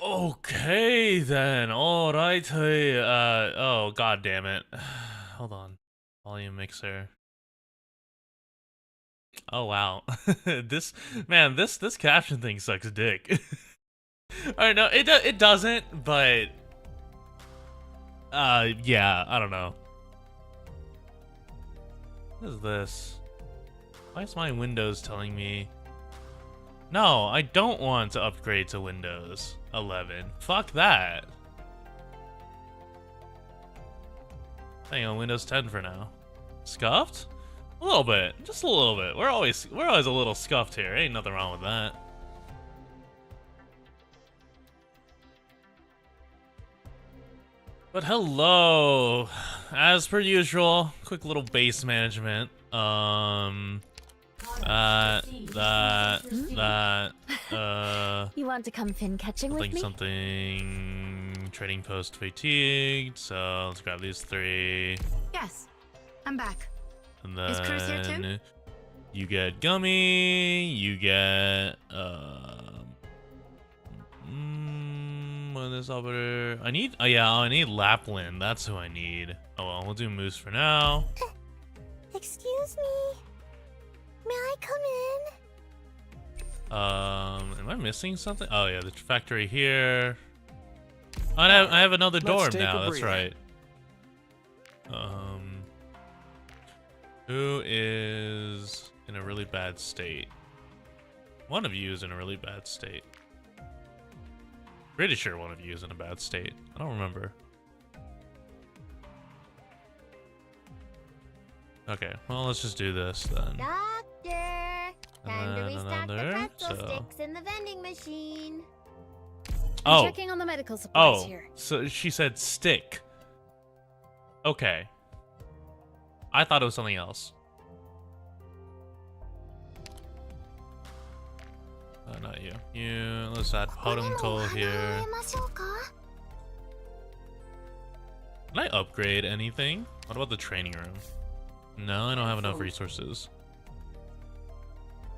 Okay then. All right. Oh god damn it. Hold on. Volume mixer. Oh wow. this caption thing sucks dick. Alright, no, it doesn't, but yeah, I don't know. What is this? Why is my Windows telling me? No, I don't want to upgrade to Windows 11. Fuck that. Hang on, Windows 10 for now. Scuffed? A little bit, just a little bit. We're always a little scuffed here. Ain't nothing wrong with that. But hello, as per usual, quick little base management. You want to come fin catching with me? Something. Trading post fatigued. So let's grab these 3. Yes, I'm back. And Is Cruz here too? then you get gummy. You get what is this operator? I need. Oh yeah, I need Lapland. That's who I need. Oh well, we'll do Moose for now. Excuse me. May I come in? Am I missing something? Oh yeah, the factory here. Oh, I have another dorm now. That's right. Who is in a really bad state? One of you is in a really bad state. Pretty sure one of you is in a bad state. I don't remember. Okay, well let's just do this then. Doctor, time to restock the pretzel sticks in the vending machine. Oh. Checking on the medical supplies here. So she said stick. Okay. I thought it was something else. Not you. Let's add Potom Coal here. Can I upgrade anything? What about the training room? No, I don't have enough resources.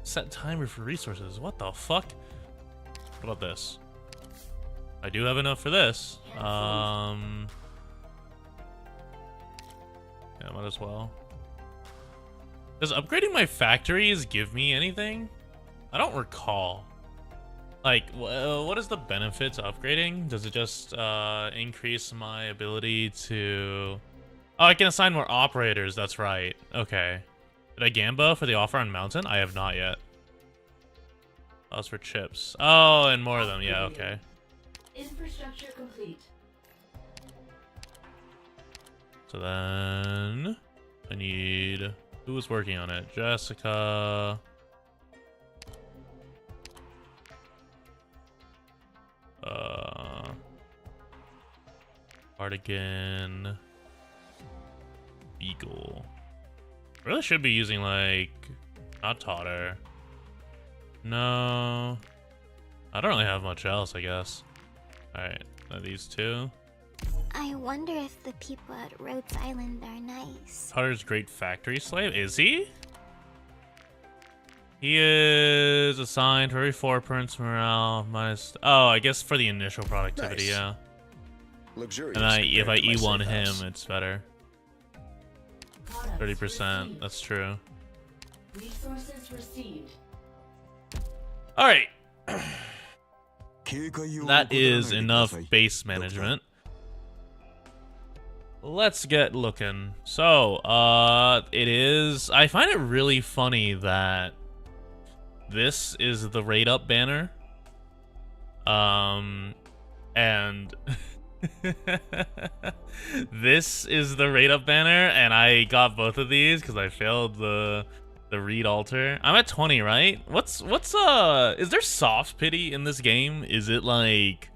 Set timer for resources. What the fuck? What about this? I do have enough for this. Yeah, might as well. Does upgrading my factories give me anything? I don't recall. Like, what is the benefit to upgrading? Does it just increase my ability to... Oh, I can assign more operators, that's right. Okay. Did I Gamba for the offer on Mountain? I have not yet. Oh, it's for chips. Oh, and more of them, yeah, okay. Infrastructure complete. So then... I need... Who was working on it? Jessica... Cardigan... Beagle. Really should be using, like... Not Totter. No... I don't really have much else, I guess. Alright, these 2. I wonder if the people at Rhodes Island are nice. Totter's great factory slave? Is he? He is assigned to every 4 points morale minus... Oh, I guess for the initial productivity, Nice. yeah. Luxurious And if I compared to my E1 safe him, house. it's better. 30%, that's true. Resources received. Alright. That is enough base management. Let's get looking. So, it is... I find it really funny that this is the rate up banner. And this is the rate up banner, and I got both of these because I failed the read alter. I'm at 20, right? What's is there soft pity in this game? Is it like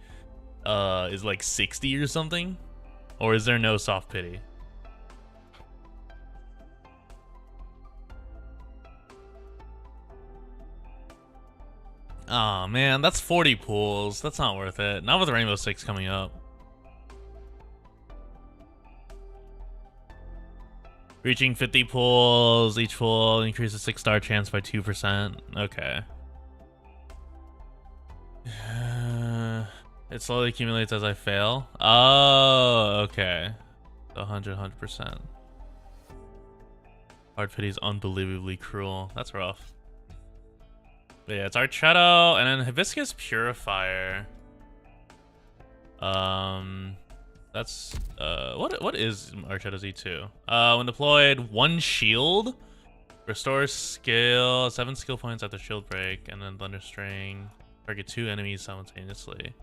is like 60 or something? Or is there no soft pity? Aw, man, that's 40 pools. That's not worth it. Not with Rainbow Six coming up. Reaching 50 pools. Each pool increases 6-star chance by 2%. Okay. It slowly accumulates as I fail. Oh, okay. 100%. Hard pity is unbelievably cruel. That's rough. But yeah, it's Archetto and then Hibiscus Purifier. That's what is Archetto's E2? When deployed, 1 shield. Restores skill, 7 skill points after shield break, and then Thunderstring. Target 2 enemies simultaneously.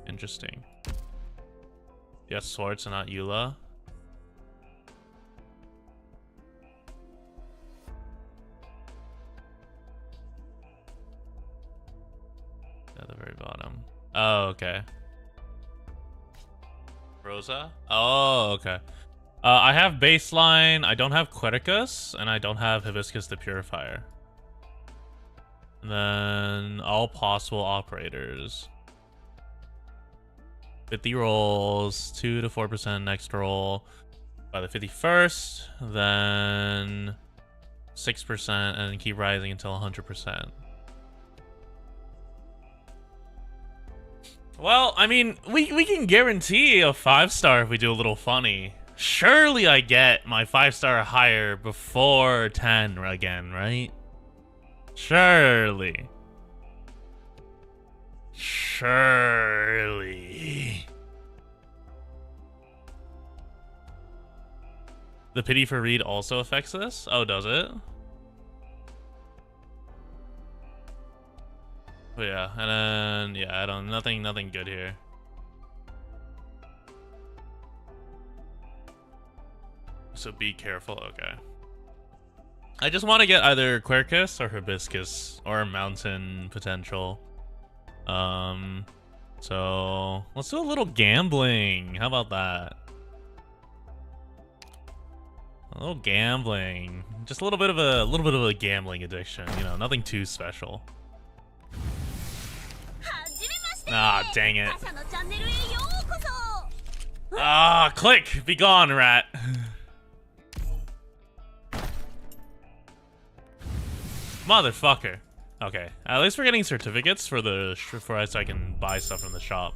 Interesting. Yes, Swartz and not Eula. At the very bottom. Oh, okay. Rosa? Oh, okay. I have Baseline, I don't have Quericus, and I don't have Hibiscus the Purifier. And then all possible operators. 50 rolls, 2 to 4% next roll by the 51st, then 6%, and keep rising until 100%. Well, I mean, we can guarantee a 5-star if we do a little funny. Surely I get my 5-star higher before 10 again, right? Surely. Surely. The pity for Reed also affects this? Oh, does it? Oh yeah, and then yeah, I don't nothing good here. So be careful, okay. I just want to get either Quercus or Hibiscus or Mountain potential. So let's do a little gambling. How about that? A little gambling. Just a little bit of a gambling addiction, you know, nothing too special. Ah, dang it. Ah, click! Be gone, rat. Motherfucker. Okay, at least we're getting certificates for the so I can buy stuff from the shop.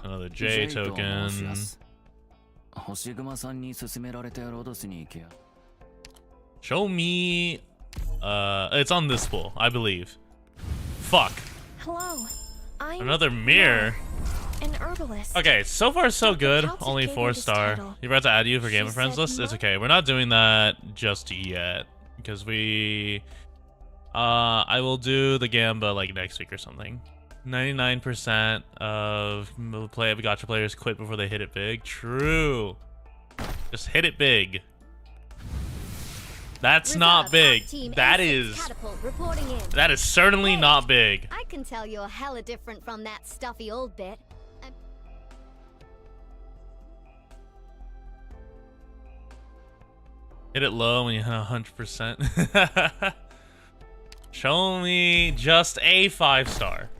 Another J token. Show me. It's on this pool, I believe. Fuck. Hello. Another mirror. An herbalist. Okay, so far so good. Kelsey Only gave me 4-star. this title. You about to add you for Game of She Friends said list? It's no. okay. We're not doing that just yet because we. I will do the Gamba like next week or something. 99% of gacha players quit before they hit it big. True. Just hit it big. That's not big. That is certainly not big. I can tell you're hella different from that stuffy old bit. Hit it low when you hit 100%. Show me just a 5-star.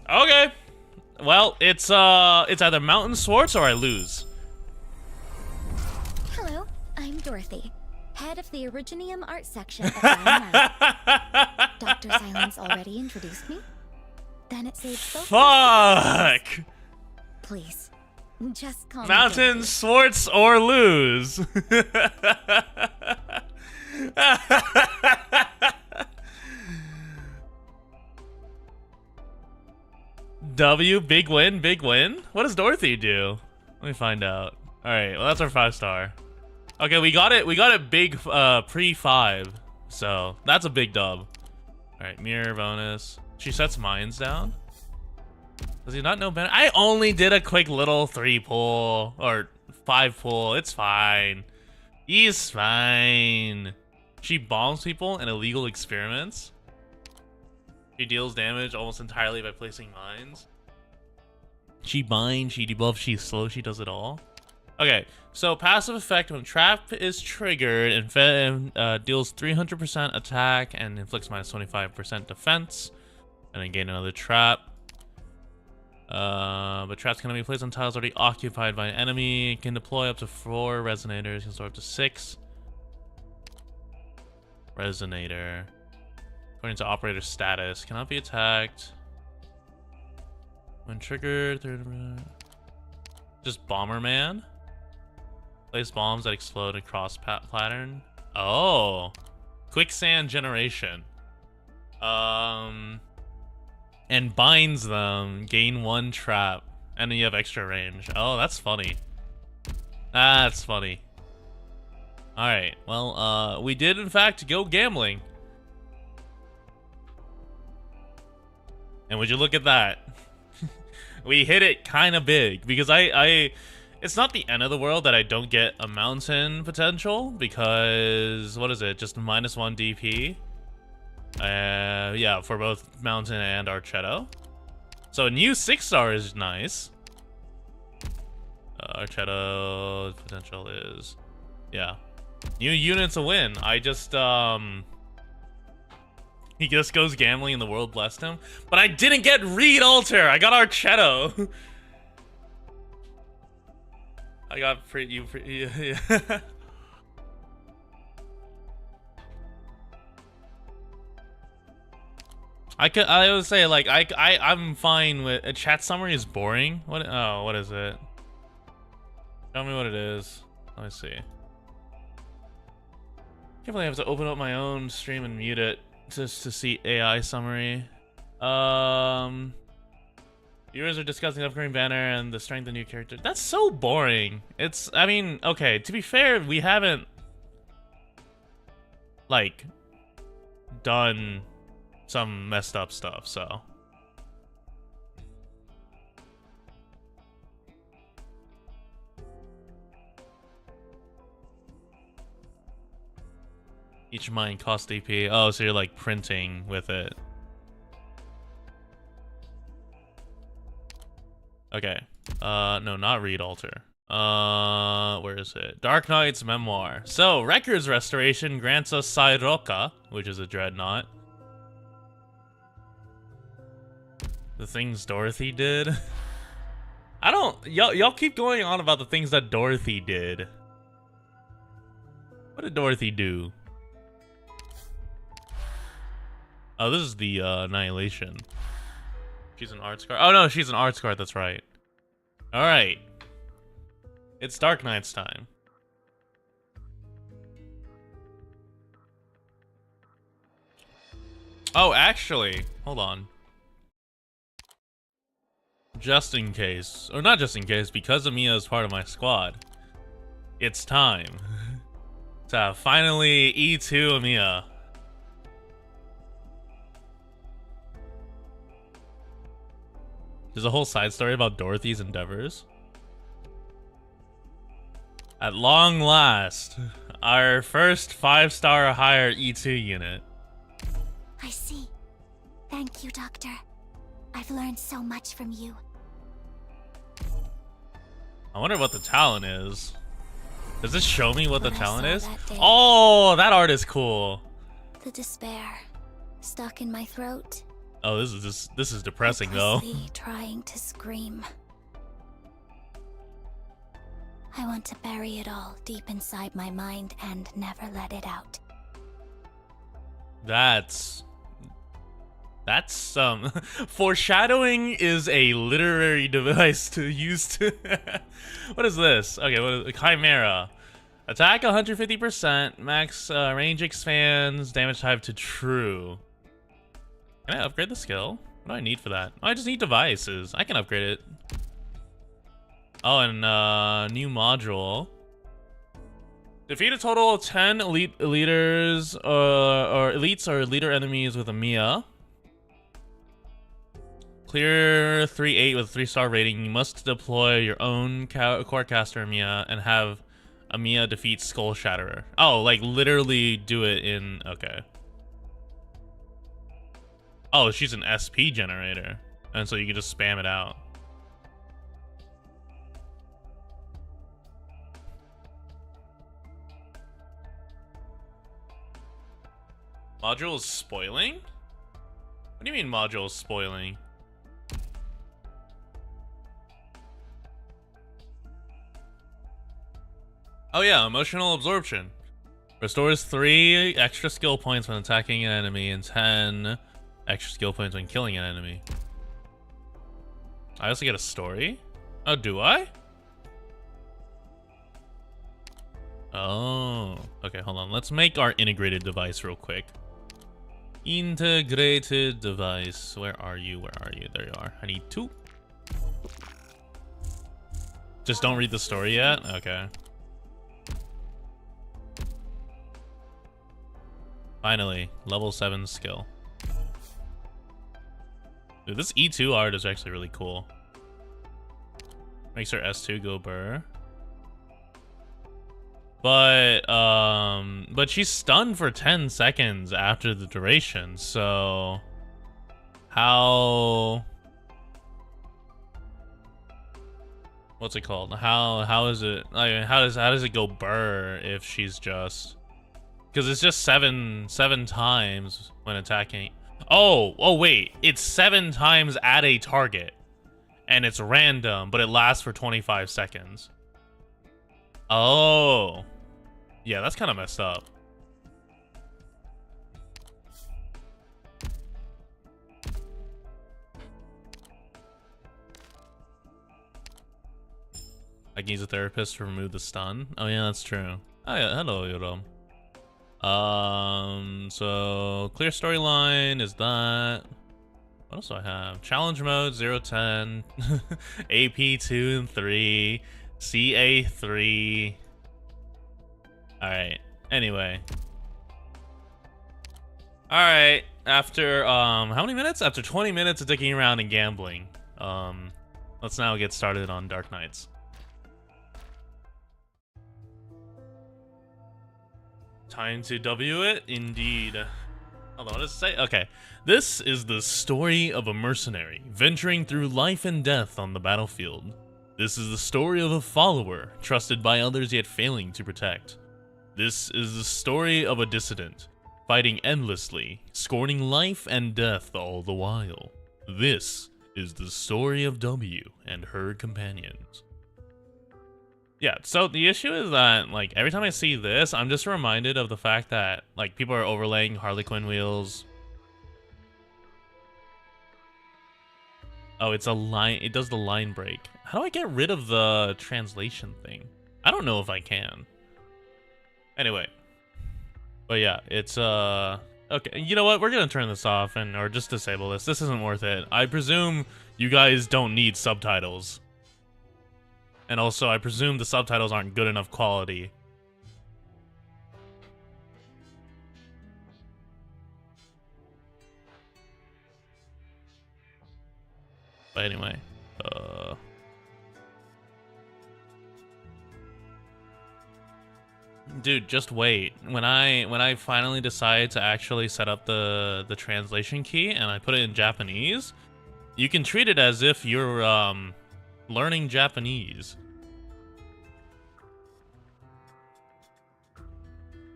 Okay. Well, it's either Mountain Swords or I lose. Hello, I'm Dorothy, head of the Originium art section at Dr. Silence already introduced me? Then it saves both. Fuck! Please, just call me Mountain Dorothy. Swords or lose. W, big win, big win. What does Dorothy do? Let me find out. All right, well that's our 5-star. Okay, we got it big pre-5. So, that's a big dub. All right, mirror bonus. She sets mines down. Does he not know better? I only did a quick little 3 pull or 5 pull. It's fine. He's fine. She bombs people in illegal experiments. She deals damage almost entirely by placing mines. She binds, she debuffs, she's slow, she does it all. Okay, so passive effect when trap is triggered and deals 300% attack and inflicts minus 25% defense. And then gain another trap. But traps can only be placed on tiles already occupied by an enemy. Can deploy up to 4 resonators, can store up to 6. Resonator. According to operator status, cannot be attacked. When triggered, just Bomberman. Place bombs that explode across pattern. Oh, quicksand generation. And binds them. Gain 1 trap, and then you have extra range. Oh, that's funny. That's funny. All right. Well, we did in fact go gambling, and would you look at that? We hit it kind of big because it's not the end of the world that I don't get a mountain potential because what is it? Just -1 DP. Yeah, for both mountain and Archetto. So a new 6-star is nice. Archetto potential is, yeah, new units a win. I just he just goes gambling and the world blessed him. But I didn't get Reed Alter. I got Archetto. I got yeah. I would say like I'm fine with a chat summary is boring. What what is it? Tell me what it is. Let me see. I can't believe I have to open up my own stream and mute it just to see AI summary. Viewers are discussing the upcoming banner and the strength of new character. That's so boring. It's, I mean, okay, to be fair, we haven't like done some messed up stuff, so. Each mine costs DP. Oh, so you're like printing with it. Okay. No, not Reed Alter. Where is it? Darknights Memoir. So, Records Restoration grants us Sairoka, which is a dreadnought. The things Dorothy did. I don't. Y'all keep going on about the things that Dorothy did. What did Dorothy do? Oh, this is the Annihilation. She's an arts card. Oh no, she's an arts card. That's right. All right. It's Darknights time. Oh, actually, hold on. Just in case, or not just in case, because Amiya is part of my squad, it's time to finally E2 Amiya. There's a whole side story about Dorothy's endeavors. At long last, our first 5-star or higher E2 unit. I see. Thank you, Doctor. I've learned so much from you. I wonder what the talent is. Does this show me what the When I talent saw is? that day, Oh, that art is cool. the despair stuck in my throat. Oh, this is depressing though. Hopelessly trying to scream. I want to bury it all deep inside my mind and never let it out. That's foreshadowing is a literary device to use to. What is this? Okay, what is Chimera? Attack 150%, max range expands, damage type to true. Can I upgrade the skill? What do I need for that? Oh, I just need devices. I can upgrade it. Oh, and new module. Defeat a total of 10 leaders or elites or leader enemies with Amiya. Clear 3-8 with a 3-star rating. You must deploy your own core caster Amiya and have Amiya defeat Skull Shatterer. Oh, like literally do it in. Okay. Oh, she's an SP generator, and so you can just spam it out. Module is spoiling? What do you mean module is spoiling? Oh yeah, emotional absorption. Restores 3 extra skill points when attacking an enemy and 10 extra skill points when killing an enemy. I also get a story? Oh, do I? Oh, okay, hold on. Let's make our integrated device real quick. Integrated device. Where are you? Where are you? There you are. I need 2. Just don't read the story yet? Okay. Finally, level 7 skill. Dude, this E2 art is actually really cool. Makes her S2 go burr. But she's stunned for 10 seconds after the duration, so how, what's it called? How is it, like, how does it go burr if she's just, because it's just seven times when attacking. Oh wait, it's 7 times at a target and it's random, but it lasts for 25 seconds. Oh, yeah, that's kind of messed up. I can use a therapist to remove the stun. Oh yeah, that's true. Oh yeah, hello, Yoram. So clear storyline is that. What else do I have? Challenge mode 0-10, AP 2 and 3, CA 3. All right. Anyway. All right. After how many minutes? After 20 minutes of dicking around and gambling, let's now get started on Darknights. Time to W it, indeed. Hold on, what does it say? Okay. This is the story of a mercenary venturing through life and death on the battlefield. This is the story of a follower trusted by others yet failing to protect. This is the story of a dissident fighting endlessly, scorning life and death all the while. This is the story of W and her companions. Yeah, so the issue is that, like, every time I see this, I'm just reminded of the fact that, like, people are overlaying Harley Quinn wheels. Oh, it's a line. It does the line break. How do I get rid of the translation thing? I don't know if I can. Anyway. But yeah, it's, okay, you know what? We're gonna turn this off or just disable this. This isn't worth it. I presume you guys don't need subtitles. And also, I presume the subtitles aren't good enough quality. But anyway, dude, just wait. When I finally decide to actually set up the translation key and I put it in Japanese, you can treat it as if you're learning Japanese.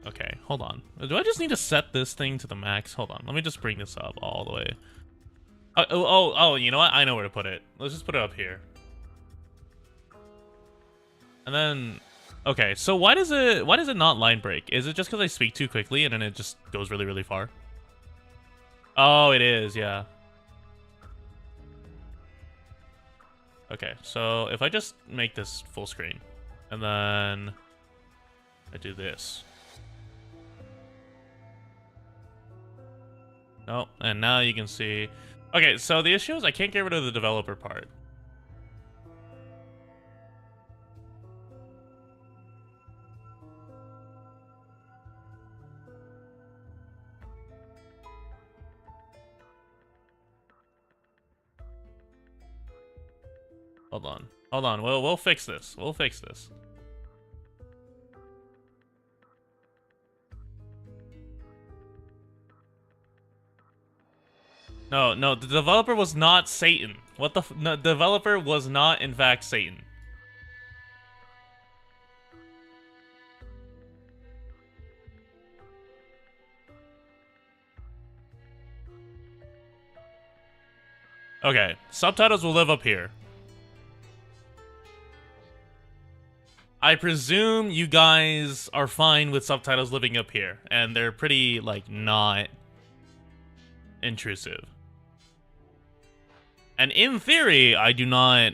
Okay, hold on. Do I just need to set this thing to the max? Hold on, let me just bring this up all the way. Oh, you know what? I know where to put it. Let's just put it up here. And then, okay, so why does it not line break? Is it just because I speak too quickly and then it just goes really, really far? Oh, it is, yeah. Okay, so if I just make this full screen, and then I do this. Oh, and now you can see. Okay, so the issue is I can't get rid of the developer part. Hold on. We'll fix this. We'll fix this. No, the developer was not Satan. What the no, the developer was not, in fact, Satan. Okay, subtitles will live up here. I presume you guys are fine with subtitles living up here, and they're pretty, like, not intrusive. And in theory, I do not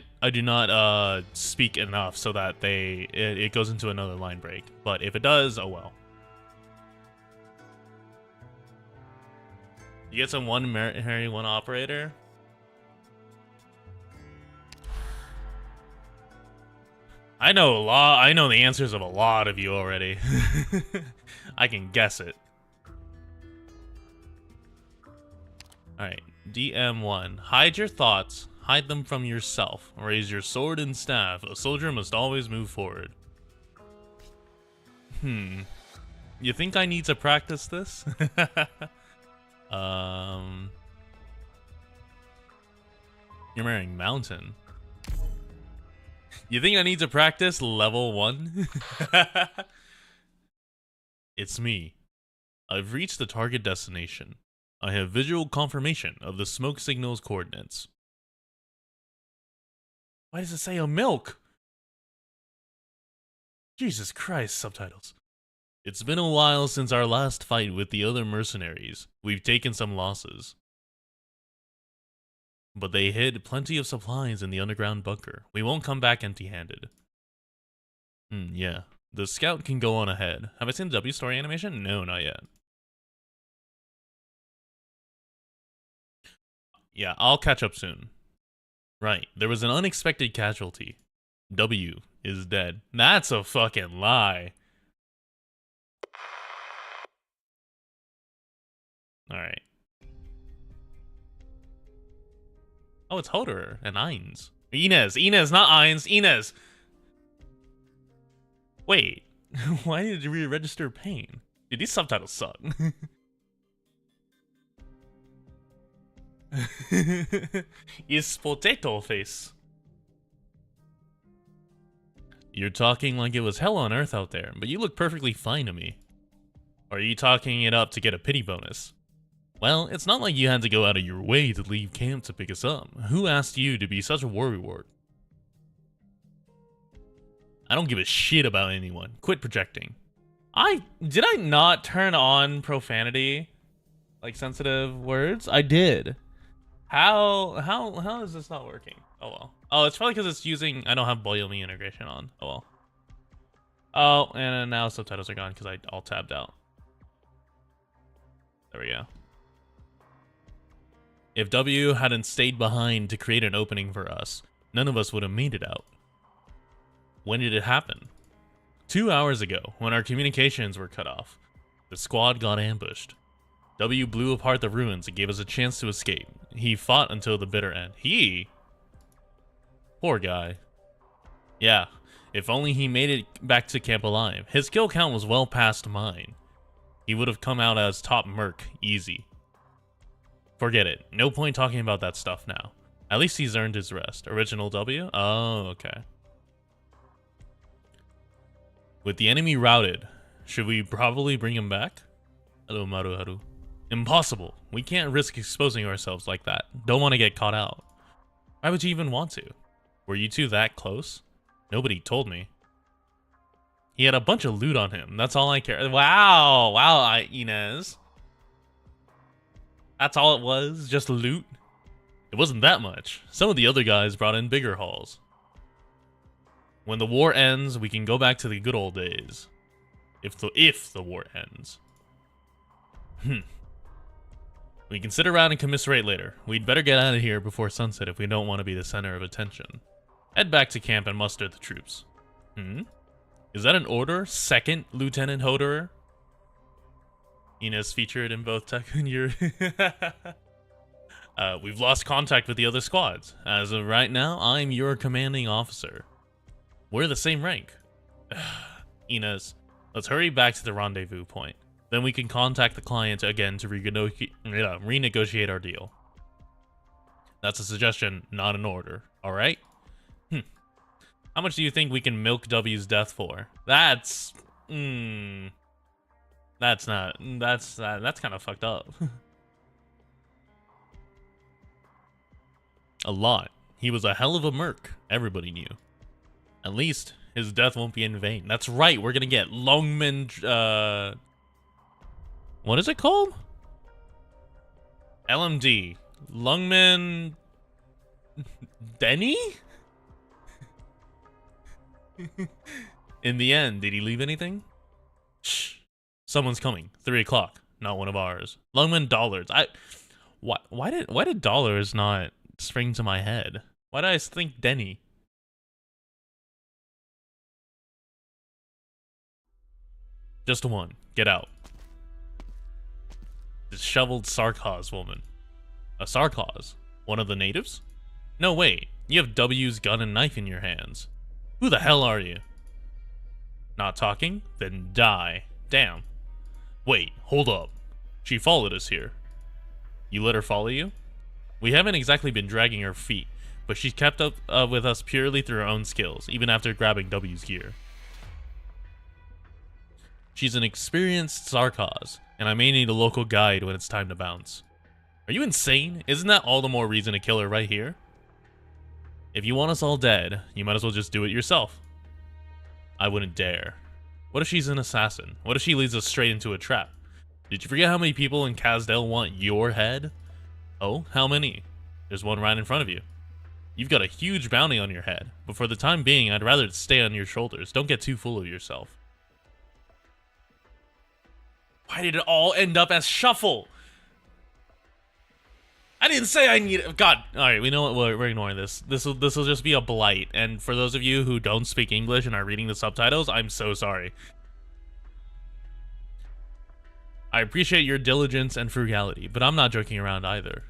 speak enough so that it goes into another line break. But if it does, oh well. You get some one Mercenary, one operator. I know a lot. I know the answers of a lot of you already. I can guess it. Alright, DM1. Hide your thoughts. Hide them from yourself. Raise your sword and staff. A soldier must always move forward. You think I need to practice this? You're wearing Mountain. You think I need to practice level 1? It's me. I've reached the target destination. I have visual confirmation of the smoke signal's coordinates. Why does it say a milk? Jesus Christ, subtitles. It's been a while since our last fight with the other mercenaries. We've taken some losses. But they hid plenty of supplies in the underground bunker. We won't come back empty-handed. Yeah. The scout can go on ahead. Have I seen the W story animation? No, not yet. Yeah, I'll catch up soon. Right, there was an unexpected casualty. W is dead. That's a fucking lie. Alright. Oh, it's Hoderer and Ines. Inez, not Ines, Inez! Wait, why did you re-register pain? Dude, these subtitles suck. Is potato face. You're talking like it was hell on earth out there, but you look perfectly fine to me. Or are you talking it up to get a pity bonus? Well, it's not like you had to go out of your way to leave camp to pick us up. Who asked you to be such a worrywart? I don't give a shit about anyone. Quit projecting. Did I not turn on profanity? Like sensitive words? I did. How is this not working? Oh well. Oh, it's probably because it's using, I don't have Boyomi integration on. Oh well. Oh, and now subtitles are gone because I all tabbed out. There we go. If W hadn't stayed behind to create an opening for us, none of us would have made it out. When did it happen? 2 hours ago, when our communications were cut off. The squad got ambushed. W blew apart the ruins and gave us a chance to escape. He fought until the bitter end. He? Poor guy. Yeah, if only he made it back to camp alive. His kill count was well past mine. He would have come out as top merc, easy. Forget it. No point talking about that stuff now. At least he's earned his rest. Original W? Oh, okay. With the enemy routed, should we probably bring him back? Hello, Maruharu. Impossible. We can't risk exposing ourselves like that. Don't want to get caught out. Why would you even want to? Were you two that close? Nobody told me. He had a bunch of loot on him. That's all I care. Wow. Wow, Inez. That's all it was? Just loot? It wasn't that much. Some of the other guys brought in bigger hauls. When the war ends, we can go back to the good old days. If the war ends. We can sit around and commiserate later. We'd better get out of here before sunset if we don't want to be the center of attention. Head back to camp and muster the troops. Is that an order? Second Lieutenant Hoderer? Inez featured in both tech and your... We've lost contact with the other squads. As of right now, I'm your commanding officer. We're the same rank. Inez, let's hurry back to the rendezvous point. Then we can contact the client again to renegotiate our deal. That's a suggestion, not an order. Alright? How much do you think we can milk W's death for? That's kind of fucked up. A lot. He was a hell of a merc. Everybody knew. At least, His death won't be in vain. That's right. We're gonna get Longman. What is it called? LMD. Lungman. Denny? In the end, did he leave anything? Shh. Someone's coming. 3 o'clock. Not one of ours. Lungman Dollars. Why did Dollars not spring to my head? Why did I think Denny? Just one. Get out. Disheveled Sarkaz woman. A Sarkaz? One of the natives? No, wait. You have W's gun and knife in your hands. Who the hell are you? Not talking? Then die. Damn. Wait, hold up. She followed us here. You let her follow you? We haven't exactly been dragging her feet, but she's kept up with us purely through her own skills, even after grabbing W's gear. She's an experienced Sarkaz, and I may need a local guide when it's time to bounce. Are you insane? Isn't that all the more reason to kill her right here? If you want us all dead, you might as well just do it yourself. I wouldn't dare. What if she's an assassin? What if she leads us straight into a trap? Did you forget how many people in Kazdel want your head? Oh, how many? There's one right in front of you. You've got a huge bounty on your head, but for the time being, I'd rather it stay on your shoulders. Don't get too full of yourself. Why did it all end up as shuffle? I didn't say I need it. God. All right, we know what we're ignoring this. This will just be a blight. And for those of you who don't speak English and are reading the subtitles, I'm so sorry. I appreciate your diligence and frugality, but I'm not joking around either.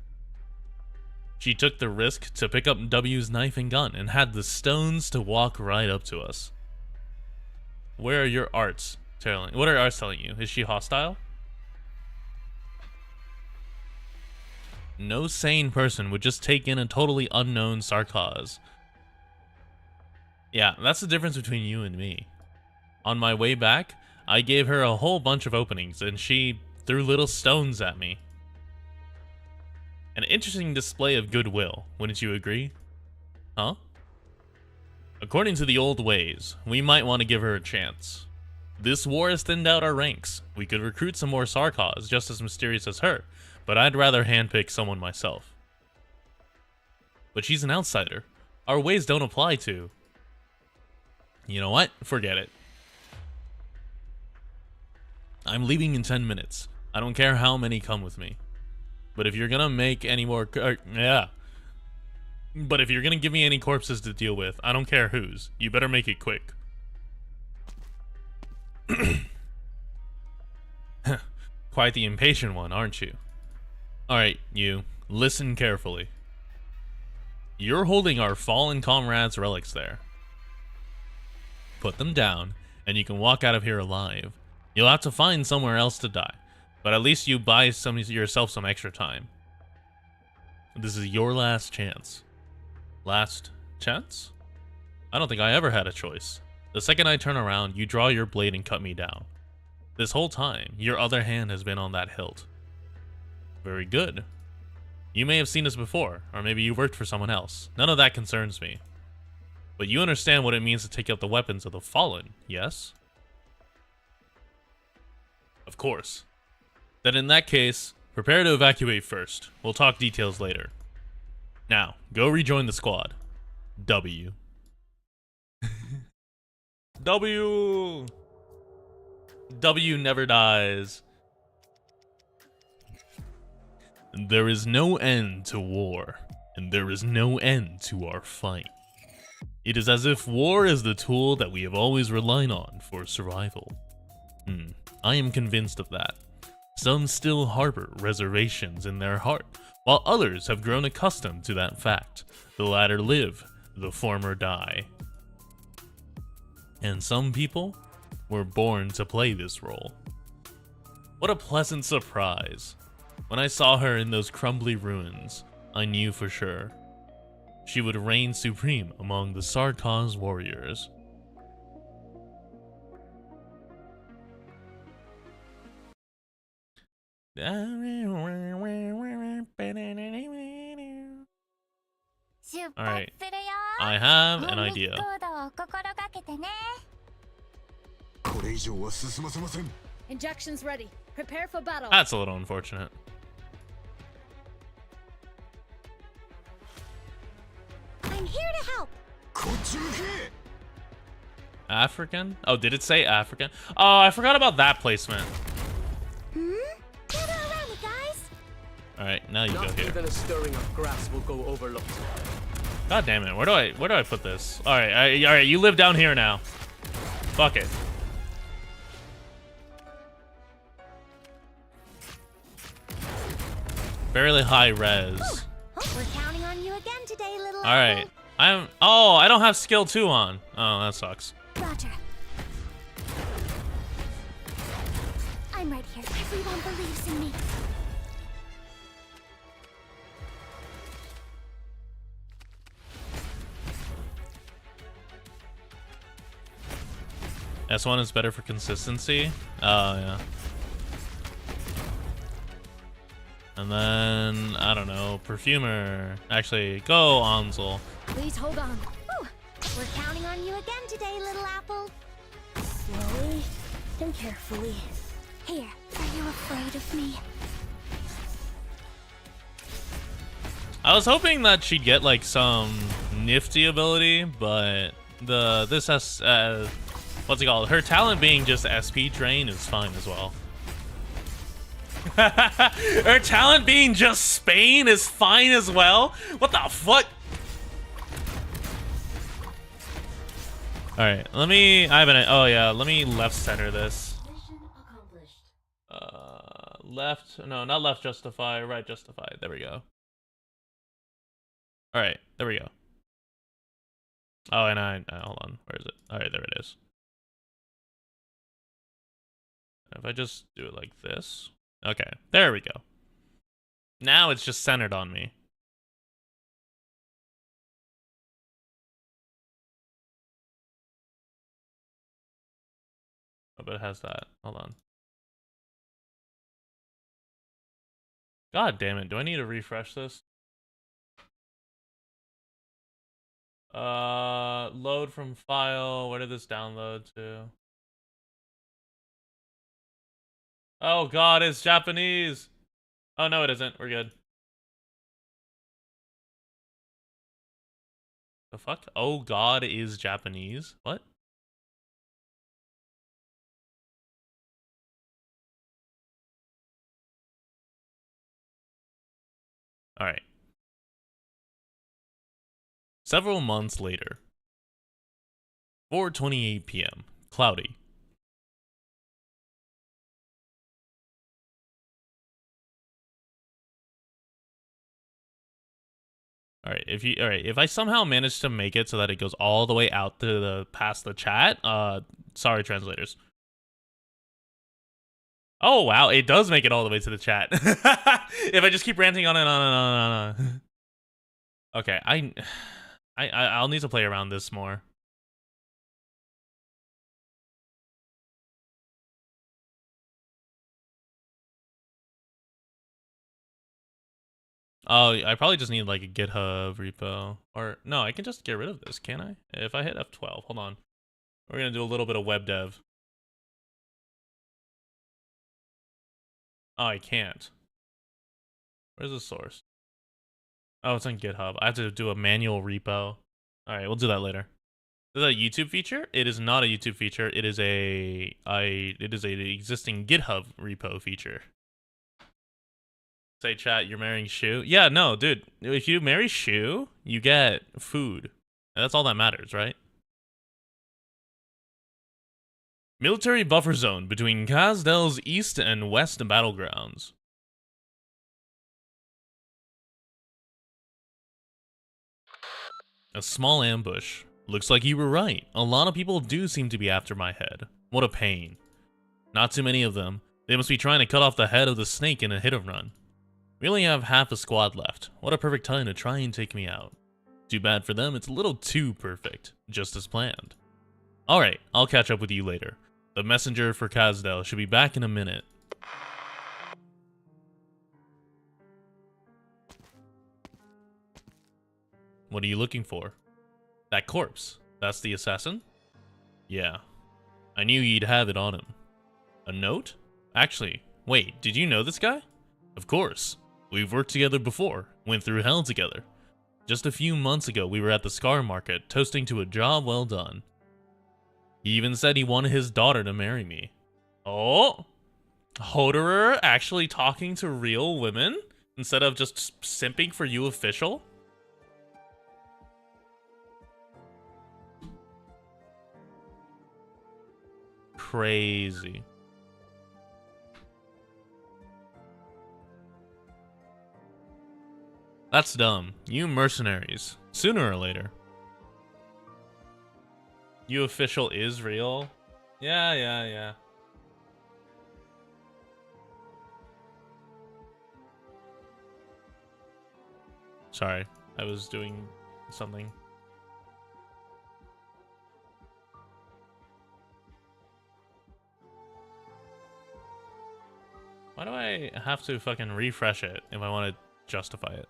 She took the risk to pick up W's knife and gun and had the stones to walk right up to us. Where are your arts telling? What are arts telling you? Is she hostile? No sane person would just take in a totally unknown Sarkaz. Yeah, that's the difference between you and me. On my way back, I gave her a whole bunch of openings, and she threw little stones at me. An interesting display of goodwill, wouldn't you agree? Huh? According to the old ways, we might want to give her a chance. This war has thinned out our ranks. We could recruit some more Sarkaz, just as mysterious as her, but I'd rather handpick someone myself. But she's an outsider. Our ways don't apply to... You know what? Forget it. I'm leaving in 10 minutes. I don't care how many come with me. But if you're gonna make any more... But if you're gonna give me any corpses to deal with, I don't care whose. You better make it quick. Quite the impatient one, aren't you? Alright, you. Listen carefully. You're holding our fallen comrades' relics there. Put them down, and you can walk out of here alive. You'll have to find somewhere else to die, but at least you buy yourself some extra time. This is your last chance. Last chance? I don't think I ever had a choice. The second I turn around, you draw your blade and cut me down. This whole time, your other hand has been on that hilt. Very good. You may have seen us before, or maybe you worked for someone else. None of that concerns me. But you understand what it means to take out the weapons of the fallen, yes? Of course. Then in that case, prepare to evacuate first. We'll talk details later. Now, go rejoin the squad. W. W! W never dies. There is no end to war, and there is no end to our fight. It is as if war is the tool that we have always relied on for survival. I am convinced of that. Some still harbor reservations in their heart, while others have grown accustomed to that fact. The latter live, the former die. And some people were born to play this role. What a pleasant surprise. When I saw her in those crumbly ruins, I knew for sure. She would reign supreme among the Sarkaz warriors. Alright, I have an idea. Injections ready. Prepare for battle. That's a little unfortunate. I'm here to help. African? Oh, did it say African? Oh, I forgot about that placement. Gather around me, guys. Alright, now you go Not here. even a stirring of grass will go overlooked. God damn it, where do I put this? Alright, you live down here now. Fuck it. Fairly high res. We're counting on you again today, little Alright. apple. I don't have skill 2 on. Oh, that sucks. Roger. I'm right here. Everyone believes in me. S1 is better for consistency. Oh, yeah. And then, I don't know, Perfumer. Actually, go Ansel. Please hold on. Whew. We're counting on you again today, little apple. Slowly and carefully. Here, are you afraid of me? I was hoping that she'd get like some nifty ability, but this has what's it called? Her talent being just SP drain is fine as well. Her talent being just Spain is fine as well. What the fuck? All right, let me. I have an. Oh yeah, let me left center this. Mission accomplished. Left. No, not left. Justify. Right. Justify. There we go. All right, there we go. Oh, and I hold on. Where is it? All right, there it is. If I just do it like this. Okay, there we go. Now it's just centered on me. Oh, but it has that. Hold on. God damn it. Do I need to refresh this? Load from file. Where did this download to? Oh god, it's Japanese. Oh no, it isn't. We're good. The fuck? Oh god is Japanese? What? Alright. Several months later. 4:28 p.m. Cloudy. Alright, if I somehow manage to make it so that it goes all the way out to the past the chat, sorry translators. Oh wow, it does make it all the way to the chat. If I just keep ranting on and on and on and on. Okay, I'll need to play around this more. Oh, I probably just need like a GitHub repo. Or no, I can just get rid of this, can't I? If I hit F12, hold on. We're gonna do a little bit of web dev. Oh, I can't. Where's the source? Oh, it's on GitHub. I have to do a manual repo. Alright, we'll do that later. Is that a YouTube feature? It is not a YouTube feature. It is a existing GitHub repo feature. Say chat, you're marrying Shu? Yeah, no, dude. If you marry Shu, you get food. And that's all that matters, right? Military buffer zone between Kazdel's east and west battlegrounds. A small ambush. Looks like you were right. A lot of people do seem to be after my head. What a pain. Not too many of them. They must be trying to cut off the head of the snake in a hit and run. We only have half a squad left. What a perfect time to try and take me out. Too bad for them, it's a little too perfect. Just as planned. Alright, I'll catch up with you later. The messenger for Kazdel should be back in a minute. What are you looking for? That corpse. That's the assassin? Yeah. I knew he'd have it on him. A note? Actually, wait, did you know this guy? Of course. We've worked together before, went through hell together. Just a few months ago, we were at the Scar Market, toasting to a job well done. He even said he wanted his daughter to marry me. Oh! Hoderer actually talking to real women? Instead of just simping for you official? Crazy. That's dumb. You mercenaries. Sooner or later. You official is real? Yeah. Sorry, I was doing something. Why do I have to fucking refresh it if I want to justify it?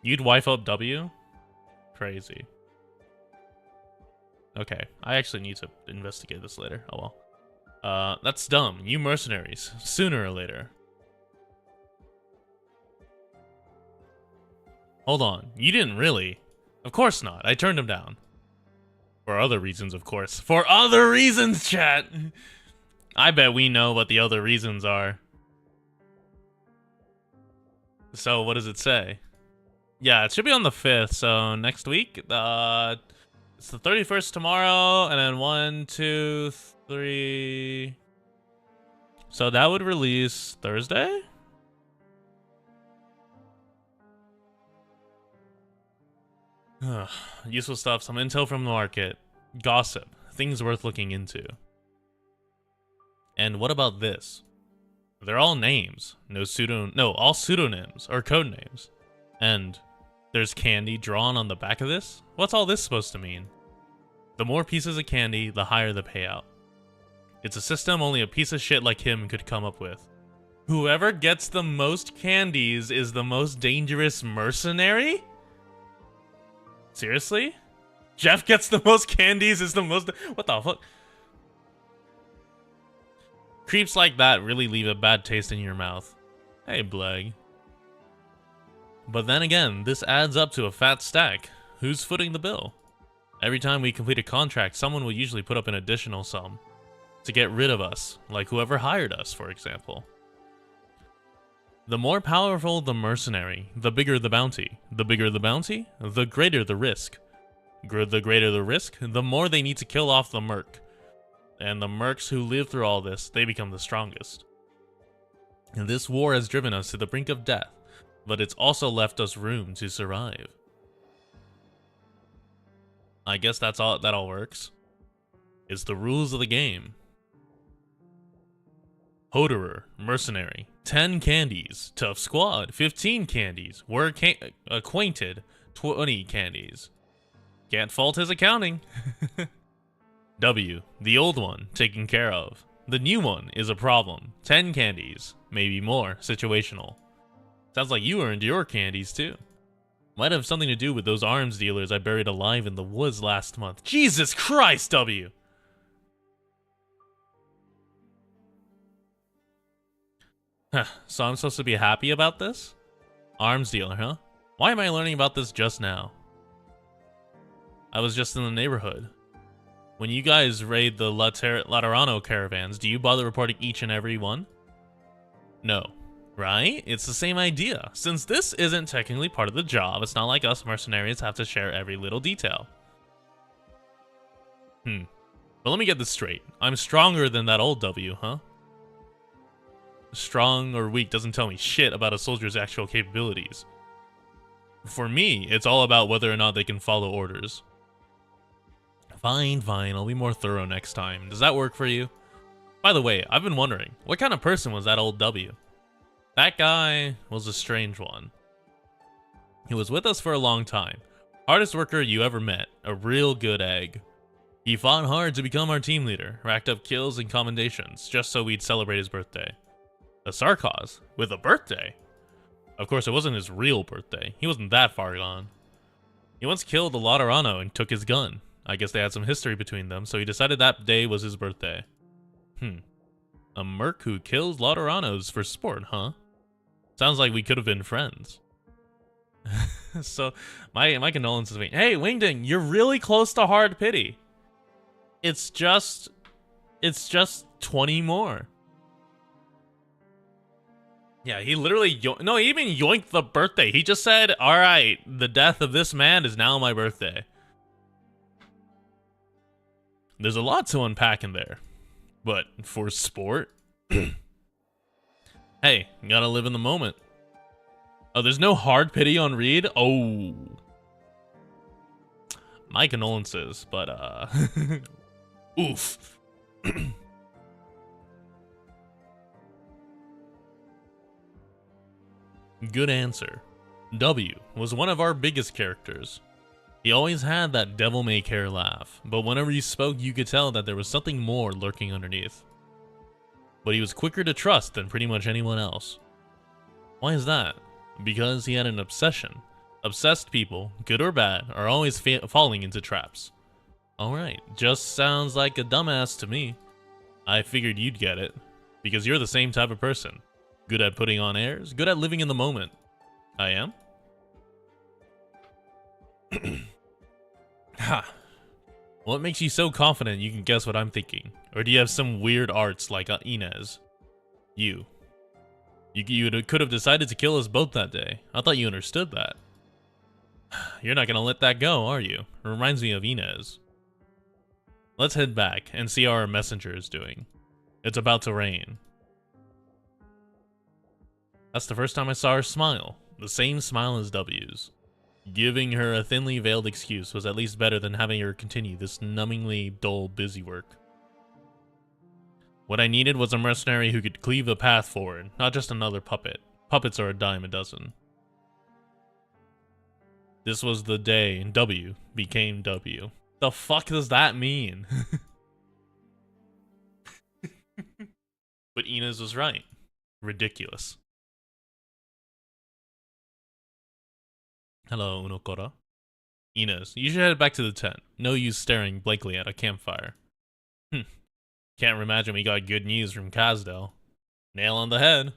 You'd wife up W? Crazy. Okay, I actually need to investigate this later. Oh well. That's dumb. You mercenaries. Sooner or later. Hold on. You didn't really? Of course not. I turned him down. For other reasons, of course. For other reasons, chat! I bet we know what the other reasons are. So, what does it say? Yeah, it should be on the 5th, so next week. It's the 31st tomorrow, and then 1, 2, 3... So that would release Thursday? Useful stuff, some intel from the market. Gossip, things worth looking into. And what about this? They're all names. All pseudonyms or code names. And there's candy drawn on the back of this? What's all this supposed to mean? The more pieces of candy, the higher the payout. It's a system only a piece of shit like him could come up with. Whoever gets the most candies is the most dangerous mercenary? Seriously? Jeff gets the most candies is the most... What the fuck? Creeps like that really leave a bad taste in your mouth. Hey, Bleg. But then again, this adds up to a fat stack. Who's footing the bill? Every time we complete a contract, someone will usually put up an additional sum to get rid of us, like whoever hired us, for example. The more powerful the mercenary, the bigger the bounty. The bigger the bounty, the greater the risk. The greater the risk, the more they need to kill off the merc. And the mercs who live through all this, they become the strongest. And this war has driven us to the brink of death, but it's also left us room to survive. I guess that all works. It's the rules of the game. Hoderer, mercenary, 10 candies. Tough squad, 15 candies. We're acquainted, 20 candies. Can't fault his accounting. W, the old one, taken care of. The new one is a problem. 10 candies, maybe more, situational. Sounds like you earned your candies too. Might have something to do with those arms dealers I buried alive in the woods last month. Jesus Christ, W! So I'm supposed to be happy about this? Arms dealer, huh? Why am I learning about this just now? I was just in the neighborhood. When you guys raid the Laterano caravans, do you bother reporting each and every one? No. Right? It's the same idea. Since this isn't technically part of the job, it's not like us mercenaries have to share every little detail. But let me get this straight. I'm stronger than that old W, huh? Strong or weak doesn't tell me shit about a soldier's actual capabilities. For me, it's all about whether or not they can follow orders. Fine, I'll be more thorough next time. Does that work for you? By the way, I've been wondering, what kind of person was that old W? That guy was a strange one. He was with us for a long time. Hardest worker you ever met. A real good egg. He fought hard to become our team leader, racked up kills and commendations, just so we'd celebrate his birthday. A Sarkaz? With a birthday? Of course, it wasn't his real birthday. He wasn't that far gone. He once killed a Laterano and took his gun. I guess they had some history between them, so he decided that day was his birthday. A merc who kills Lauteranos for sport, huh? Sounds like we could have been friends. So, my condolences. Hey, Wingding, you're really close to hard pity. It's just 20 more. Yeah, he literally he even yoinked the birthday. He just said, "All right, the death of this man is now my birthday." There's a lot to unpack in there, but for sport, hey, you gotta live in the moment. Oh, there's no hard pity on Reed? Oh. My condolences, but, oof. Good answer. W was one of our biggest characters. He always had that devil-may-care laugh, but whenever he spoke, you could tell that there was something more lurking underneath. But he was quicker to trust than pretty much anyone else. Why is that? Because he had an obsession. Obsessed people, good or bad, are always falling into traps. Alright, just sounds like a dumbass to me. I figured you'd get it, because you're the same type of person. Good at putting on airs, good at living in the moment. I am? Ha! What makes you so confident you can guess what I'm thinking? Or do you have some weird arts like Inez? You could have decided to kill us both that day. I thought you understood that. You're not gonna let that go, are you? It reminds me of Inez. Let's head back and see how our messenger is doing. It's about to rain. That's the first time I saw her smile. The same smile as W's. Giving her a thinly veiled excuse was at least better than having her continue this numbingly dull busy work. What I needed was a mercenary who could cleave a path forward, not just another puppet. Puppets are a dime a dozen. This was the day W became W. The fuck does that mean? But Inez was right. Ridiculous. Hello, Unokora. Inez, you should head back to the tent. No use staring blankly at a campfire. Can't imagine we got good news from Kazdel. Nail on the head.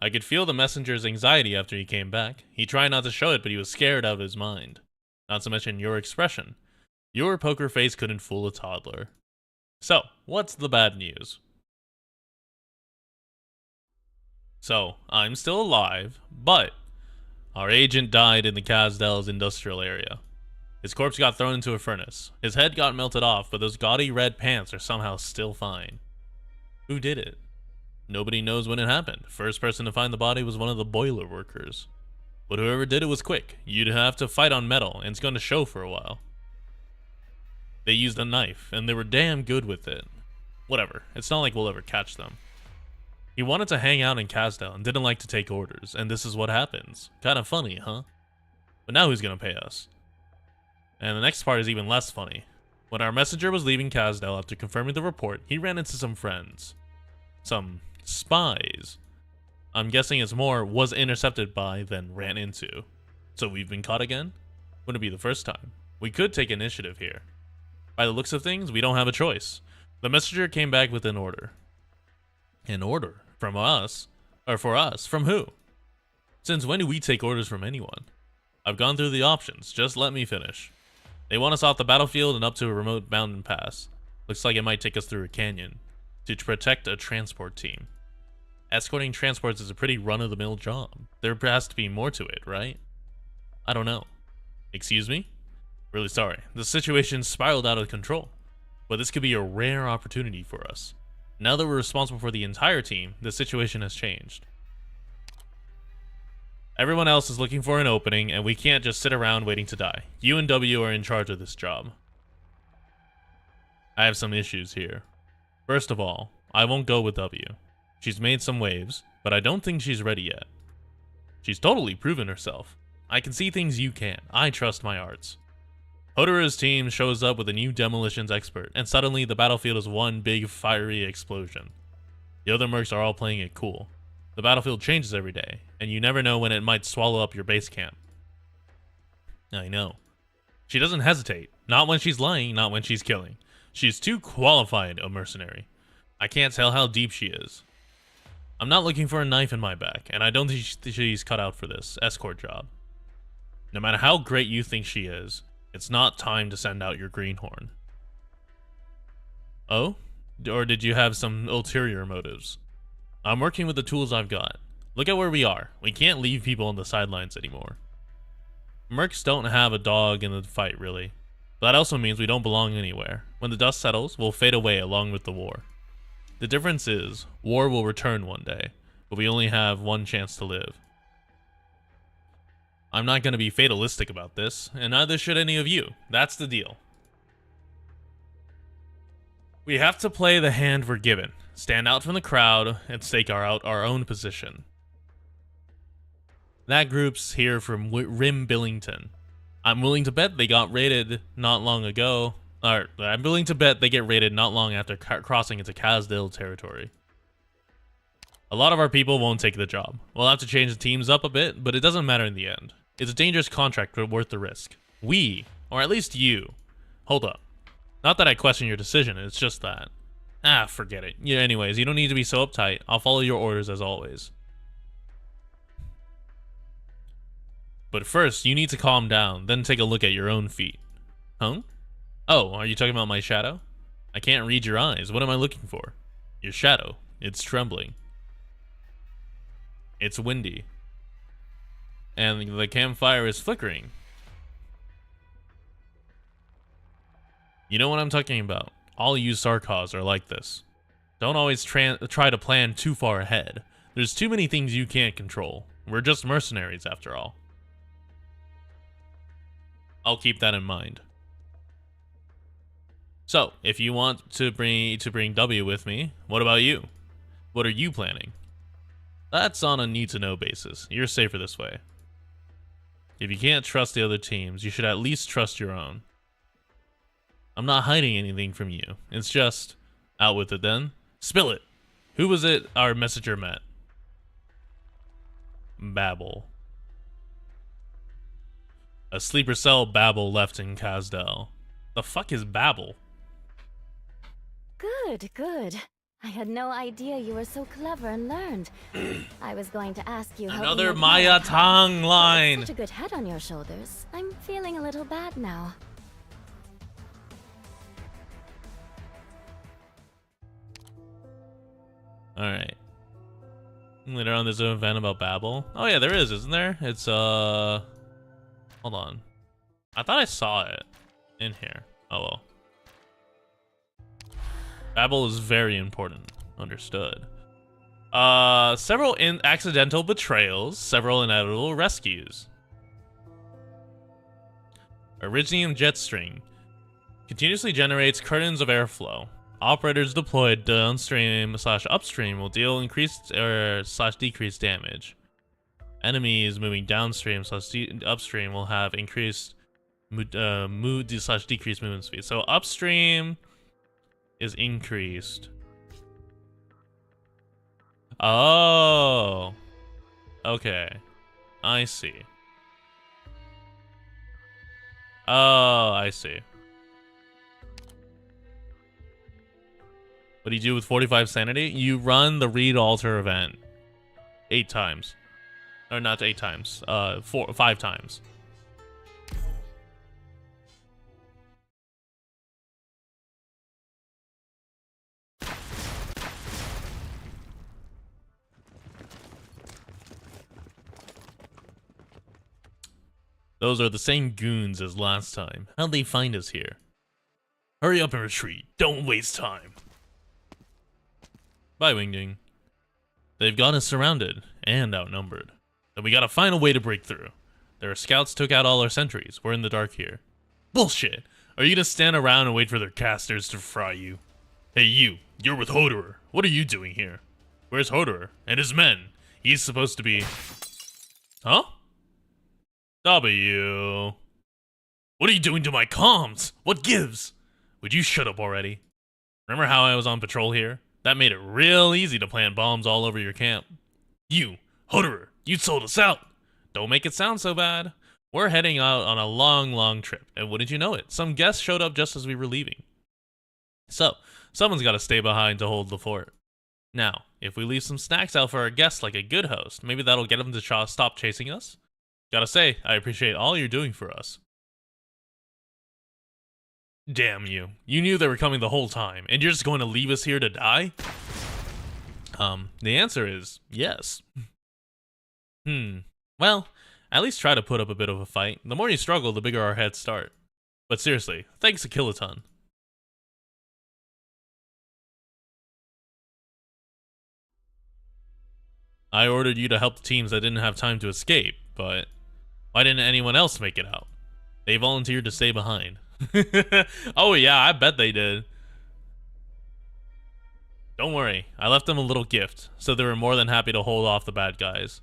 I could feel the messenger's anxiety after he came back. He tried not to show it, but he was scared out of his mind. Not to mention your expression. Your poker face couldn't fool a toddler. So, what's the bad news? So, I'm still alive, but our agent died in the Kazdel's industrial area. His corpse got thrown into a furnace. His head got melted off, but those gaudy red pants are somehow still fine. Who did it? Nobody knows when it happened. First person to find the body was one of the boiler workers. But whoever did it was quick. You'd have to fight on metal, and it's going to show for a while. They used a knife, and they were damn good with it. Whatever, it's not like we'll ever catch them. He wanted to hang out in Kazdel and didn't like to take orders, and this is what happens. Kinda funny, huh? But now who's gonna pay us? And the next part is even less funny. When our messenger was leaving Kazdel after confirming the report, he ran into some friends. Some spies. I'm guessing it's more was intercepted by than ran into. So we've been caught again? Wouldn't be the first time. We could take initiative here. By the looks of things, we don't have a choice. The messenger came back with an order. An order? From us? Or for us? From who? Since when do we take orders from anyone? I've gone through the options. Just let me finish. They want us off the battlefield and up to a remote mountain pass. Looks like it might take us through a canyon. To protect a transport team. Escorting transports is a pretty run-of-the-mill job. There has to be more to it, right? I don't know. Excuse me? Really sorry. The situation spiraled out of control. But this could be a rare opportunity for us. Now that we're responsible for the entire team, the situation has changed. Everyone else is looking for an opening, and we can't just sit around waiting to die. You and W are in charge of this job. I have some issues here. First of all, I won't go with W. She's made some waves, but I don't think she's ready yet. She's totally proven herself. I can see things you can't. I trust my arts. Hodor's team shows up with a new demolitions expert, and suddenly the battlefield is one big fiery explosion. The other mercs are all playing it cool. The battlefield changes every day, and you never know when it might swallow up your base camp. I know. She doesn't hesitate. Not when she's lying, not when she's killing. She's too qualified a mercenary. I can't tell how deep she is. I'm not looking for a knife in my back, and I don't think she's cut out for this escort job. No matter how great you think she is, it's not time to send out your greenhorn. Oh? Or did you have some ulterior motives? I'm working with the tools I've got. Look at where we are. We can't leave people on the sidelines anymore. Mercs don't have a dog in the fight, really. But that also means we don't belong anywhere. When the dust settles, we'll fade away along with the war. The difference is, war will return one day, but we only have one chance to live. I'm not going to be fatalistic about this, and neither should any of you. That's the deal. We have to play the hand we're given, stand out from the crowd, and stake out our own position. That group's here from Rim Billington. I'm willing to bet they got raided not long ago. Or, I'm willing to bet they get raided not long after crossing into Kazdel territory. A lot of our people won't take the job. We'll have to change the teams up a bit, but it doesn't matter in the end. It's a dangerous contract, but worth the risk. We, or at least you. Hold up. Not that I question your decision, it's just that. Ah, forget it. Yeah, anyways, you don't need to be so uptight. I'll follow your orders as always. But first, you need to calm down, then take a look at your own feet. Huh? Oh, are you talking about my shadow? I can't read your eyes. What am I looking for? Your shadow. It's trembling. It's windy. And the campfire is flickering. You know what I'm talking about. All you Sarkos are like this. Don't always try to plan too far ahead. There's too many things you can't control. We're just mercenaries after all. I'll keep that in mind. So, if you want to bring W with me, what about you? What are you planning? That's on a need-to-know basis. You're safer this way. If you can't trust the other teams, you should at least trust your own. I'm not hiding anything from you. It's just, out with it then. Spill it! Who was it our messenger met? Babel. A sleeper cell Babel left in Kazdel. The fuck is Babel? Good, good. I had no idea you were so clever and learned. I was going to ask you how Another Maya tongue line. Such a good head on your shoulders. I'm feeling a little bad now. Alright. Later on there's an event about Babel. Oh yeah, there is, isn't there? It's hold on. I thought I saw it in here. Oh well. Babel is very important. Understood. Several accidental betrayals, several inevitable rescues. Originium jet string. Continuously generates curtains of airflow. Operators deployed downstream/upstream will deal increased slash decreased damage. Enemies moving downstream/upstream will have increased decreased movement speed. So upstream is increased. Oh. Okay. I see. Oh, I see. What do you do with 45 sanity? You run the read alter event 8 times. Or not 8 times. 5 times. Those are the same goons as last time. How'd they find us here? Hurry up and retreat. Don't waste time. Bye, Wingding. They've got us surrounded and outnumbered. Then we gotta find a way to break through. Their scouts took out all our sentries. We're in the dark here. Bullshit! Are you gonna stand around and wait for their casters to fry you? Hey you're with Hoderer. What are you doing here? Where's Hoderer? And his men? He's supposed to be... Huh? W. What are you doing to my comms? What gives? Would you shut up already? Remember how I was on patrol here? That made it real easy to plant bombs all over your camp. You, Hoderer, you sold us out. Don't make it sound so bad. We're heading out on a long, long trip, and wouldn't you know it, some guests showed up just as we were leaving. So, someone's got to stay behind to hold the fort. Now, if we leave some snacks out for our guests like a good host, maybe that'll get them to stop chasing us. Gotta say, I appreciate all you're doing for us. Damn you. You knew they were coming the whole time, and you're just going to leave us here to die? The answer is yes. Well, at least try to put up a bit of a fight. The more you struggle, the bigger our heads start. But seriously, thanks a kiloton. I ordered you to help the teams that didn't have time to escape, but why didn't anyone else make it out? They volunteered to stay behind. Oh yeah, I bet they did. Don't worry, I left them a little gift, so they were more than happy to hold off the bad guys.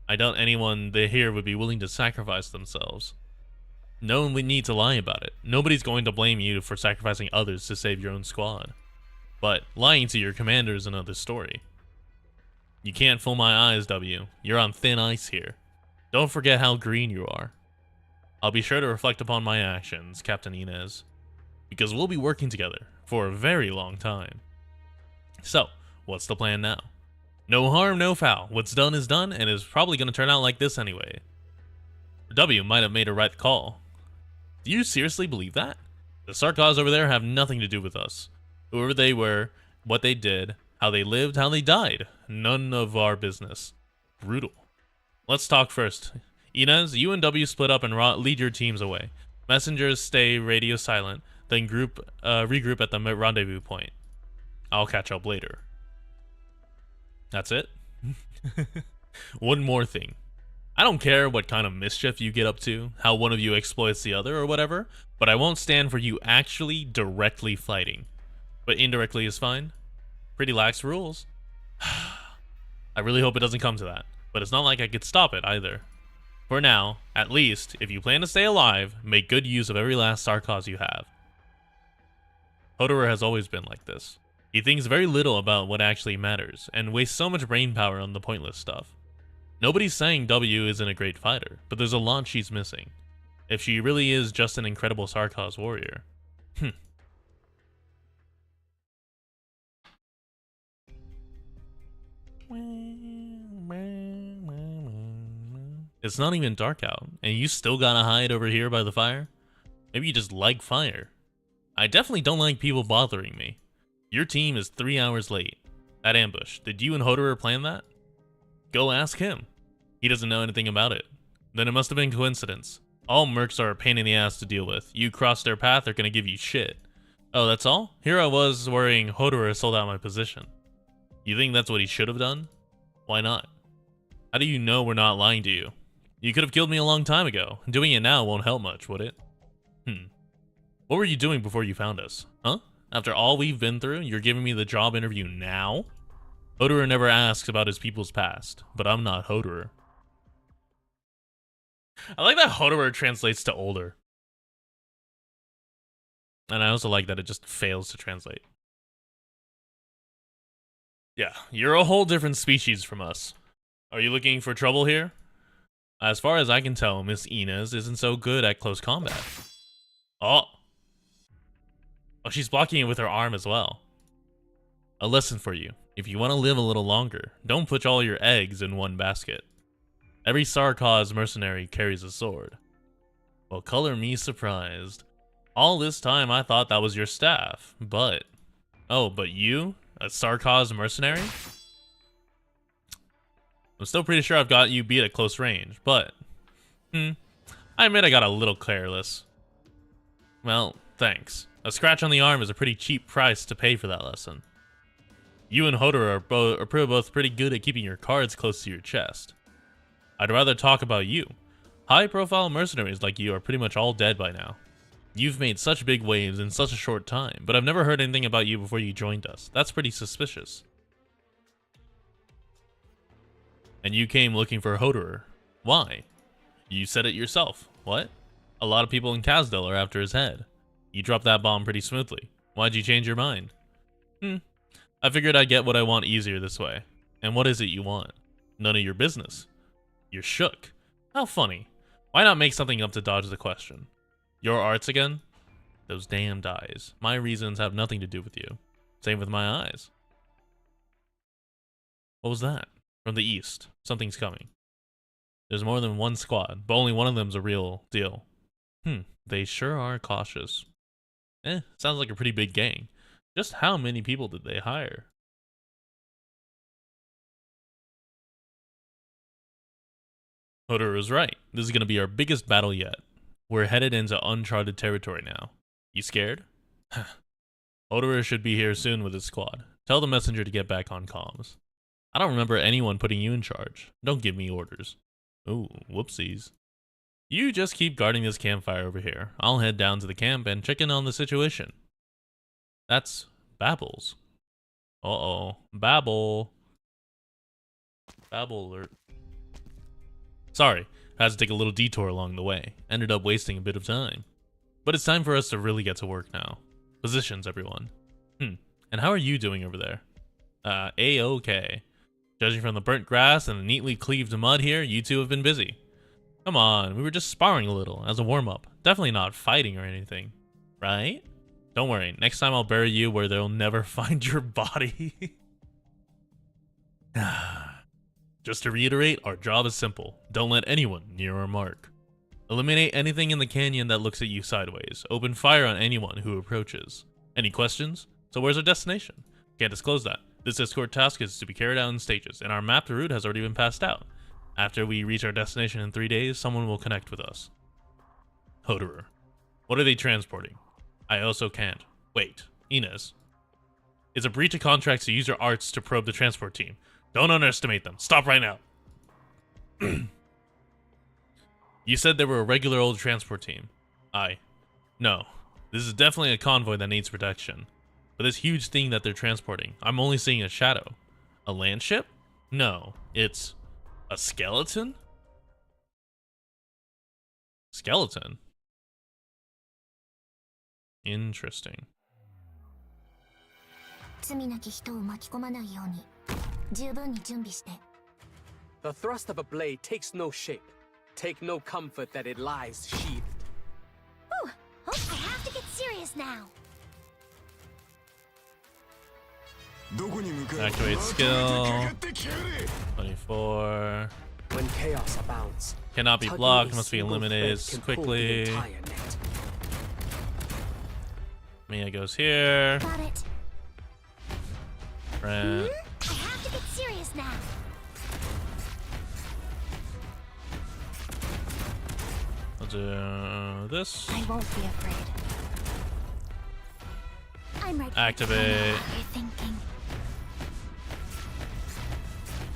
I doubt anyone they here would be willing to sacrifice themselves. No one would need to lie about it. Nobody's going to blame you for sacrificing others to save your own squad. But lying to your commander is another story. You can't fool my eyes, W. You're on thin ice here. Don't forget how green you are. I'll be sure to reflect upon my actions, Captain Inez, because we'll be working together for a very long time. So, what's the plan now? No harm, no foul. What's done is done, and is probably going to turn out like this anyway. W might have made a right call. Do you seriously believe that? The Sarkaz over there have nothing to do with us. Whoever they were, what they did, how they lived, how they died. None of our business. Brutal. Let's talk first. Inez, you and W split up and lead your teams away. Messengers stay radio silent, then regroup at the rendezvous point. I'll catch up later. That's it? One more thing. I don't care what kind of mischief you get up to, how one of you exploits the other or whatever, but I won't stand for you actually directly fighting. But indirectly is fine. Pretty lax rules. I really hope it doesn't come to that, but it's not like I could stop it either. For now, at least, if you plan to stay alive, make good use of every last Sarkaz you have. Hodorer has always been like this. He thinks very little about what actually matters, and wastes so much brain power on the pointless stuff. Nobody's saying W isn't a great fighter, but there's a lot she's missing. If she really is just an incredible Sarkaz warrior. It's not even dark out, and you still gotta hide over here by the fire? Maybe you just like fire. I definitely don't like people bothering me. Your team is 3 hours late. That ambush, did you and Hodorer plan that? Go ask him. He doesn't know anything about it. Then it must have been coincidence. All mercs are a pain in the ass to deal with. You cross their path, they're gonna give you shit. Oh, that's all? Here I was worrying Hodorer sold out my position. You think that's what he should have done? Why not? How do you know we're not lying to you? You could have killed me a long time ago. Doing it now won't help much, would it? What were you doing before you found us? Huh? After all we've been through, you're giving me the job interview now? Hodorer never asks about his people's past, but I'm not Hodorer. I like that Hodorer translates to older. And I also like that it just fails to translate. Yeah, you're a whole different species from us. Are you looking for trouble here? As far as I can tell, Miss Inez isn't so good at close combat. Oh, she's blocking it with her arm as well. A lesson for you. If you want to live a little longer, don't put all your eggs in one basket. Every Sarkaz mercenary carries a sword. Well, color me surprised. All this time I thought that was your staff, but... Oh, but you? A Sarkaz mercenary? I'm still pretty sure I've got you beat at close range, but... I admit I got a little careless. Well, thanks. A scratch on the arm is a pretty cheap price to pay for that lesson. You and Hodorer are both pretty good at keeping your cards close to your chest. I'd rather talk about you. High-profile mercenaries like you are pretty much all dead by now. You've made such big waves in such a short time, but I've never heard anything about you before you joined us. That's pretty suspicious. And you came looking for Hodorer. Why? You said it yourself. What? A lot of people in Kazdel are after his head. You dropped that bomb pretty smoothly. Why'd you change your mind? I figured I'd get what I want easier this way. And what is it you want? None of your business. You're shook. How funny. Why not make something up to dodge the question? Your arts again? Those damned eyes. My reasons have nothing to do with you. Same with my eyes. What was that? From the east. Something's coming. There's more than one squad, but only one of them's a real deal. They sure are cautious. Sounds like a pretty big gang. Just how many people did they hire? Hodor was right. This is going to be our biggest battle yet. We're headed into uncharted territory now. You scared? Hodor should be here soon with his squad. Tell the messenger to get back on comms. I don't remember anyone putting you in charge. Don't give me orders. Ooh, whoopsies. You just keep guarding this campfire over here. I'll head down to the camp and check in on the situation. That's Babbles. Uh-oh. Babble. Babble alert. Sorry, had to take a little detour along the way. Ended up wasting a bit of time. But it's time for us to really get to work now. Positions, everyone. And how are you doing over there? A-okay. Judging from the burnt grass and the neatly cleaved mud here, you two have been busy. Come on, we were just sparring a little as a warm-up. Definitely not fighting or anything. Right? Don't worry, next time I'll bury you where they'll never find your body. Just to reiterate, our job is simple. Don't let anyone near our mark. Eliminate anything in the canyon that looks at you sideways. Open fire on anyone who approaches. Any questions? So where's our destination? Can't disclose that. This escort task is to be carried out in stages, and our mapped route has already been passed out. After we reach our destination in 3 days, someone will connect with us. Hodor. What are they transporting? I also can't. Wait, Inez. It's a breach of contracts to use your arts to probe the transport team. Don't underestimate them. Stop right now. You said they were a regular old transport team. No. This is definitely a convoy that needs protection. But this huge thing that they're transporting, I'm only seeing a shadow. A landship? No, it's a skeleton? Skeleton? Interesting. The thrust of a blade takes no shape. Take no comfort that it lies sheathed. Ooh, I have to get serious now. Activate skill. 24. When chaos abounds, Cannot be blocked, must be eliminated quickly. Mia goes here. Got it. Brent. I have to get serious now. I'll do this. I won't be afraid. I'm ready. Activate. I know what you're thinking.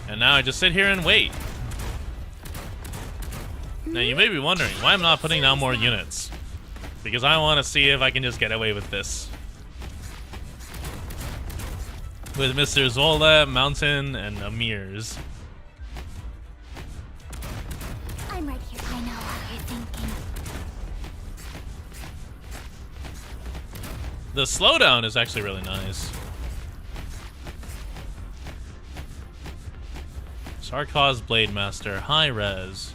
And now I just sit here and wait. Now you may be wondering why I'm not putting down more units. Because I want to see if I can just get away with this. With Mr. Zola, Mountain, and Amirs. I'm right here. I know what you're thinking. The slowdown is actually really nice. Sarkaz Blade Master, high res.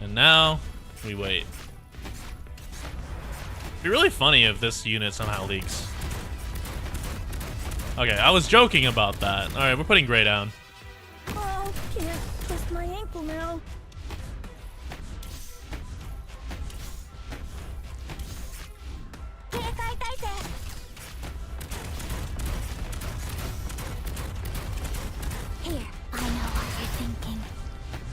And now, we wait. It'd be really funny if this unit somehow leaks. Okay, I was joking about that. Alright, we're putting Gray down. Oh, can't twist my ankle now. Here, I know what you're thinking.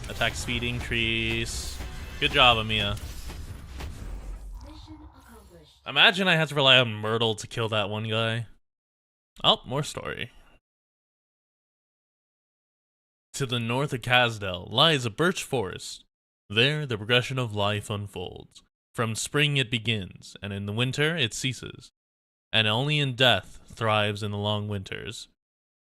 Attack speed increase. Good job, Amiya. Mission accomplished. Imagine I had to rely on Myrtle to kill that one guy. Oh, more story. To the north of Kazdel lies a birch forest. There, the progression of life unfolds. From spring it begins, and in the winter it ceases. And only in death thrives in the long winters.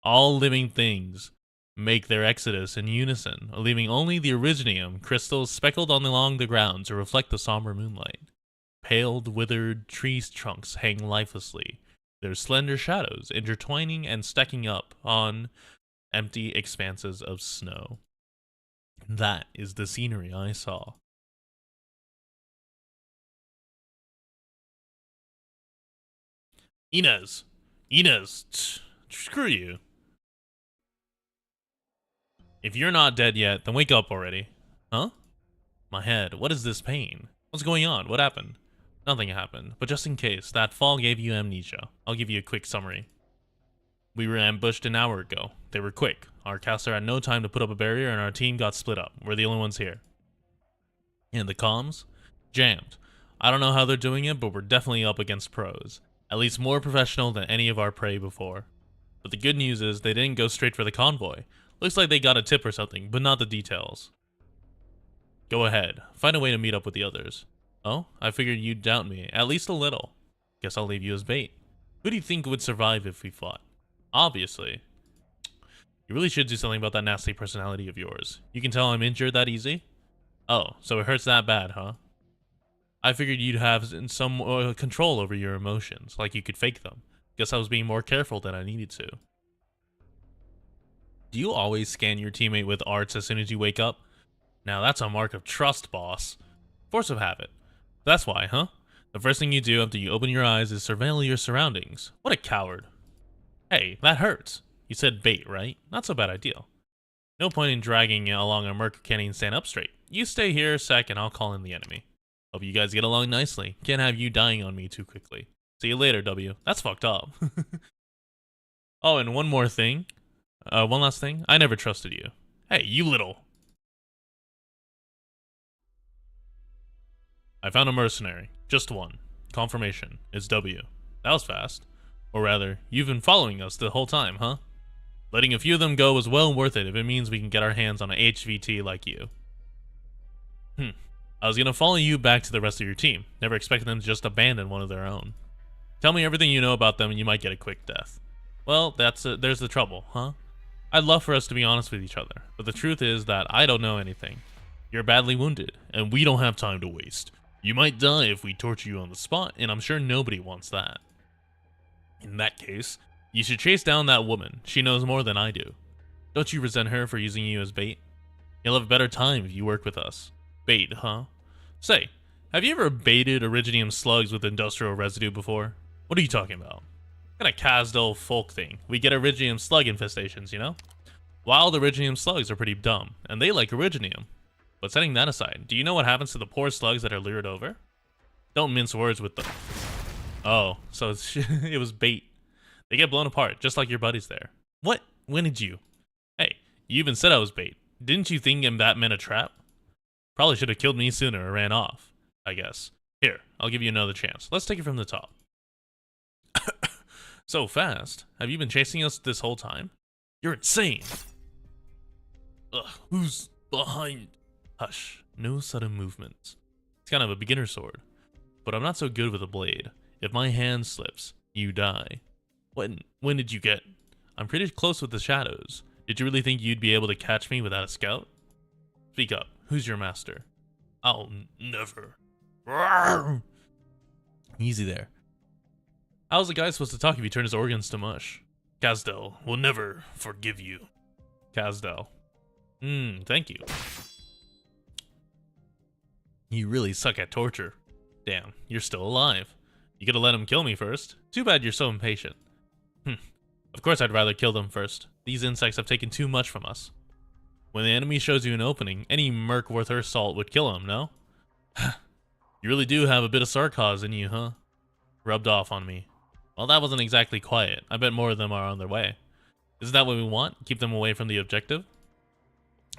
All living things make their exodus in unison, leaving only the Originium crystals speckled along the ground to reflect the somber moonlight. Paled, withered tree trunks hang lifelessly, their slender shadows intertwining and stacking up on empty expanses of snow. That is the scenery I saw. Inez, screw you. If you're not dead yet, then wake up already. Huh? My head, what is this pain? What's going on? What happened? Nothing happened, but just in case, that fall gave you amnesia. I'll give you a quick summary. We were ambushed an hour ago. They were quick. Our caster had no time to put up a barrier and our team got split up. We're the only ones here. And the comms? Jammed. I don't know how they're doing it, but we're definitely up against pros. At least more professional than any of our prey before. But the good news is they didn't go straight for the convoy. Looks like they got a tip or something, but not the details. Go ahead. Find a way to meet up with the others. Oh? I figured you'd doubt me. At least a little. Guess I'll leave you as bait. Who do you think would survive if we fought? Obviously. You really should do something about that nasty personality of yours. You can tell I'm injured that easy? Oh, so it hurts that bad, huh? I figured you'd have some control over your emotions, like you could fake them. Guess I was being more careful than I needed to. Do you always scan your teammate with arts as soon as you wake up? Now that's a mark of trust, boss. Force of habit. That's why, huh? The first thing you do after you open your eyes is surveil your surroundings. What a coward. Hey, that hurts. You said bait, right? Not so bad idea. No point in dragging along a merc who can't even stand up straight. You stay here a sec and I'll call in the enemy. Hope you guys get along nicely. Can't have you dying on me too quickly. See you later, W. That's fucked up. Oh, and one more thing. One last thing. I never trusted you. Hey, you little. I found a mercenary. Just one. Confirmation. It's W. That was fast. Or rather, you've been following us the whole time, huh? Letting a few of them go was well worth it if it means we can get our hands on an HVT like you. I was gonna follow you back to the rest of your team. Never expected them to just abandon one of their own. Tell me everything you know about them and you might get a quick death. Well, there's the trouble, huh? I'd love for us to be honest with each other, but the truth is that I don't know anything. You're badly wounded, and we don't have time to waste. You might die if we torture you on the spot, and I'm sure nobody wants that. In that case, you should chase down that woman. She knows more than I do. Don't you resent her for using you as bait? You'll have a better time if you work with us. Bait, huh? Say, have you ever baited Iridium slugs with industrial residue before? What are you talking about? Kind of Kazdel folk thing. We get Iridium slug infestations, you know? Wild Iridium slugs are pretty dumb, and they like Iridium. But setting that aside, do you know what happens to the poor slugs that are lured over? Don't mince words with them. Oh, so it was bait. They get blown apart, just like your buddies there. What? When did you? Hey, you even said I was bait. Didn't you think that meant a trap? Probably should have killed me sooner or ran off, I guess. Here, I'll give you another chance. Let's take it from the top. So fast. Have you been chasing us this whole time? You're insane. Ugh, who's behind? Hush, no sudden movements. It's kind of a beginner sword, but I'm not so good with a blade. If my hand slips, you die. When did you get? I'm pretty close with the shadows. Did you really think you'd be able to catch me without a scout? Speak up. Who's your master? I'll never. Rawr! Easy there. How's the guy supposed to talk if he turned his organs to mush? Kazdel will never forgive you. Kazdel. Thank you. You really suck at torture. Damn, you're still alive. You could have let him kill me first. Too bad you're so impatient. Of course I'd rather kill them first. These insects have taken too much from us. When the enemy shows you an opening, any merc worth her salt would kill him, no? You really do have a bit of sarcasm in you, huh? Rubbed off on me. Well, that wasn't exactly quiet. I bet more of them are on their way. Isn't that what we want? Keep them away from the objective?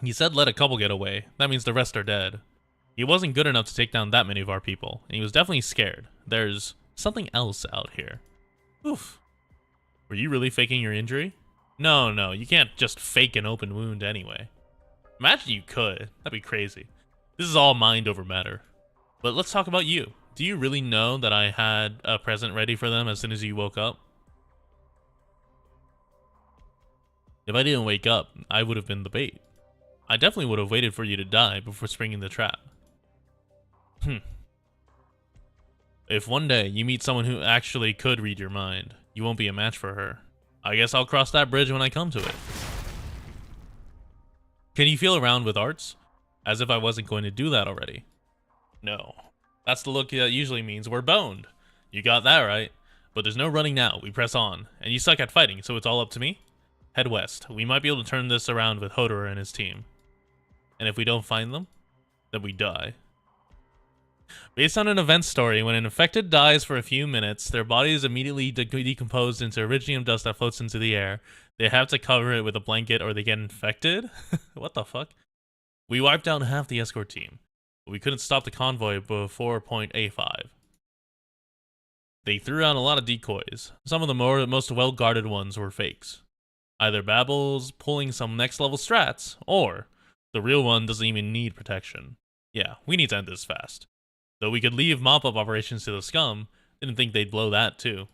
He said let a couple get away. That means the rest are dead. He wasn't good enough to take down that many of our people, and he was definitely scared. There's something else out here. Oof. Were you really faking your injury? No, you can't just fake an open wound anyway. Imagine you could. That'd be crazy. This is all mind over matter. But let's talk about you. Do you really know that I had a present ready for them as soon as you woke up? If I didn't wake up, I would have been the bait. I definitely would have waited for you to die before springing the trap. If one day you meet someone who actually could read your mind, you won't be a match for her. I guess I'll cross that bridge when I come to it. Can you feel around with arts? As if I wasn't going to do that already. No. That's the look that usually means we're boned. You got that right. But there's no running now. We press on. And you suck at fighting, so it's all up to me? Head west. We might be able to turn this around with Hodor and his team. And if we don't find them, then we die. Based on an event story, when an infected dies for a few minutes, their body is immediately decomposed into Iridium dust that floats into the air. They have to cover it with a blanket or they get infected? What the fuck? We wiped out half the escort team, but we couldn't stop the convoy before point A5. They threw out a lot of decoys. Some of the most well-guarded ones were fakes. Either Babel's pulling some next-level strats, or the real one doesn't even need protection. Yeah, we need to end this fast. Though we could leave mop-up operations to the scum, didn't think they'd blow that too.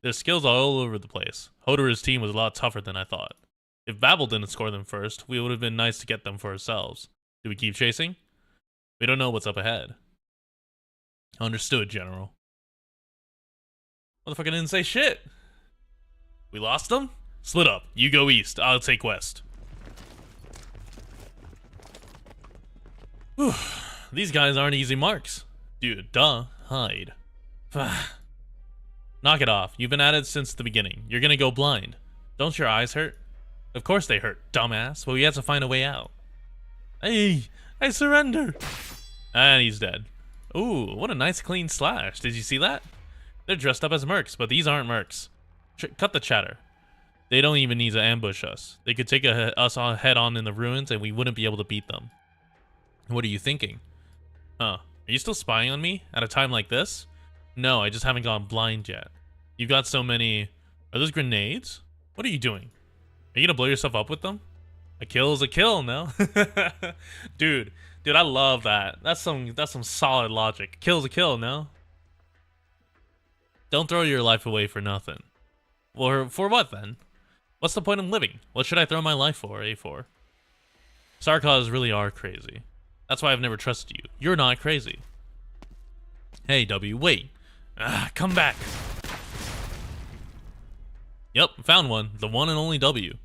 Their skills are all over the place. Hodor's team was a lot tougher than I thought. If Babel didn't score them first, we would have been nice to get them for ourselves. Do we keep chasing? We don't know what's up ahead. Understood, General. Motherfucker didn't say shit. We lost them? Split up. You go east. I'll take west. Whew. These guys aren't easy marks. Dude, duh. Hide. Knock it off. You've been at it since the beginning. You're gonna go blind. Don't your eyes hurt? Of course they hurt, dumbass. But we have to find a way out. Hey, I surrender. And he's dead. Ooh, what a nice clean slash. Did you see that? They're dressed up as mercs, but these aren't mercs. Cut the chatter. They don't even need to ambush us. They could take us on head on in the ruins and we wouldn't be able to beat them. What are you thinking? Huh. Are you still spying on me at a time like this? No, I just haven't gone blind yet. You've got so many... Are those grenades? What are you doing? Are you gonna blow yourself up with them? A kill is a kill, no? Dude, I love that. That's some solid logic. Kill's a kill, no? Don't throw your life away for nothing. Or for what then? What's the point of living? What should I throw my life for, A4? Sarkaz really are crazy. That's why I've never trusted you. You're not crazy. Hey, W, wait. Come back. Yep, found one. The one and only W.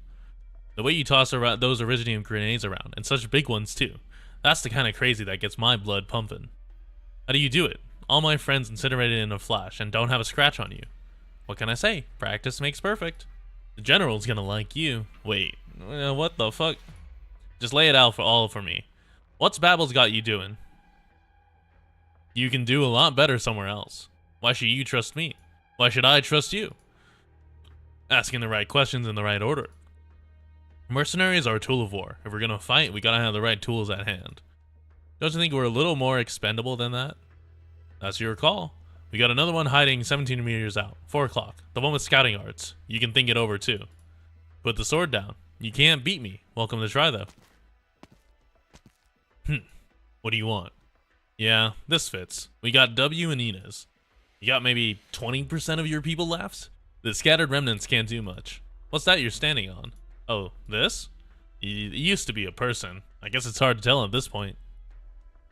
The way you toss around those Iridium grenades around, and such big ones too. That's the kind of crazy that gets my blood pumping. How do you do it? All my friends incinerated in a flash and don't have a scratch on you. What can I say? Practice makes perfect. The General's gonna like you. Wait, what the fuck? Just lay it out for me. What's Babel's got you doing? You can do a lot better somewhere else. Why should you trust me? Why should I trust you? Asking the right questions in the right order. Mercenaries are a tool of war. If we're gonna fight, we gotta have the right tools at hand. Don't you think we're a little more expendable than that? That's your call. We got another one hiding 17 meters out. 4 o'clock. The one with scouting arts. You can think it over too. Put the sword down. You can't beat me. Welcome to try though. What do you want? Yeah, this fits. We got W and Inez. You got maybe 20% of your people left? The scattered remnants can't do much. What's that you're standing on? Oh, this? It used to be a person. I guess it's hard to tell at this point.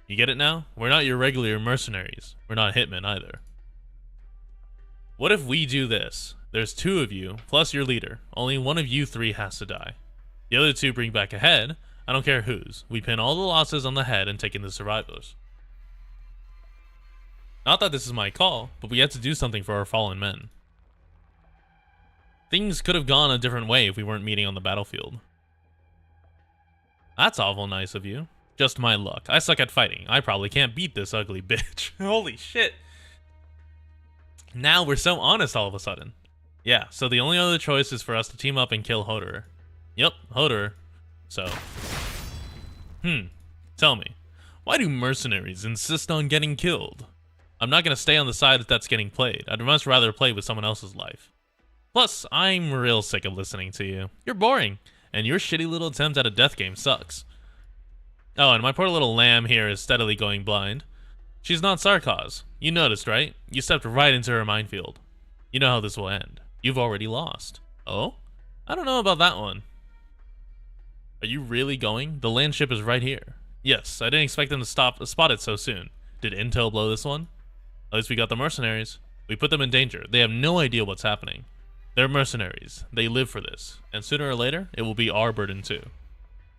You get it now? We're not your regular mercenaries. We're not hitmen either. What if we do this? There's 2 of you, plus your leader. Only one of you 3 has to die. The other 2 bring back a head. I don't care whose. We pin all the losses on the head and take in the survivors. Not that this is my call, but we had to do something for our fallen men. Things could have gone a different way if we weren't meeting on the battlefield. That's awful nice of you. Just my luck. I suck at fighting. I probably can't beat this ugly bitch. Holy shit. Now we're so honest all of a sudden. Yeah, so the only other choice is for us to team up and kill Hodor. Yep, Hodor. So. Tell me, why do mercenaries insist on getting killed? I'm not gonna stay on the side that's getting played. I'd much rather play with someone else's life. Plus, I'm real sick of listening to you. You're boring, and your shitty little attempt at a death game sucks. Oh, and my poor little lamb here is steadily going blind. She's not Sarkaz. You noticed, right? You stepped right into her minefield. You know how this will end. You've already lost. Oh? I don't know about that one. Are you really going? The Landship is right here. Yes, I didn't expect them to spot it so soon. Did Intel blow this one? At least we got the mercenaries. We put them in danger. They have no idea what's happening. They're mercenaries. They live for this. And sooner or later, it will be our burden too.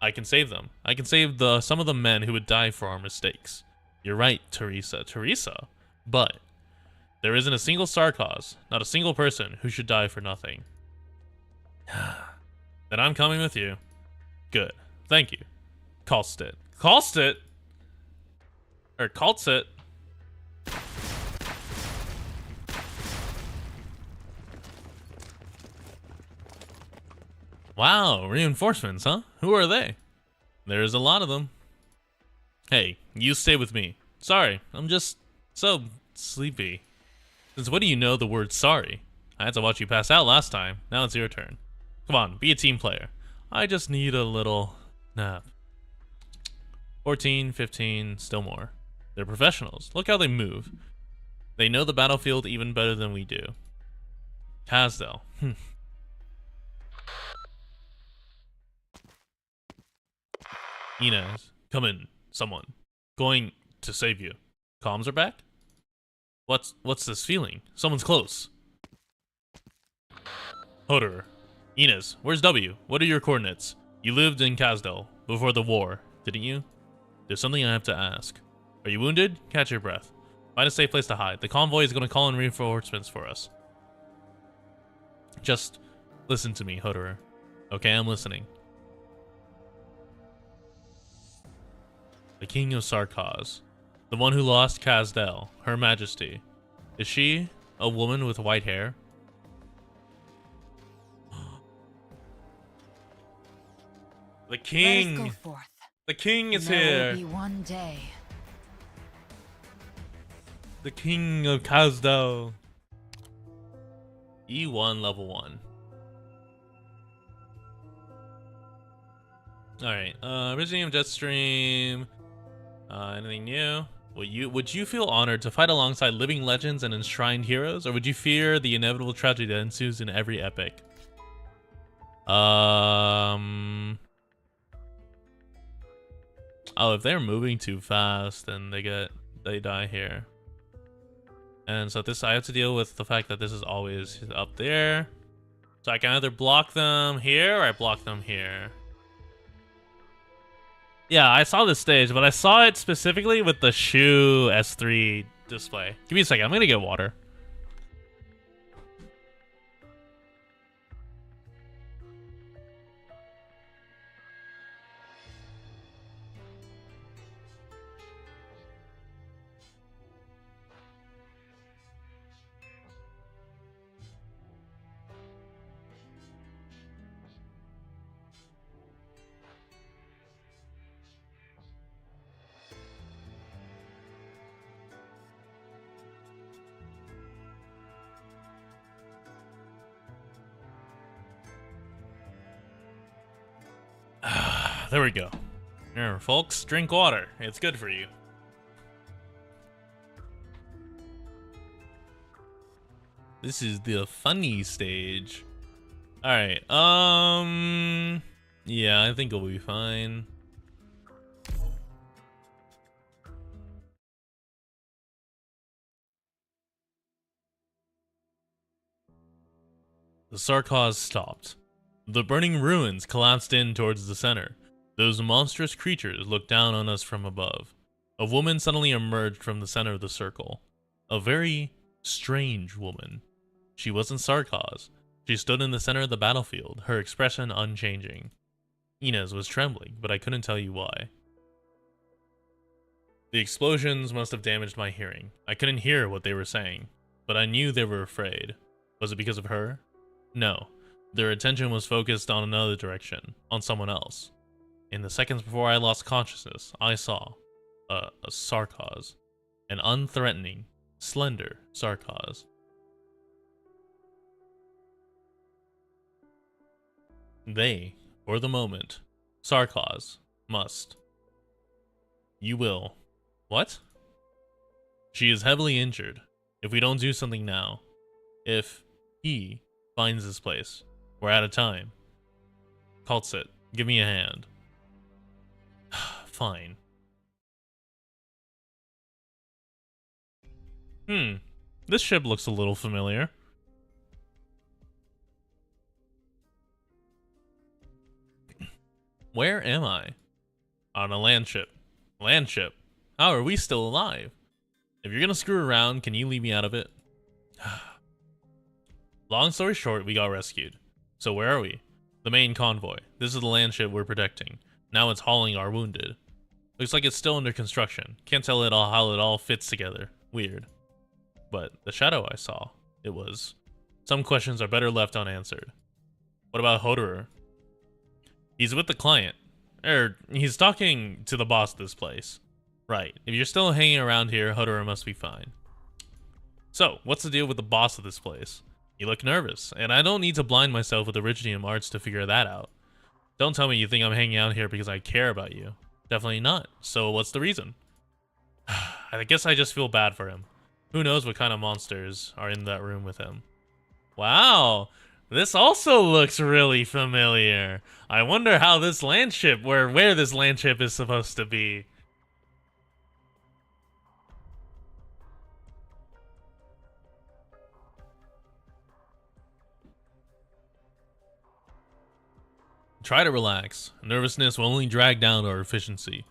I can save them. I can save some of the men who would die for our mistakes. You're right, Teresa. Teresa? But there isn't a single Sarkaz, not a single person who should die for nothing. Then I'm coming with you. Good. Thank you. Kalstit. Kalstit? Or Kaltsit? Wow, reinforcements, huh? Who are they? There's a lot of them. Hey, you stay with me. Sorry, I'm just so sleepy. Since when do you know the word sorry? I had to watch you pass out last time. Now it's your turn. Come on, be a team player. I just need a little nap. 14, 15, still more. They're professionals. Look how they move. They know the battlefield even better than we do. Kazdel. Inez, come in. Someone. Going to save you. Comms are back? What's this feeling? Someone's close. Hoderer. Inez, where's W? What are your coordinates? You lived in Kazdel before the war, didn't you? There's something I have to ask. Are you wounded? Catch your breath. Find a safe place to hide. The convoy is going to call in reinforcements for us. Just listen to me, Hoderer. Okay, I'm listening. The King of Sarkaz. The one who lost Kazdel, Her Majesty. Is she a woman with white hair? The king! Let us go forth. The king is There here! will be one day. The King of Kazdel. E1 level 1. Alright, resume Jetstream. Anything new? Would you feel honored to fight alongside living legends and enshrined heroes, or would you fear the inevitable tragedy that ensues in every epic? Oh, if they're moving too fast, then they die here. And so I have to deal with the fact that this is always up there. So I can either block them here or I block them here. Yeah, I saw this stage, but I saw it specifically with the shoe S3 display. Give me a second, I'm gonna get water. There we go. Here, folks, drink water. It's good for you. This is the funny stage. Alright, yeah, I think we'll be fine. The Sarkaz stopped. The burning ruins collapsed in towards the center. Those monstrous creatures looked down on us from above. A woman suddenly emerged from the center of the circle. A very strange woman. She wasn't Sarkaz. She stood in the center of the battlefield, her expression unchanging. Inez was trembling, but I couldn't tell you why. The explosions must have damaged my hearing. I couldn't hear what they were saying, but I knew they were afraid. Was it because of her? No. Their attention was focused on another direction, on someone else. In the seconds before I lost consciousness, I saw a Sarkaz. An unthreatening, slender Sarkaz. They, for the moment, Sarkaz, must. You will. What? She is heavily injured. If we don't do something now, if he finds this place, we're out of time. Kaltsit, give me a hand. Fine. This ship looks a little familiar. Where am I? On a landship. Landship? How are we still alive? If you're gonna screw around, can you leave me out of it? Long story short, we got rescued. So where are we? The main convoy. This is the landship we're protecting. Now it's hauling our wounded. Looks like it's still under construction. Can't tell it all how it all fits together. Weird. But the shadow I saw, it was... Some questions are better left unanswered. What about Hoderer? He's with the client. He's talking to the boss of this place. Right. If you're still hanging around here, Hoderer must be fine. So, what's the deal with the boss of this place? You look nervous, and I don't need to blind myself with Originium arts to figure that out. Don't tell me you think I'm hanging out here because I care about you. Definitely not. So what's the reason? I guess I just feel bad for him. Who knows what kind of monsters are in that room with him. Wow, this also looks really familiar. I wonder how this landship, where this landship is supposed to be. Try to relax. Nervousness will only drag down our efficiency.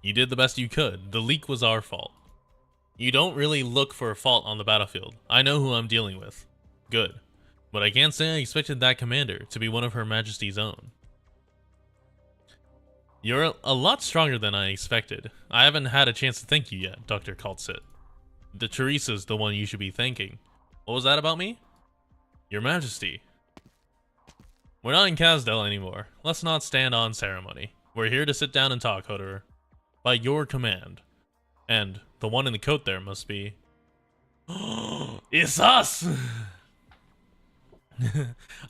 You did the best you could. The leak was our fault. You don't really look for a fault on the battlefield. I know who I'm dealing with. Good. But I can't say I expected that commander to be one of Her Majesty's own. You're a lot stronger than I expected. I haven't had a chance to thank you yet, Dr. Kaltsit. Teresa's the one you should be thanking. What was that about me? Your Majesty. We're not in Kazdel anymore. Let's not stand on ceremony. We're here to sit down and talk, Hoderer. By your command. And the one in the coat there must be... It's us!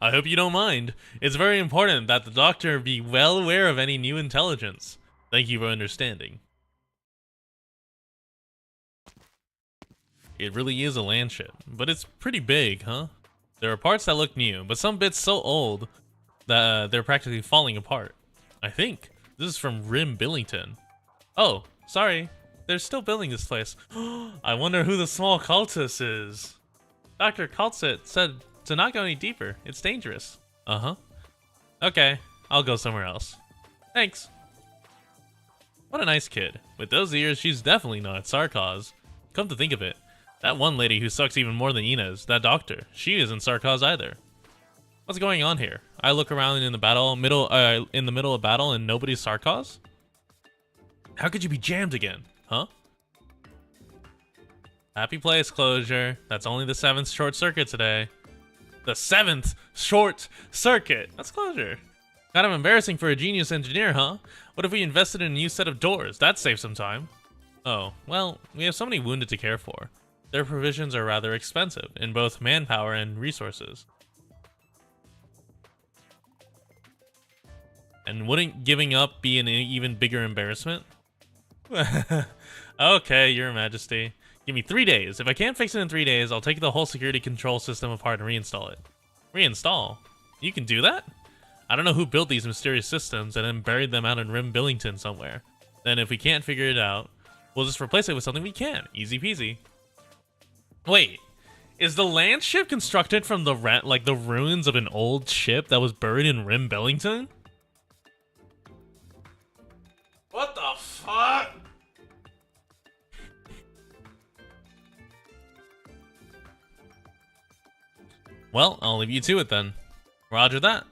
I hope you don't mind. It's very important that the doctor be well aware of any new intelligence. Thank you for understanding. It really is a landship, but it's pretty big, huh? There are parts that look new, but some bits so old that they're practically falling apart. I think this is from Rim Billington. Oh, sorry. They're still building this place. I wonder who the small cultist is. Dr. Kaltsit said to not go any deeper. It's dangerous. Uh-huh. Okay, I'll go somewhere else. Thanks. What a nice kid. With those ears, she's definitely not Sarkaz. Come to think of it, that one lady who sucks even more than Inez, that doctor, she isn't Sarkaz either. What's going on here? I look around in the middle of battle and nobody's Sarkaz? How could you be jammed again? Huh? Happy place closure. That's only the 7th short circuit today. The 7th short circuit. That's closure. Kind of embarrassing for a genius engineer, huh? What if we invested in a new set of doors? That'd save some time. Oh, well, we have so many wounded to care for. Their provisions are rather expensive in both manpower and resources. And wouldn't giving up be an even bigger embarrassment? Okay, Your Majesty. Give me 3 days. If I can't fix it in 3 days, I'll take the whole security control system apart and reinstall it. Reinstall? You can do that? I don't know who built these mysterious systems and then buried them out in Rim Billington somewhere. Then if we can't figure it out, we'll just replace it with something we can. Easy peasy. Wait, is the Landship constructed from the ruins of an old ship that was buried in Rim Billington? What the fuck? Well, I'll leave you to it then. Roger that.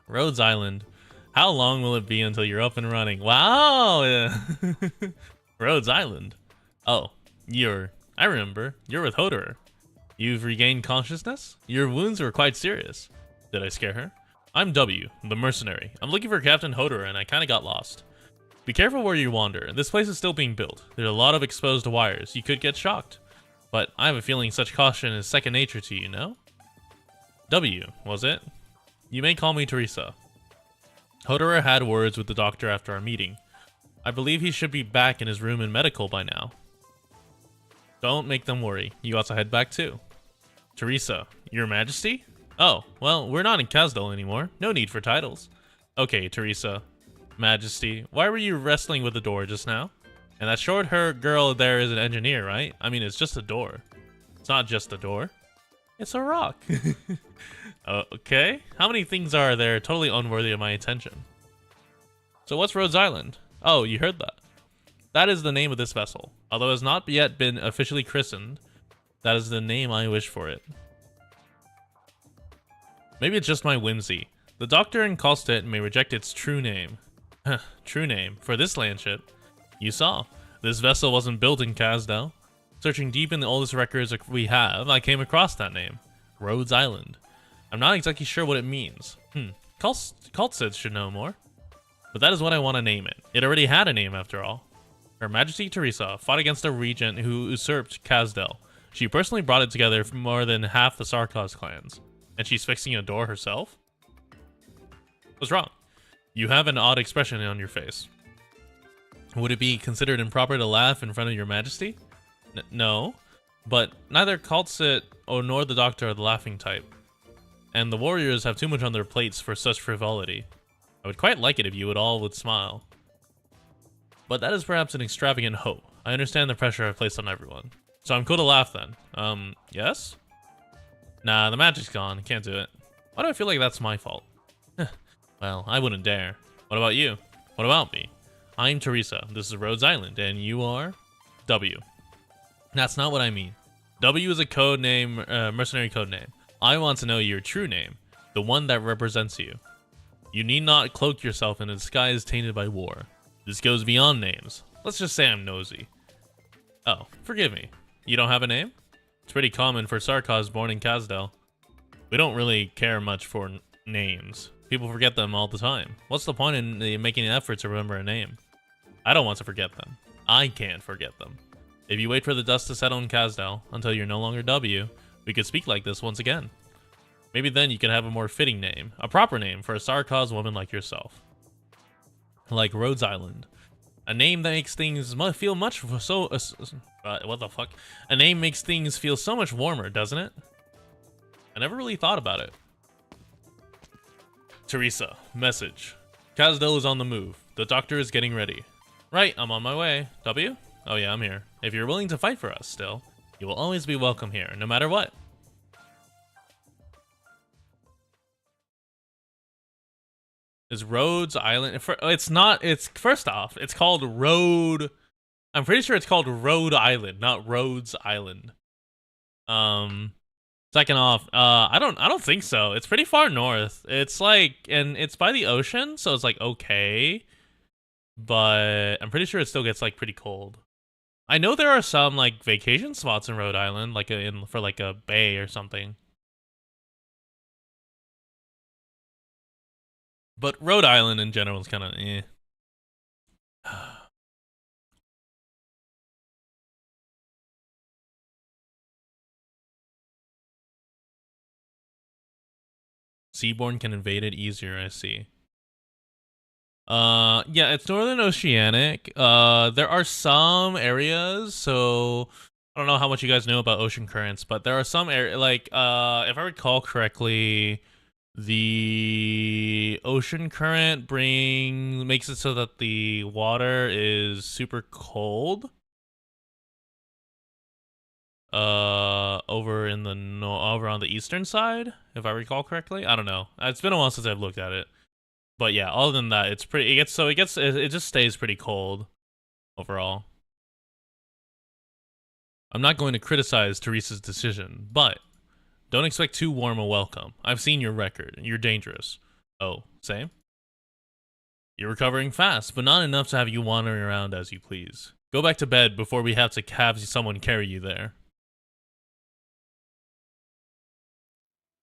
Rhodes Island. How long will it be until you're up and running? Wow! Rhodes Island. Oh, I remember. You're with Hoderer. You've regained consciousness? Your wounds were quite serious. Did I scare her? I'm W, the Mercenary. I'm looking for Captain Hoderer and I kinda got lost. Be careful where you wander. This place is still being built. There's a lot of exposed wires. You could get shocked. But I have a feeling such caution is second nature to you, no? W, was it? You may call me Teresa. Hoderer had words with the doctor after our meeting. I believe he should be back in his room in medical by now. Don't make them worry. You also head back too. Teresa, Your Majesty? Oh, well, we're not in Kazdel anymore. No need for titles. Okay, Teresa. Majesty, why were you wrestling with the door just now? And that short-haired girl there is an engineer, right? I mean, it's just a door. It's not just a door. It's a rock. Okay. How many things are there totally unworthy of my attention? So what's Rhodes Island? Oh, you heard that. That is the name of this vessel. Although it has not yet been officially christened, that is the name I wish for it. Maybe it's just my whimsy. The doctor in Kalstedt may reject its true name. True name. For this landship. You saw. This vessel wasn't built in Kazdel. Searching deep in the oldest records we have, I came across that name. Rhodes Island. I'm not exactly sure what it means. Kalstedt should know more. But that is what I want to name it. It already had a name after all. Her Majesty Teresa fought against a regent who usurped Kazdel. She personally brought it together from more than half the Sarkaz clans. And she's fixing a door herself? What's wrong? You have an odd expression on your face. Would it be considered improper to laugh in front of your Majesty? No. But neither Kalstedt nor the Doctor are the laughing type. And the warriors have too much on their plates for such frivolity. I would quite like it if you would smile. But that is perhaps an extravagant hope. I understand the pressure I've placed on everyone. So I'm cool to laugh then. Yes? Nah, the magic's gone. Can't do it. Why do I feel like that's my fault? Well, I wouldn't dare. What about you? What about me? I'm Teresa. This is Rhodes Island. And you are? W. That's not what I mean. W is a code name, mercenary code name. I want to know your true name. The one that represents you. You need not cloak yourself in a disguise tainted by war. This goes beyond names. Let's just say I'm nosy. Oh, forgive me. You don't have a name? It's pretty common for Sarkaz born in Kazdel. We don't really care much for names. People forget them all the time. What's the point in making an effort to remember a name? I don't want to forget them. I can't forget them. If you wait for the dust to settle in Kazdel until you're no longer W, we could speak like this once again. Maybe then you could have a more fitting name, a proper name for a Sarkaz woman like yourself. Like Rhodes Island. A name that makes things feel much so... what the fuck? A name makes things feel so much warmer, doesn't it? I never really thought about it. Teresa, message. Kazdel is on the move. The doctor is getting ready. Right, I'm on my way. W? Oh yeah, I'm here. If you're willing to fight for us still, you will always be welcome here, no matter what. Is Rhodes Island... It's not... It's... First off, it's called Road... I'm pretty sure it's called Rhode Island, not Rhodes Island. Second off, I don't think so. It's pretty far north. It's like... And it's by the ocean, so it's like okay. But I'm pretty sure it still gets like pretty cold. I know there are some like vacation spots in Rhode Island, like for like a bay or something. But Rhode Island in general is kind of eh. Seaborne can invade it easier, I see. Yeah, it's Northern Oceanic. There are some areas, so I don't know how much you guys know about ocean currents, but there are some areas, like, if I recall correctly, the ocean current makes it so that the water is super cold. Over on the eastern side, if I recall correctly. I don't know. It's been a while since I've looked at it. But yeah, other than that, it's pretty. It just stays pretty cold overall. I'm not going to criticize Teresa's decision, but don't expect too warm a welcome. I've seen your record. You're dangerous. Oh, same? You're recovering fast, but not enough to have you wandering around as you please. Go back to bed before we have to have someone carry you there.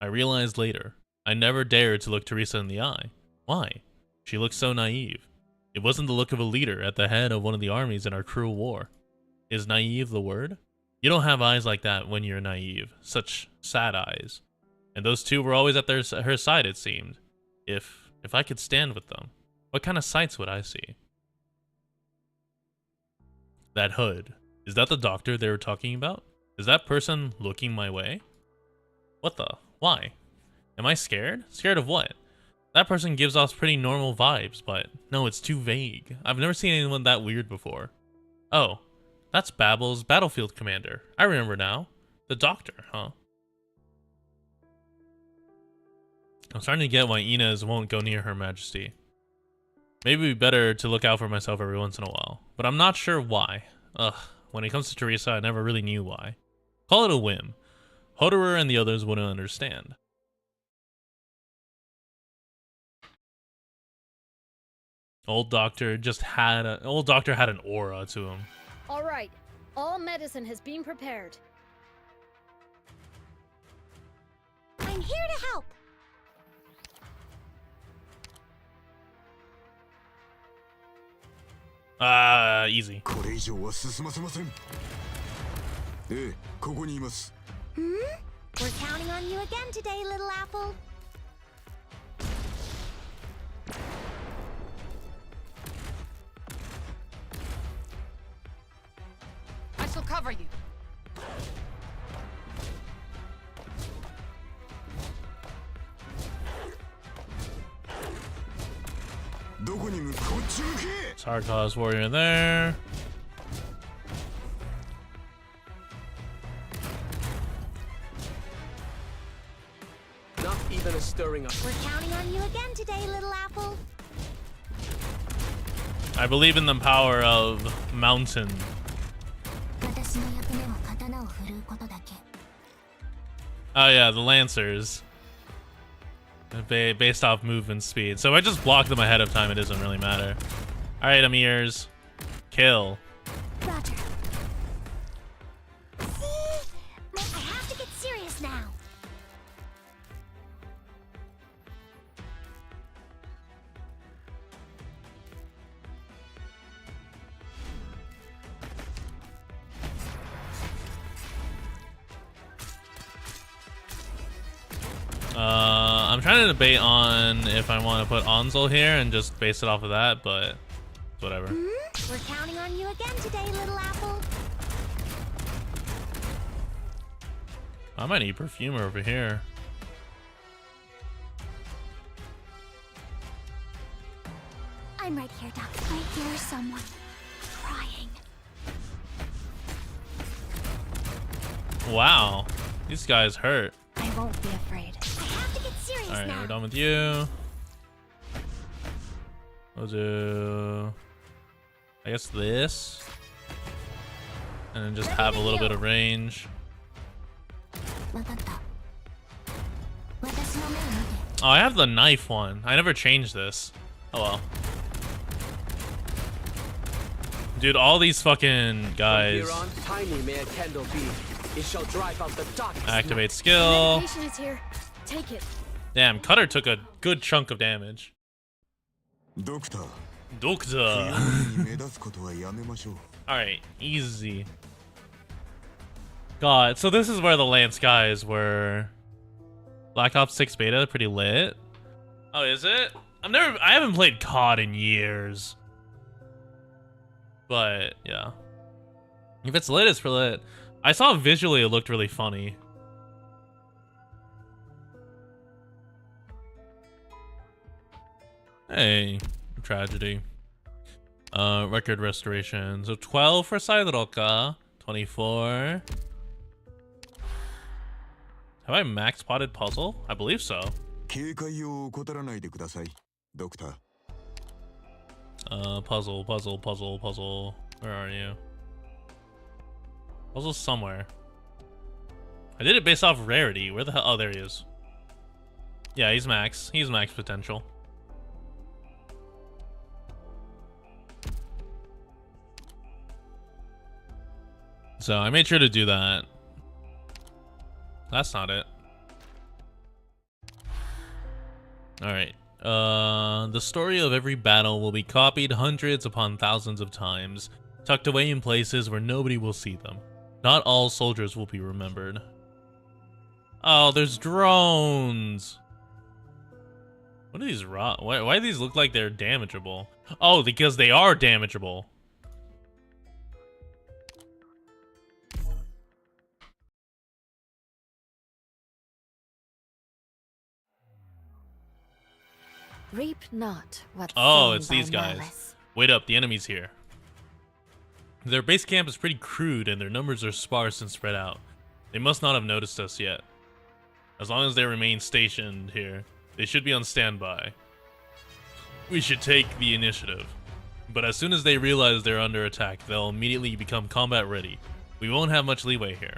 I realized later, I never dared to look Teresa in the eye. Why? She looked so naive. It wasn't the look of a leader at the head of one of the armies in our cruel war. Is naive the word? You don't have eyes like that when you're naive. Such sad eyes. And those two were always at her side, it seemed. If I could stand with them, what kind of sights would I see? That hood. Is that the doctor they were talking about? Is that person looking my way? What the? Why? Am I scared? Scared of what? That person gives off pretty normal vibes, but no, it's too vague. I've never seen anyone that weird before. Oh, that's Babel's battlefield commander. I remember now. The doctor, huh? I'm starting to get why Inez won't go near Her Majesty. Maybe better to look out for myself every once in a while. But I'm not sure why. Ugh, when it comes to Teresa, I never really knew why. Call it a whim. Hoderer and the others wouldn't understand. Old doctor had an aura to him. All right, all medicine has been prepared. I'm here to help. Easy. これ以上は進ませません。ええ、ここにいます。 Hmm? We're counting on you again today, little apple. I shall cover you. Sarkaz warrior in there. Not even a stirring up. We're counting on you again today, little apple. I believe in the power of mountain. Oh yeah, the Lancers. Based off movement speed. So if I just block them ahead of time, it doesn't really matter. Alright, Amirs. Kill. Roger. See? I have to get serious now. I'm trying to debate on if I want to put Ansel here and just base it off of that, but whatever. Hmm? We're counting on you again today, little apple. I might need perfumer over here. I'm right here, Doc. I hear someone crying. Wow, these guys hurt. I won't be afraid. I have to get serious Alright, now. we're done with you. We'll do, I guess, this. And then just have a little bit of range. Oh, I have the knife one. I never changed this. Oh well. Dude, all these fucking guys. From here on, tiny may a candle be. It shall drive out the darkness. Activate skill. Medication is here. Take it. Damn, Cutter took a good chunk of damage. Doctor. Doctor. Alright, easy. God, so this is where the Lance guys were. Black Ops 6 beta, pretty lit. Oh, is it? I haven't played COD in years. But, yeah. If it's lit, it's for lit. I saw visually it looked really funny. Hey, tragedy. Record restoration. So 12 for Saidroka, 24. Have I max potted puzzle? I believe so. Puzzle. Where are you? Puzzle's somewhere. I did it based off rarity. Where the hell? Oh, there he is. Yeah, he's max. He's max potential. So I made sure to do that. That's not it. Alright. The story of every battle will be copied hundreds upon thousands of times, tucked away in places where nobody will see them. Not all soldiers will be remembered. Oh, there's drones! What are these why do these look like they're damageable? Oh, because they are damageable. Reap not what Oh, sown it's these by guys. malice. Wait up, the enemy's here. Their base camp is pretty crude and their numbers are sparse and spread out. They must not have noticed us yet. As long as they remain stationed here, they should be on standby. we should take the initiative. But as soon as they realize they're under attack, they'll immediately become combat ready. We won't have much leeway here.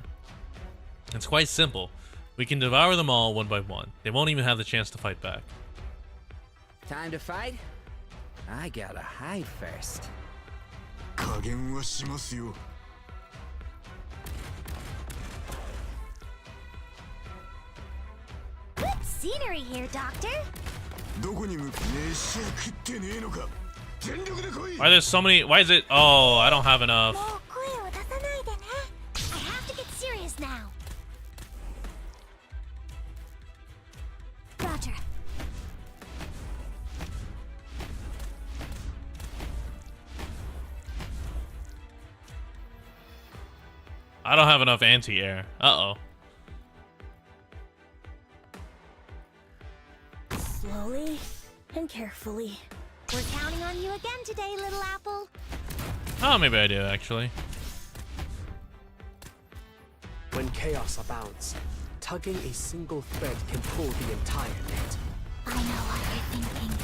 It's quite simple. We can devour them all one by one. They won't even have the chance to fight back. Time to fight? I gotta hide first. 加減はしますよ。 Good scenery here, Doctor. どこに向か飯は食ってねえのか。全力で来い。 Why there's so many? Why is it? Oh, I don't have enough. もう声を出さないでね。I have to get serious now. Roger. I don't have enough anti-air. Uh-oh. Slowly and carefully. We're counting on you again today, little apple. Oh, maybe I do, actually. When chaos abounds, tugging a single thread can pull the entire net. I know what you're thinking.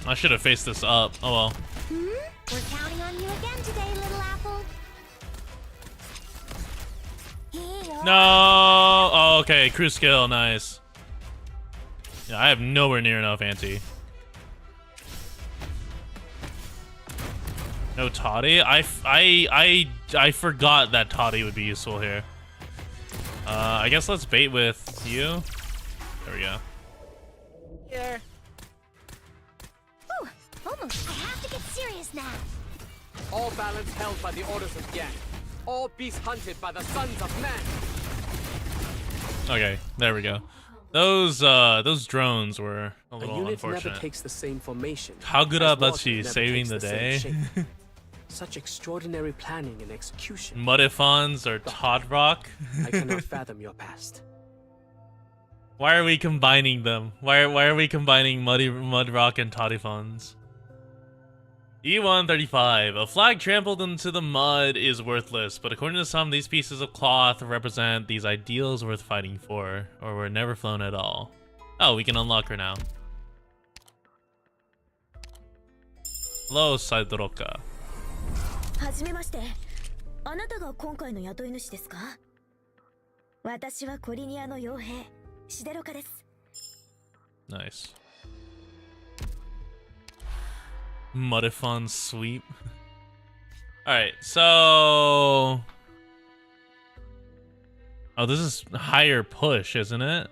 I should have faced this up. Oh well. We're counting on you again today, little apple. No! Oh, okay, crew skill, nice. Yeah, I have nowhere near enough anti. No toddy? I forgot that toddy would be useful here. I guess let's bait with you. There we go. Here. Ooh, almost. I have to get serious now. All balance held by the orders of Yang. All beasts hunted by the sons of men. Okay, there we go. Those drones were a A little unit unfortunate. never takes the same formation. How good as about water she never saving takes the same day? shape. Such extraordinary planning and execution. Mudifons or Todrock? I cannot fathom your past. Why are we combining them? Why are we combining Mudrock and Todifons? E135. A flag trampled into the mud is worthless, but according to some, these pieces of cloth represent these ideals worth fighting for, or were never flown at all. Oh, we can unlock her now. Hello, Saidoroka. はじめまして。あなたが今回の雇い主ですか？私はコリニアの傭兵、シデロカです。 Nice. Mudifon sweep. Alright, so... Oh, this is higher push, isn't it?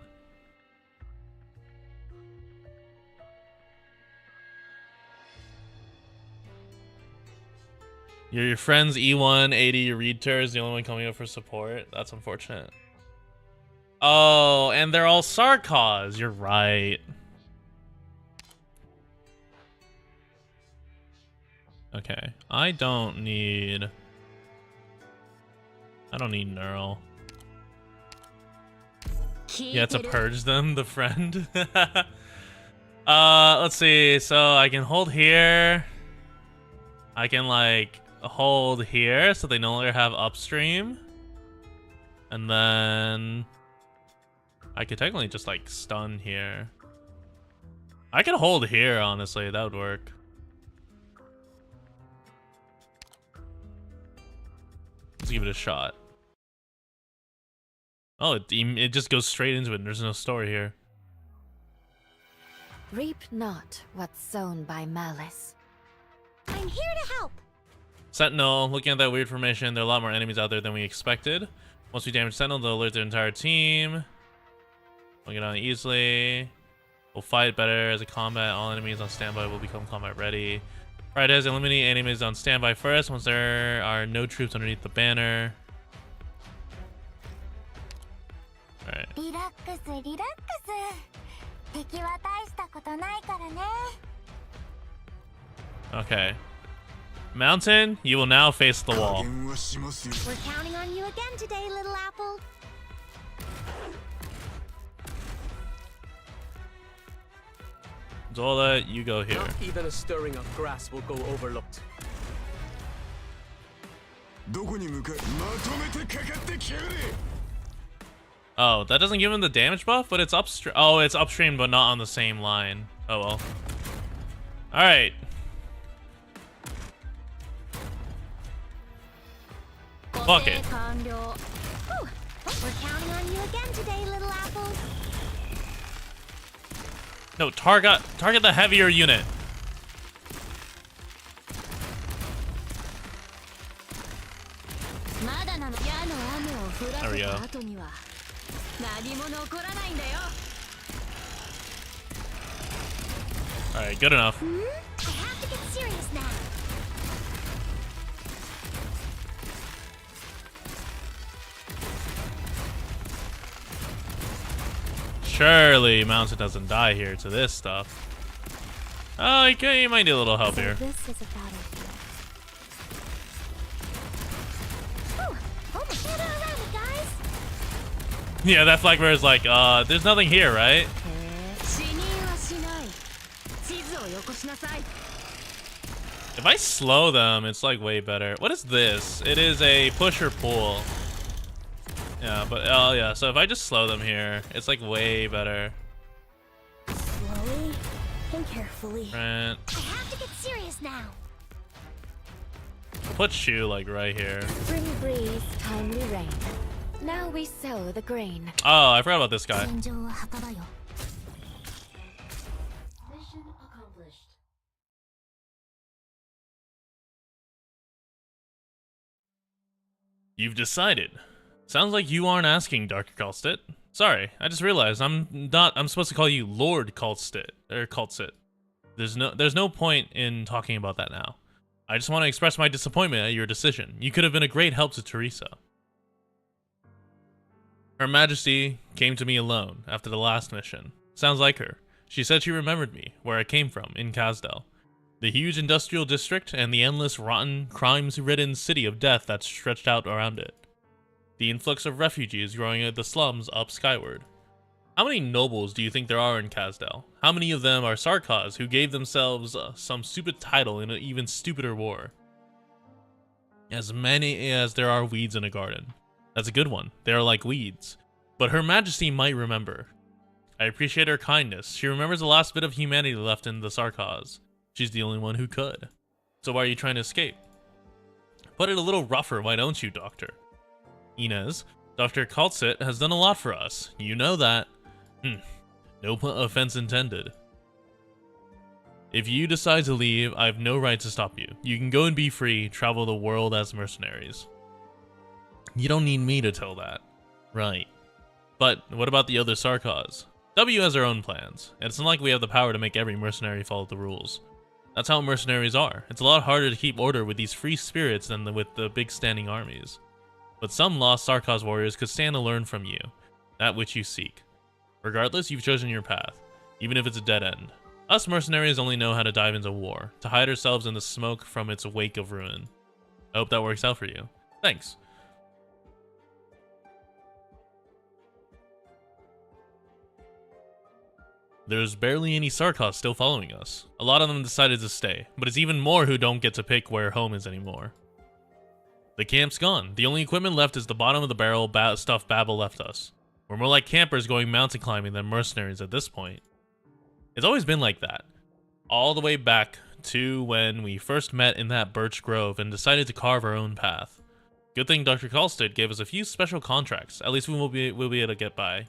Your friend's E1, 80 Reader is the only one coming up for support. That's unfortunate. Oh, and they're all Sarkaz. You're right. Okay, I don't need Neural. Yeah, to purge them, the friend. Let's see. So I can hold here. I can like hold here so they no longer have upstream. And then I could technically just like stun here. I could hold here, honestly, that would work. Let's give it a shot. Oh, it just goes straight into it. There's no story here. Reap not what's sown by malice. I'm here to help. Sentinel, looking at that weird formation, there are a lot more enemies out there than we expected. Once we damage Sentinel, they'll alert their entire team. We'll get on easily. We'll fight better as a combat. All enemies on standby will become combat ready. Alright, as eliminate enemies on standby first once there are no troops underneath the banner. Alright. リラックス、リラックス。敵は大したことないからね。Okay. Mountain, you will now face the 加 wall. 減はしますよ。 We're counting on you again today, little apple. Zola, you go here. Not even a stirring of grass will go overlooked. どこに向かいまとめてかかってきやがれ。Oh, that doesn't give him the damage buff, but it's upstream. Oh, it's upstream, but not on the same line. Oh well. All right. Fuck it. Whew. We're counting on you again today, little apples. No, target the heavier unit. There we go. Alright, good enough. I have to get serious now. Surely Mountain doesn't die here to this stuff. Oh, you might need a little help here. This is a battlefield. Almost had it around it, guys. Yeah, that flag bearer is like, there's nothing here, right? If I slow them, it's like way better. What is this? It is a push or pull. Yeah, but oh yeah, so if I just slow them here, it's like way better. Slowly and carefully. Right. I have to get serious now. Put Shu like right here. Spring breeze, timely rain. Now we sow the grain. Oh, I forgot about this guy. Mission accomplished. You've decided. Sounds like you aren't asking, Dr. Kalstit. Sorry, I just realized I'm supposed to call you Lord Kalstit or Kaltsit. There's no point in talking about that now. I just want to express my disappointment at your decision. You could have been a great help to Teresa. Her Majesty came to me alone after the last mission. Sounds like her. She said she remembered me, where I came from, in Kazdel. The huge industrial district and the endless, rotten, crimes-ridden city of death that stretched out around it. The influx of refugees growing at the slums up skyward. How many nobles do you think there are in Kazdel? How many of them are Sarkaz who gave themselves some stupid title in an even stupider war? As many as there are weeds in a garden. That's a good one. They are like weeds. But Her Majesty might remember. I appreciate her kindness. She remembers the last bit of humanity left in the Sarkaz. She's the only one who could. So why are you trying to escape? Put it a little rougher, why don't you, Doctor? Inez, Dr. Kaltsit has done a lot for us. You know that. No offense intended. If you decide to leave, I have no right to stop you. You can go and be free, travel the world as mercenaries. You don't need me to tell that. Right. But what about the other Sarkaz? W has her own plans, and it's not like we have the power to make every mercenary follow the rules. That's how mercenaries are. It's a lot harder to keep order with these free spirits than with the big standing armies. But some lost Sarkaz warriors could stand to learn from you, that which you seek. Regardless, you've chosen your path, even if it's a dead end. Us mercenaries only know how to dive into war, to hide ourselves in the smoke from its wake of ruin. I hope that works out for you. Thanks. There's barely any Sarkaz still following us. A lot of them decided to stay, but it's even more who don't get to pick where home is anymore. The camp's gone. The only equipment left is the bottom of the barrel stuff Babel left us. We're more like campers going mountain climbing than mercenaries at this point. It's always been like that. All the way back to when we first met in that birch grove and decided to carve our own path. Good thing Dr. Kalstit gave us a few special contracts. At least we'll be able to get by.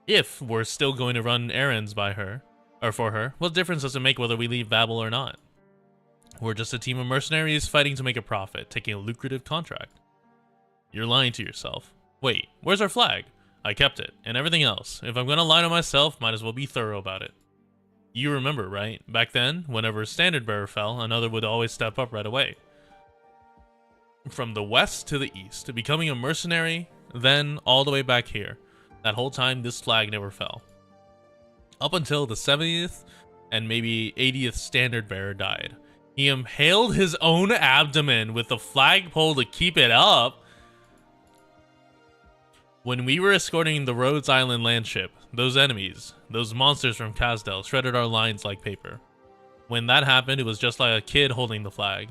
If we're still going to run errands by her, or for her, what difference does it make whether we leave Babel or not? We're just a team of mercenaries fighting to make a profit, taking a lucrative contract. You're lying to yourself. Wait, where's our flag? I kept it, and everything else. If I'm gonna lie to myself, might as well be thorough about it. You remember, right? Back then, whenever a standard bearer fell, another would always step up right away. From the west to the east, becoming a mercenary, then all the way back here. That whole time, this flag never fell. Up until the 70th and maybe 80th standard bearer died. He impaled his own abdomen with the flagpole to keep it up. When we were escorting the Rhodes Island Landship, those enemies, those monsters from Kazdel, shredded our lines like paper. When that happened, it was just like a kid holding the flag.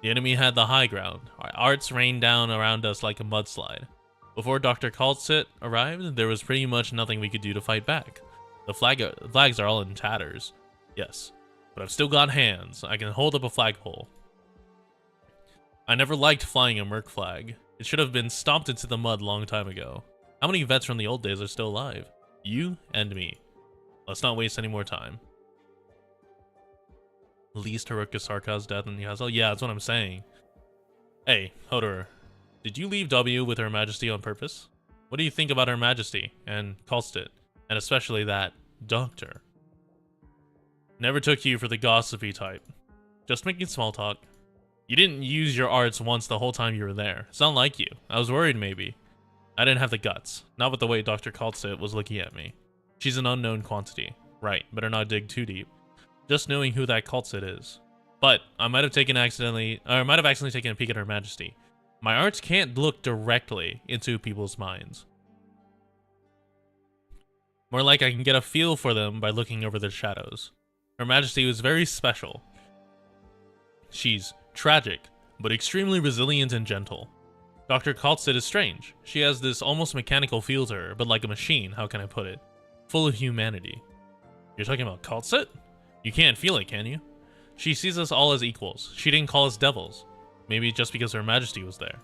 The enemy had the high ground. Our arts rained down around us like a mudslide. Before Dr. Kaltsit arrived, there was pretty much nothing we could do to fight back. The flags are all in tatters. Yes, but I've still got hands. I can hold up a flagpole. I never liked flying a merc flag. It should have been stomped into the mud long time ago. How many vets from the old days are still alive? You and me. Let's not waste any more time. Least heroic Sarka's death in the Kazdel? Yeah, that's what I'm saying. Hey, Hodor, did you leave W with Her Majesty on purpose? What do you think about Her Majesty and Kalstit, and especially that doctor? Never took you for the gossipy type. Just making small talk. You didn't use your arts once the whole time you were there. It's not like you. I was worried maybe. I didn't have the guts. Not with the way Dr. Kaltsit was looking at me. She's an unknown quantity. Right, better not dig too deep. Just knowing who that Kaltsit is. But I might have accidentally taken a peek at Her Majesty. My arts can't look directly into people's minds. More like I can get a feel for them by looking over their shadows. Her Majesty was very special. She's tragic, but extremely resilient and gentle. Dr. Kaltsit is strange. She has this almost mechanical feel to her, but like a machine, how can I put it? Full of humanity. You're talking about Kaltsit? You can't feel it, can you? She sees us all as equals. She didn't call us devils. Maybe just because Her Majesty was there.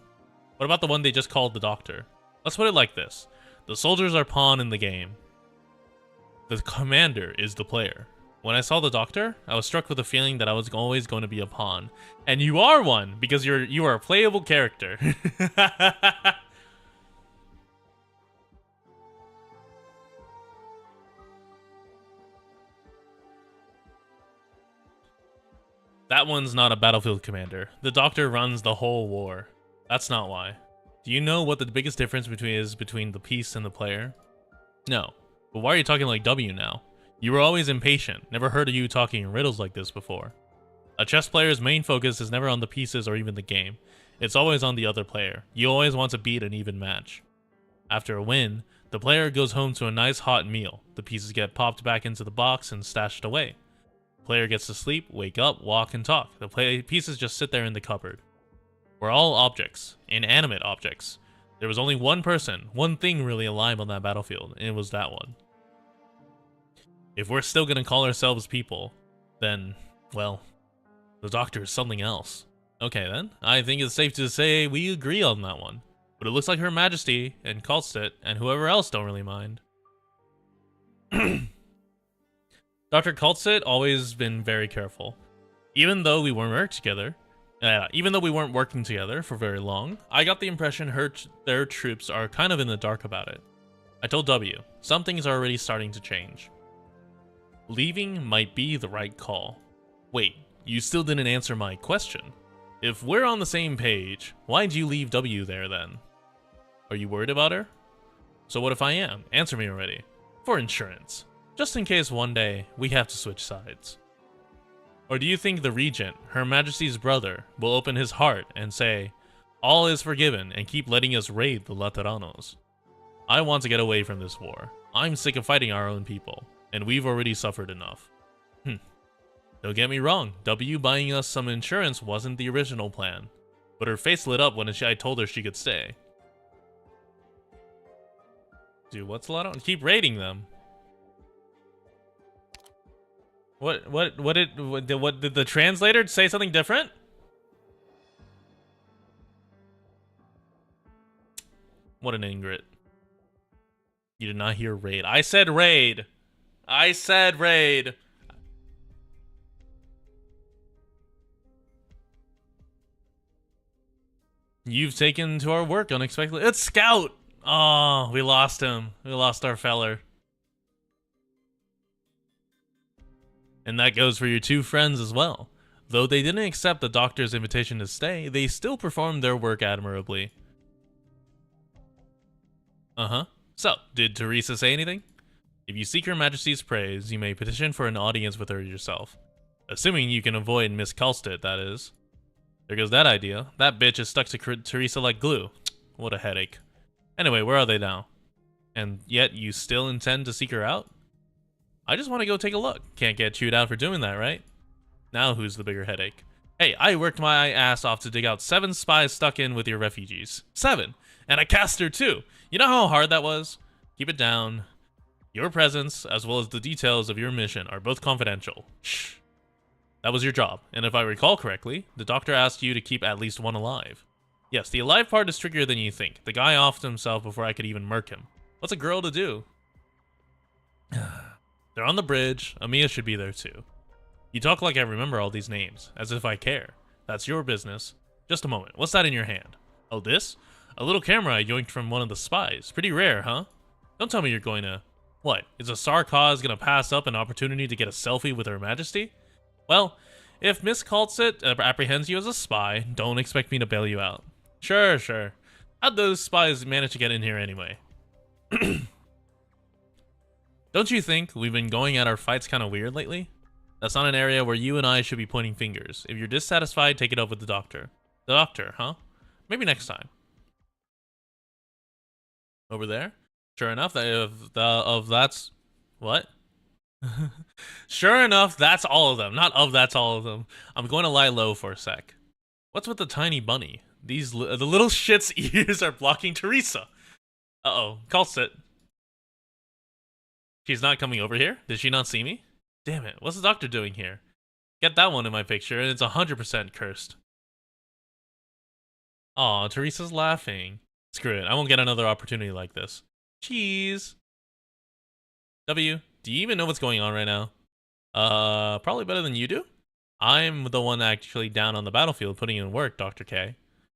What about the one they just called the Doctor? Let's put it like this. The soldiers are pawn in the game. The commander is the player. When I saw the Doctor, I was struck with the feeling that I was always going to be a pawn. And you are one, because you are a playable character. That one's not a battlefield commander. The Doctor runs the whole war. That's not why. Do you know what the biggest difference between the piece and the player? No. But why are you talking like W now? You were always impatient. Never heard of you talking in riddles like this before. A chess player's main focus is never on the pieces or even the game. It's always on the other player. You always want to beat an even match. After a win, the player goes home to a nice hot meal. The pieces get popped back into the box and stashed away. The player gets to sleep, wake up, walk, and talk. The pieces just sit there in the cupboard. We're all objects. Inanimate objects. There was only one person, one thing really alive on that battlefield, and it was that one. If we're still gonna call ourselves people, then, well, the Doctor is something else. Okay then, I think it's safe to say we agree on that one. But it looks like Her Majesty and Kaltsit and whoever else don't really mind. Dr. Kaltsit always been very careful. Even though we weren't working together for very long, I got the impression their troops are kind of in the dark about it. I told W, some things are already starting to change. Leaving might be the right call. Wait, you still didn't answer my question. If we're on the same page, why'd you leave W there then? Are you worried about her? So what if I am? Answer me already. For insurance. Just in case one day we have to switch sides. Or do you think the Regent, Her Majesty's brother, will open his heart and say, all is forgiven and keep letting us raid the Lateranos? I want to get away from this war. I'm sick of fighting our own people, and we've already suffered enough. Don't get me wrong, W buying us some insurance wasn't the original plan, but her face lit up when I told her she could stay. Dude, what's a lot of... Keep raiding them. What did the translator say something different? What an ingrit. You did not hear raid. I said raid. I said raid. You've taken to our work unexpectedly. It's Scout. Oh, we lost him. We lost our feller. And that goes for your two friends as well. Though they didn't accept the Doctor's invitation to stay, they still performed their work admirably. So, did Teresa say anything? If you seek Her Majesty's praise, you may petition for an audience with her yourself. Assuming you can avoid Miss Kalstit, that is. There goes that idea. That bitch is stuck to Teresa like glue. What a headache. Anyway, where are they now? And yet you still intend to seek her out? I just want to go take a look. Can't get chewed out for doing that, right? Now who's the bigger headache? Hey, I worked my ass off to dig out 7 spies stuck in with your refugees. 7! And a caster too. You know how hard that was? Keep it down. Your presence, as well as the details of your mission, are both confidential. Shh. That was your job, and if I recall correctly, the doctor asked you to keep at least one alive. Yes, the alive part is trickier than you think. The guy offed himself before I could even murk him. What's a girl to do? They're on the bridge. Amiya should be there too. You talk like I remember all these names, as if I care. That's your business. Just a moment. What's that in your hand? Oh, this? A little camera I yoinked from one of the spies. Pretty rare, huh? Don't tell me you're going to... What? Is a Sarkaz gonna pass up an opportunity to get a selfie with Her Majesty? Well, if Miss Kaltzit apprehends you as a spy, don't expect me to bail you out. Sure, sure. How'd those spies manage to get in here anyway? Don't you think we've been going at our fights kind of weird lately? That's not an area where you and I should be pointing fingers. If you're dissatisfied, take it up with the doctor. The doctor, huh? Maybe next time. Over there? Sure enough, that's... What? Sure enough, that's all of them. Not of that's all of them. I'm going to lie low for a sec. What's with the tiny bunny? The little shit's ears are blocking Teresa. Uh-oh. Kaltzit. She's not coming over here? Did she not see me? Damn it. What's the doctor doing here? Get that one in my picture, and it's 100% cursed. Aw, Teresa's laughing. Screw it. I won't get another opportunity like this. Cheese. W, do you even know what's going on right now? Probably better than you do? I'm the one actually down on the battlefield putting in work, Dr. K.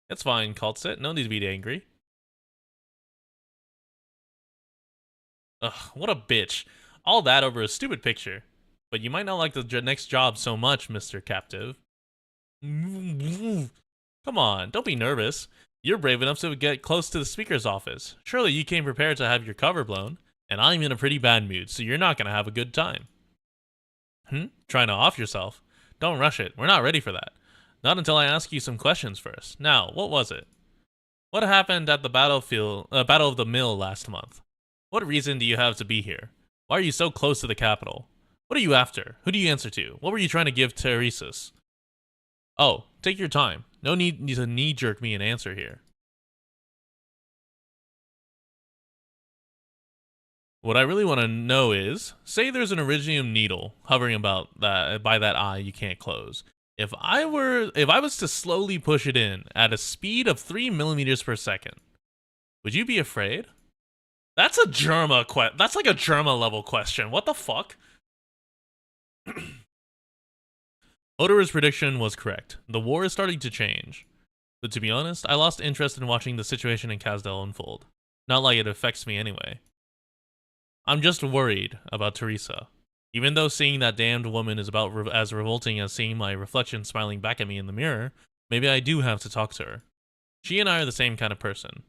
It's fine, Kaltzit. No need to be angry. Ugh, what a bitch. All that over a stupid picture. But you might not like the next job so much, Mr. Captive. Come on, don't be nervous. You're brave enough to get close to the speaker's office. Surely you came prepared to have your cover blown. And I'm in a pretty bad mood, so you're not going to have a good time. Trying to off yourself? Don't rush it. We're not ready for that. Not until I ask you some questions first. Now, what was it? What happened at the Battle of the Mill last month? What reason do you have to be here? Why are you so close to the capital? What are you after? Who do you answer to? What were you trying to give Teresa? Oh, take your time. No need to knee-jerk me an answer here. What I really want to know is, say there's an Iridium needle hovering about by that eye you can't close. If I was to slowly push it in at a speed of 3 millimeters per second, would you be afraid? That's a Germa that's like a Germa level question. What the fuck? Odor's prediction was correct. The war is starting to change. But to be honest, I lost interest in watching the situation in Kazdel unfold. Not like it affects me anyway. I'm just worried about Teresa. Even though seeing that damned woman is about as revolting as seeing my reflection smiling back at me in the mirror, maybe I do have to talk to her. She and I are the same kind of person.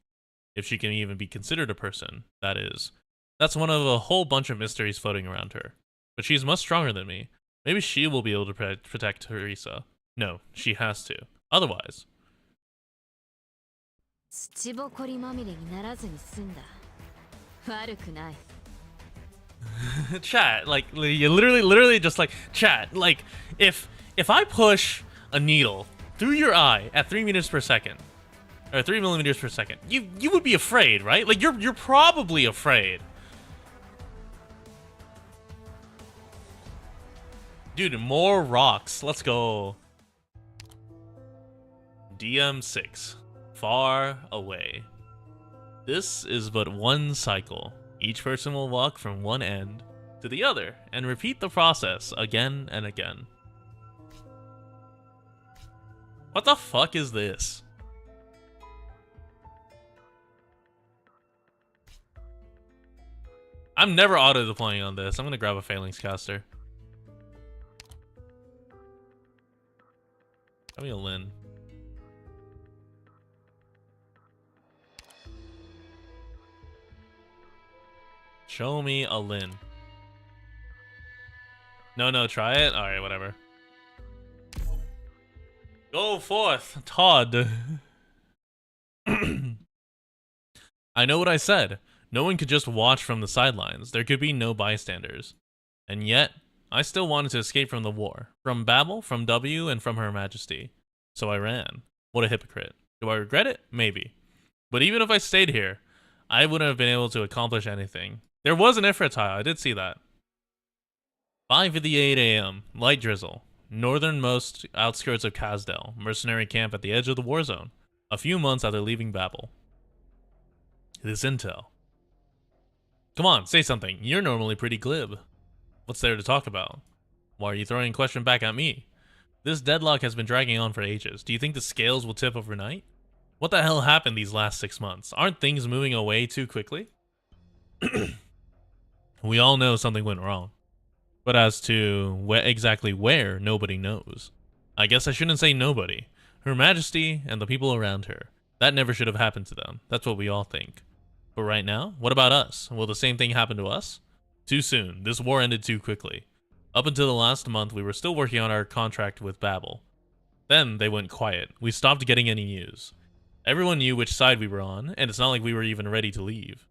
If she can even be considered a person, that is. That's one of a whole bunch of mysteries floating around her. But she's much stronger than me. Maybe she will be able to protect Teresa. No, she has to. Otherwise... Chat, like, you literally just like, chat, like, if I push a needle through your eye at 3 meters per second, or 3 millimeters per second, you would be afraid, right? Like, you're probably afraid. Dude, more rocks. Let's go. DM6. Far away. This is but one cycle. Each person will walk from one end to the other and repeat the process again and again. What the fuck is this? I'm never auto-deploying on this. I'm gonna grab a Phalanx caster. Give me a Lin. Show me a Lin. No, try it? Alright, whatever. Go forth, Todd. I know what I said. No one could just watch from the sidelines. There could be no bystanders. And yet, I still wanted to escape from the war. From Babel, from W, and from Her Majesty. So I ran. What a hypocrite. Do I regret it? Maybe. But even if I stayed here, I wouldn't have been able to accomplish anything. There was an Ifrit tile, I did see that. 5:58 a.m. Light drizzle. Northernmost outskirts of Kazdel. Mercenary camp at the edge of the war zone. A few months after leaving Babel. This intel. Come on, say something. You're normally pretty glib. What's there to talk about? Why are you throwing a question back at me? This deadlock has been dragging on for ages. Do you think the scales will tip overnight? What the hell happened these last 6 months? Aren't things moving away too quickly? We all know something went wrong. But as to exactly where, nobody knows. I guess I shouldn't say nobody. Her Majesty and the people around her. That never should have happened to them. That's what we all think. But right now, what about us? Will the same thing happen to us? Too soon. This war ended too quickly. Up until the last month, we were still working on our contract with Babel. Then they went quiet. We stopped getting any news. Everyone knew which side we were on, and it's not like we were even ready to leave.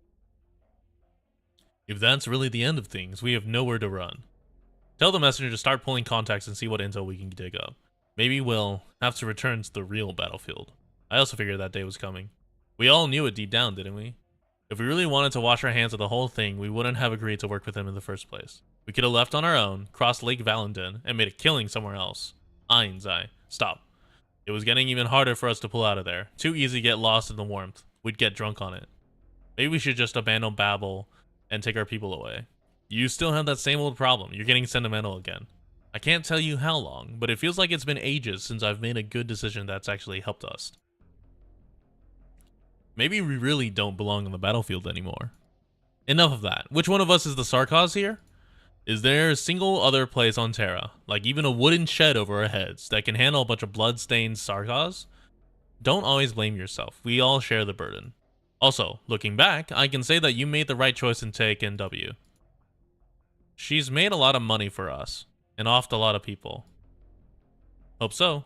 If that's really the end of things, we have nowhere to run. Tell the messenger to start pulling contacts and see what intel we can dig up. Maybe we'll have to return to the real battlefield. I also figured that day was coming. We all knew it deep down, didn't we? If we really wanted to wash our hands of the whole thing, we wouldn't have agreed to work with him in the first place. We could have left on our own, crossed Lake Valendin, and made a killing somewhere else. Einzai. Stop. It was getting even harder for us to pull out of there. Too easy to get lost in the warmth. We'd get drunk on it. Maybe we should just abandon Babel and take our people away. You still have that same old problem. You're getting sentimental again. I can't tell you how long, but it feels like it's been ages since I've made a good decision that's actually helped us. Maybe we really don't belong on the battlefield anymore. Enough of that. Which one of us is the Sarkaz here? Is there a single other place on Terra, like even a wooden shed over our heads, that can handle a bunch of blood-stained Sarkaz? Don't always blame yourself. We all share the burden. Also, looking back, I can say that you made the right choice in taking W. She's made a lot of money for us, and offed a lot of people. Hope so.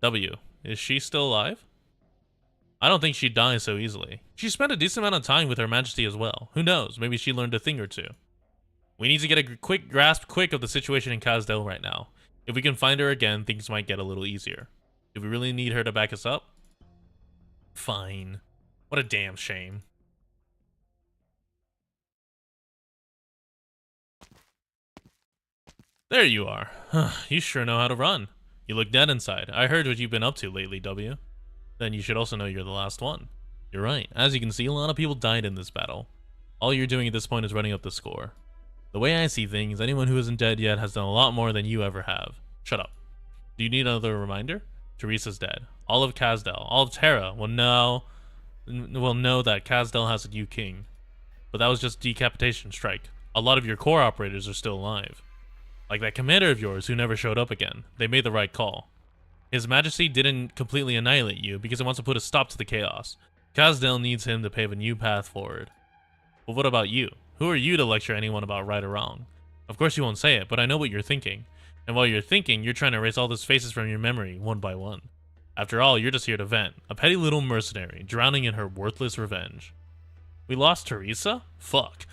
W, is she still alive? I don't think she'd die so easily. She spent a decent amount of time with Her Majesty as well. Who knows, maybe she learned a thing or two. We need to get a quick grasp of the situation in Kazdel right now. If we can find her again, things might get a little easier. If we really need her to back us up, fine. What a damn shame. There you are. You sure know how to run. You look dead inside. I heard what you've been up to lately, W. Then you should also know you're the last one. You're right. As you can see, a lot of people died in this battle. All you're doing at this point is running up the score. The way I see things, anyone who isn't dead yet has done a lot more than you ever have. Shut up. Do you need another reminder? Teresa's dead. All of Kazdel, all of Terra will know that Kazdel has a new king. But that was just decapitation strike. A lot of your core operators are still alive. Like that commander of yours who never showed up again. They made the right call. His Majesty didn't completely annihilate you because it wants to put a stop to the chaos. Kazdel needs him to pave a new path forward. But what about you? Who are you to lecture anyone about right or wrong? Of course you won't say it, but I know what you're thinking. And while you're thinking, you're trying to erase all those faces from your memory, one by one. After all, you're just here to vent. A petty little mercenary, drowning in her worthless revenge. We lost Teresa? Fuck.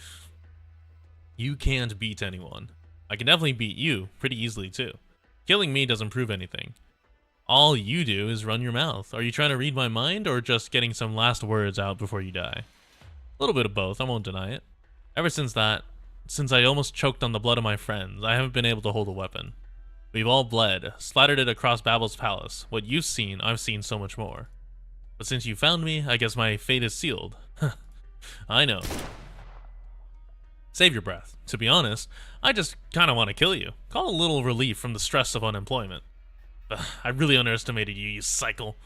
You can't beat anyone. I can definitely beat you, pretty easily too. Killing me doesn't prove anything. All you do is run your mouth. Are you trying to read my mind, or just getting some last words out before you die? A little bit of both, I won't deny it. Ever since I almost choked on the blood of my friends, I haven't been able to hold a weapon. We've all bled, splattered it across Babel's palace. What you've seen, I've seen so much more. But since you found me, I guess my fate is sealed. I know. Save your breath. To be honest, I just kinda want to kill you. Call a little relief from the stress of unemployment. I really underestimated you, you cycle.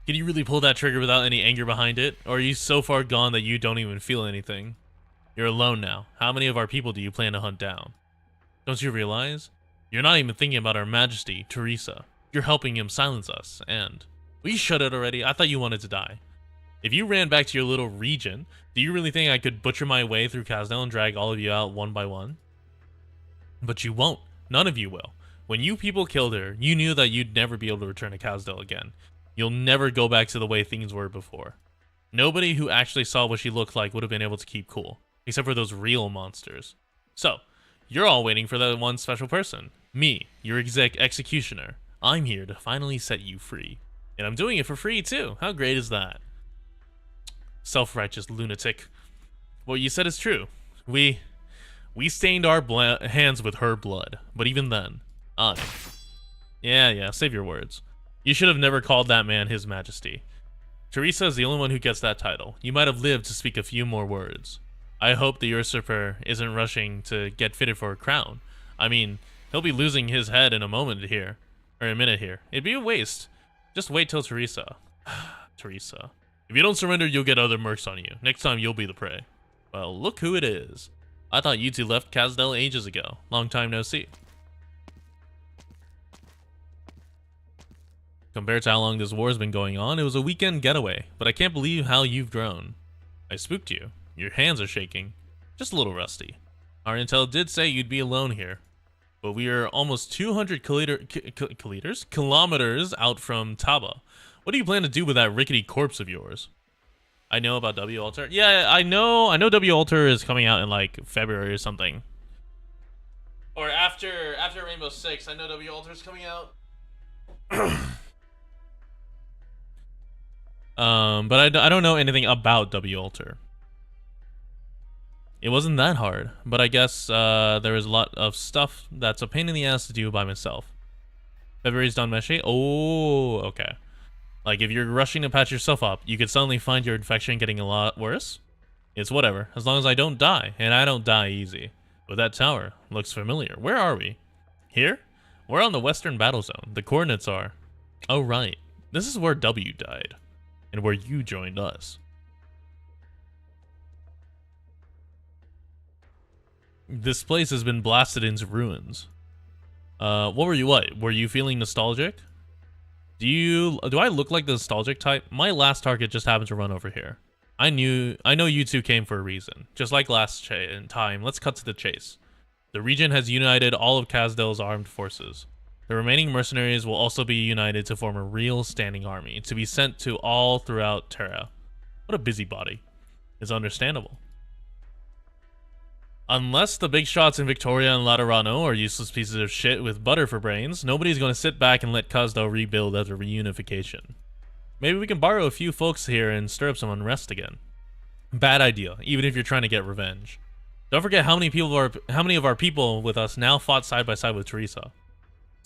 Can you really pull that trigger without any anger behind it? Or are you so far gone that you don't even feel anything? You're alone now. How many of our people do you plan to hunt down? Don't you realize? You're not even thinking about Her Majesty, Teresa. You're helping him silence us, and... Will you shut it already? I thought you wanted to die. If you ran back to your little region, do you really think I could butcher my way through Kazdel and drag all of you out one by one? But you won't. None of you will. When you people killed her, you knew that you'd never be able to return to Kazdel again. You'll never go back to the way things were before. Nobody who actually saw what she looked like would have been able to keep cool, except for those real monsters. So, you're all waiting for that one special person. Me, your executioner. I'm here to finally set you free. And I'm doing it for free too. How great is that? self-righteous lunatic. What you said is true. We stained our hands with her blood, but even then, Yeah, save your words. You should have never called that man His Majesty. Teresa is the only one who gets that title. You might have lived to speak a few more words. I hope the usurper isn't rushing to get fitted for a crown. I mean, he'll be losing his head in a minute here. It'd be a waste. Just wait till Teresa. Teresa. If you don't surrender, you'll get other mercs on you. Next time, you'll be the prey. Well, look who it is. I thought you two left Kazdel ages ago. Long time no see. Compared to how long this war's been going on, it was a weekend getaway, but I can't believe how you've grown. I spooked you. Your hands are shaking. Just a little rusty. Our intel did say you'd be alone here, but we are almost 200 kilometers out from Taba. What do you plan to do with that rickety corpse of yours? I know about W Alter. Yeah, I know W Alter is coming out in like February or something. Or after Rainbow Six, I know W Alter is coming out. But I don't know anything about W Alter. It wasn't that hard, but I guess there is a lot of stuff that's a pain in the ass to do by myself. February's done meshy? Oh, okay. Like, if you're rushing to patch yourself up, you could suddenly find your infection getting a lot worse. It's whatever, as long as I don't die, and I don't die easy. But that tower looks familiar. Where are we? Here? We're on the western battle zone. The coordinates are... Oh, right. This is where W died, and where you joined us. This place has been blasted into ruins. What were you feeling nostalgic? Do I look like the nostalgic type? My last target just happened to run over here. I know you two came for a reason. Just like last time, let's cut to the chase. The Regent has united all of Kazdel's armed forces. The remaining mercenaries will also be united to form a real standing army, to be sent to all throughout Terra. What a busybody. It's understandable. Unless the big shots in Victoria and Laterano are useless pieces of shit with butter for brains, nobody's going to sit back and let Kazdel rebuild after reunification. Maybe we can borrow a few folks here and stir up some unrest again. Bad idea, even if you're trying to get revenge. Don't forget how many of our people with us now fought side by side with Teresa.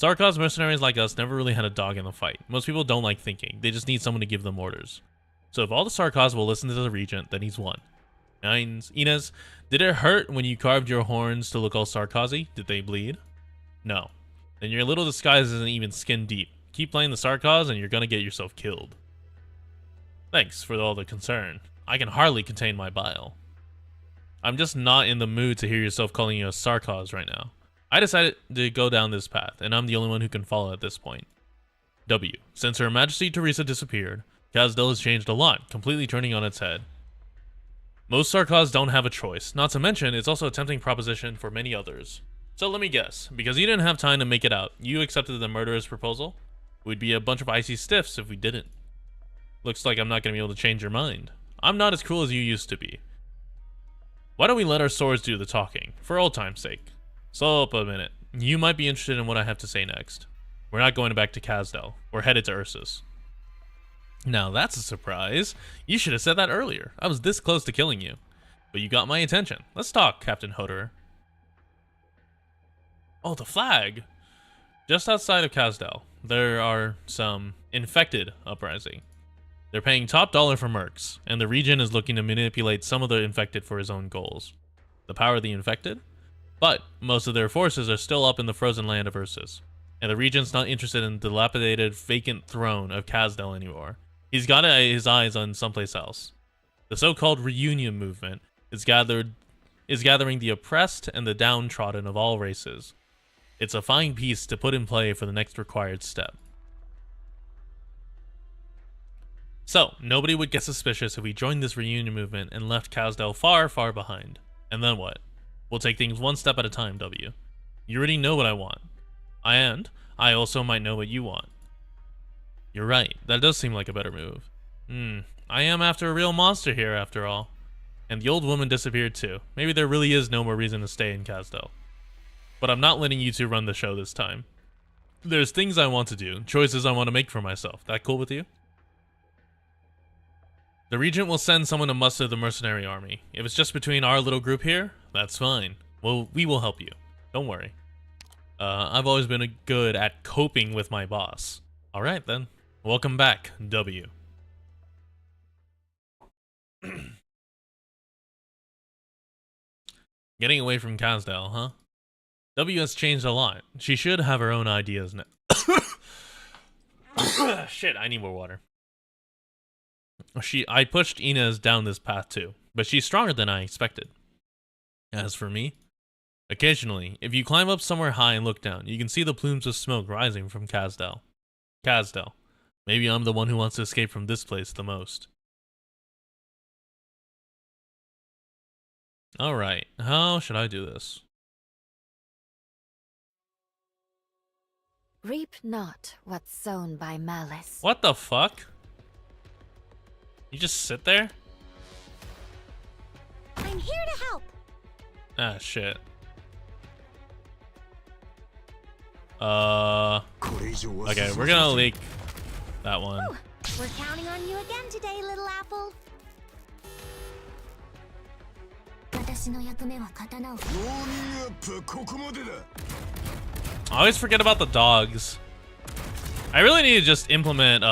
Sarkaz mercenaries like us never really had a dog in the fight. Most people don't like thinking, they just need someone to give them orders. So if all the Sarkaz will listen to the Regent, then he's won. Inez, did it hurt when you carved your horns to look all sarcasy? Did they bleed? No. Then your little disguise isn't even skin deep. Keep playing the Sarkaz and you're gonna get yourself killed. Thanks for all the concern. I can hardly contain my bile. I'm just not in the mood to hear yourself calling you a Sarkaz right now. I decided to go down this path, and I'm the only one who can follow at this point. W. Since Her Majesty Teresa disappeared, Kazdel has changed a lot, completely turning on its head. Most Sarkaz don't have a choice, not to mention it's also a tempting proposition for many others. So let me guess, because you didn't have time to make it out, you accepted the murderer's proposal? We'd be a bunch of icy stiffs if we didn't. Looks like I'm not going to be able to change your mind. I'm not as cruel as you used to be. Why don't we let our swords do the talking, for old time's sake? Slow up a minute. You might be interested in what I have to say next. We're not going back to Kazdel. We're headed to Ursus. Now that's a surprise. You should have said that earlier. I was this close to killing you. But you got my attention. Let's talk, Captain Hoderer. Oh, the flag! Just outside of Kazdel, there are some infected uprising. They're paying top dollar for mercs, and the Regent is looking to manipulate some of the infected for his own goals. The power of the infected? But most of their forces are still up in the frozen land of Ursus, and the Regent's not interested in the dilapidated, vacant throne of Kazdel anymore. He's got his eyes on someplace else. The so-called reunion movement is gathering the oppressed and the downtrodden of all races. It's a fine piece to put in play for the next required step. So, nobody would get suspicious if we joined this reunion movement and left Kazdel far, far behind. And then what? We'll take things one step at a time, W. You already know what I want. And I also might know what you want. You're right, that does seem like a better move. I am after a real monster here, after all. And the old woman disappeared too. Maybe there really is no more reason to stay in Kazdel. But I'm not letting you two run the show this time. There's things I want to do, choices I want to make for myself. That cool with you? The Regent will send someone to muster the mercenary army. If it's just between our little group here, that's fine. Well, we will help you. Don't worry. I've always been good at coping with my boss. Alright then. Welcome back, W. Getting away from Kazdel, huh? W has changed a lot. She should have her own ideas now. Shit, I need more water. I pushed Inez down this path too, but she's stronger than I expected. As for me, occasionally, if you climb up somewhere high and look down, you can see the plumes of smoke rising from Kazdel. Maybe I'm the one who wants to escape from this place the most. Alright, how should I do this? Reap not what's sown by malice. What the fuck? You just sit there? I'm here to help. Ah, shit. Okay, we're gonna leak that one. Ooh, we're counting on you again today, little apple. I always forget about the dogs. I really need to just implement,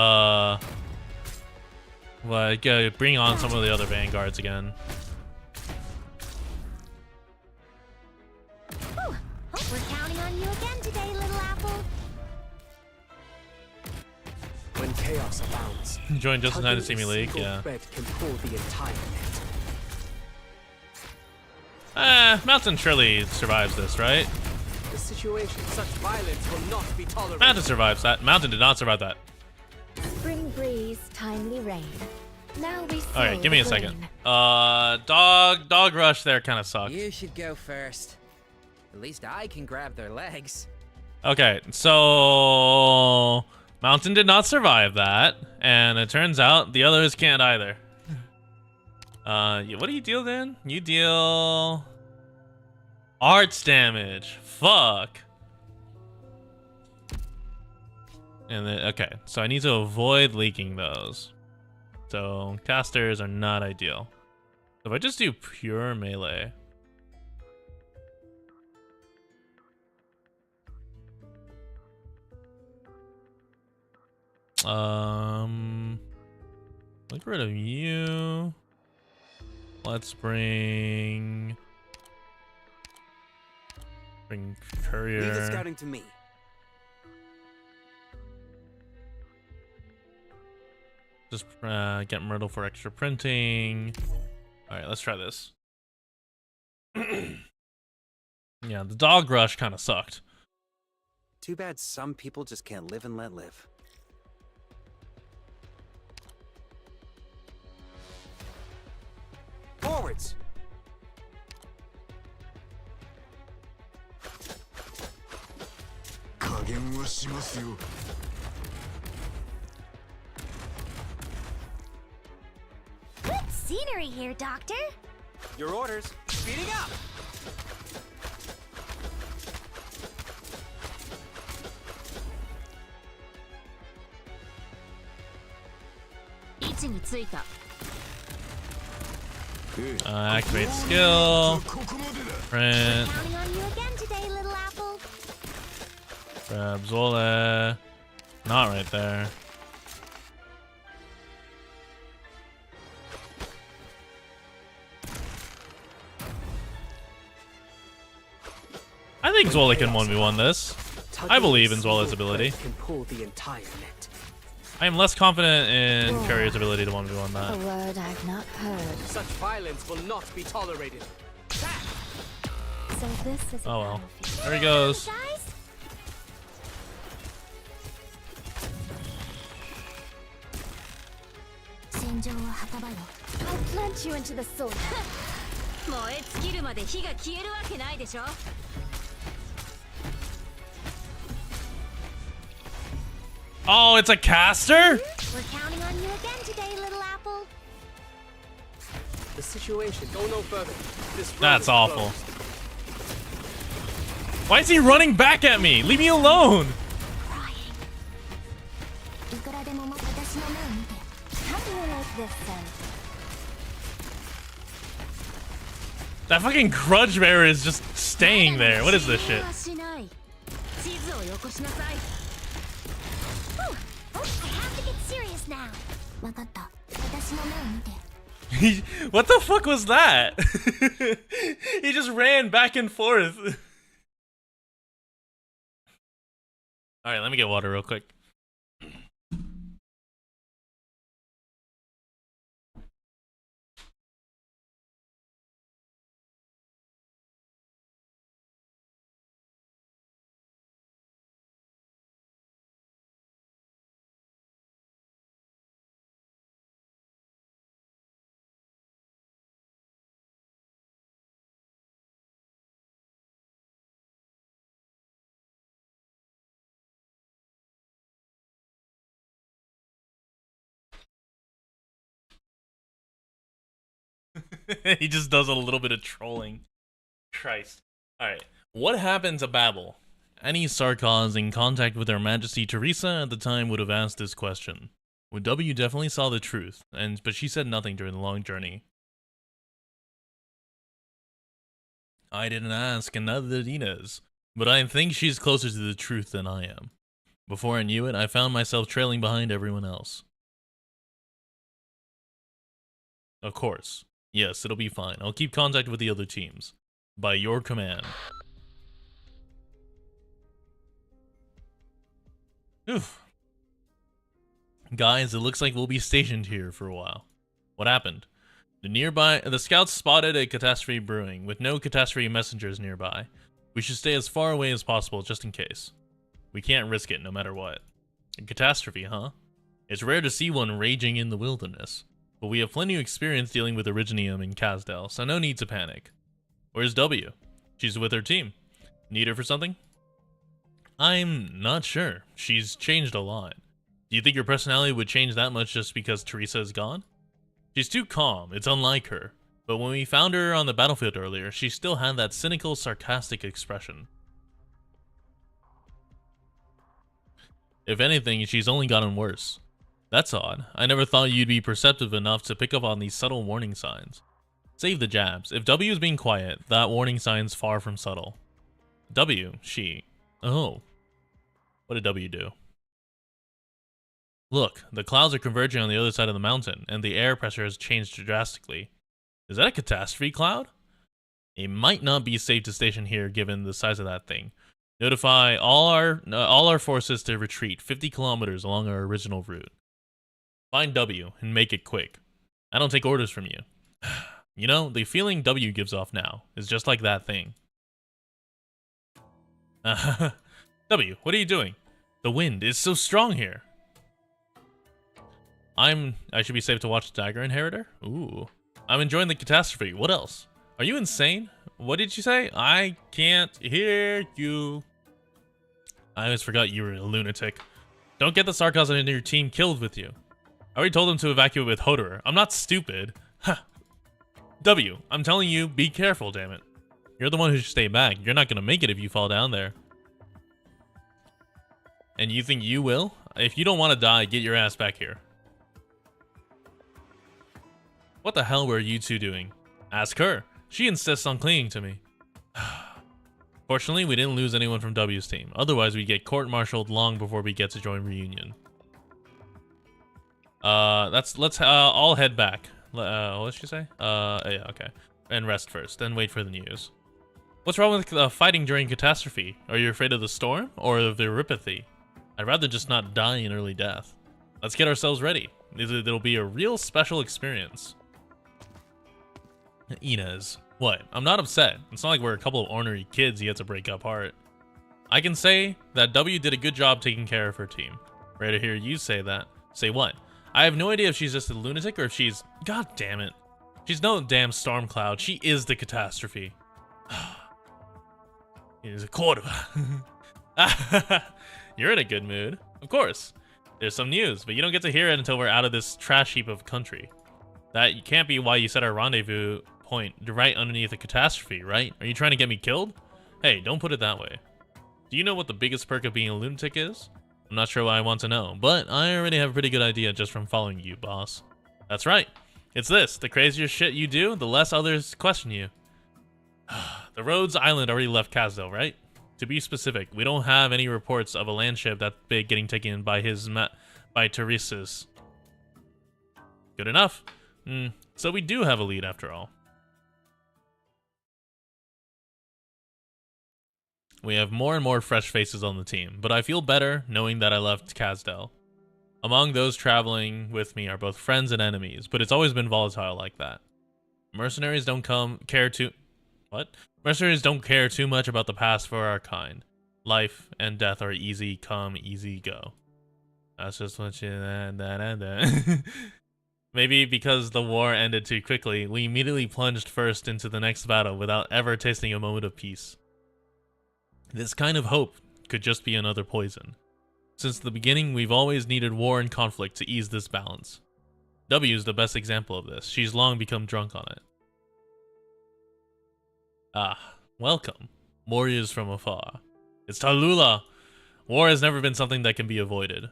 bring on some of the other vanguards again. Ooh, we're counting on you again today, little apple. When chaos abounds, Join just in time to see me leak, yeah. thread can pull the entire net. Mountain surely survives this, right? The situation, such violence will not be tolerated. Mountain survives that. Mountain did not survive that. Spring breeze, timely rain. Now we sow Alright, give me a the second. grain. Dog rush there kind of sucked. You should go first. At least I can grab their legs. Okay, so Mountain did not survive that, and it turns out the others can't either. What do you deal then? You deal arts damage. Fuck. And then, okay, so I need to avoid leaking those. So casters are not ideal. So if I just do pure melee. Get rid of you. Let's bring courier. Leave the scouting to me. Just get Myrtle for extra printing. All right, let's try this. Yeah, the dog rush kind of sucked. Too bad some people just can't live and let live. Forwards! Good scenery here, Doctor. Your orders. Speeding up! Activate skill. Print. Counting on you again today, little apple. Grab Zola. Not right there. I think Zola can 1v1 this. I believe in Zola's ability. Can pull the entire net. I am less confident in Courier's ability to 1v1 A that. word I've not heard. Such violence will not be tolerated. So this is a Oh well. battlefield. There he goes. Guys, I'll plunge you into the sword. Oh, it's a caster? we're counting on you again today, little apple. The situation, go no further. This road That's is awful. closed. Why is he running back at me? Leave me alone. Crying. How do you like this, then? That fucking grudge bearer is just staying there. What is this shit? I have to get serious now. What the fuck was that? He just ran back and forth. Alright, let me get water real quick. He just does a little bit of trolling. Christ. Alright. What happened to Babel? Any Sarkaz in contact with Her Majesty Teresa at the time would have asked this question. Well, W definitely saw the truth, but she said nothing during the long journey. I didn't ask, and neither did Inez, but I think she's closer to the truth than I am. Before I knew it, I found myself trailing behind everyone else. Of course. Yes, it'll be fine. I'll keep contact with the other teams. By your command. Oof. Guys, it looks like we'll be stationed here for a while. What happened? The scouts spotted a catastrophe brewing, with no catastrophe messengers nearby. We should stay as far away as possible, just in case. We can't risk it, no matter what. A catastrophe, huh? It's rare to see one raging in the wilderness. But we have plenty of experience dealing with Originium and Kazdel, so no need to panic. Where's W? She's with her team. Need her for something? I'm not sure. She's changed a lot. Do you think your personality would change that much just because Teresa is gone? She's too calm, it's unlike her. But when we found her on the battlefield earlier, she still had that cynical, sarcastic expression. If anything, she's only gotten worse. That's odd. I never thought you'd be perceptive enough to pick up on these subtle warning signs. Save the jabs. If W is being quiet, that warning sign's far from subtle. W, she... Oh. What did W do? Look, the clouds are converging on the other side of the mountain, and the air pressure has changed drastically. Is that a catastrophe cloud? It might not be safe to station here given the size of that thing. Notify all our forces to retreat 50 kilometers along our original route. Find W and make it quick. I don't take orders from you. You know, the feeling W gives off now is just like that thing. W, what are you doing? The wind is so strong here. I should be safe to watch the Dagger Inheritor? Ooh. I'm enjoying the catastrophe. What else? Are you insane? What did you say? I can't hear you. I always forgot you were a lunatic. Don't get the sarcasm into your team killed with you. I already told them to evacuate with Hoderer. I'm not stupid. Ha. W, I'm telling you, be careful, damn it. You're the one who should stay back. You're not gonna make it if you fall down there. And you think you will? If you don't want to die, get your ass back here. What the hell were you two doing? Ask her. She insists on clinging to me. Fortunately, we didn't lose anyone from W's team. Otherwise, we'd get court-martialed long before we get to join Reunion. Let's all head back. What did she say? Yeah, okay. And rest first, then wait for the news. What's wrong with fighting during catastrophe? Are you afraid of the storm or of the eripathy? I'd rather just not die an early death. Let's get ourselves ready. It'll be a real special experience. Inez. What? I'm not upset. It's not like we're a couple of ornery kids yet to break up heart. I can say that W did a good job taking care of her team. Rare to hear you say that. Say what? I have no idea if she's just a lunatic or if she's... God damn it. She's no damn storm cloud. She is the catastrophe. It is a quarter. You're in a good mood. Of course. There's some news, but you don't get to hear it until we're out of this trash heap of country. That can't be why you set our rendezvous point right underneath the catastrophe, right? Are you trying to get me killed? Hey, don't put it that way. Do you know what the biggest perk of being a lunatic is? I'm not sure what I want to know, but I already have a pretty good idea just from following you, boss. That's right. It's this. The crazier shit you do, the less others question you. The Rhodes Island already left Kazdel, right? To be specific, we don't have any reports of a landship that big getting taken by by Teresa's. Good enough. So we do have a lead after all. We have more and more fresh faces on the team, but I feel better knowing that I left Kazdel. Among those traveling with me are both friends and enemies, but it's always been volatile like that. Mercenaries don't care too much about the past for our kind. Life and death are easy come, easy go. That's just what you... Maybe because the war ended too quickly, we immediately plunged first into the next battle without ever tasting a moment of peace. This kind of hope could just be another poison. Since the beginning, we've always needed war and conflict to ease this balance. W's the best example of this. She's long become drunk on it. Ah, welcome, warriors from afar. It's Tallulah! War has never been something that can be avoided.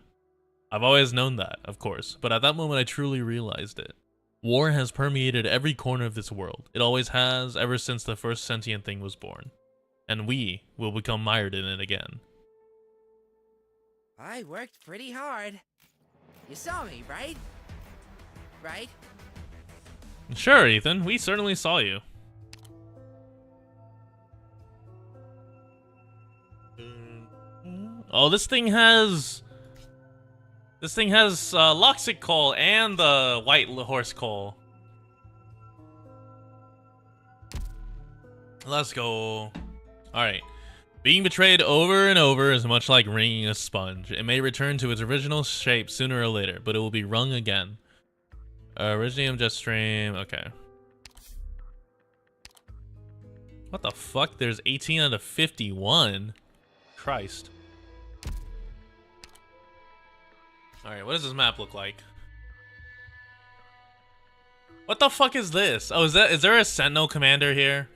I've always known that, of course, but at that moment I truly realized it. War has permeated every corner of this world. It always has, ever since the first sentient thing was born. And we will become mired in it again. I worked pretty hard. You saw me, right? Right? Sure, Ethan. We certainly saw you. Oh, this thing has Loxic Coal and the White Horse Coal. Let's go. Alright. Being betrayed over and over is much like wringing a sponge. It may return to its original shape sooner or later, but it will be wrung again. Originium Jet Stream. Okay. What the fuck? There's 18 out of 51. Christ. Alright, what does this map look like? What the fuck is this? Oh, is there a Sentinel commander here?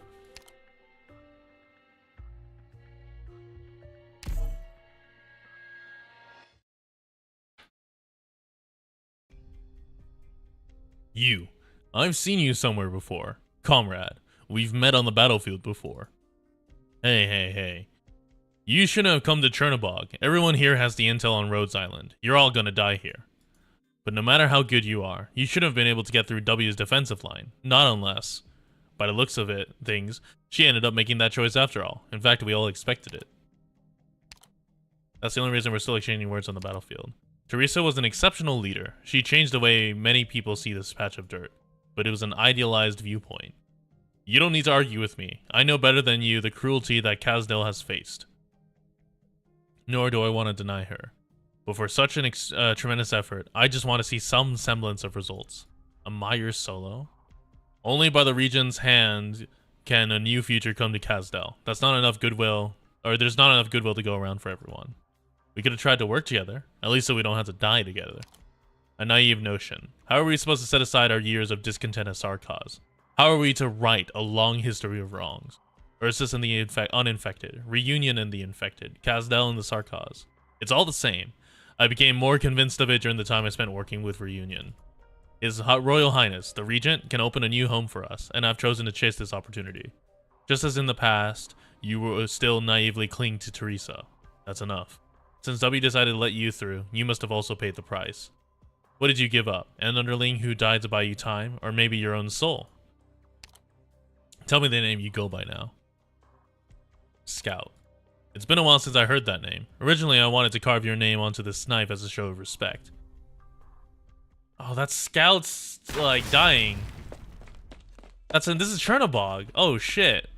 You. I've seen you somewhere before. Comrade, we've met on the battlefield before. Hey. You shouldn't have come to Chernobog. Everyone here has the intel on Rhodes Island. You're all gonna die here. But no matter how good you are, you should have been able to get through W's defensive line. Not unless, by the looks of things, she ended up making that choice after all. In fact, we all expected it. That's the only reason we're still exchanging words on the battlefield. Teresa was an exceptional leader. She changed the way many people see this patch of dirt, but it was an idealized viewpoint. You don't need to argue with me. I know better than you the cruelty that Kazdel has faced. Nor do I want to deny her. But for such an tremendous effort, I just want to see some semblance of results. A Myers solo? Only by the Regent's hand can a new future come to Kazdel. That's not enough goodwill, or there's not enough goodwill to go around for everyone. We could have tried to work together, at least so we don't have to die together. A naive notion. How are we supposed to set aside our years of discontent as our cause? How are we to right a long history of wrongs? Ursus and the uninfected, Reunion and the infected, Kazdel and the Sarkaz. It's all the same. I became more convinced of it during the time I spent working with Reunion. His Royal Highness, the Regent, can open a new home for us, and I've chosen to chase this opportunity. Just as in the past, you will still naively cling to Teresa. That's enough. Since W decided to let you through, you must have also paid the price. What did you give up? An underling who died to buy you time? Or maybe your own soul? Tell me the name you go by now. Scout. It's been a while since I heard that name. Originally, I wanted to carve your name onto this knife as a show of respect. Oh, that's Scout's, like, dying. This is Chernobog. Oh, shit.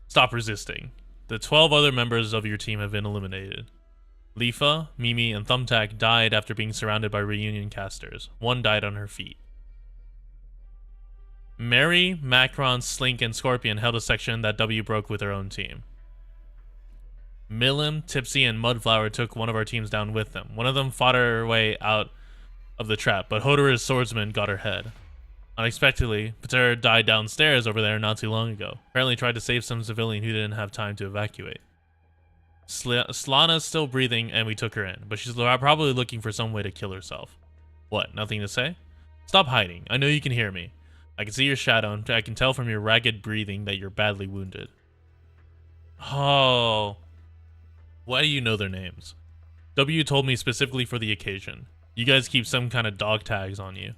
Stop resisting. The 12 other members of your team have been eliminated. Leafa, Mimi, and Thumbtack died after being surrounded by Reunion casters. One died on her feet. Mary, Macron, Slink, and Scorpion held a section that W broke with her own team. Milim, Tipsy, and Mudflower took one of our teams down with them. One of them fought her way out of the trap, but Hodor's swordsman got her head. Unexpectedly, Pater died downstairs over there not too long ago. Apparently tried to save some civilian who didn't have time to evacuate. Slana's still breathing, and we took her in, but she's probably looking for some way to kill herself. What, nothing to say? Stop hiding. I know you can hear me. I can see your shadow, and I can tell from your ragged breathing that you're badly wounded. Oh. Why do you know their names? W told me specifically for the occasion. You guys keep some kind of dog tags on you.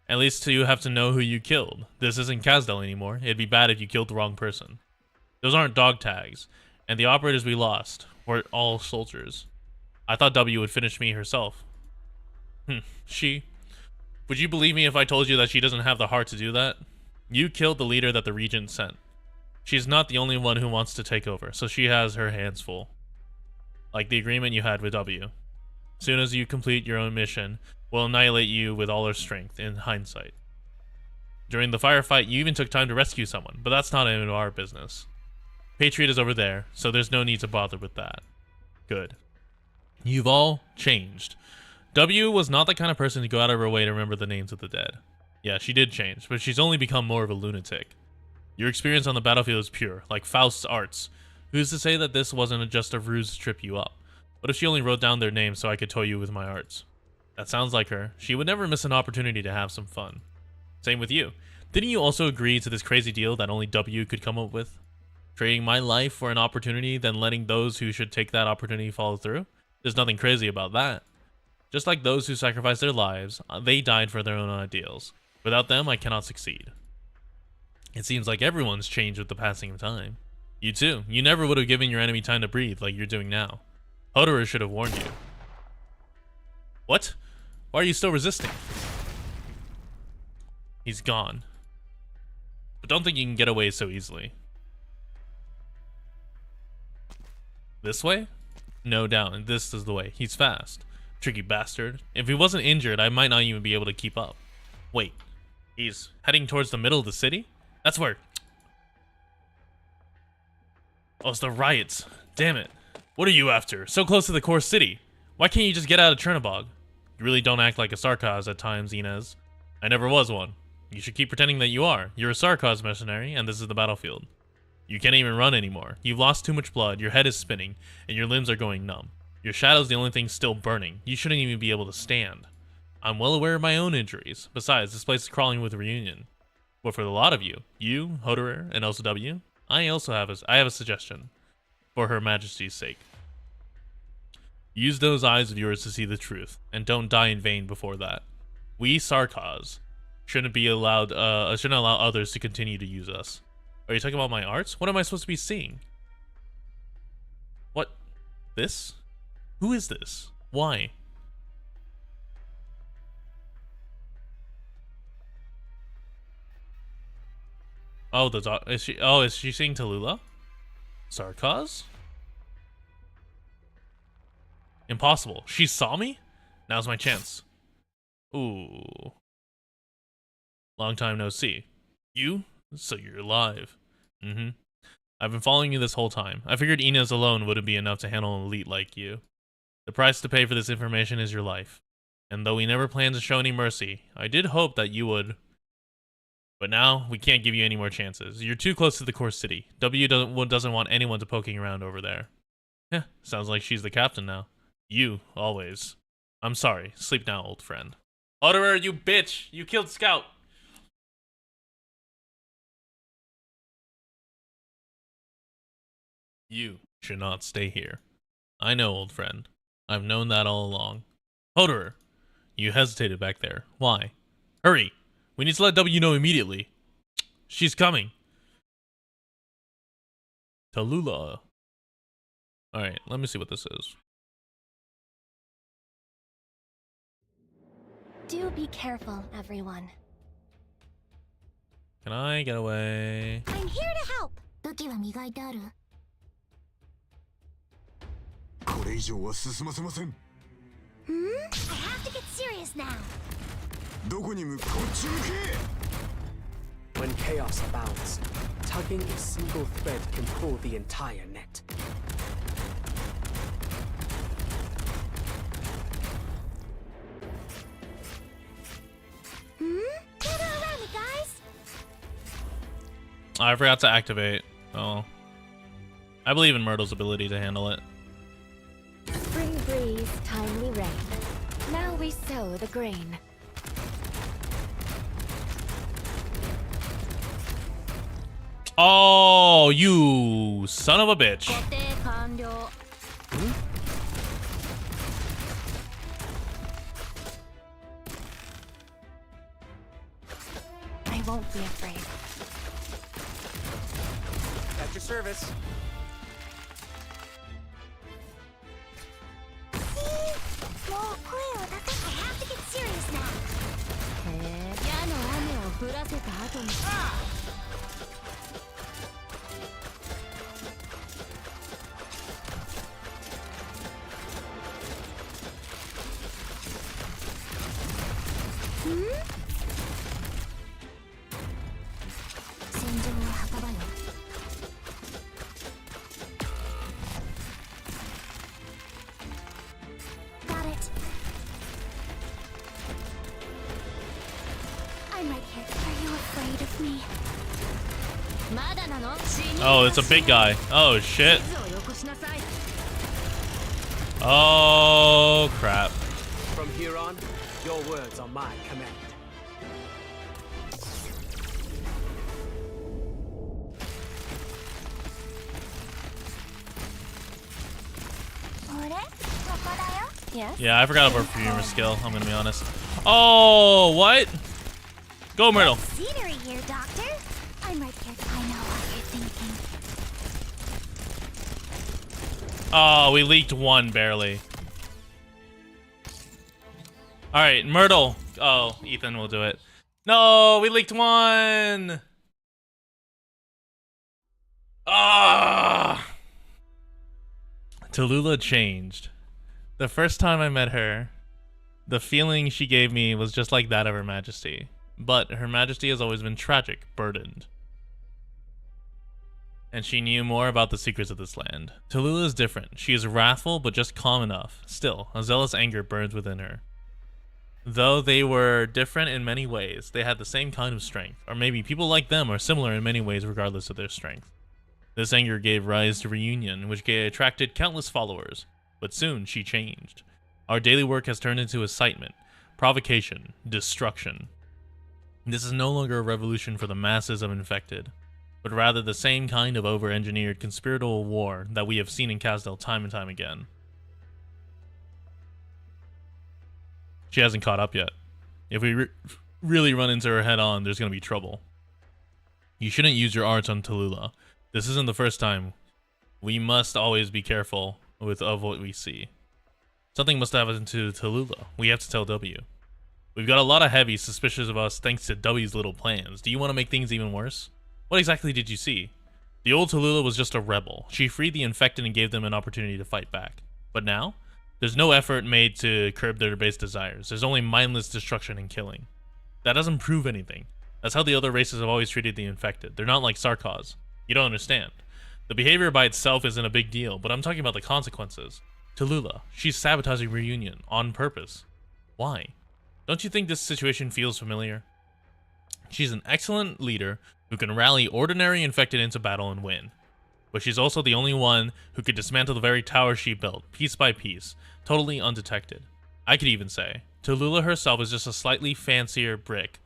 At least you have to know who you killed. This isn't Kazdel anymore. It'd be bad if you killed the wrong person. Those aren't dog tags. And the operators we lost were all soldiers. I thought W would finish me herself. She? Would you believe me if I told you that she doesn't have the heart to do that? You killed the leader that the Regent sent. She's not the only one who wants to take over, so she has her hands full. Like the agreement you had with W. Soon as you complete your own mission, we'll annihilate you with all our strength, in hindsight. During the firefight, you even took time to rescue someone, but that's not in our business. Patriot is over there, so there's no need to bother with that. Good. You've all changed. W was not the kind of person to go out of her way to remember the names of the dead. Yeah, she did change, but she's only become more of a lunatic. Your experience on the battlefield is pure, like Faust's arts. Who's to say that this wasn't just a ruse to trip you up? What if she only wrote down their names so I could toy you with my arts? That sounds like her. She would never miss an opportunity to have some fun. Same with you. Didn't you also agree to this crazy deal that only W could come up with? Trading my life for an opportunity, then letting those who should take that opportunity follow through? There's nothing crazy about that. Just like those who sacrificed their lives, they died for their own ideals. Without them, I cannot succeed. It seems like everyone's changed with the passing of time. You too. You never would have given your enemy time to breathe like you're doing now. Hoderer should have warned you. What? Why are you still resisting? He's gone. But don't think you can get away so easily. This way? No doubt, this is the way. He's fast. Tricky bastard. If he wasn't injured, I might not even be able to keep up. Wait. He's heading towards the middle of the city? That's where... Oh, it's the riots. Damn it. What are you after? So close to the core city. Why can't you just get out of Chernobog? You really don't act like a Sarkaz at times, Inez. I never was one. You should keep pretending that you are. You're a Sarkaz mercenary, and this is the battlefield. You can't even run anymore. You've lost too much blood, your head is spinning, and your limbs are going numb. Your shadow's the only thing still burning. You shouldn't even be able to stand. I'm well aware of my own injuries. Besides, this place is crawling with reunion. But for the lot of you, Hoderer, and also W, I have a suggestion. For Her Majesty's sake. Use those eyes of yours to see the truth, and don't die in vain before that. We Sarkaz shouldn't allow others to continue to use us. Are you talking about my arts? What am I supposed to be seeing? What? This? Who is this? Why? Oh, is she seeing Tallulah? Sarkaz? Impossible. She saw me? Now's my chance. Ooh. Long time no see. You? So you're alive. I've been following you this whole time. I figured Inez alone wouldn't be enough to handle an elite like you. The price to pay for this information is your life. And though we never planned to show any mercy, I did hope that you would. But now, we can't give you any more chances. You're too close to the core city. W doesn't want anyone to poking around over there. Heh, sounds like she's the captain now. You, always. I'm sorry. Sleep now, old friend. Hoderer, you bitch! You killed Scout! You should not stay here. I know, old friend. I've known that all along. Hoderer! You hesitated back there. Why? Hurry! We need to let W know immediately. She's coming. Tallulah. Alright, let me see what this is. Do be careful, everyone. Can I get away? I'm here to help. 武器は磨いてある? これ以上は進ませません。I have to get serious now. どこに向こっち向け When chaos abounds, tugging a single thread can pull the entire net. Gather around me, guys. I forgot to activate. Oh. I believe in Myrtle's ability to handle it. Spring breeze, timely rain. Now we sow the grain. Oh, you son of a bitch. I won't be afraid. At your service. I have to get serious now. Got it. I'm right here. Are you afraid of me? Oh, it's a big guy. Oh, shit. Oh, crap. From here on, your words are my command. Yes? Yeah, I forgot about Perfumer skill, I'm gonna be honest. Oh, what? Go, Myrtle. Scenery here, Doctor. I'm right here. I know what you're thinking. Oh, we leaked one, barely. Alright, Myrtle. Oh, Ethan will do it. No, we leaked one! Ah! Tallulah changed. The first time I met her, the feeling she gave me was just like that of Her Majesty. But Her Majesty has always been tragic, burdened. And she knew more about the secrets of this land. Tallulah is different. She is wrathful, but just calm enough. Still, a zealous anger burns within her. Though they were different in many ways, they had the same kind of strength. Or maybe people like them are similar in many ways regardless of their strength. This anger gave rise to reunion, which attracted countless followers. But soon, she changed. Our daily work has turned into incitement, provocation, destruction. This is no longer a revolution for the masses of infected, but rather the same kind of over-engineered conspiratorial war that we have seen in Kazdel time and time again. She hasn't caught up yet. If we really run into her head-on, there's going to be trouble. You shouldn't use your arts on Tallulah. This isn't the first time. We must always be careful of what we see. Something must have happened to Tallulah. We have to tell W. We've got a lot of heavies suspicious of us thanks to W's little plans. Do you want to make things even worse? What exactly did you see? The old Tallulah was just a rebel. She freed the infected and gave them an opportunity to fight back. But now? There's no effort made to curb their base desires. There's only mindless destruction and killing. That doesn't prove anything. That's how the other races have always treated the infected. They're not like Sarkaz. You don't understand. The behavior by itself isn't a big deal, but I'm talking about the consequences. Tallulah, she's sabotaging reunion on purpose. Why? Don't you think this situation feels familiar? She's an excellent leader who can rally ordinary infected into battle and win. But she's also the only one who could dismantle the very tower she built, piece by piece, totally undetected. I could even say, Tallulah herself is just a slightly fancier brick,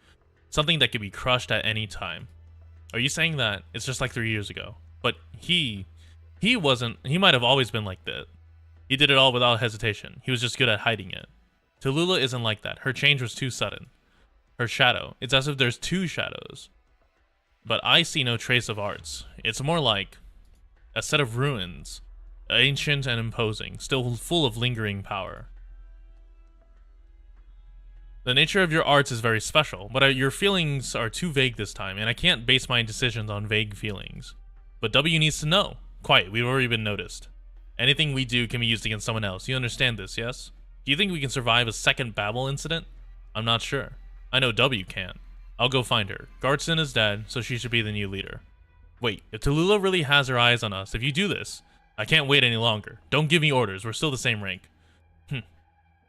something that could be crushed at any time. Are you saying that it's just like 3 years ago? But he might have always been like that. He did it all without hesitation. He was just good at hiding it. Tallulah isn't like that. Her change was too sudden. Her shadow, it's as if there's two shadows. But I see no trace of arts. It's more like a set of ruins, ancient and imposing, still full of lingering power. The nature of your arts is very special, but your feelings are too vague this time, and I can't base my decisions on vague feelings. But W needs to know. Quiet, we've already been noticed. Anything we do can be used against someone else. You understand this, yes? Do you think we can survive a second Babel incident? I'm not sure. I know W can. I'll go find her. Guardson is dead, so she should be the new leader. Wait, if Tallulah really has her eyes on us, if you do this, I can't wait any longer. Don't give me orders, we're still the same rank.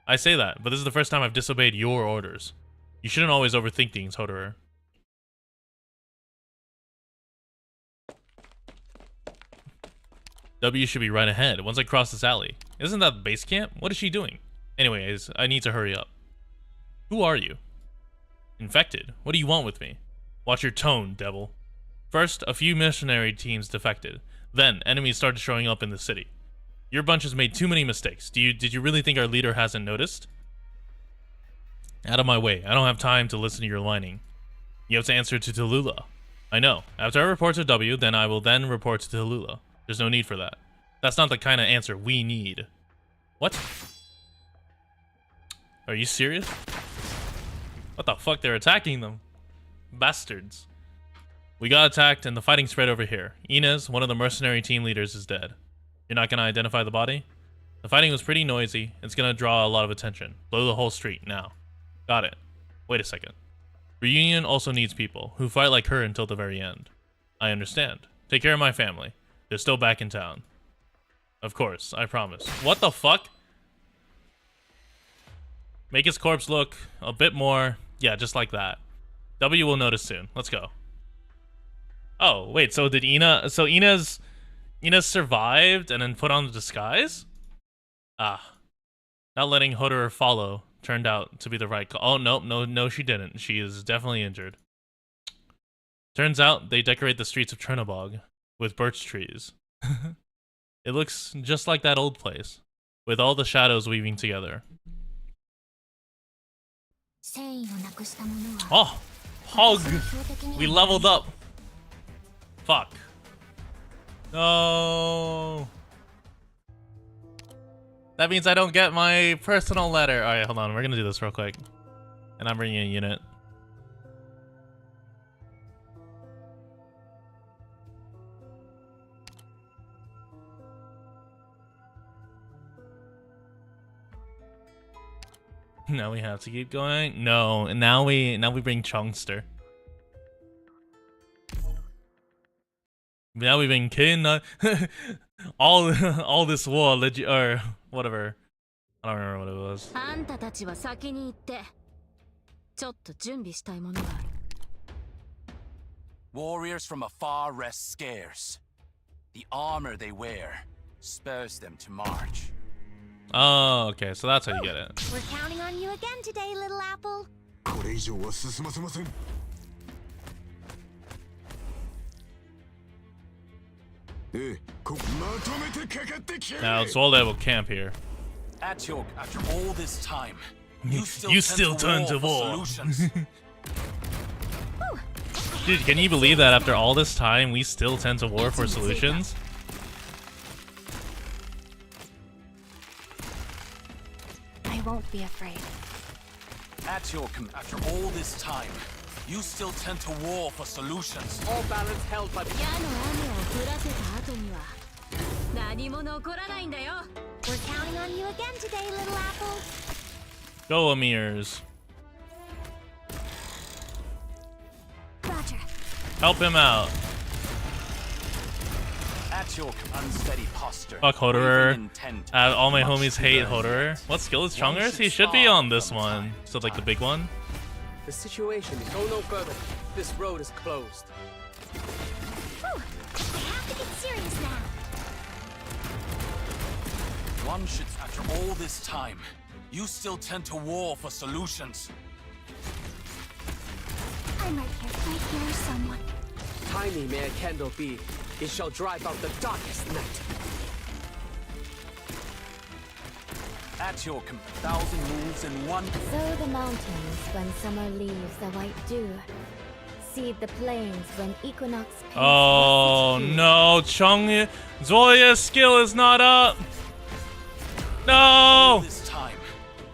I say that, but this is the first time I've disobeyed your orders. You shouldn't always overthink things, Hoderer. W should be right ahead, once I cross this alley. Isn't that base camp? What is she doing? Anyways, I need to hurry up. Who are you? Infected. What do you want with me? Watch your tone, devil. First, a few mercenary teams defected. Then, enemies started showing up in the city. Your bunch has made too many mistakes. Did you really think our leader hasn't noticed? Out of my way. I don't have time to listen to your whining. You have to answer to Tallulah. I know. After I report to W, then I will then report to Tallulah. There's no need for that. That's not the kind of answer we need. What? Are you serious? What the fuck? They're attacking them. Bastards. We got attacked and the fighting spread over here. Inez, one of the mercenary team leaders, is dead. You're not gonna identify the body? The fighting was pretty noisy. It's gonna draw a lot of attention. Blow the whole street now. Got it. Wait a second. Reunion also needs people who fight like her until the very end. I understand. Take care of my family. They're still back in town. Of course, I promise. What the fuck? Make his corpse look a bit more... Yeah, just like that. W will notice soon. Let's go. Oh, wait, so did Inez survived and then put on the disguise? Ah. Not letting Hoderer follow turned out to be the right call. Oh, nope, no, she didn't. She is definitely injured. Turns out they decorate the streets of Chernobog with birch trees. It looks just like that old place, with all the shadows weaving together. Oh, hog! We leveled up. Fuck. No. That means I don't get my personal letter. Alright, hold on. We're gonna do this real quick. And I'm bringing a unit. Now we have to keep going. No, and now we bring Chongster. Now we bring Kin. all this war, or whatever. I don't remember what it was. Warriors from afar rest scarce. The armor they wear spurs them to march. Oh, okay, so that's how you get it. We're counting on you again today, little apple. これ以上は進ませません。Now Zolde will camp here. After all this time, you still turn to war. Dude, can you believe that after all this time, we still tend to war for solutions? I won't be afraid. After all this time, you still tend to war for solutions. All balance held by the... We're counting on you again today, little apple. Go, Amirs. Roger. Help him out. At your unsteady posture. Fuck Hoderer. All my homies hate Hoderer. What skill is Chongers? He should be on this one. So like the big one. The situation is go no further. This road is closed. Whew. I have to get serious now. One should, after all this time, you still tend to war for solutions. I'm right here, someone. Tiny may a candle be, it shall drive out the darkest night. At your 1,000 moves in one. Sow the mountains when summer leaves the white dew. Seed the plains when equinox. Oh no, Zoya's skill is not up. No. This time,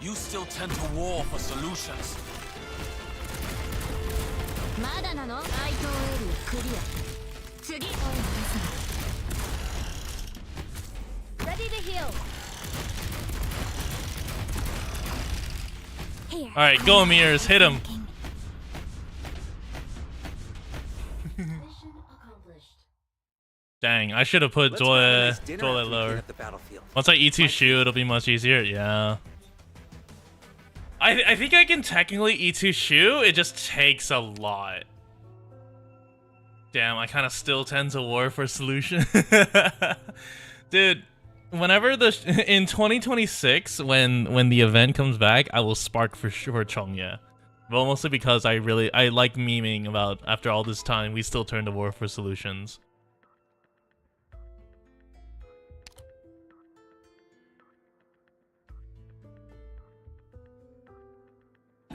you still tend to war for solutions. Ready to heal. Here. All right, go Amirs, hit him. Dang, I should have put Zoya lower. Once I E2 Shu, it'll be much easier. Yeah. I think I can technically E2 Shu. It just takes a lot. Damn, I kind of still tend to war for solution. Dude, whenever in 2026 when the event comes back, I will spark for sure Chongya. Well, mostly because I like memeing about after all this time, we still turn to war for solutions.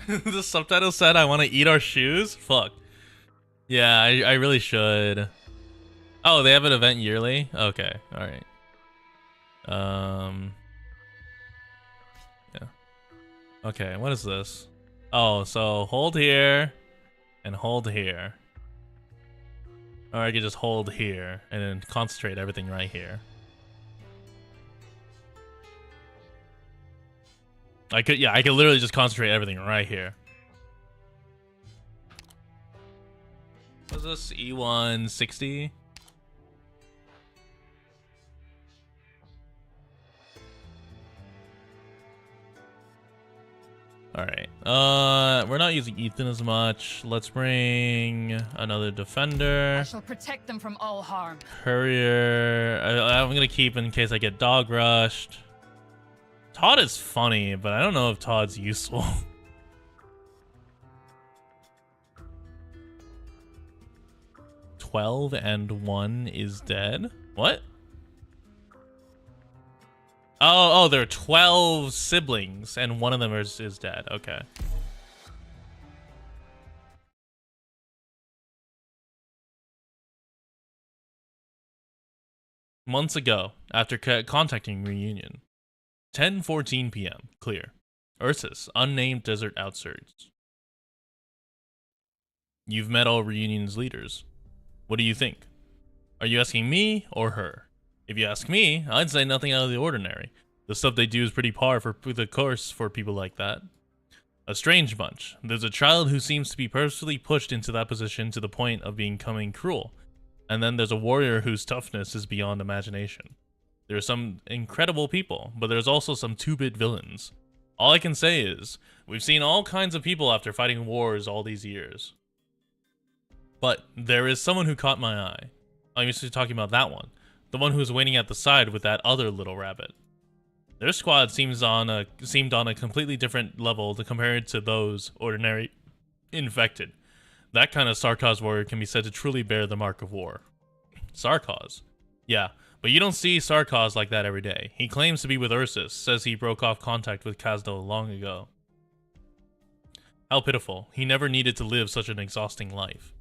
The subtitle said, I want to eat our shoes? Fuck. Yeah, I really should. Oh, they have an event yearly? Okay, alright. Yeah. Okay, what is this? Oh, so hold here and hold here. Or I could just hold here and then concentrate everything right here. I could literally just concentrate everything right here. What's this? E160? Alright. We're not using Ethan as much. Let's bring another defender. I shall protect them from all harm. Courier. I'm gonna keep in case I get dog rushed. Todd is funny, but I don't know if Todd's useful. "12 and 1 is dead." What? Oh, there are 12 siblings, and one of them is dead. Okay. Months ago, after contacting Reunion. 10:14 p.m. Clear. Ursus, unnamed desert outskirts. You've met all Reunion's leaders. What do you think? Are you asking me or her? If you ask me, I'd say nothing out of the ordinary. The stuff they do is pretty par for the course for people like that. A strange bunch. There's a child who seems to be purposefully pushed into that position to the point of becoming cruel. And then there's a warrior whose toughness is beyond imagination. There are some incredible people, but there's also some two-bit villains. All I can say is, we've seen all kinds of people after fighting wars all these years. But there is someone who caught my eye. I'm used to talking about that one. The one who was waiting at the side with that other little rabbit. Their squad seemed on a completely different level compared to those ordinary infected. That kind of Sarkaz warrior can be said to truly bear the mark of war. Sarkaz? Yeah. But you don't see Sarkaz like that every day. He claims to be with Ursus, says he broke off contact with Kazdel long ago. How pitiful. He never needed to live such an exhausting life.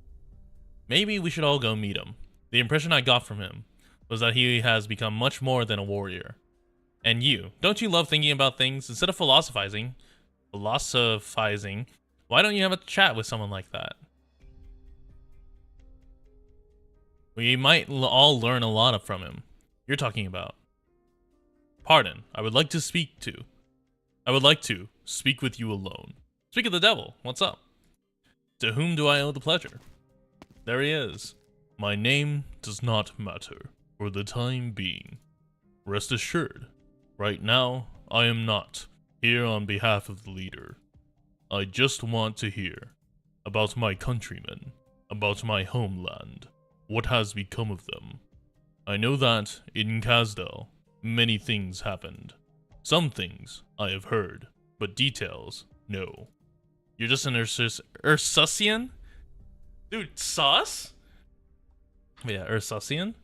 Maybe we should all go meet him. The impression I got from him was that he has become much more than a warrior. And you, don't you love thinking about things? Instead of philosophizing, why don't you have a chat with someone like that? We might all learn a lot from him. You're talking about. Pardon, I would like to speak with you alone. Speak of the devil, what's up? To whom do I owe the pleasure? There he is. My name does not matter, for the time being. Rest assured, right now, I am not here on behalf of the leader. I just want to hear about my countrymen, about my homeland, what has become of them. I know that, in Kazdel, many things happened. Some things I have heard, but details, no. You're just an Ursusian? Dude, sus? Yeah, Ursusian?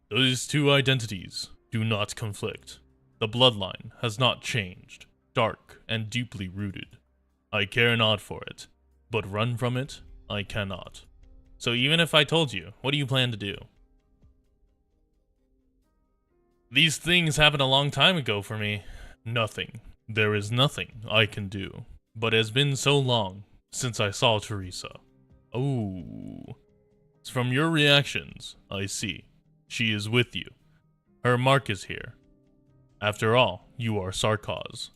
Those two identities do not conflict. The bloodline has not changed, dark and deeply rooted. I care not for it, but run from it, I cannot. So even if I told you, what do you plan to do? These things happened a long time ago for me. Nothing. There is nothing I can do. But it has been so long since I saw Teresa. Oh. From your reactions, I see. She is with you. Her mark is here. After all, you are Sarkaz.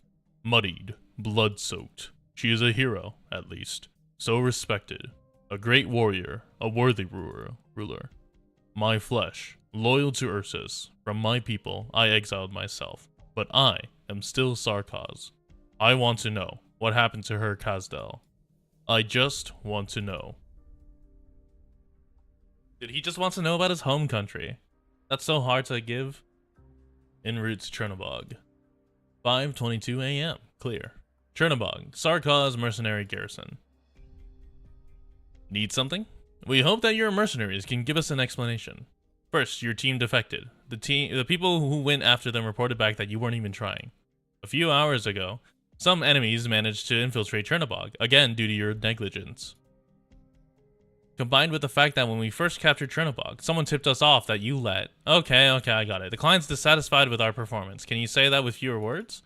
Muddied, blood-soaked. She is a hero, at least. So respected. A great warrior, a worthy ruler. My flesh, loyal to Ursus. From my people, I exiled myself. But I am still Sarkaz. I want to know what happened to her Kazdel. I just want to know. Dude, he just wants to know about his home country. That's so hard to give. En route to Chernobog. 5:22 a.m. Clear. Chernobog, Sarkaz Mercenary Garrison. Need something? We hope that your mercenaries can give us an explanation. First, your team defected. The people who went after them reported back that you weren't even trying. A few hours ago, some enemies managed to infiltrate Chernobog, again due to your negligence. Combined with the fact that when we first captured Chernobog, someone tipped us off that you let... Okay, I got it. The client's dissatisfied with our performance. Can you say that with fewer words?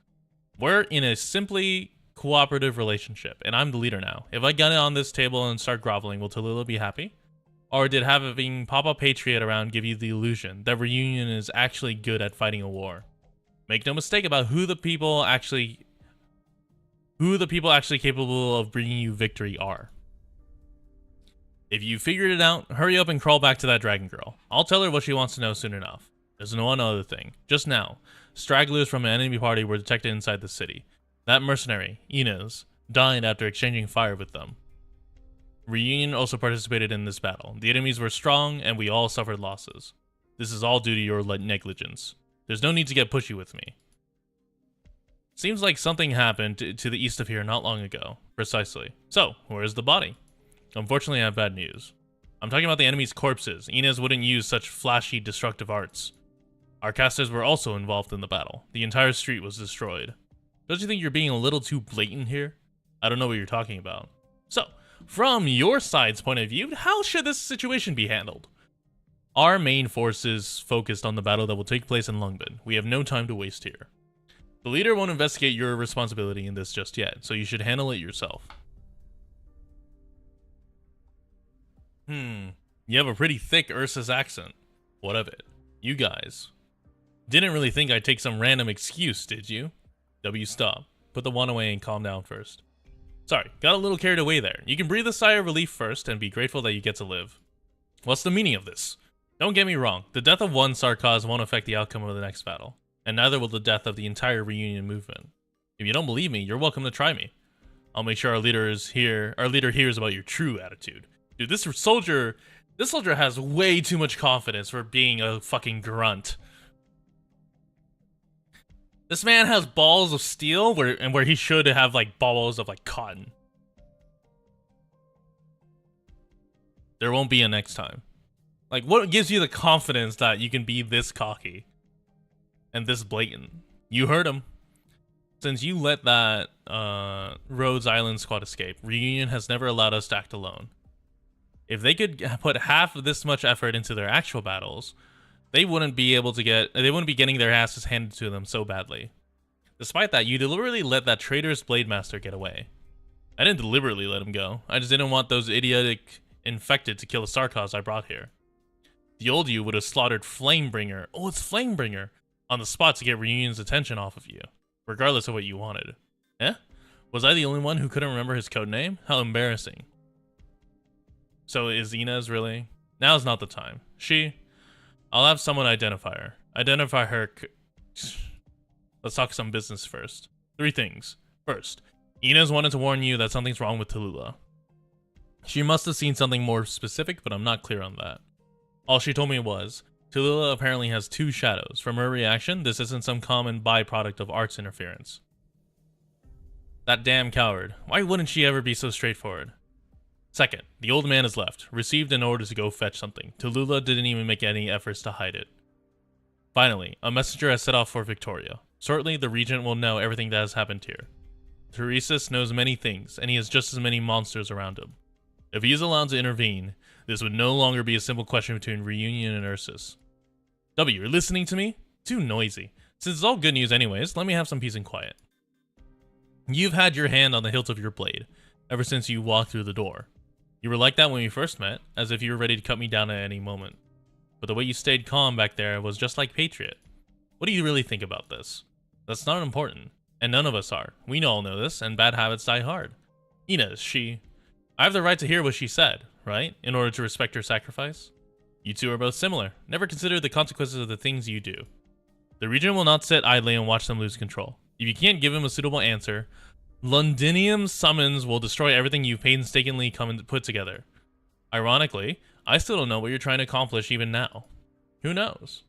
We're in a simply cooperative relationship, and I'm the leader now. If I get it on this table and start groveling, will Tallulah be happy? Or did having Papa Patriot around give you the illusion that Reunion is actually good at fighting a war? Make no mistake about who the people actually capable of bringing you victory are. If you figured it out, hurry up and crawl back to that dragon girl. I'll tell her what she wants to know soon enough. There's one other thing. Just now, stragglers from an enemy party were detected inside the city. That mercenary, Inez, died after exchanging fire with them. Reunion also participated in this battle. The enemies were strong, and we all suffered losses. This is all due to your negligence. There's no need to get pushy with me. Seems like something happened to the east of here not long ago. Precisely. So, where is the body? Unfortunately, I have bad news. I'm talking about the enemy's corpses. Inez wouldn't use such flashy, destructive arts. Our casters were also involved in the battle. The entire street was destroyed. Don't you think you're being a little too blatant here? I don't know what you're talking about. So, from your side's point of view, how should this situation be handled? Our main force is focused on the battle that will take place in Lungbin. We have no time to waste here. The leader won't investigate your responsibility in this just yet, so you should handle it yourself. You have a pretty thick Ursus accent. What of it? You guys didn't really think I'd take some random excuse, did you? W, stop. Put the one away and calm down first. Sorry, got a little carried away there. You can breathe a sigh of relief first and be grateful that you get to live. What's the meaning of this? Don't get me wrong, the death of one Sarkaz won't affect the outcome of the next battle, and neither will the death of the entire Reunion movement. If you don't believe me, you're welcome to try me. I'll make sure our leader hears about your true attitude. Dude, this soldier has way too much confidence for being a fucking grunt. This man has balls of steel where he should have like balls of like cotton. There won't be a next time. Like, what gives you the confidence that you can be this cocky and this blatant? You heard him. Since you let that Rhodes Island squad escape, Reunion has never allowed us to act alone. If they could put half of this much effort into their actual battles, they wouldn't be getting their asses handed to them so badly. Despite that, you deliberately let that traitorous Blade Master get away. I didn't deliberately let him go. I just didn't want those idiotic infected to kill the Sarkaz I brought here. The old you would have slaughtered Flamebringer. Oh, it's Flamebringer on the spot to get Reunion's attention off of you, regardless of what you wanted. Eh? Was I the only one who couldn't remember his code name? How embarrassing. So is Inez really? Now's not the time. I'll have someone identify her. Let's talk some business first. 3 things. First, Inez wanted to warn you that something's wrong with Tallulah. She must have seen something more specific, but I'm not clear on that. All she told me was, Tallulah apparently has 2 shadows. From her reaction, this isn't some common byproduct of arts interference. That damn coward. Why wouldn't she ever be so straightforward? Second, the old man has left, received an order to go fetch something. Tallulah didn't even make any efforts to hide it. Finally, a messenger has set off for Victoria. Shortly, the Regent will know everything that has happened here. Teresa knows many things, and he has just as many monsters around him. If he is allowed to intervene, this would no longer be a simple question between Reunion and Ursus. W, you're listening to me? Too noisy. Since it's all good news anyways, let me have some peace and quiet. You've had your hand on the hilt of your blade, ever since you walked through the door. You were like that when we first met, as if you were ready to cut me down at any moment. But the way you stayed calm back there was just like Patriot. What do you really think about this? That's not important, and none of us are. We all know this, and bad habits die hard. Inez, I have the right to hear what she said, right? In order to respect her sacrifice? You two are both similar. Never consider the consequences of the things you do. The Regent will not sit idly and watch them lose control. If you can't give him a suitable answer, Londinium summons will destroy everything you've painstakingly put together. Ironically, I still don't know what you're trying to accomplish even now. Who knows?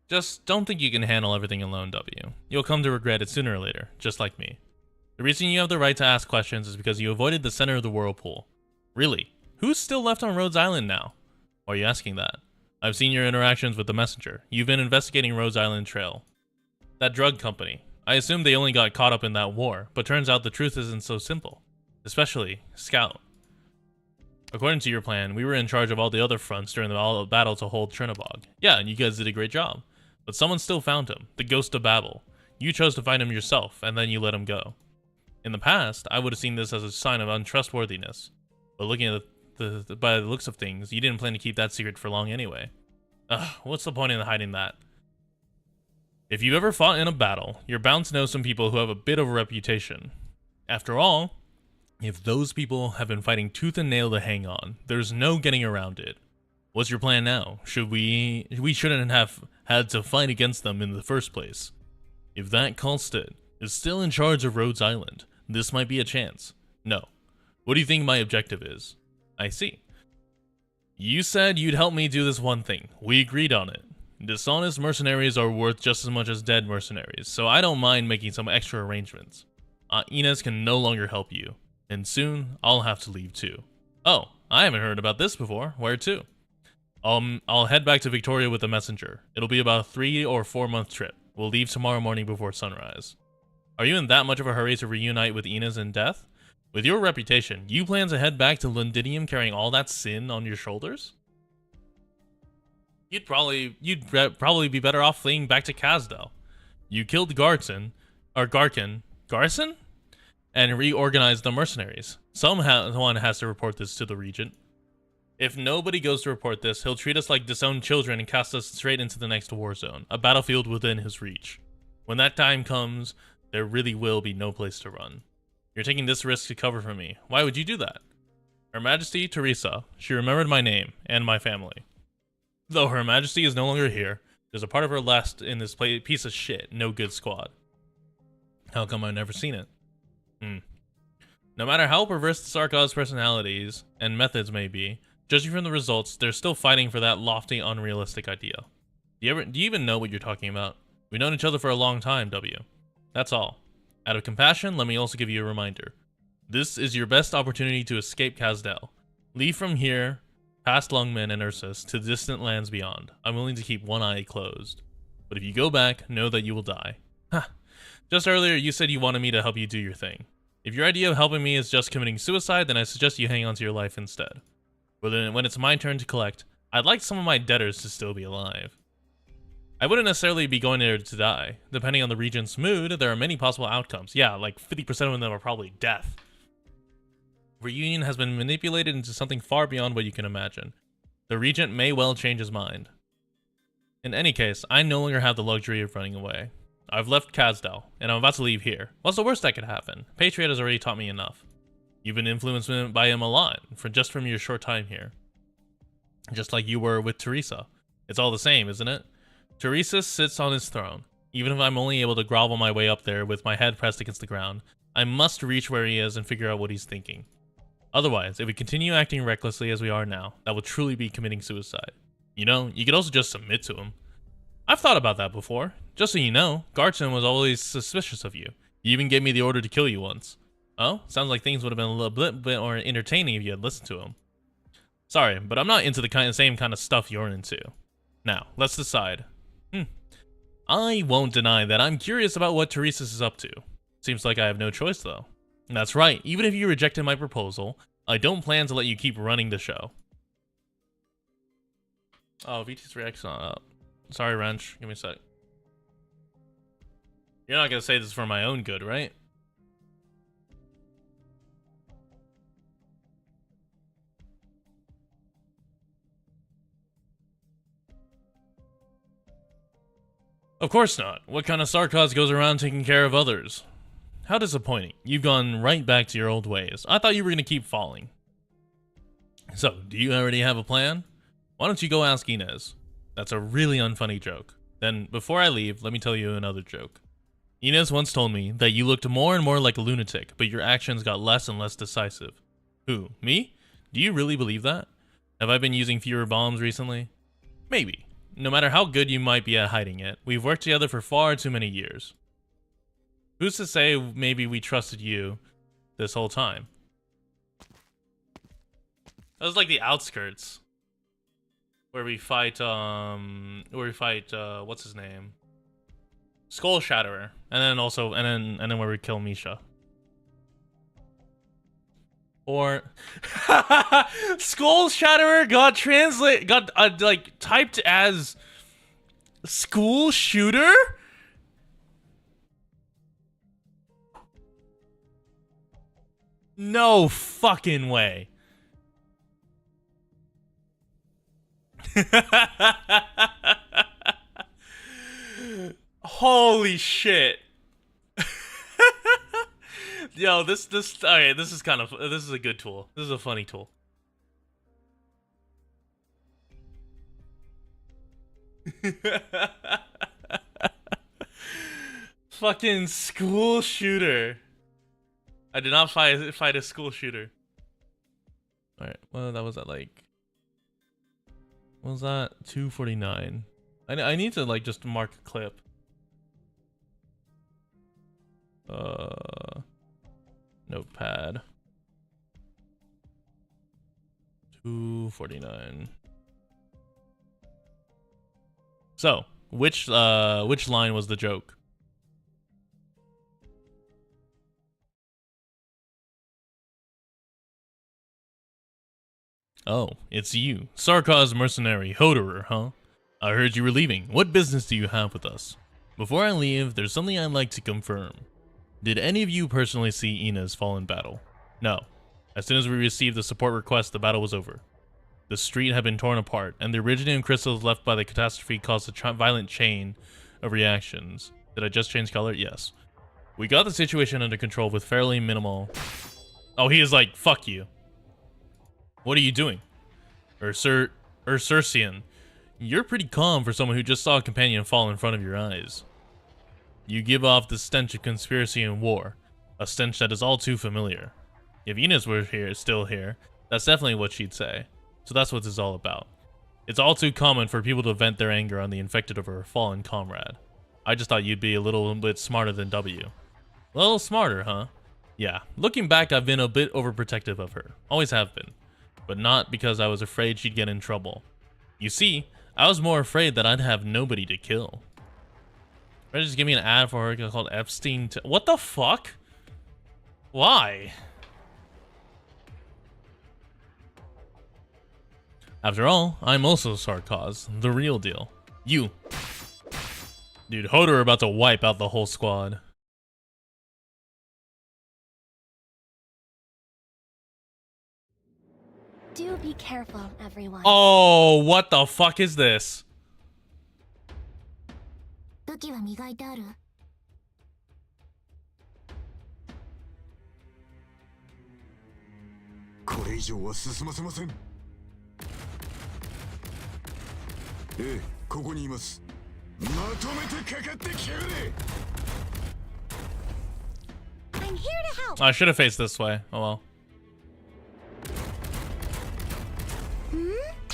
Just don't think you can handle everything alone, W. You'll come to regret it sooner or later, just like me. The reason you have the right to ask questions is because you avoided the center of the whirlpool. Really? Who's still left on Rhodes Island now? Why are you asking that? I've seen your interactions with the messenger. You've been investigating Rhodes Island Trail. That drug company. I assumed they only got caught up in that war, but turns out the truth isn't so simple. Especially Scout. According to your plan, we were in charge of all the other fronts during the battle to hold Chernobog. Yeah, and you guys did a great job. But someone still found him, the Ghost of Babel. You chose to find him yourself, and then you let him go. In the past, I would have seen this as a sign of untrustworthiness. But looking at by the looks of things, you didn't plan to keep that secret for long anyway. Ugh, what's the point in hiding that? If you ever fought in a battle, you're bound to know some people who have a bit of a reputation. After all, if those people have been fighting tooth and nail to hang on, there's no getting around it. What's your plan now? We shouldn't have had to fight against them in the first place. If that Kalstead is still in charge of Rhodes Island, this might be a chance. No. What do you think my objective is? I see. You said you'd help me do this one thing. We agreed on it. Dishonest mercenaries are worth just as much as dead mercenaries, so I don't mind making some extra arrangements. Inez can no longer help you, and soon I'll have to leave too. Oh, I haven't heard about this before. Where to? I'll head back to Victoria with the messenger. It'll be about a 3 or 4 month trip. We'll leave tomorrow morning before sunrise. Are you in that much of a hurry to reunite with Inez in death? With your reputation, you plan to head back to Londinium carrying all that sin on your shoulders? You'd probably be better off fleeing back to Kazdel. You killed Garson, and reorganized the mercenaries. Someone has to report this to the Regent. If nobody goes to report this, he'll treat us like disowned children and cast us straight into the next war zone, a battlefield within his reach. When that time comes, there really will be no place to run. You're taking this risk to cover for me. Why would you do that? Her Majesty Teresa, she remembered my name and my family. Though Her Majesty is no longer here, there's a part of her left in this piece of shit, no good squad. How come I've never seen it? No matter how perverse the Sarkaz's personalities and methods may be, judging from the results, they're still fighting for that lofty, unrealistic idea. Do you even know what you're talking about? We've known each other for a long time, W. That's all. Out of compassion, let me also give you a reminder. This is your best opportunity to escape Kazdel. Leave from here, past Lungmen and Ursus, to distant lands beyond. I'm willing to keep one eye closed. But if you go back, know that you will die. Ha! Just earlier, you said you wanted me to help you do your thing. If your idea of helping me is just committing suicide, then I suggest you hang on to your life instead. But then when it's my turn to collect, I'd like some of my debtors to still be alive. I wouldn't necessarily be going there to die. Depending on the Regent's mood, there are many possible outcomes. Yeah, like 50% of them are probably death. Reunion has been manipulated into something far beyond what you can imagine. The Regent may well change his mind. In any case, I no longer have the luxury of running away. I've left Kazdel, and I'm about to leave here. What's the worst that could happen? Patriot has already taught me enough. You've been influenced by him a lot, from your short time here. Just like you were with Teresa. It's all the same, isn't it? Teresa sits on his throne. Even if I'm only able to grovel my way up there with my head pressed against the ground, I must reach where he is and figure out what he's thinking. Otherwise, if we continue acting recklessly as we are now, that will truly be committing suicide. You know, you could also just submit to him. I've thought about that before. Just so you know, Garson was always suspicious of you. He even gave me the order to kill you once. Oh, sounds like things would have been a little bit more entertaining if you had listened to him. Sorry, but I'm not into the same kind of stuff you're into. Now, let's decide. I won't deny that I'm curious about what Teresa is up to. Seems like I have no choice, though. That's right, even if you rejected my proposal, I don't plan to let you keep running the show. Oh, VT's react's not up. Sorry, Wrench. Give me a sec. You're not gonna say this for my own good, right? Of course not. What kind of Sarkaz goes around taking care of others? How disappointing. You've gone right back to your old ways. I thought you were going to keep falling. So, do you already have a plan? Why don't you go ask Inez? That's a really unfunny joke. Then, before I leave, let me tell you another joke. Inez once told me that you looked more and more like a lunatic, but your actions got less and less decisive. Who? Me? Do you really believe that? Have I been using fewer bombs recently? Maybe. No matter how good you might be at hiding it, we've worked together for far too many years. Who's to say maybe we trusted you this whole time? That was like the outskirts. Where we fight, what's his name? Skull Shatterer. And then where we kill Misha. Or Skull Shatterer got like typed as school shooter? No fucking way. Holy shit. Yo, this okay, this is a good tool. This is a funny tool. Fucking school shooter. I did not fight a school shooter. Alright, well, that was at like... What was that? 249. I need to like just mark a clip. Notepad. 249. So, which line was the joke? Oh, it's you. Sarkaz Mercenary, Hoderer, huh? I heard you were leaving. What business do you have with us? Before I leave, there's something I'd like to confirm. Did any of you personally see Ina's fall in battle? No. As soon as we received the support request, the battle was over. The street had been torn apart, and the Iridium crystals left by the catastrophe caused a violent chain of reactions. Did I just change color? Yes. We got the situation under control with fairly minimal... Oh, he is like, fuck you. What are you doing? Ursurcian, you're pretty calm for someone who just saw a companion fall in front of your eyes. You give off the stench of conspiracy and war, a stench that is all too familiar. If Enos were still here, that's definitely what she'd say. So that's what this is all about. It's all too common for people to vent their anger on the infected of her fallen comrade. I just thought you'd be a little bit smarter than W. A little smarter, huh? Yeah, looking back, I've been a bit overprotective of her. Always have been. But not because I was afraid she'd get in trouble. You see, I was more afraid that I'd have nobody to kill. Ready, just give me an ad for her called Epstein. What the fuck? Why? After all, I'm also Sarkaz, the real deal. You. Dude, Hoder about to wipe out the whole squad. Do be careful, everyone. Oh, what the fuck is this? 武器は磨いてある。これ以上は進ませません。ええ、ここにいます。まとめてかかってきやがれ。I'm here to help. I should have faced this way. Oh well.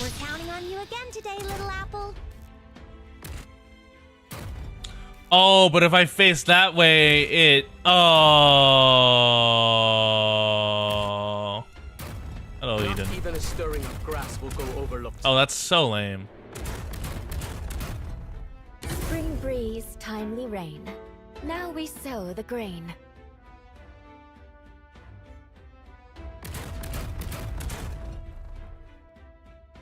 We're counting on you again today, little apple. Oh, but if I face that way, it... Oh. Hello, Eden. Not even a stirring of grass will go overlooked. Oh, that's so lame. Spring breeze, timely rain. Now we sow the grain.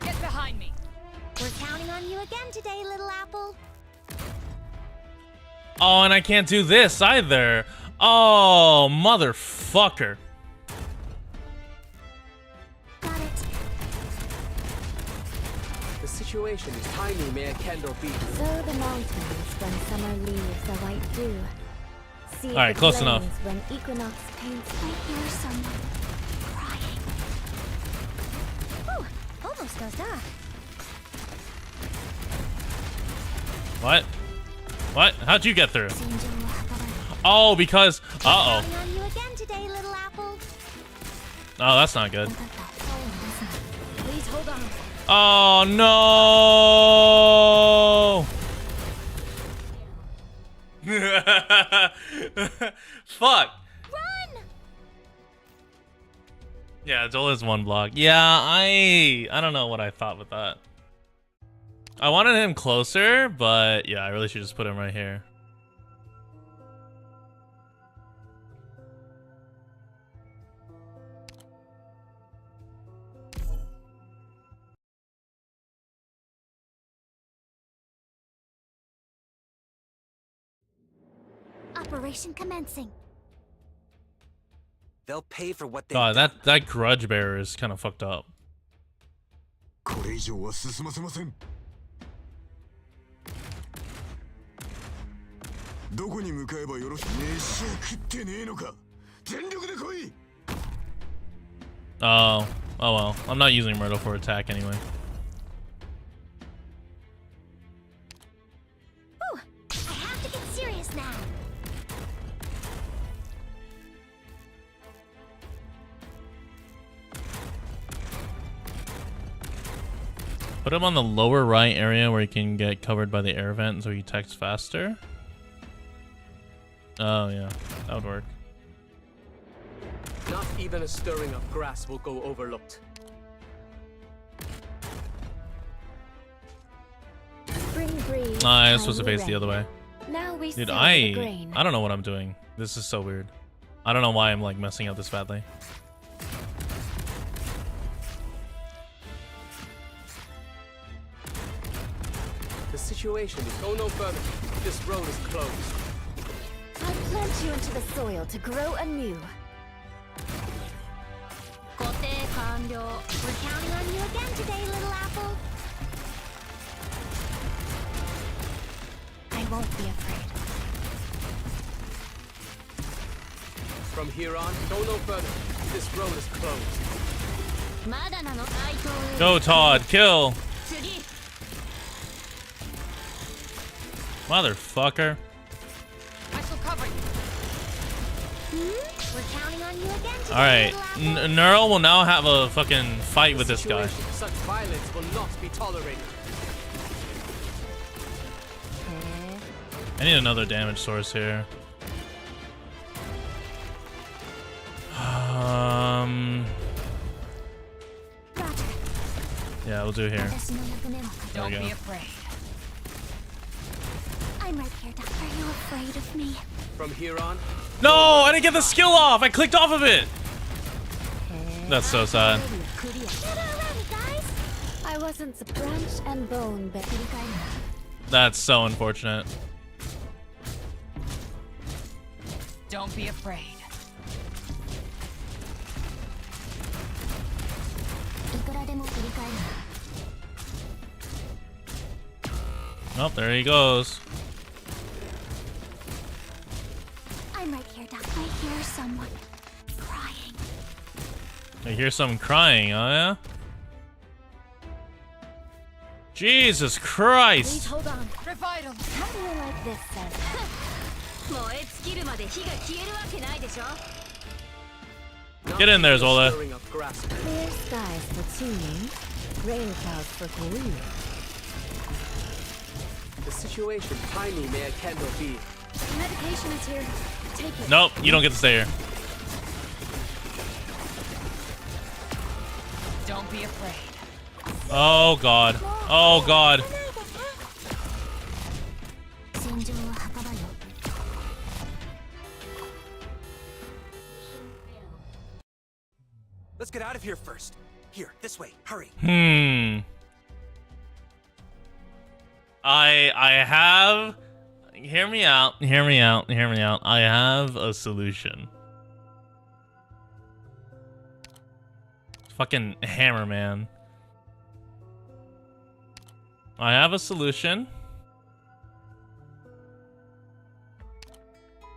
Get behind me. We're counting on you again today, little apple. Oh, and I can't do this either. Oh, motherfucker. Got it. The situation is tiny, may a candle be. Sow the mountains when summer leaves a white dew. See All right, the close enough. plains when equinox paints. I hear someone crying. Ooh, almost goes dark. What? What? How'd you get through? Oh, because... Uh-oh. Counting on you again today, little apple. Oh, that's not good. Please hold on. Oh, no! Fuck. Run! Yeah, Joel is one block. Yeah, I don't know what I thought with that. I wanted him closer, but yeah, I really should just put him right here. Operation commencing. They'll pay for what they. God, that grudge bearer is kind of fucked up. これ以上は進ませません。どこに向かえばよろしい。飯を食ってねえのか。全力で来い。Oh well. I'm not using Myrtle for attack anyway. Ooh, I have to get serious now. Put him on the lower right area where he can get covered by the air vent so he attacks faster. Oh yeah, that would work. Not even a stirring of grass will go overlooked. Spring breeze. I'm supposed to face the other way. Now we Dude, see the I grain. don't know what I'm doing. This is so weird. I don't know why I'm like messing up this badly. The situation is go no further. This road is closed. I plant you into the soil to grow anew. 固定完了. We're counting on you again today, little apple. I won't be afraid. From here on, go no further. This road is closed. まだなの? Go Todd, kill! 次. Motherfucker. I shall cover you. We're counting on you again today, Alright, little apple. Neural will now have a fucking fight with this guy. Such violence will not be tolerated. I need another damage source here. Yeah, we'll do here. There we Don't go. be afraid. I'm right here, Doc. Are you afraid of me? From here on, No, I didn't get the skill off. I clicked off of it. That's so sad. Get already, guys. I wasn't the branch and bone, but That's so unfortunate. Don't be afraid. Oh, there he goes. I'm right here, Doc. I hear someone crying. I hear someone crying, oh yeah? Jesus please Christ! hold on. Revive him. How do you like this, Sam? 燃え尽きるまで火が消えるわけないでしょ not Get in there, even a Zola. stirring of grass. Clear skies for tuning, rain clouds for career. The situation tiny may a candle be. Medication is here. Take it. Nope, you don't get to stay here. Don't be afraid. Oh god. Oh god. 戦場は墓場よ. Let's get out of here first. Here, this way. Hurry. I have... Hear me out. Hear me out. Hear me out. I have a solution. Fucking hammer, man. I have a solution.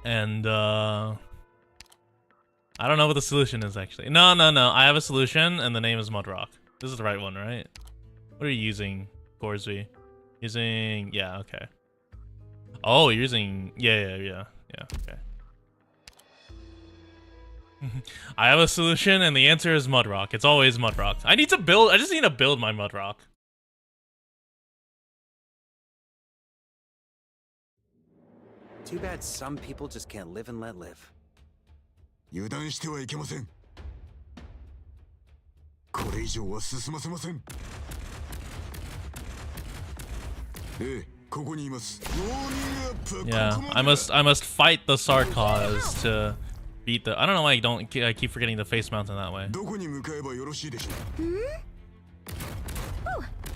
And, I don't know what the solution is, actually. No. I have a solution, and the name is Mudrock. This is the right one, right? What are you using, Gorsby? Using... Yeah, okay. Oh, you're using... Yeah, okay. I have a solution, and the answer is Mudrock. It's always Mudrock. I just need to build my Mudrock. Too bad some people just can't live and let live. 油断してはいけません。これ以上は進ませません。ええ、ここにいます。 Yeah, I must fight the Sarkaz to beat the. I don't know why I keep forgetting the face mount in that way. どこに向かえばよろしいでしょう。 Ooh,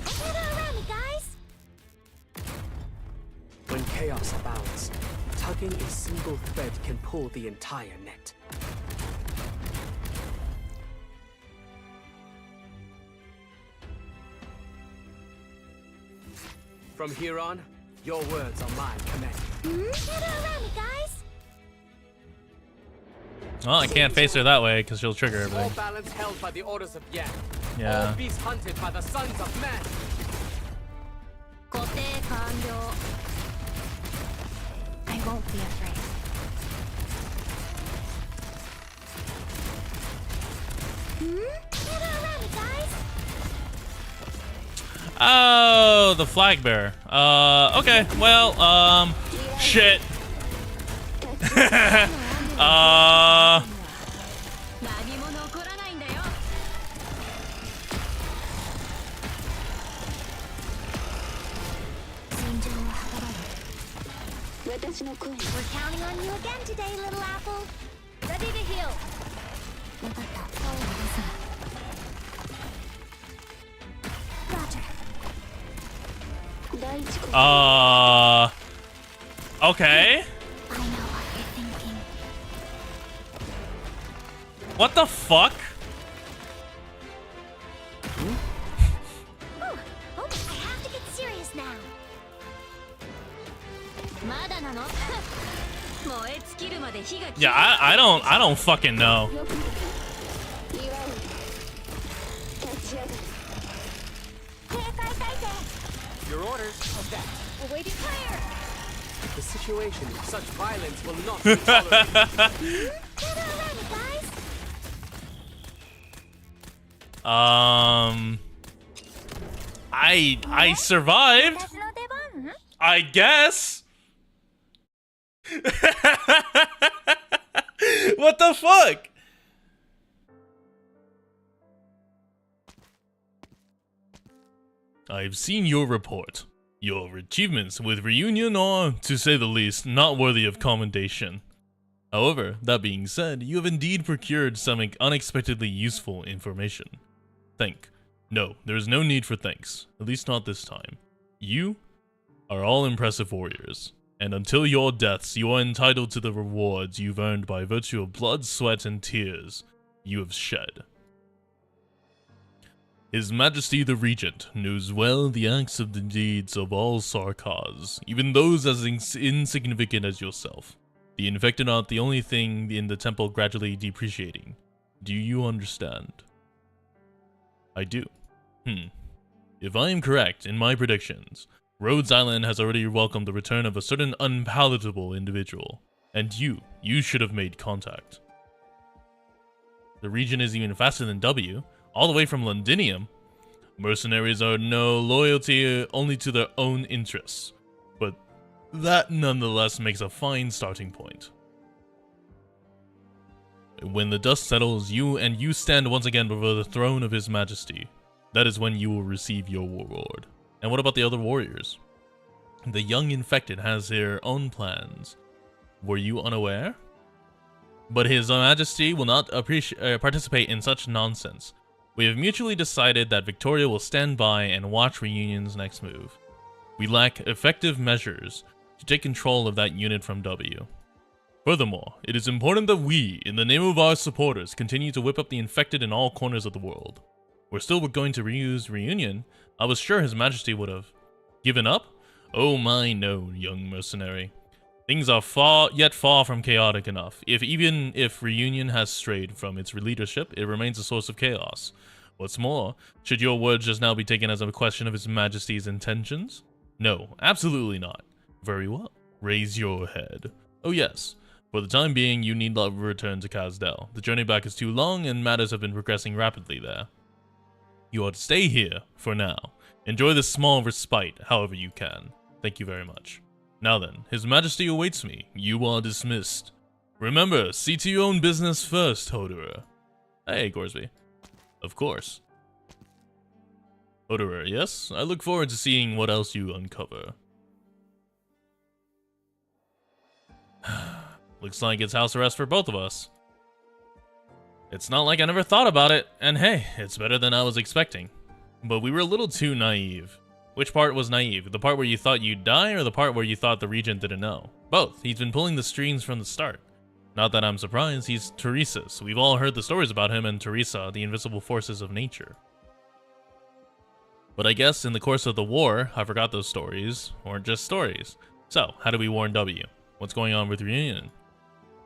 gather around me, guys. When chaos abounds, tugging a single thread can pull the entire net. From here on, your words are my command. Gather around me, guys. Well, I can't face her that way because she'll trigger All everything. balance held by the orders of Yan. Yeah. All beasts hunted by the sons of man. 固定完了. I won't be afraid. Gather around me, guys. Oh, the flag bearer. Okay. Well, shit. 何も残らないんだよ. We're counting on you again today, little apple. Ready to heal. Roger. Okay. I know what you're thinking. What the fuck? Oh, I have to get serious now. まだなの? 燃え尽きるまで火が消え Yeah, I don't fucking know. Your orders are that. Awaiting fire. The situation of such violence will not be tolerated. Gather around me, guys. I survived. 私の出番? I guess. What the fuck? I've seen your report. Your achievements with Reunion are, to say the least, not worthy of commendation. However, that being said, you have indeed procured some unexpectedly useful information. No, there is no need for thanks, at least not this time. You are all impressive warriors, and until your deaths, you are entitled to the rewards you've earned by virtue of blood, sweat, and tears you have shed. His Majesty the Regent knows well the acts of the deeds of all Sarkaz, even those as insignificant as yourself. The infected aren't the only thing in the temple gradually depreciating. Do you understand? I do. If I am correct in my predictions, Rhodes Island has already welcomed the return of a certain unpalatable individual, and you should have made contact. The region is even faster than W, all the way from Londinium. Mercenaries are no loyalty only to their own interests, but that nonetheless makes a fine starting point. When the dust settles, you stand once again before the throne of His Majesty. That is when you will receive your reward. And what about the other warriors? The young infected has their own plans. Were you unaware? But His Majesty will not participate in such nonsense. We have mutually decided that Victoria will stand by and watch Reunion's next move. We lack effective measures to take control of that unit from W. Furthermore, it is important that we, in the name of our supporters, continue to whip up the infected in all corners of the world. We're still going to reuse Reunion. I was sure His Majesty would have given up. Oh my no, young mercenary. Things are yet far from chaotic enough. Even if Reunion has strayed from its leadership, it remains a source of chaos. What's more, should your words just now be taken as a question of His Majesty's intentions? No, absolutely not. Very well. Raise your head. Oh yes. For the time being, you need not return to Kazdel. The journey back is too long, and matters have been progressing rapidly there. You ought to stay here, for now. Enjoy this small respite, however you can. Thank you very much. Now then, His Majesty awaits me. You are dismissed. Remember, see to your own business first, Hoderer. Hey, Gorsby. Of course. Hoderer, yes? I look forward to seeing what else you uncover. Looks like it's house arrest for both of us. It's not like I never thought about it, and hey, it's better than I was expecting. But we were a little too naive. Which part was naive? The part where you thought you'd die, or the part where you thought the Regent didn't know? Both. He's been pulling the strings from the start. Not that I'm surprised, he's Teresa's. We've all heard the stories about him and Teresa, the invisible forces of nature. But I guess in the course of the war, I forgot those stories weren't just stories. So, how do we warn W? What's going on with Reunion?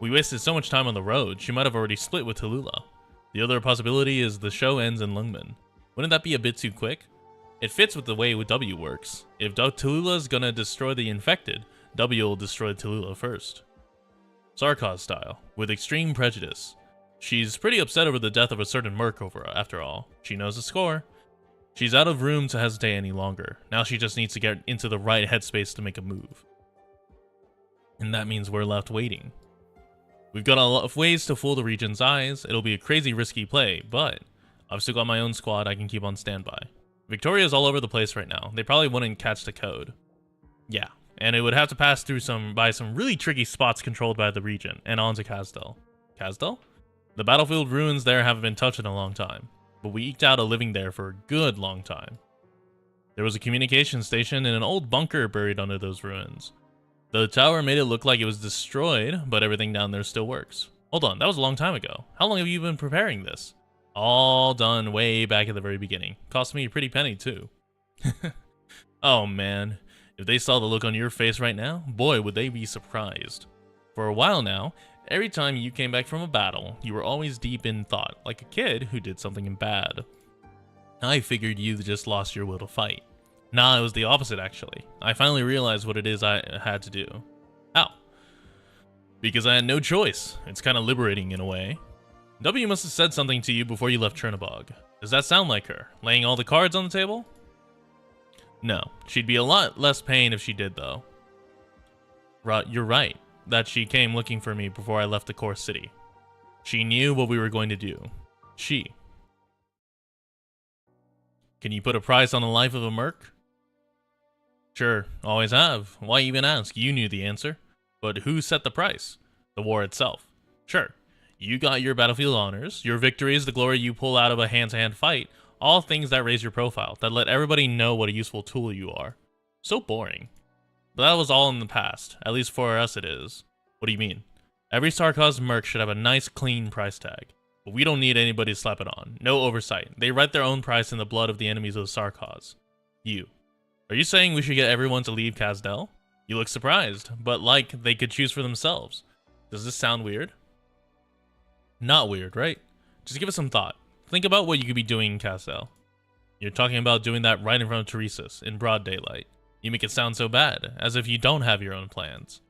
We wasted so much time on the road, she might have already split with Tallulah. The other possibility is the show ends in Lungmen. Wouldn't that be a bit too quick? It fits with the way W works. If Tallulah's gonna destroy the infected, W will destroy Tallulah first. Sarkaz style, with extreme prejudice. She's pretty upset over the death of a certain merc after all. She knows the score. She's out of room to hesitate any longer. Now she just needs to get into the right headspace to make a move. And that means we're left waiting. We've got a lot of ways to fool the Regent's eyes. It'll be a crazy risky play, but I've still got my own squad I can keep on standby. Victoria's all over the place right now. They probably wouldn't catch the code. Yeah, and it would have to pass through by some really tricky spots controlled by the Regent, and on to Kazdel. Kazdel? The battlefield ruins there haven't been touched in a long time, but we eked out a living there for a good long time. There was a communication station and an old bunker buried under those ruins. The tower made it look like it was destroyed, but everything down there still works. Hold on, that was a long time ago. How long have you been preparing this? All done way back at the very beginning. Cost me a pretty penny, too. Oh man, if they saw the look on your face right now, boy would they be surprised. For a while now, every time you came back from a battle, you were always deep in thought, like a kid who did something bad. I figured you just lost your will to fight. Nah, it was the opposite actually. I finally realized what it is I had to do. How? Because I had no choice. It's kind of liberating in a way. W must have said something to you before you left Chernobog. Does that sound like her? Laying all the cards on the table? No, she'd be a lot less pain if she did though. You're right, that she came looking for me before I left the core city. She knew what we were going to do. She. Can you put a price on the life of a merc? Sure, always have. Why even ask? You knew the answer. But who set the price? The war itself. Sure, you got your battlefield honors, your victories, the glory you pull out of a hand-to-hand fight, all things that raise your profile, that let everybody know what a useful tool you are. So boring. But that was all in the past, at least for us it is. What do you mean? Every Sarkaz merc should have a nice clean price tag. But we don't need anybody to slap it on. No oversight. They write their own price in the blood of the enemies of the Sarkaz. You. Are you saying we should get everyone to leave Kazdel? You look surprised, but like they could choose for themselves. Does this sound weird? Not weird, right? Just give it some thought. Think about what you could be doing in Kazdel. You're talking about doing that right in front of Teresa's, in broad daylight. You make it sound so bad, as if you don't have your own plans.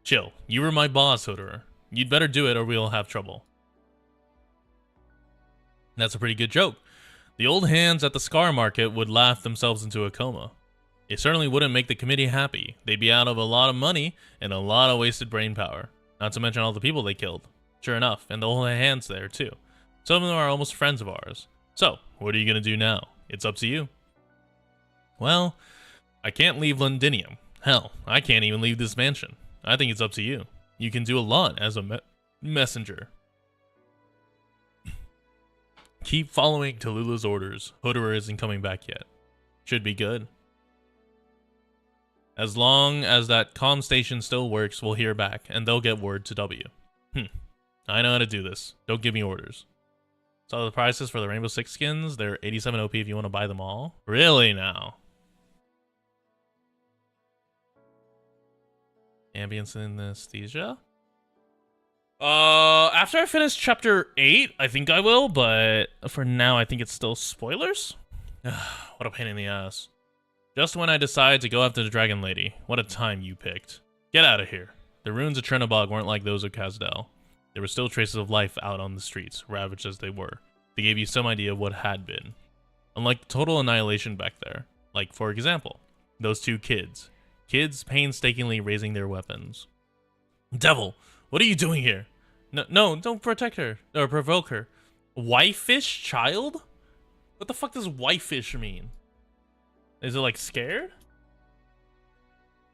Chill. You were my boss, Hoderer. You'd better do it or we'll have trouble. That's a pretty good joke. The old hands at the Scar Market would laugh themselves into a coma. It certainly wouldn't make the committee happy. They'd be out of a lot of money and a lot of wasted brain power. Not to mention all the people they killed. Sure enough, and the old hands there too. Some of them are almost friends of ours. So, what are you gonna do now? It's up to you. Well, I can't leave Londinium. Hell, I can't even leave this mansion. I think it's up to you. You can do a lot as a messenger. Keep following Tallulah's orders. Hoderer isn't coming back yet. Should be good. As long as that comm station still works, we'll hear back, and they'll get word to W. I know how to do this. Don't give me orders. So the prices for the Rainbow Six skins, they're 87 OP if you want to buy them all. Really now? Ambience and anesthesia? After I finish chapter 8, I think I will, but for now I think it's still spoilers? What a pain in the ass. Just when I decided to go after the Dragon Lady, what a time you picked. Get out of here. The ruins of Chernobog weren't like those of Kazdel. There were still traces of life out on the streets, ravaged as they were. They gave you some idea of what had been. Unlike total annihilation back there. Like, for example, those two kids. Kids painstakingly raising their weapons. Devil, what are you doing here? No, don't protect her or provoke her. Wife-ish child? What the fuck does wife-ish mean? Is it like scared?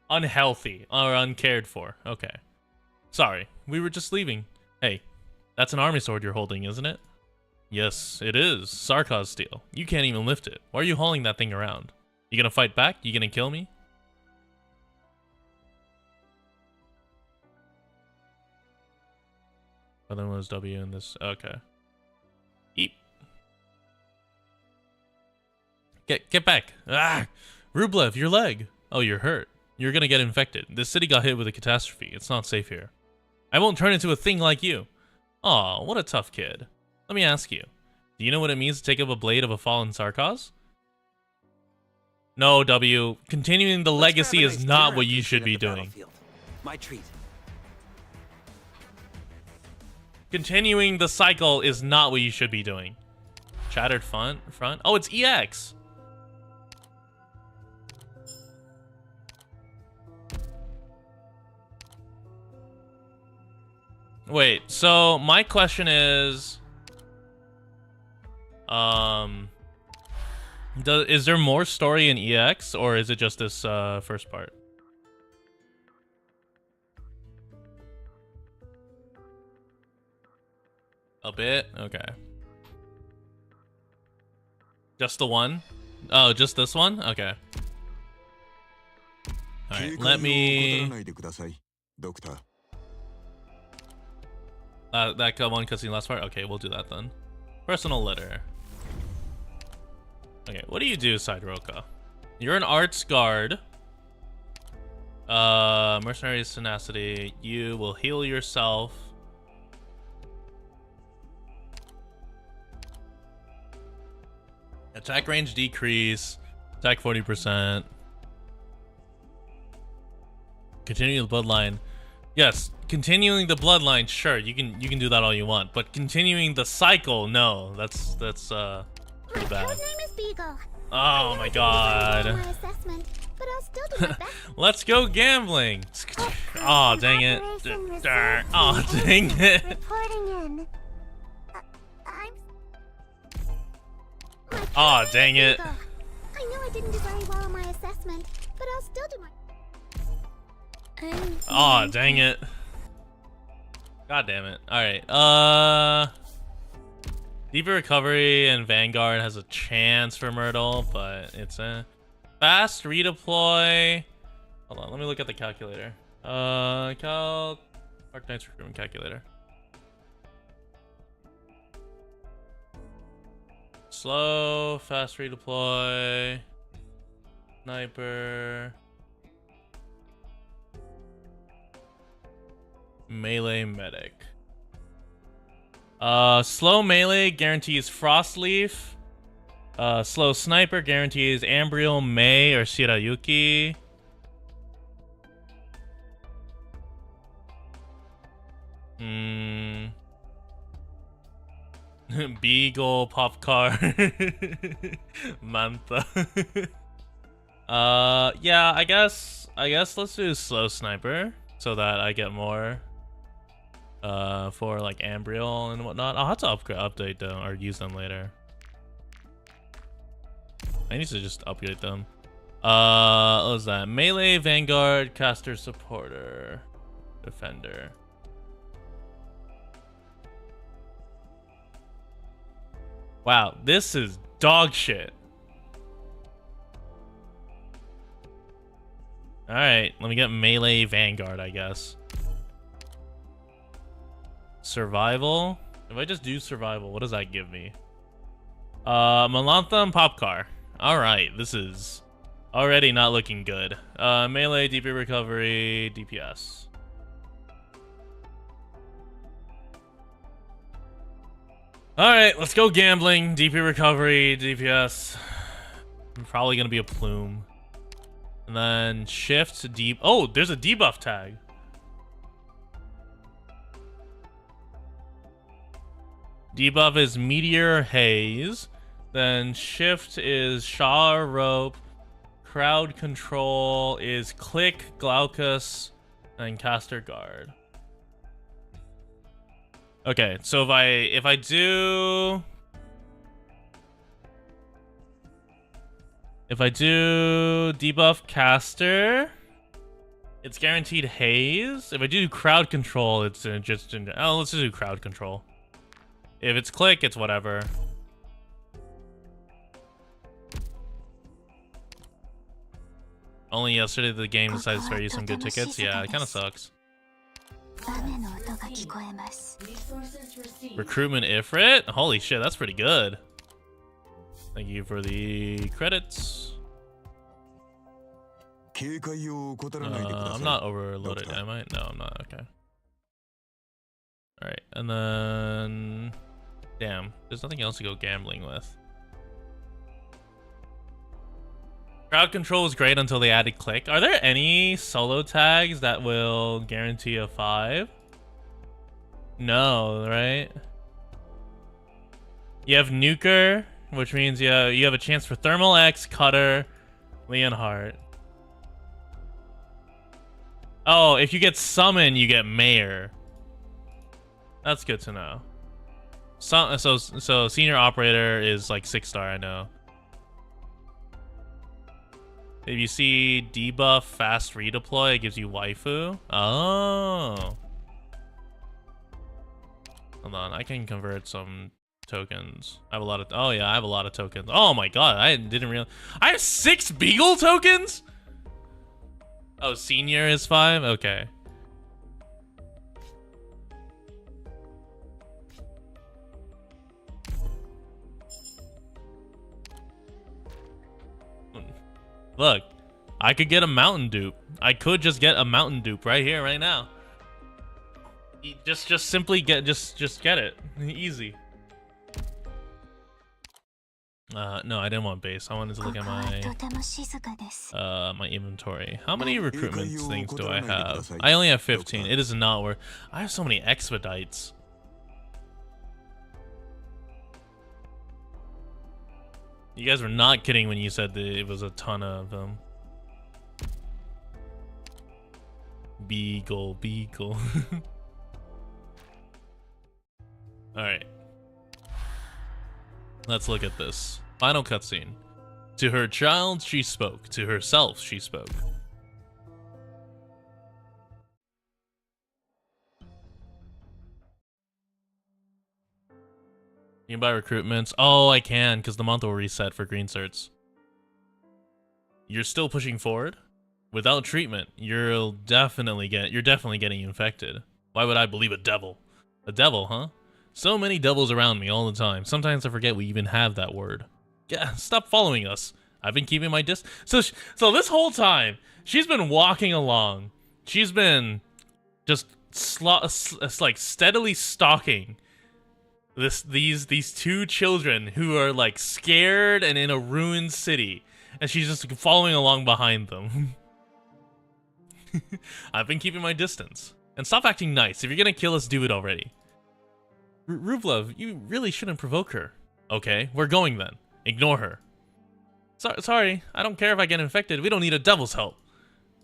Unhealthy or uncared for. Okay. Sorry, we were just leaving. Hey, that's an army sword you're holding, isn't it? Yes, it is. Sarkaz steel. You can't even lift it. Why are you hauling that thing around? You gonna fight back? You gonna kill me? Other one was W in this. Okay. Eep. Get back. Ah! Rublev, your leg. Oh, you're hurt. You're gonna get infected. This city got hit with a catastrophe. It's not safe here. I won't turn into a thing like you. Aw, what a tough kid. Let me ask you. Do you know what it means to take up a blade of a fallen Sarkaz? No, W. Continuing the legacy is not what you should be doing. My treat. Continuing the cycle is not what you should be doing. Shattered front? Oh, it's EX. Wait, so my question is, is there more story in EX, or is it just this first part? A bit? Okay. Just the one? Oh, just this one? Okay. Alright, let me... that one cutscene last part? Okay, we'll do that then. Personal letter. Okay, what do you do, Sideroka? You're an arts guard. Mercenary tenacity. You will heal yourself. Attack range decrease. Attack 40%. Continue the bloodline. Yes, continuing the bloodline, sure, you can do that all you want. But continuing the cycle, no. That's pretty bad. Oh my god. Let's go gambling. Oh dang it. Oh dang it. Oh dang it. I know I didn't do very well on my assessment, but I'll still do my... Oh dang it. God damn it. Alright, Deeper Recovery and Vanguard has a chance for Myrtle, but it's a fast redeploy. Hold on, let me look at the calculator. Darknights recruitment calculator. Slow, fast redeploy, sniper, melee medic. Slow melee guarantees Frostleaf. Slow sniper guarantees Ambriel, Mei, or Shirayuki. Beagle, Popcar, Mantha. Yeah, I guess let's do slow sniper so that I get more for like Ambriel and whatnot. I'll have to update them or use them later. I need to just upgrade them. What was that? Melee, Vanguard, Caster, Supporter, Defender. Wow, this is dog shit. Alright, let me get Melee Vanguard, I guess. Survival? If I just do survival, what does that give me? Melantha and Popcar. Alright, this is already not looking good. Melee, DP Recovery, DPS. Alright, let's go gambling. DP Recovery, DPS. I'm probably gonna be a Plume. And then shift, deep. Oh, there's a debuff tag. Debuff is Meteor Haze. Then shift is Shaw Rope, crowd control is click, Glaucus, and caster guard. Okay, so if I do debuff caster, it's guaranteed haze. If I do crowd control, it's let's just do crowd control. If it's click, it's whatever. Only yesterday the game decided to spare you some good tickets. Yeah, it kind of sucks. Recruitment Ifrit? Holy shit, that's pretty good. Thank you for the credits. I'm not overloaded, am I? No, I'm not. Okay. Alright, and then... Damn, there's nothing else to go gambling with. Crowd control was great until they added click. Are there any solo tags that will guarantee a 5? No, right? You have Nuker, which means you have a chance for Thermal X, Cutter, Leonhardt. Oh, if you get Summon, you get Mayor. That's good to know. So Senior Operator is like 6-star, I know. If you see debuff fast redeploy, it gives you waifu. Oh. Hold on, I can convert some tokens. I have a lot of I have a lot of tokens. Oh my god, I didn't realize I have 6 Beagle tokens? Oh, senior is 5? Okay. Look, I could get a mountain dupe. I could just get a mountain dupe right here, right now. Just simply get get it. Easy. No, I didn't want base. I wanted to look at my my inventory. How many recruitment things do I have? I only have 15. It is not worth. I have so many expedites. You guys were not kidding when you said that it was a ton of them. Beagle. Alright. Let's look at this. Final cutscene. To her child, she spoke. To herself, she spoke. You can buy recruitments. Oh, I can, because the month will reset for green certs. You're still pushing forward? Without treatment, you're definitely getting infected. Why would I believe a devil? A devil, huh? So many devils around me all the time. Sometimes I forget we even have that word. Yeah, stop following us. I've been keeping my distance. So this whole time, she's been walking along. She's been just like steadily stalking these 2 children who are like scared and in a ruined city, and she's just following along behind them. I've been keeping my distance. And stop acting nice. If you're gonna kill us, do it already. Rublev, you really shouldn't provoke her. Okay, we're going then. Ignore her. Sorry, I don't care if I get infected. We don't need a devil's help.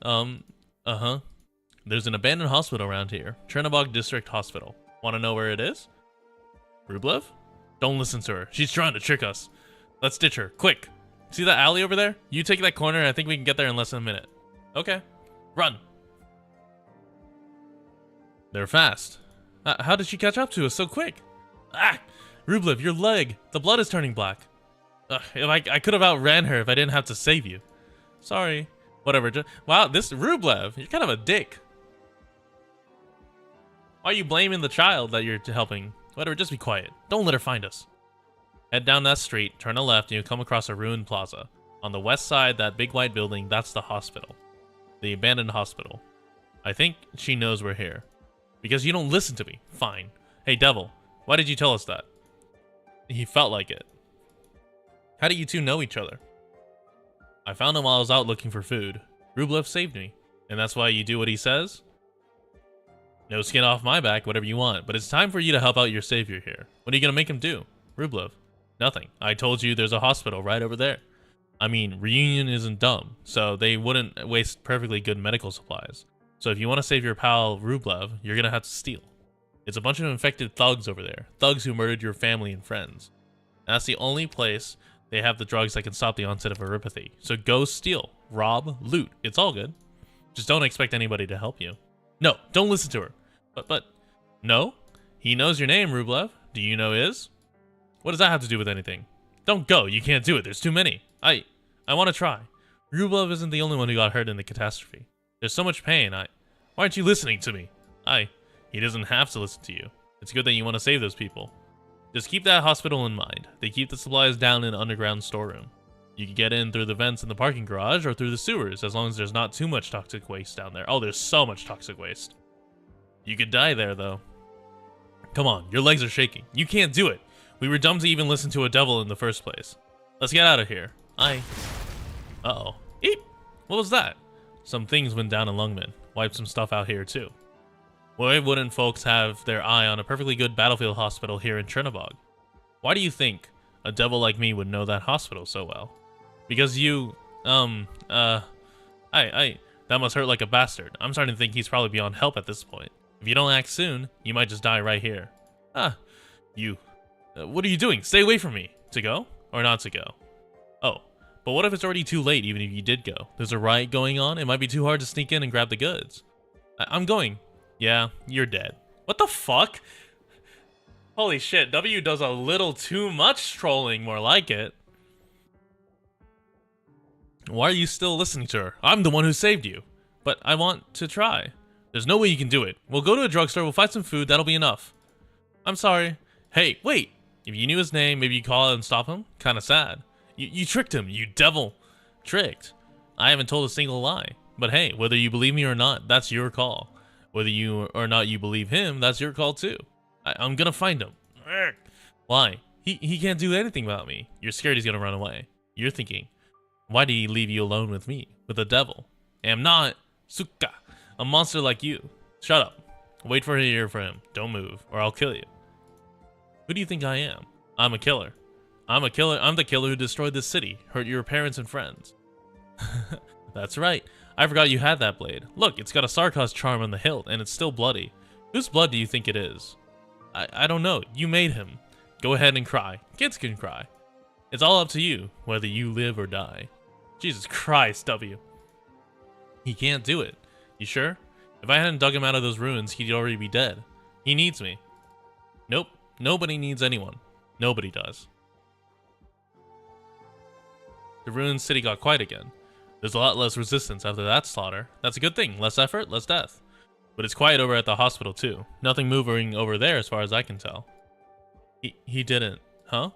There's an abandoned hospital around here. Chernobog District Hospital. Want to know where it is? Rublev? Don't listen to her. She's trying to trick us. Let's ditch her. Quick. See that alley over there? You take that corner and I think we can get there in less than a minute. Okay. Run. They're fast. How did she catch up to us so quick? Ah! Rublev, your leg. The blood is turning black. I could have outran her if I didn't have to save you. Sorry. Whatever. Wow, this Rublev, you're kind of a dick. Why are you blaming the child that you're helping? Whatever, just be quiet. Don't let her find us. Head down that street, turn a left, and you'll come across a ruined plaza. On the west side, that big white building, that's the hospital. The abandoned hospital. I think she knows we're here. Because you don't listen to me. Fine. Hey, Devil, why did you tell us that? He felt like it. How do you two know each other? I found him while I was out looking for food. Rublev saved me. And that's why you do what he says? No skin off my back, whatever you want. But it's time for you to help out your savior here. What are you going to make him do? Rublev. Nothing. I told you there's a hospital right over there. I mean, Reunion isn't dumb, so they wouldn't waste perfectly good medical supplies. So if you want to save your pal Rublev, you're gonna have to steal. It's a bunch of infected thugs over there. Thugs who murdered your family and friends. And that's the only place they have the drugs that can stop the onset of neuropathy. So go steal, rob, loot. It's all good. Just don't expect anybody to help you. No, don't listen to her. But, no? He knows your name, Rublev. Do you know his? What does that have to do with anything? Don't go. You can't do it. There's too many. I want to try. Rublev isn't the only one who got hurt in the catastrophe. There's so much pain. Why aren't you listening to me? He doesn't have to listen to you. It's good that you want to save those people. Just keep that hospital in mind. They keep the supplies down in an underground storeroom. You can get in through the vents in the parking garage or through the sewers, as long as there's not too much toxic waste down there. Oh, there's so much toxic waste. You could die there, though. Come on, your legs are shaking. You can't do it. We were dumb to even listen to a devil in the first place. Let's get out of here. Uh-oh. Eep! What was that? Some things went down in Lungman. Wiped some stuff out here, too. Why wouldn't folks have their eye on a perfectly good battlefield hospital here in Chernobog? Why do you think a devil like me would know that hospital so well? Because you, that must hurt like a bastard. I'm starting to think he's probably beyond help at this point. If you don't act soon, you might just die right here. What are you doing? Stay away from me. To go? Or not to go? Oh, but what if it's already too late even if you did go? There's a riot going on. It might be too hard to sneak in and grab the goods. I'm going. Yeah, you're dead. What the fuck? Holy shit, W does a little too much trolling, more like it. Why are you still listening to her? I'm the one who saved you. But I want to try. There's no way you can do it. We'll go to a drugstore, we'll find some food, that'll be enough. I'm sorry. Hey, wait! If you knew his name, maybe you'd call out and stop him? Kinda sad. You tricked him, you devil. Tricked. I haven't told a single lie. But hey, whether you believe me or not, that's your call. Whether you or not you believe him, that's your call too. I'm gonna find him. Why? He can't do anything about me. You're scared he's gonna run away. You're thinking, why did he leave you alone with me? With the devil? I'm not, Suka, a monster like you. Shut up. Wait for here for him. Don't move, or I'll kill you. Who do you think I am? I'm a killer. I'm the killer who destroyed this city, hurt your parents and friends. That's right. I forgot you had that blade. Look, it's got a Sarkos charm on the hilt, and it's still bloody. Whose blood do you think it is? I don't know. You made him. Go ahead and cry. Kids can cry. It's all up to you, whether you live or die. Jesus Christ, W. He can't do it. You sure? If I hadn't dug him out of those ruins, he'd already be dead. He needs me. Nope. Nobody needs anyone. Nobody does. The ruined city got quiet again. There's a lot less resistance after that slaughter. That's a good thing. Less effort, less death. But it's quiet over at the hospital too. Nothing moving over there as far as I can tell. He didn't. Huh?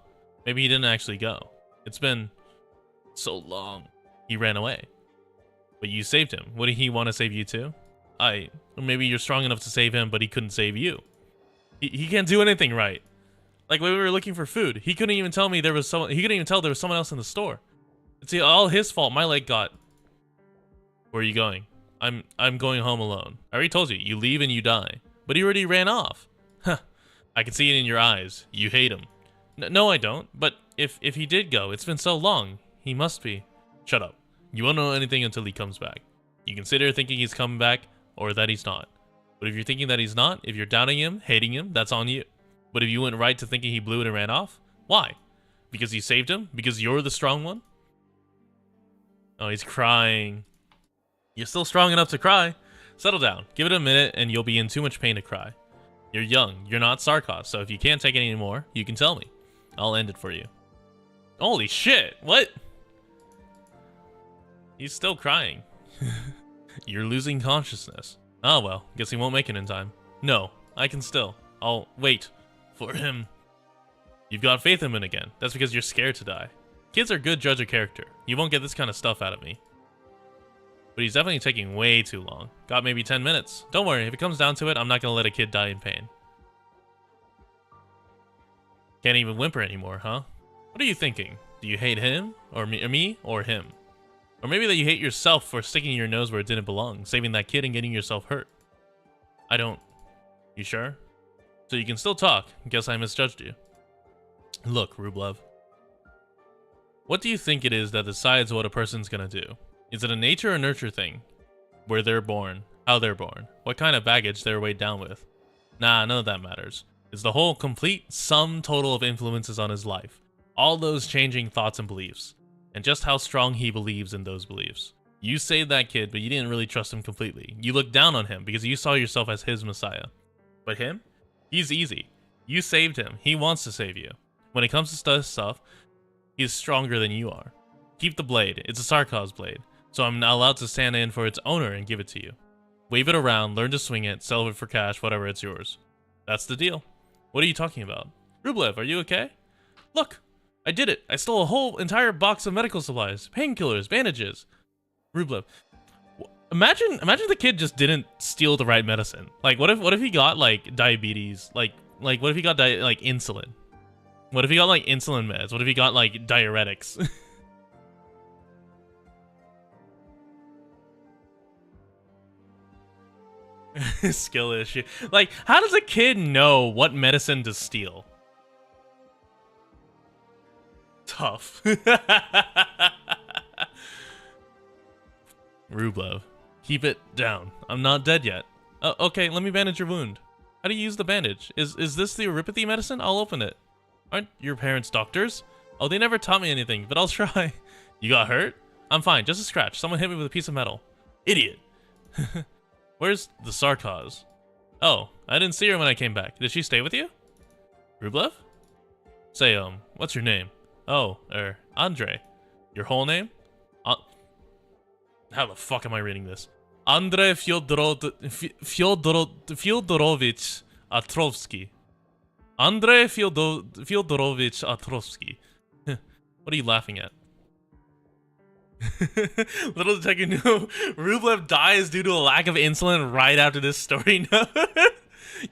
Maybe he didn't actually go. It's been so long. He ran away. But you saved him. Wouldn't he want to save you too? Maybe you're strong enough to save him, but he couldn't save you. He can't do anything right. Like when we were looking for food, he couldn't even tell me there was someone. He couldn't even tell there was someone else in the store. It's all his fault. My leg got. Where are you going? I'm going home alone. I already told you. You leave and you die. But he already ran off. Huh. I can see it in your eyes. You hate him. No, I don't. But if he did go, it's been so long. He must be. Shut up. You won't know anything until he comes back. You can sit here thinking he's coming back or that he's not. But if you're thinking that he's not, if you're doubting him, hating him, that's on you. But if you went right to thinking he blew it and ran off, why? Because you saved him? Because you're the strong one? Oh, he's crying. You're still strong enough to cry. Settle down. Give it a minute and you'll be in too much pain to cry. You're young. You're not Sarkos, so if you can't take it anymore, you can tell me. I'll end it for you. Holy shit! What? He's still crying. You're losing consciousness. Oh well, guess he won't make it in time. No, I can still. I'll wait for him. You've got faith in him again. That's because you're scared to die. Kids are good judge of character. You won't get this kind of stuff out of me. But he's definitely taking way too long. Got maybe 10 minutes. Don't worry, if it comes down to it, I'm not gonna let a kid die in pain. Can't even whimper anymore, huh? What are you thinking? Do you hate him? Or me? Or him? Or maybe that you hate yourself for sticking your nose where it didn't belong, saving that kid and getting yourself hurt. I don't. You sure? So you can still talk. Guess I misjudged you. Look, Rublev. What do you think it is that decides what a person's gonna do? Is it a nature or nurture thing? Where they're born, how they're born, what kind of baggage they're weighed down with? Nah, none of that matters. It's the whole complete sum total of influences on his life. All those changing thoughts and beliefs. And just how strong he believes in those beliefs. You saved that kid, but you didn't really trust him completely. You looked down on him because you saw yourself as his messiah. But him? He's easy. You saved him. He wants to save you. When it comes to stuff, he's stronger than you are. Keep the blade. It's a Sarkaz blade. So I'm not allowed to stand in for its owner and give it to you. Wave it around, learn to swing it, sell it for cash, whatever, it's yours. That's the deal. What are you talking about? Rublev, are you okay? Look, I did it. I stole a whole entire box of medical supplies, painkillers, bandages. Rublev, imagine the kid just didn't steal the right medicine. Like, what if he got like diabetes? Like what if he got like insulin? What if he got like insulin meds? What if he got like diuretics? Skill issue. Like, how does a kid know what medicine to steal? Tough. Rublev, keep it down. I'm not dead yet. Okay, let me bandage your wound. How do you use the bandage? Is this the neuropathy medicine? I'll open it. Aren't your parents doctors? Oh, they never taught me anything, but I'll try. You got hurt? I'm fine, just a scratch. Someone hit me with a piece of metal. Idiot. Where's the Sarkaz? Oh, I didn't see her when I came back. Did she stay with you? Rublev? Say, what's your name? Oh, Andre. Your whole name? How the fuck am I reading this? Andrei Fyodorovich Atrovsky. Andrei Fyodorovich Atrovsky. What are you laughing at? Little did I know, Rublev dies due to a lack of insulin right after this story note.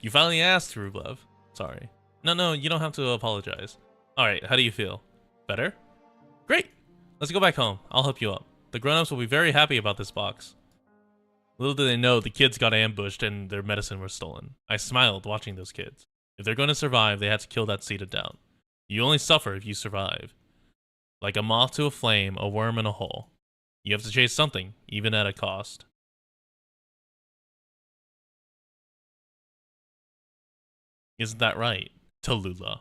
You finally asked, Rublev. Sorry. No, you don't have to apologize. Alright, how do you feel? Better? Great! Let's go back home. I'll help you up. The grown-ups will be very happy about this box. Little do they know, the kids got ambushed and their medicine was stolen. I smiled watching those kids. If they're going to survive, they had to kill that seed of doubt. You only suffer if you survive. Like a moth to a flame, a worm in a hole. You have to chase something, even at a cost. Isn't that right, Tallulah?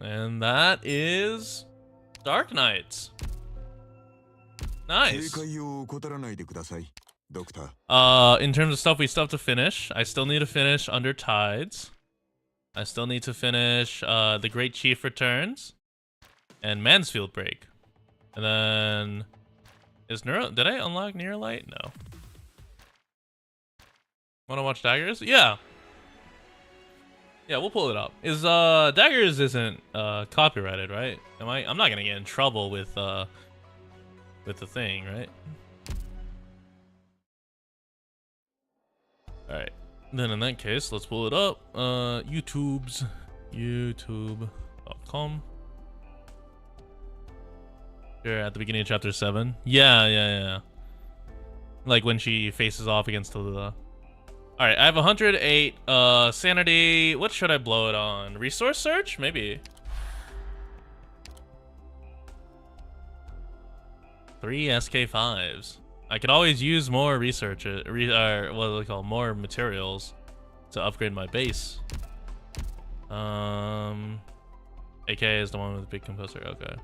And that is Darknights. Nice. In terms of stuff we still have to finish, I still need to finish Under Tides. I still need to finish The Great Chief Returns and Mansfield Break. And then did I unlock Nearlight? No. Wanna watch Daggers? Yeah. Yeah, we'll pull it up. Daggers isn't copyrighted, right? I'm not gonna get in trouble with the thing, right? Alright. Then in that case, let's pull it up. YouTube.com. Sure, at the beginning of chapter 7. Yeah. Like when she faces off against Tallulah. Alright, I have 108 sanity. What should I blow it on? Resource search? Maybe. 3 SK5s. I could always use more research, what do they call more materials to upgrade my base. AK is the one with the big composer. Okay.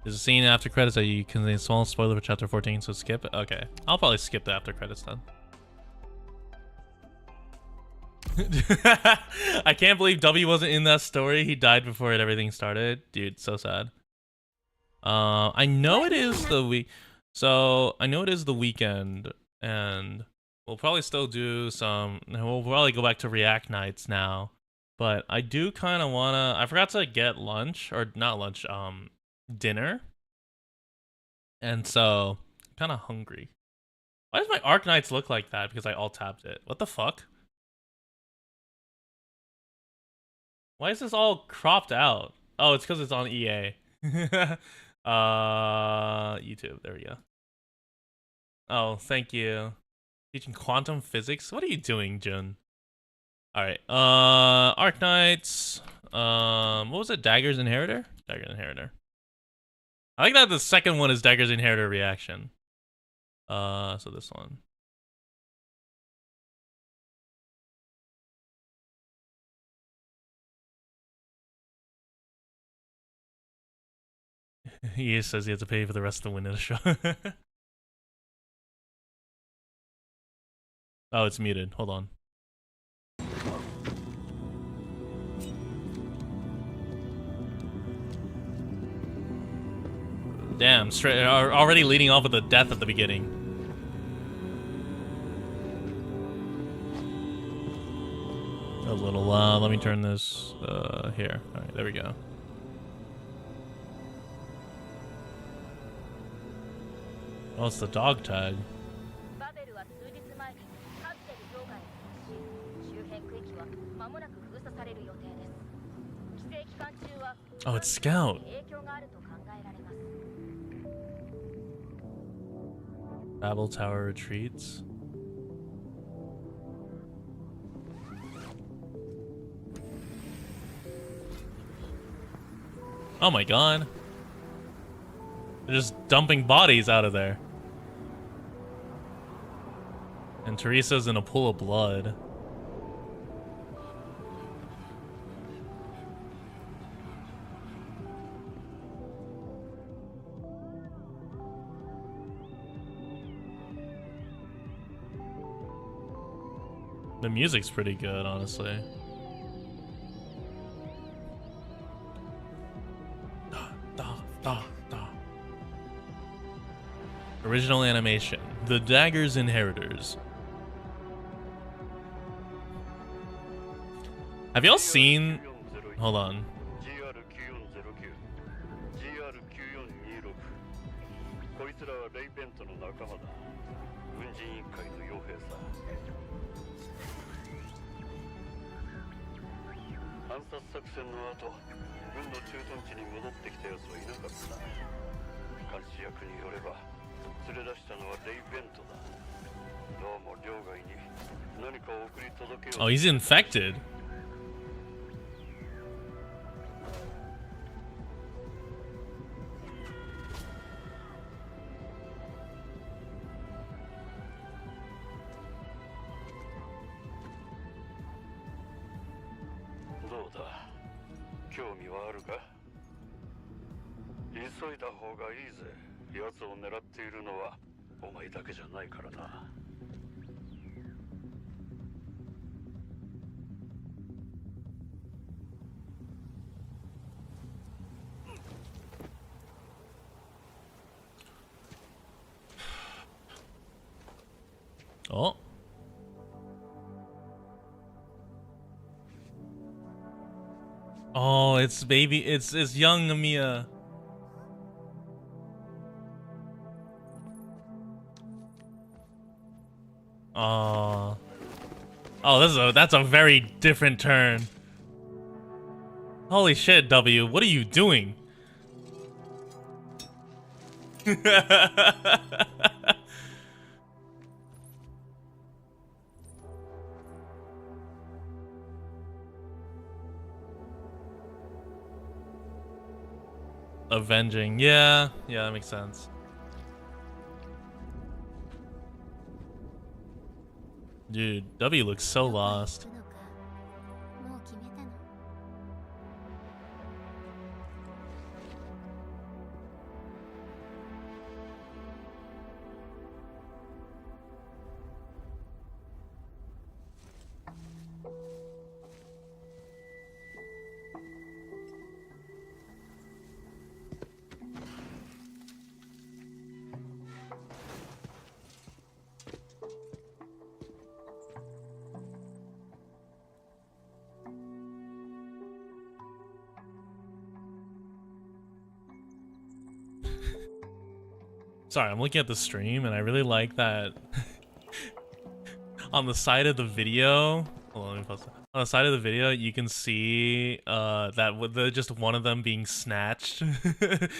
There's a scene after credits that you contain small spoiler for chapter 14, so skip it. Okay, I'll probably skip the after credits then. I can't believe W wasn't in that story. He died before everything started. Dude, so sad. I know it is the week. So I know it is the weekend, and we'll probably still do some. We'll probably go back to React nights now. But I do kind of wanna. I forgot to get lunch, or not lunch. Dinner. And so I'm kind of hungry. Why does my Arknights look like that? Because I alt tapped it. What the fuck? Why is this all cropped out? Oh, it's because it's on EA. YouTube, there we go. Oh, thank you. Teaching quantum physics? What are you doing, Jun? Alright, Arknights. What was it? Dagger's Inheritor? Dagger's Inheritor. I like that the second one is Dagger's Inheritor reaction. So this one. He says he has to pay for the rest of the window show. Oh, it's muted. Hold on. Damn, straight already leading off with a death at the beginning. A little let me turn this here. All right, there we go. Oh, it's the dog tag. Oh, it's Scout. Babel Tower retreats. Oh my god. They're just dumping bodies out of there. And Teresa's in a pool of blood. The music's pretty good, honestly. Original animation. The Dagger's Inheritors. Have y'all seen... Hold on. Oh, he's infected. Oh. Oh, it's young Amiya. Oh. Oh, that's a very different turn. Holy shit, W, what are you doing? Avenging. Yeah, that makes sense. Dude, W looks so lost. Sorry, I'm looking at the stream and I really like that on the side of the video. Hold on, let me pause it. On the side of the video, you can see that with just one of them being snatched.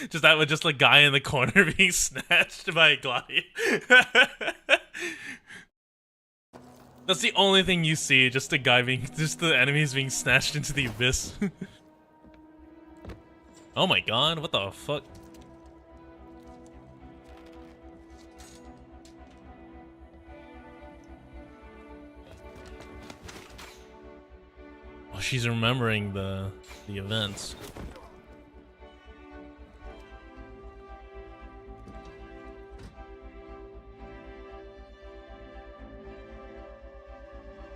Just that with just a guy in the corner being snatched by a gladiator. That's the only thing you see, just the enemies being snatched into the abyss. Oh my god, what the fuck? Oh, she's remembering the events.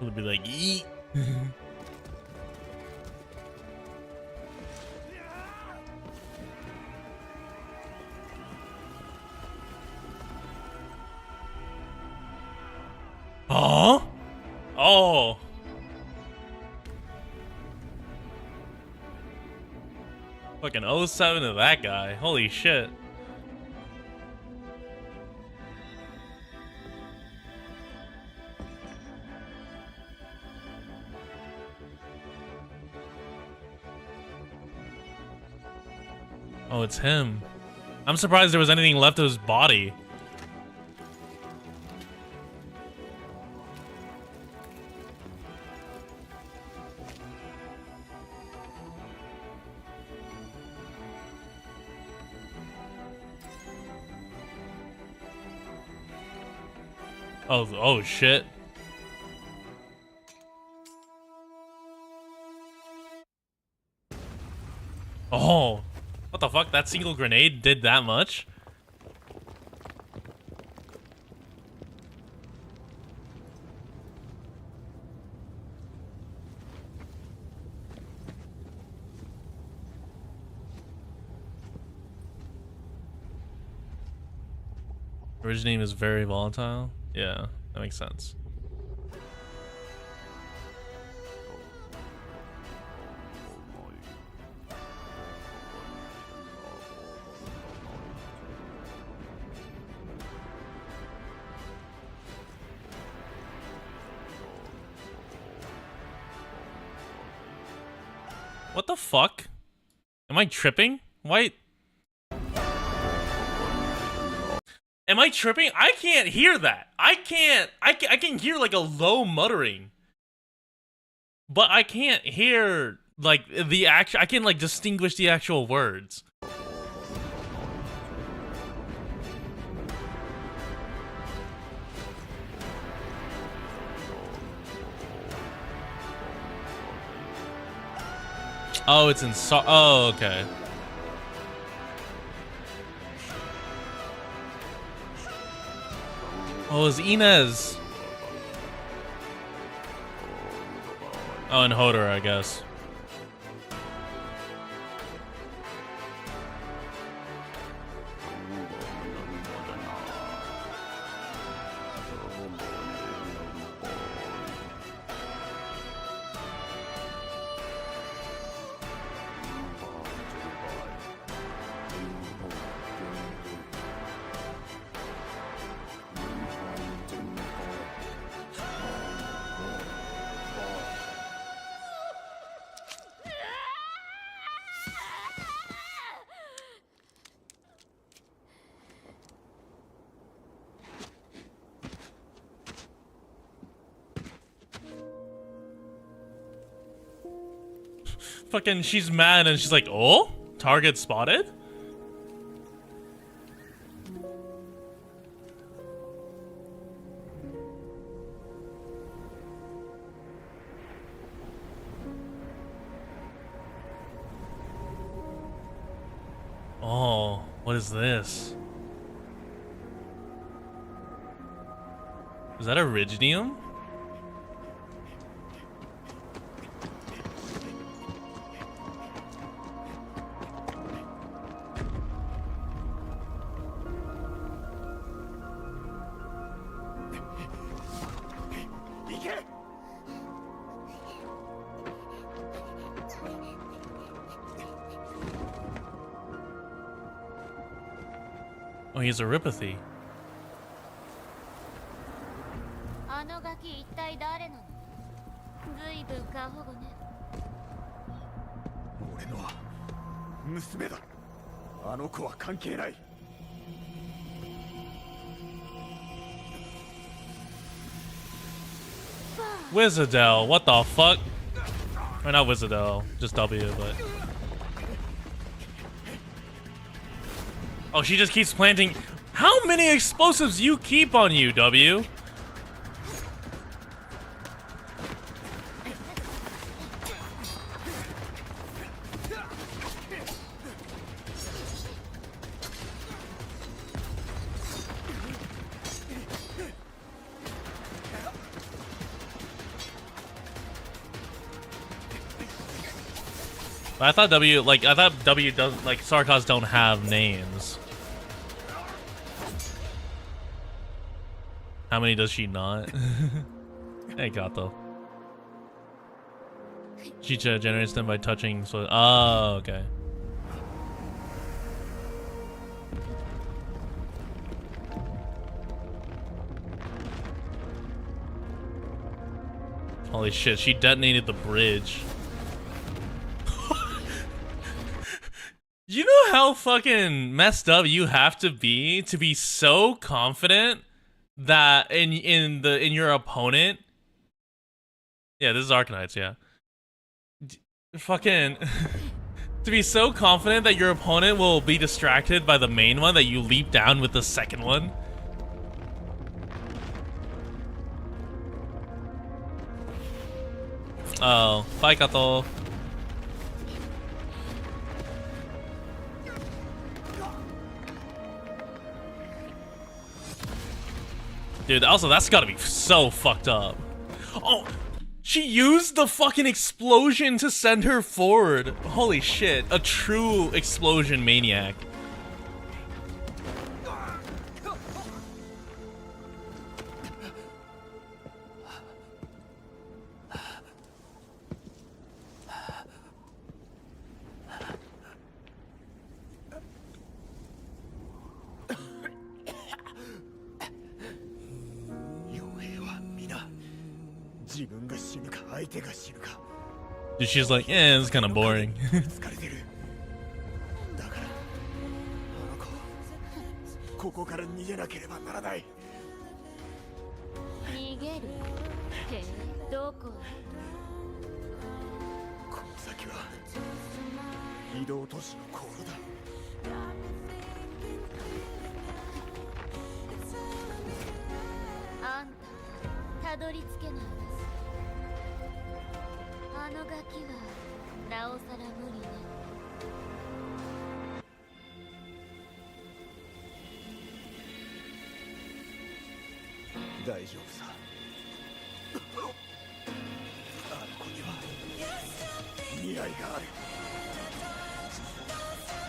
It'll be like, eat. Oh, oh. Fucking 07 to that guy. Holy shit. Oh, it's him. I'm surprised there was anything left of his body. Oh shit. Oh, what the fuck? That single grenade did that much? Original name is very volatile. Yeah, that makes sense. What the fuck? Am I tripping? Why? Am I tripping? I can't hear that. I can hear like a low muttering. But I can't hear like the actual, I can like distinguish the actual words. Oh, it's in oh, okay. Oh, it's Inez. Oh, and Hodor, I guess. Fucking, she's mad and she's like, oh, target spotted? Oh, what is this? Is that Iridium? Oh, he's a Ripathy. Wizardell, what the fuck? Or not Wizardell, just W, but... Oh, she just keeps planting... How many explosives you keep on you, W? I thought W, like, I thought W doesn't, like, Sarkos don't have names. How many does she not? Hey, Gato. She generates them by touching, so, oh, okay. Holy shit, she detonated the bridge. You know how fucking messed up you have to be so confident that in your opponent? Yeah, this is Arknights, yeah. Fucking to be so confident that your opponent will be distracted by the main one that you leap down with the second one. Oh, bye, Kato. Dude, also, that's gotta be so fucked up. Oh, she used the fucking explosion to send her forward. Holy shit, a true explosion maniac. Dude, she's like, yeah, it's kind of boring.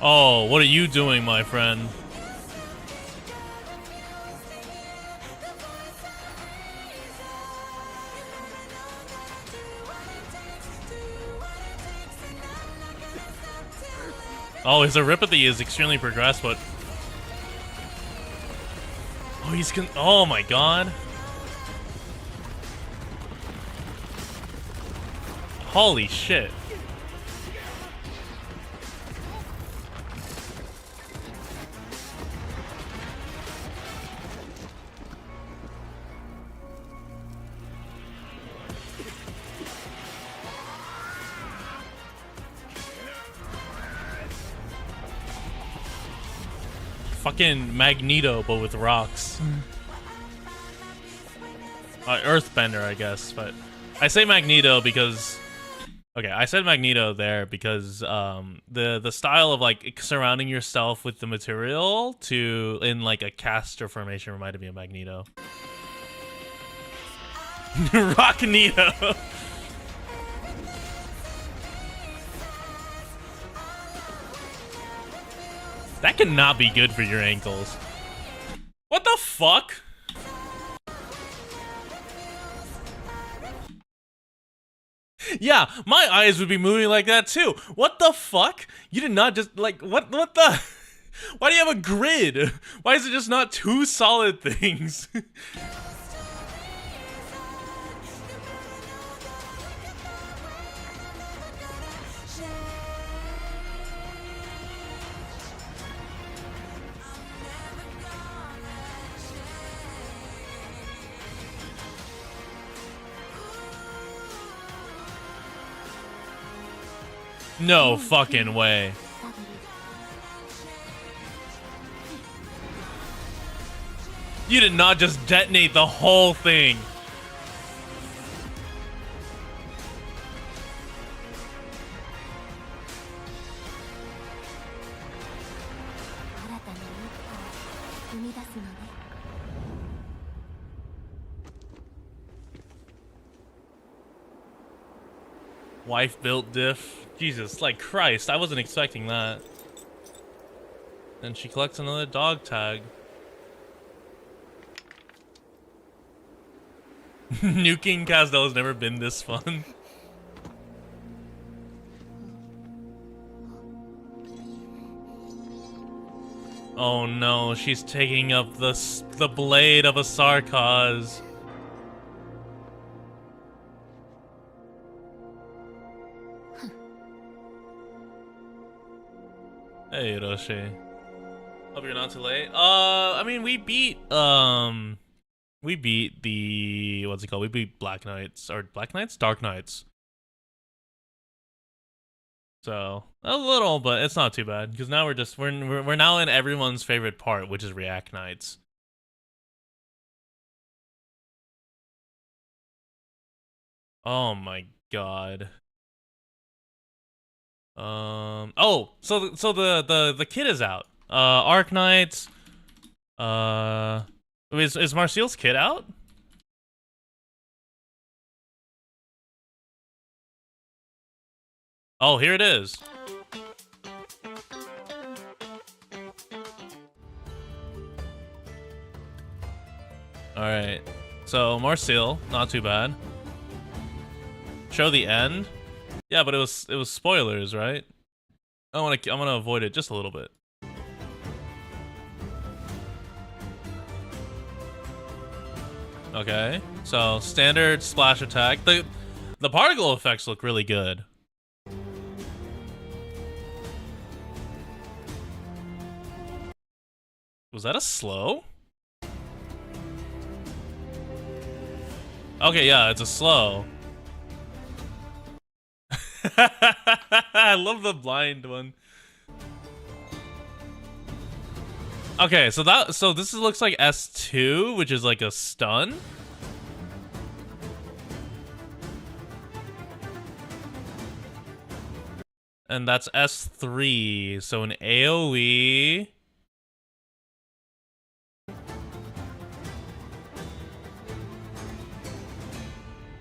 Oh, what are you doing, my friend? Oh, his Aripathy is extremely progressed, but... Oh, he's oh my god. Holy shit. Fucking Magneto, but with rocks. Earthbender, I guess, but I say Magneto because... Okay, I said Magneto there because the style of like surrounding yourself with the material to in like a caster formation reminded me of Magneto. Rockneto. That cannot be good for your ankles. What the fuck? Yeah, my eyes would be moving like that too. What the fuck? You did not just like what the why do you have a grid? Why is it just not two solid things? No fucking way. You did not just detonate the whole thing. Wife built diff. Jesus, like Christ, I wasn't expecting that. And she collects another dog tag. Nuking Kazdel has never been this fun. Oh no, she's taking up the blade of a Sarkaz. Hey Roshi. Hope you're not too late. I mean we beat the what's it called? We beat Darknights? Darknights. So a little, but it's not too bad because now we're now in everyone's favorite part, which is React Nights. Oh my god. Oh, so the kid is out. Arknights. Is Marcial's kid out? Oh, here it is. All right. So Marcial, not too bad. Show the end. Yeah, but it was spoilers, right? I'm gonna avoid it just a little bit. Okay, so standard splash attack. The particle effects look really good. Was that a slow? Okay, yeah, it's a slow. I love the blind one. Okay, so this looks like S2, which is like a stun. And that's S3, so an AoE.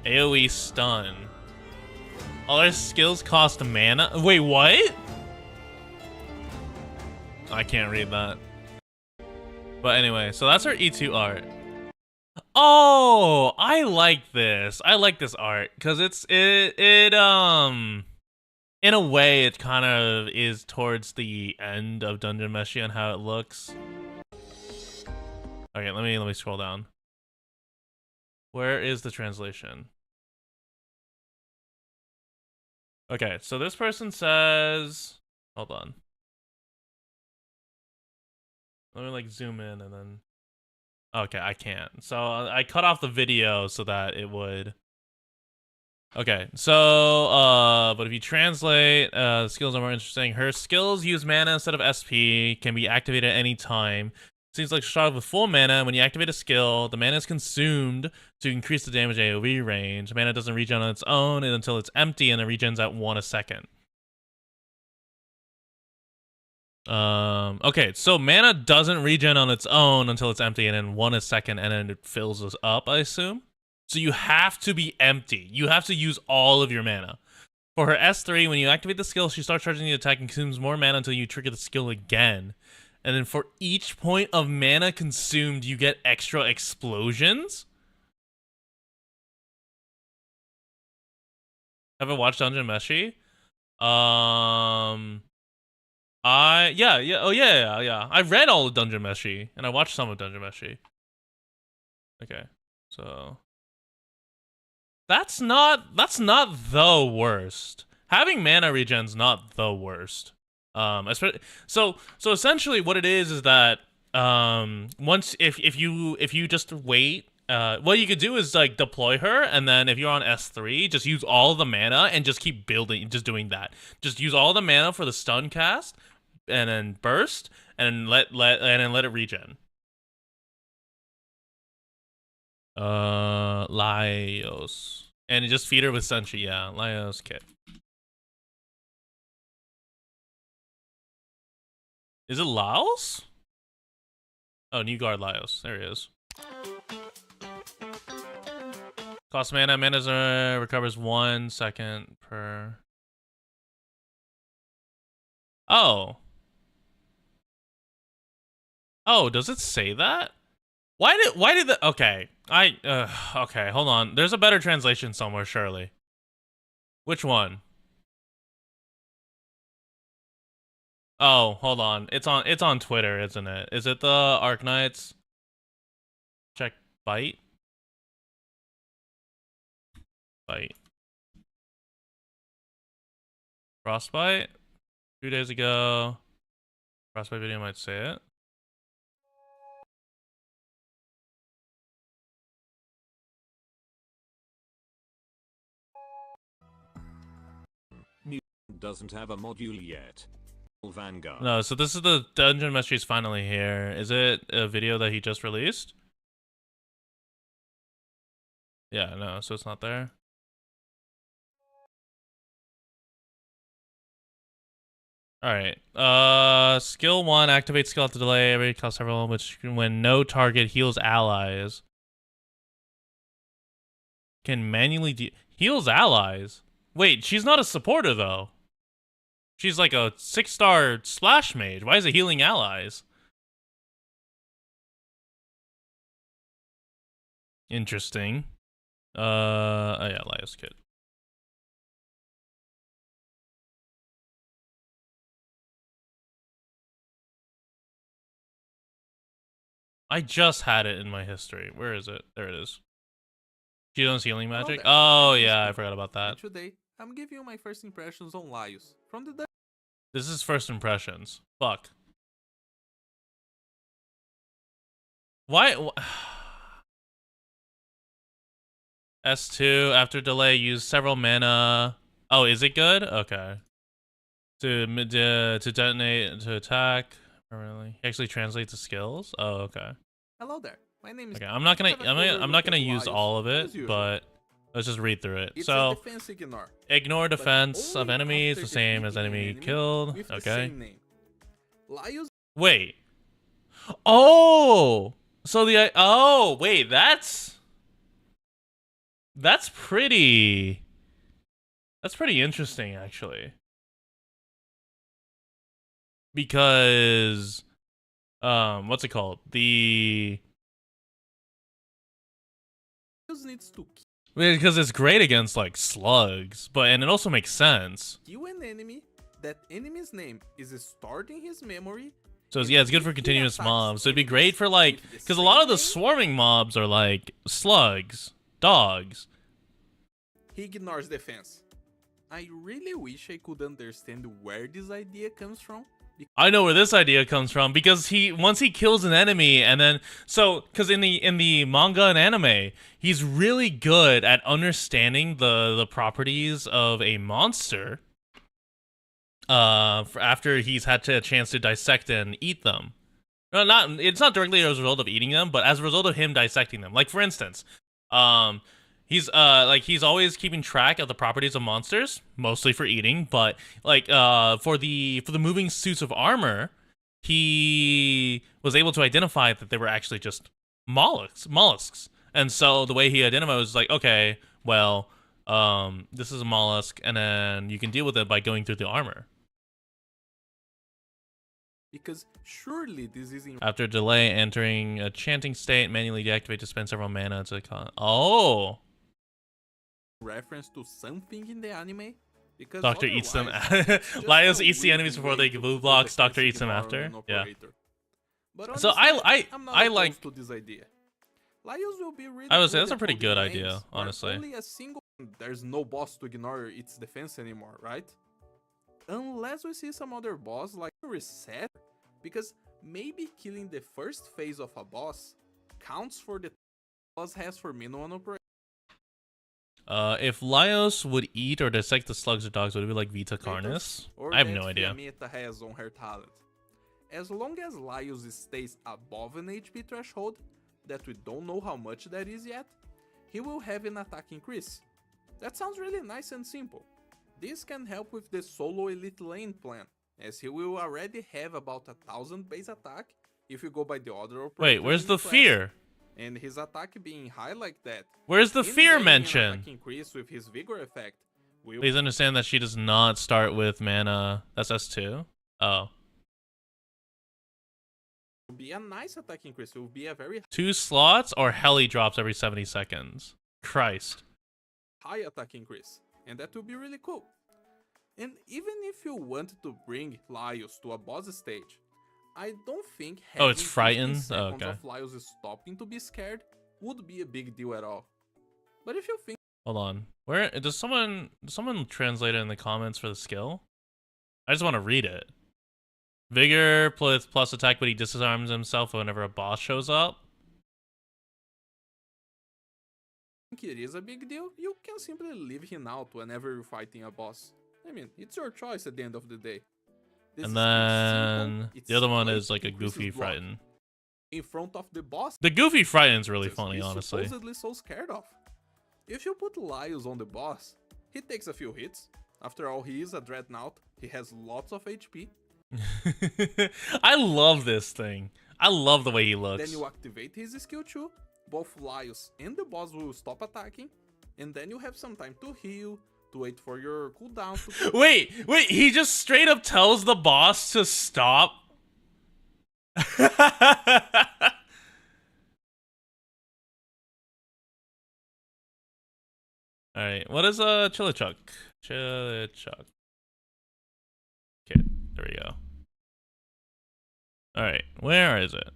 AoE stun. All their skills cost mana. Wait, what? I can't read that. But anyway, so that's our E2 art. Oh, I like this. I like this art because it in a way it kind of is towards the end of Dungeon Meshi on how it looks. Okay, let me scroll down. Where is the translation? Okay, so this person says, hold on. Let me like zoom in and then, okay, I can't. So I cut off the video so that it would. Okay, so, but if you translate, skills are more interesting. Her skills use mana instead of SP, can be activated at any time. Seems like shot with full mana. When you activate a skill, the mana is consumed to increase the damage AoE range. Mana doesn't regen on its own until it's empty, and it regens at 1 a second. Okay, so mana doesn't regen on its own until it's empty, and then 1 a second, and then it fills us up, I assume. So you have to be empty. You have to use all of your mana. For her S3, when you activate the skill, she starts charging the attack and consumes more mana until you trigger the skill again. And then for each point of mana consumed, you get extra explosions. Have I watched Dungeon Meshi? Yeah. I read all of Dungeon Meshi, and I watched some of Dungeon Meshi. Okay, so that's not the worst. Having mana regen's not the worst. So essentially what it is that once if you just wait what you could do is like deploy her, and then if you're on S3, just use all the mana and just keep building, just doing that. Just use all the mana for the stun cast, and then burst, and then let it regen. Laios, and just feed her with Senshi. Yeah, Laios kit. Is it Laos? Oh, new guard Laios. There he is. Cost mana. Mana recovers 1 second per. Oh. Oh, does it say that? Why did the okay. Okay, hold on. There's a better translation somewhere, surely. Which one? Oh, hold on. It's on Twitter, isn't it? Is it the Arknights? Check bite. Bite. Frostbite? 2 days ago. Frostbite video might say it. Doesn't have a module yet. Vanguard. No, so this is the Dungeon Mysteries finally here. Is it a video that he just released? Yeah, no, so it's not there. Alright. Skill 1, activate skill at the delay. Every cost several, which when no target heals allies. Can manually heals allies. Wait, she's not a supporter though. She's like a 6-star splash mage. Why is it healing allies? Interesting. Oh yeah, Laios kit. I just had it in my history. Where is it? There it is. She does healing magic? Oh yeah, I forgot about that. Today, I'm giving you my first impressions on Laios from the. This is first impressions. Fuck. Why? S2 after delay, use several mana. Oh, is it good? Okay. To detonate, to attack. Really? He actually translates the skills. Oh, okay. Hello there. My name is. Okay, I'm not gonna use all of it, but let's just read through it. It's so, ignore defense of enemies, the same as enemy killed. Okay. Wait. Oh, so the oh wait, that's pretty. That's pretty interesting, actually. Because, what's it called? Because it's great against like slugs, and it also makes sense. Kill an enemy. That enemy's name is stored in his memory. So yeah, it's good for continuous mobs. So it'd be great for like, because a lot of the swarming mobs are like slugs, dogs. He ignores defense. I really wish I could understand where this idea comes from. I know where this idea comes from, because once he kills an enemy, and then because in the manga and anime, he's really good at understanding the properties of a monster. After he's had a chance to dissect and eat them. No, it's not directly as a result of eating them, but as a result of him dissecting them. Like for instance, he's always keeping track of the properties of monsters, mostly for eating, but like for the moving suits of armor, he was able to identify that they were actually just mollusks. And so the way he identified was like, okay, well, this is a mollusk, and then you can deal with it by going through the armor. Because surely this is after delay, entering a chanting state, manually deactivate to spend several mana to oh. Reference to something in the anime. Because Doctor eats them. Laios eats the enemies before they blue blocks. Doctor eats them after. Yeah. But honestly, so I'm not like. To this idea. Laios will be really I would say that's a pretty good idea, games, honestly. Only a single. There's no boss to ignore its defense anymore, right? Unless we see some other boss like reset, because maybe killing the first phase of a boss counts for the boss has for minimum operation. If Laios would eat or dissect the slugs or dogs, would it be like Vita Carnis? I have no idea. Amiya has on her talent. As long as Laios stays above an HP threshold, that we don't know how much that is yet, he will have an attack increase. That sounds really nice and simple. This can help with the solo elite lane plan, as he will already have about 1000 base attack if you go by the other operators. Wait, where's the class. fear? And his attack being high like that. Where's the fear An mention? attack increase with his vigor effect will Please understand that she does not start with mana. That's S2? Oh. be a nice attack increase. It will be a very 2 slots or heli drops every 70 seconds. Christ. high attack increase. And that will be really cool. And even if you want to bring Laios to a boss stage, I don't think Oh, it's having 15 frightened? Oh, seconds okay. of Laios stopping to be scared would be a big deal at all. But if you think Hold on. Where does someone translate it in the comments for the skill? I just want to read it. Vigor plus attack, but he disarms himself whenever a boss shows up. it is a big deal, you can simply leave him out whenever you're fighting a boss. I mean, it's your choice at the end of the day. This And is then simple, it's the other one light, is like a increases goofy block. frighten. In front of the boss, The goofy frighten's really he's funny, honestly. supposedly so scared of. If you put Laios on the boss, he takes a few hits. After all, he is a Dreadnought, he has lots of HP. I love this thing. I love the way he looks. Then you activate his skill 2, both Laios and the boss will stop attacking, and then you have some time to heal, to wait for your cooldown to Wait, he just straight up tells the boss to stop? Alright, what is Chilichuk? Chilichuk. Okay, there we go. Alright, where is it?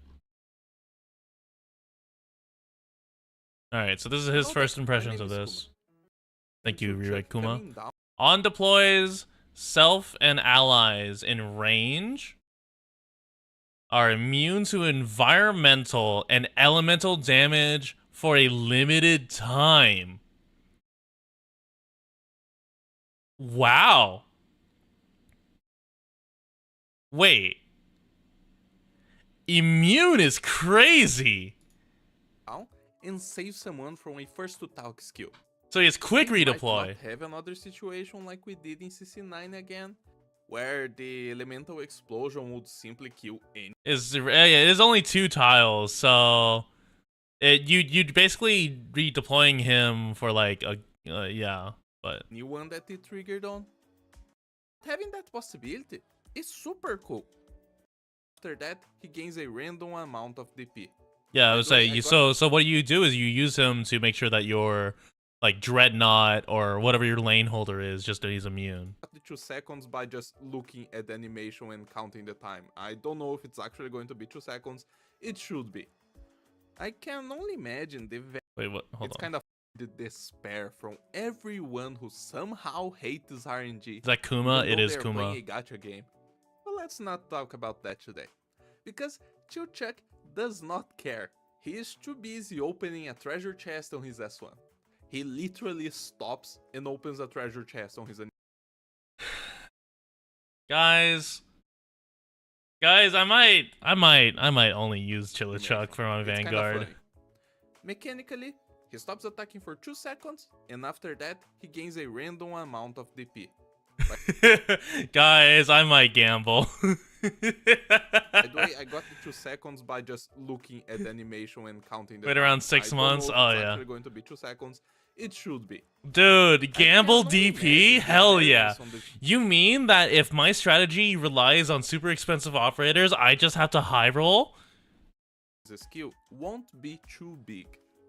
Alright, so this is his first impressions of this. Thank you, Rewrite Kuma. On deploys, self and allies in range are immune to environmental and elemental damage for a limited time. Wow. Wait. Immune is crazy. and save someone from a first to talk skill. So it's quick We might redeploy. not have another situation like we did in CC9 again, where the elemental explosion would simply kill any. It is only 2 tiles, so you'd basically redeploying him for like a yeah, but new one that it triggered on. Having that possibility is super cool. After that, he gains a random amount of DP. yeah, I would say so what you do is you use him to make sure that your like Dreadnought or whatever your lane holder is, just that he's immune. 2 seconds by just looking at the animation and counting the time. I don't know if it's actually going to be 2 seconds. It should be. I can only imagine the Wait, what? Hold it's on. kind of the despair from everyone who somehow hates RNG. Is that Kuma? even It though is they're Kuma. playing a gacha game. But let's not talk about that today. Because Chilchuck does not care. He is too busy opening a treasure chest on his S1. He literally stops and opens a treasure chest on his. Guys, I might only use Chilichuk for my It's kinda Vanguard. funny. Mechanically, he stops attacking for 2 seconds, and after that, he gains a random amount of DP. Guys, I might gamble. By the way, I got the 2 seconds by just looking at the animation and counting the Wait time. around 6 I don't months? know if Oh it's yeah. actually going to be 2 seconds. It should be. Dude, gamble can only DP? imagine Hell the yeah. variance on the- You mean that if my strategy relies on super expensive operators, I just have to high roll? The skill won't be too big,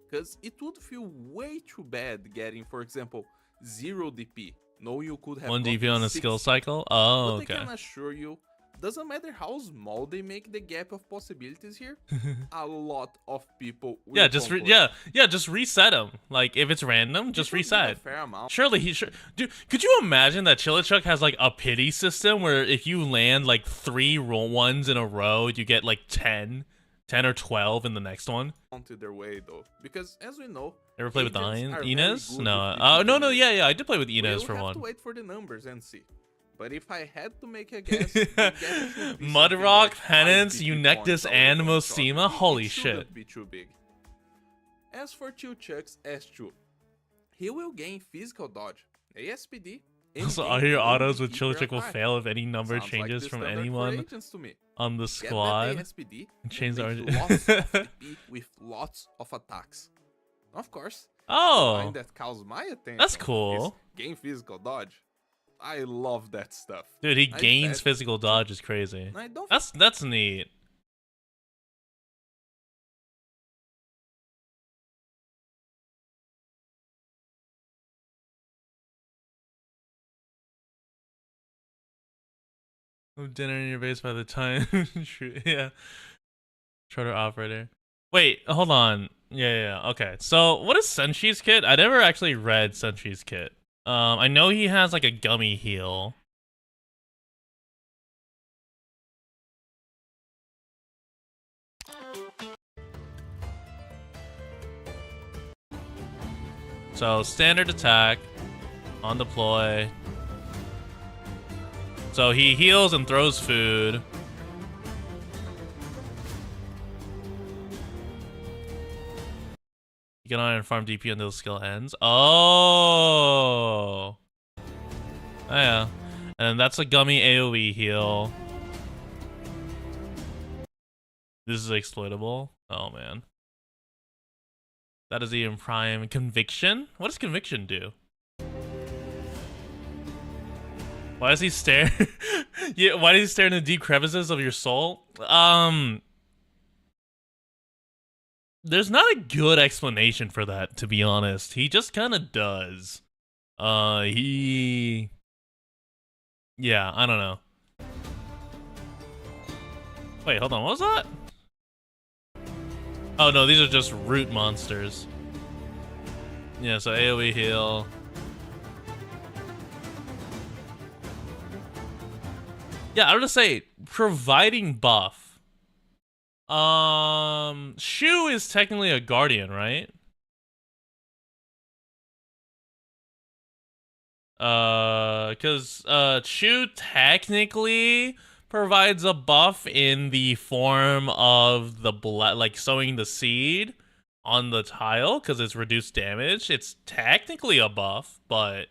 because it would feel way too bad getting, for example, 0 DP. No, you could have 1 DP gotten on a 60. skill cycle? Oh, But I okay. can assure you, doesn't matter how small they make the gap of possibilities here, a lot of people will Yeah, just complain. just reset him. Like if it's random, just It would be a reset. fair amount. Surely he should. Dude, could you imagine that Chilichuk has like a pity system where if you land like 3 ones in a row, you get like 10 10 or 12 in the next one. onto their way though, because as we know, Ever play with agents are Inez? very good No. with Oh, no, defeating yeah, I did play with Inez for we'll have one. to wait for the numbers and see. But if I had to make a guess, the guess should be something Mudrock, like 5 Penance, BP Eunectus, points and over one shot. Mosima? It Holy shouldn't shit. be too big. As for Chuck's S2, he will gain physical dodge, ASPD, and So gain all your ability autos to with keep your Chilichuk will attack. fail if any number Sounds like changes the from standard for anyone agents to me. on the Get that squad. ASPD And change the and RG. make lots of TP with lots of attacks. Of course, the Oh, line that calls my attention that's cool. is gain physical dodge. I love that stuff. Dude, he I gains bet- physical dodge is crazy. I don't That's neat. Dinner in your base by the time. Yeah. Charter operator. Wait, hold on. Yeah. Okay. So, what is Senshi's kit? I never actually read Senshi's kit. I know he has like a gummy heal. So, standard attack on deploy. So he heals and throws food. You get on and farm DP until the skill ends. Oh. Yeah. And then that's a gummy AoE heal. This is exploitable. Oh man. That is the in prime conviction. What does conviction do? Why does he stare? Yeah, why does he stare in the deep crevices of your soul? There's not a good explanation for that, to be honest. He just kind of does. Yeah, I don't know. Wait, hold on, what was that? Oh no, these are just root monsters. Yeah, so AoE heal. Yeah, I would just say providing buff. Shu is technically a guardian, right? Because Shu technically provides a buff in the form of the like sowing the seed on the tile because it's reduced damage. It's technically a buff, but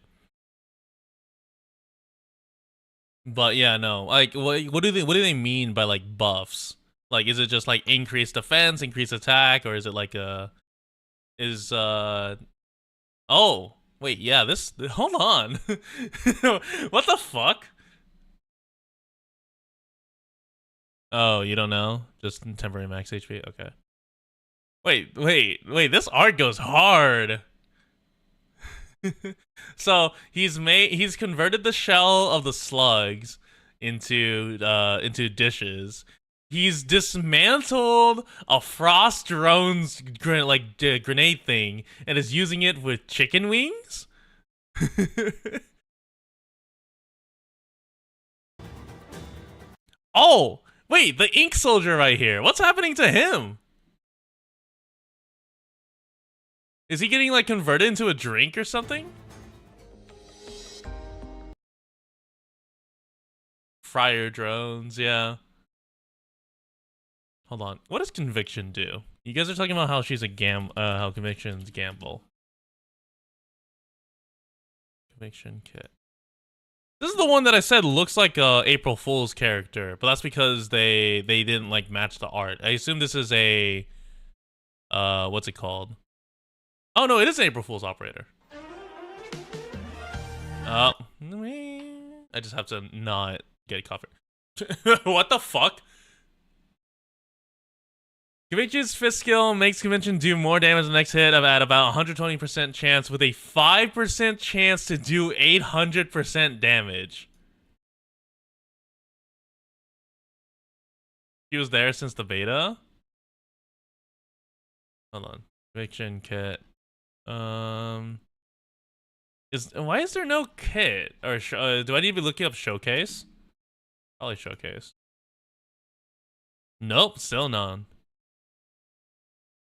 yeah, no. Like, what do they mean by like buffs? Like, is it just like increased defense, increased attack, or is it like oh, wait, yeah, hold on. What the fuck? Oh, you don't know? Just temporary max HP? Okay. Wait, this art goes hard. So he's converted the shell of the slugs into dishes. He's dismantled a frost drone's grenade thing and is using it with chicken wings. Oh, wait, the ink soldier right here. What's happening to him? Is he getting like converted into a drink or something? Fryer drones, yeah. Hold on. What does conviction do? You guys are talking about how she's a how conviction's gamble. Conviction kit. This is the one that I said looks like a April Fool's character, but that's because they didn't like match the art. I assume this is a what's it called? Oh no, it is an April Fool's operator. I just have to not get coffee. What the fuck? Conviction's fist skill makes Convention do more damage the next hit at about 120% chance with a 5% chance to do 800% damage. He was there since the beta? Hold on. Conviction kit. Why is there no kit? Or do I need to be looking up showcase? Probably showcase. Nope, still none.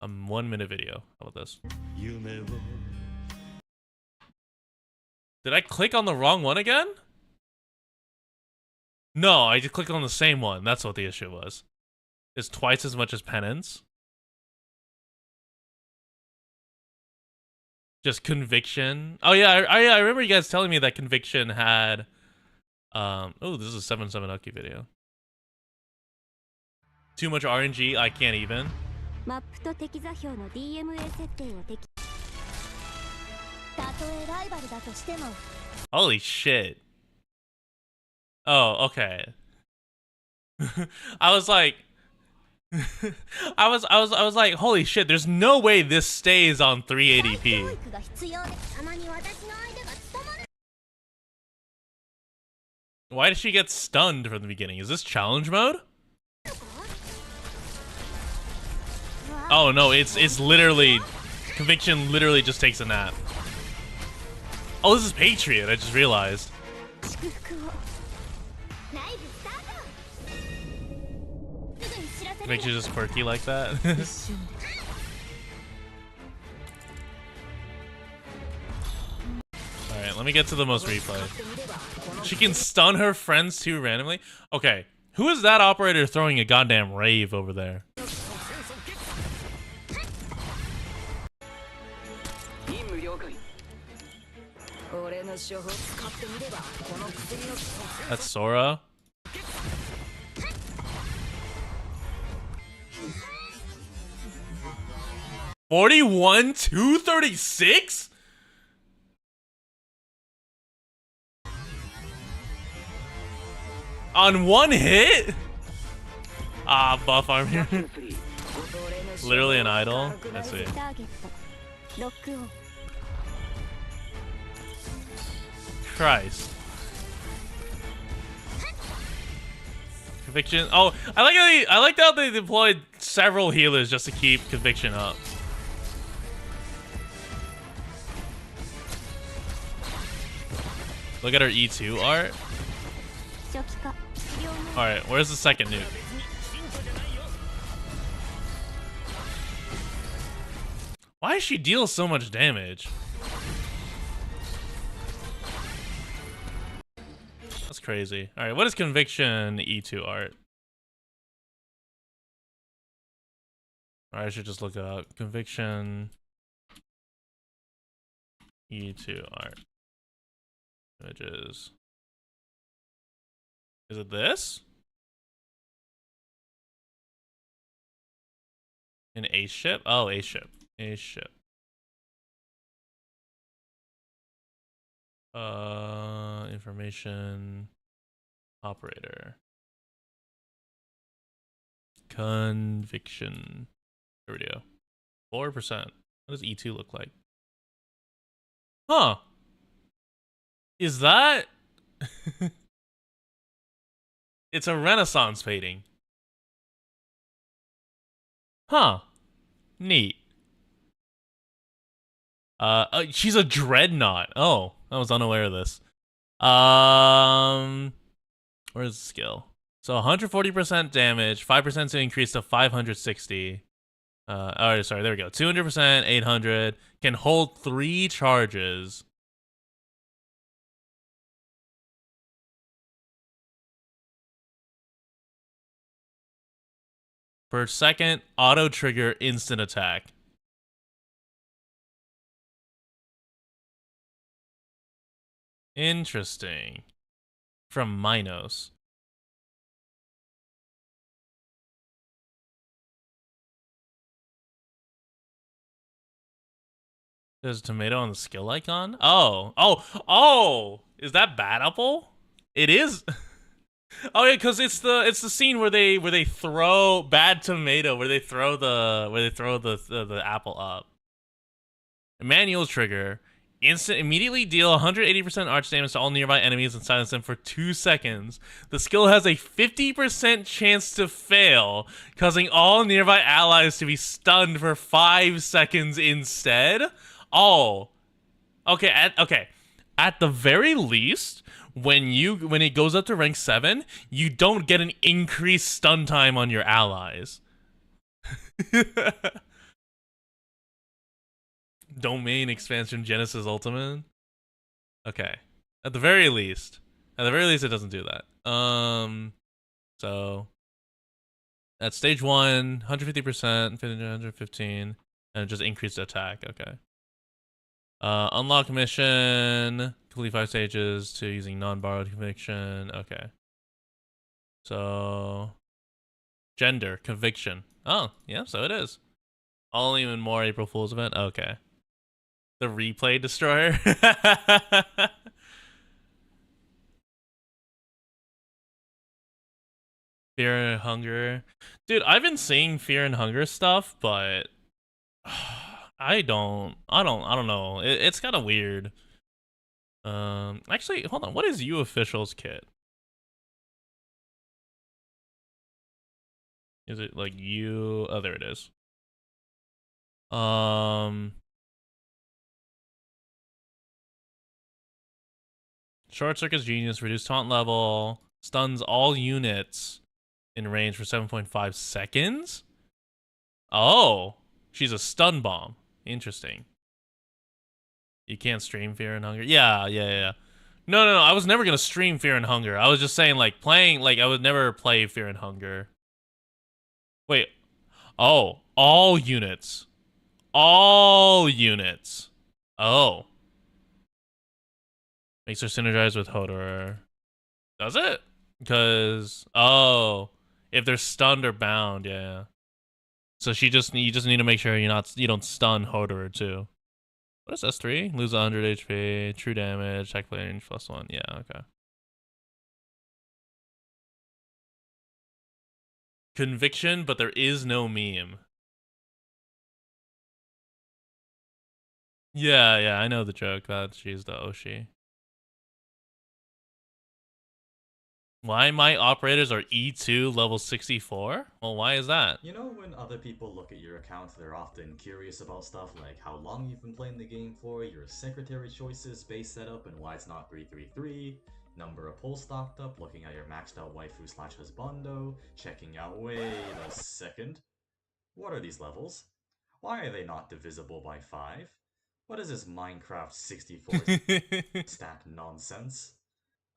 A 1 minute video. How about this? Did I click on the wrong one again? No, I just clicked on the same one. That's what the issue was. It's twice as much as penance. Just conviction. Oh yeah, I remember you guys telling me that conviction had. Oh, this is a 7-7 Uki video. Too much RNG. I can't even. Holy shit. Oh, okay. I was like I was like, holy shit, there's no way this stays on 380p. Why did she get stunned from the beginning? Is this challenge mode? Oh no, it's literally conviction literally just takes a nap. Oh, this is Patriot, I just realized. Makes you just quirky like that. Alright, let me get to the most replay. She can stun her friends too randomly? Okay, who is that operator throwing a goddamn rave over there? That's Sora? $41, $236? On one hit? Ah, buff arm here. Literally an idol. Let's see. Christ. Conviction. Oh, I like how they deployed several healers just to keep conviction up. Look at her E2 art. Alright, where's the second nuke? Why does she deal so much damage? That's crazy. Alright, what is conviction E2 art? Alright, I should just look it up. Conviction E2 art. Images. Is it this? An ace ship? Oh, ace ship. Ace ship. Information. Operator. Conviction. Here we go. 4%. What does E2 look like? Huh. Is that... It's a Renaissance painting. Huh. Neat. She's a dreadnought. Oh, I was unaware of this. Where's the skill? So 140% damage, 5% to increase to 560. Alright, sorry, there we go. 200%, 800. Can hold 3 charges. Per second, auto trigger instant attack. Interesting. From Minos. There's a tomato on the skill icon? Oh! Is that Bad Apple? It is. Oh yeah, because it's the scene where they throw bad tomato, where they throw the apple up. Manual trigger. Immediately deal 180% arch damage to all nearby enemies and silence them for 2 seconds. The skill has a 50% chance to fail, causing all nearby allies to be stunned for 5 seconds instead. Oh. Okay, at the very least, when it goes up to rank 7, you don't get an increased stun time on your allies. Domain expansion Genesis Ultimate. Okay. At the very least. At the very least, it doesn't do that. So at stage 1, 150%, 115, and just increased attack. Okay. Unlock mission, complete 5 stages to using non-borrowed conviction. Okay. So gender, conviction. Oh, yeah, so it is. All even more April Fool's event. Okay. The replay destroyer. Fear and Hunger. Dude, I've been seeing Fear and Hunger stuff, but I don't know. It's kind of weird. Actually, hold on. What is U Official's kit? Is it like you? Oh, there it is. Short Circuit's Genius, reduced taunt level, stuns all units in range for 7.5 seconds? Oh, she's a stun bomb. Interesting. You can't stream Fear and Hunger? Yeah. No, I was never gonna stream Fear and Hunger. I was just saying, like, playing, like, I would never play Fear and Hunger. Wait. Oh, all units. All units. Oh. Makes her synergize with Hodor. Does it? Because, oh, if they're stunned or bound, yeah. So you just need to make sure you don't stun Hodor too. What is S3? Lose 100 HP, true damage, attack range +1. Yeah, okay. Conviction, but there is no meme. Yeah, I know the joke that she's the Oshi. Why my operators are E2 level 64? Well, why is that? You know, when other people look at your account, they're often curious about stuff like how long you've been playing the game for, your secretary choices, base setup, and why it's not 333, number of pulls stocked up, looking at your maxed out waifu/husbando, checking out, wait a second, what are these levels? Why are they not divisible by 5? What is this Minecraft 64 stat nonsense?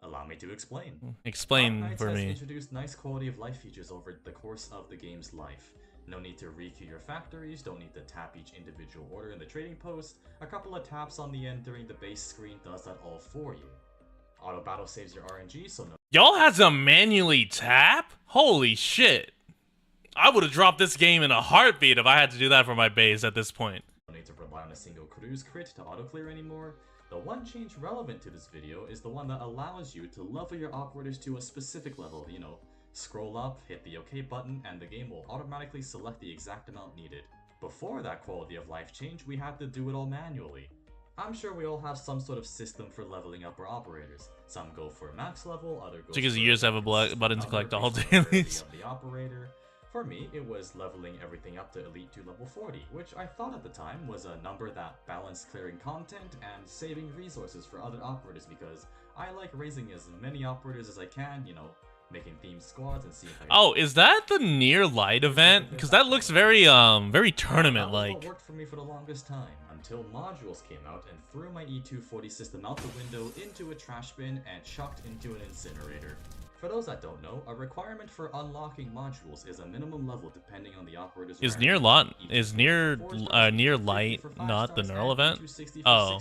Allow me to explain. Explain Darknights for has me. introduced nice quality of life features over the course of the game's life. No need to requeue your factories, don't need to tap each individual order in the trading post. A couple of taps on the end during the base screen does that all for you. Auto battle saves your RNG, so no. Y'all had to manually tap? Holy shit. I would have dropped this game in a heartbeat if I had to do that for my base at this point. No need to rely on a single cruise crit to auto clear anymore. The one change relevant to this video is the one that allows you to level your operators to a specific level, you know, scroll up, hit the OK button, and the game will automatically select the exact amount needed. Before that quality of life change, we had to do it all manually. I'm sure we all have some sort of system for leveling up our operators. Some go for max level, others go Because for you just have a button to collect all dailies. of the operator. For me, it was leveling everything up to Elite 2 level 40, which I thought at the time was a number that balanced clearing content and saving resources for other operators because I like raising as many operators as I can, you know, making themed squads and seeing how. Oh, is that the Near Light event? Because that looks very tournament-like. That was what worked for me for the longest time, until modules came out and threw my E240 system out the window into a trash bin and chucked into an incinerator. For those that don't know, a requirement for unlocking modules is a minimum level depending on the operator's Is rank. Near Light not the Neural event? Oh,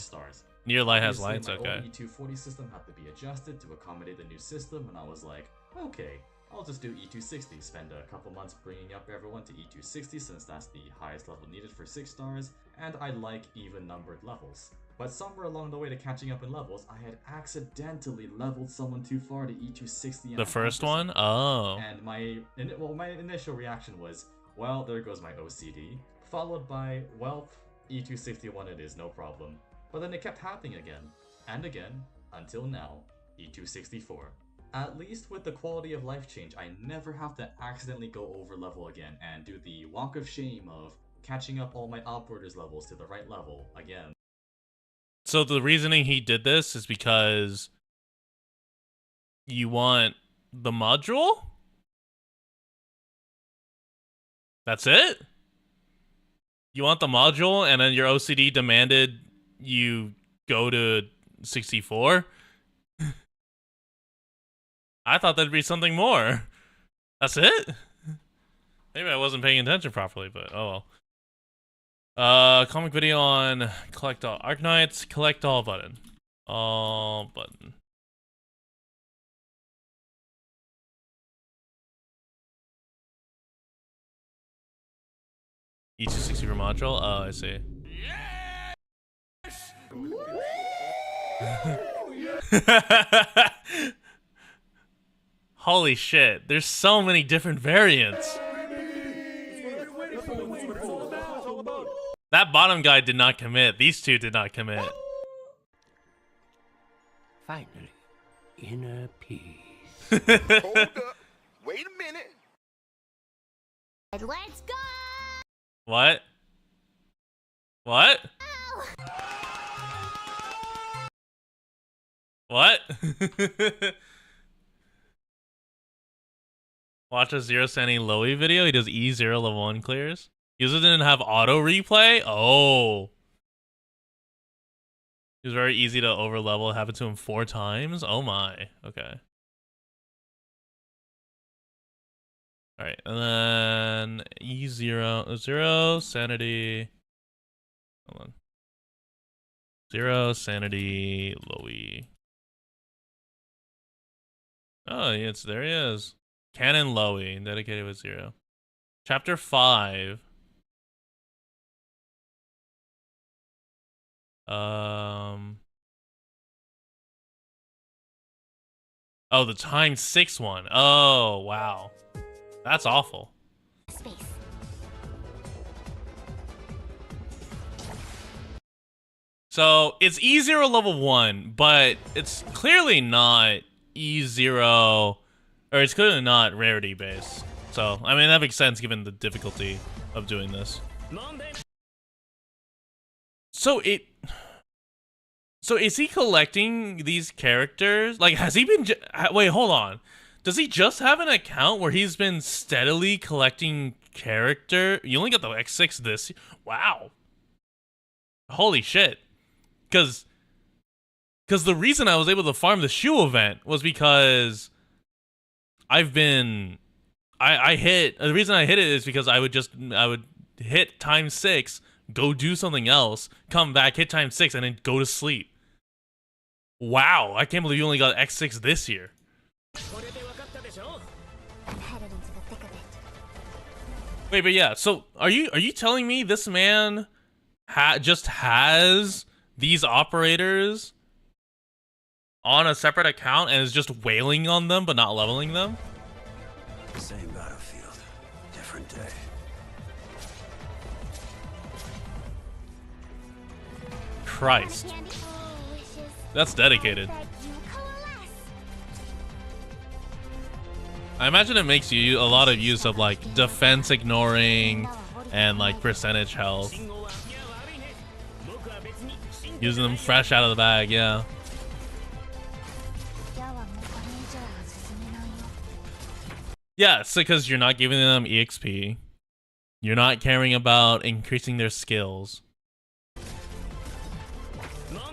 Near Light has lights. My Okay. old E240 system had to be adjusted to accommodate the new system, and I was like, okay, I'll just do E260. Spend a couple months bringing up everyone to E260 since that's the highest level needed for 6 stars, and I like even numbered levels. But somewhere along the way to catching up in levels, I had accidentally leveled someone too far to E260. The first one? Oh. And my initial reaction was, well, there goes my OCD, followed by, well, E261 it is, no problem. But then it kept happening again, and again, until now, E264. At least with the quality of life change, I never have to accidentally go over level again and do the walk of shame of catching up all my operators levels to the right level again. So the reasoning he did this is because you want the module? That's it? You want the module, and then your OCD demanded you go to 64? I thought there'd be something more. That's it? Maybe I wasn't paying attention properly, but oh well. Comic video on collect all Arknights, collect all button. All button. E2 64 module? Oh, I see. Holy shit, there's so many different variants. That bottom guy did not commit. These two did not commit. Finally, inner peace. Hold up. Wait a minute. Let's go! What? What? What? Watch a Zero Sandy Lowy video. He does E0 level 1 clears. User didn't have auto replay? Oh. It was very easy to over level. It happened to him 4 times? Oh my. Okay. Alright, and then E0, 0 sanity. Hold on. 0 sanity Lowy. Oh, yeah, there he is. Canon Lowy, dedicated with 0. Chapter 5. Oh, the times 6 one. Oh, wow. That's awful. Space. So, it's E0 level 1, but it's clearly not E0, or it's clearly not rarity based. So, I mean, that makes sense given the difficulty of doing this. So is he collecting these characters? Like, has he been... Wait, hold on. Does he just have an account where he's been steadily collecting character? You only got the X6 this... Wow. Holy shit. Because the reason I was able to farm the shoe event was because I've been... The reason I hit it is because I would hit times 6, go do something else, come back, hit times 6, and then go to sleep. Wow, I can't believe you only got X6 this year. I'm headed into the thick of it. Wait, but yeah, so are you telling me this man just has these operators on a separate account and is just wailing on them but not leveling them? Same battlefield, different day. Christ. That's dedicated. I imagine it makes you a lot of use of like defense ignoring and like percentage health. Using them fresh out of the bag, yeah. Yeah, it's because you're not giving them EXP. You're not caring about increasing their skills.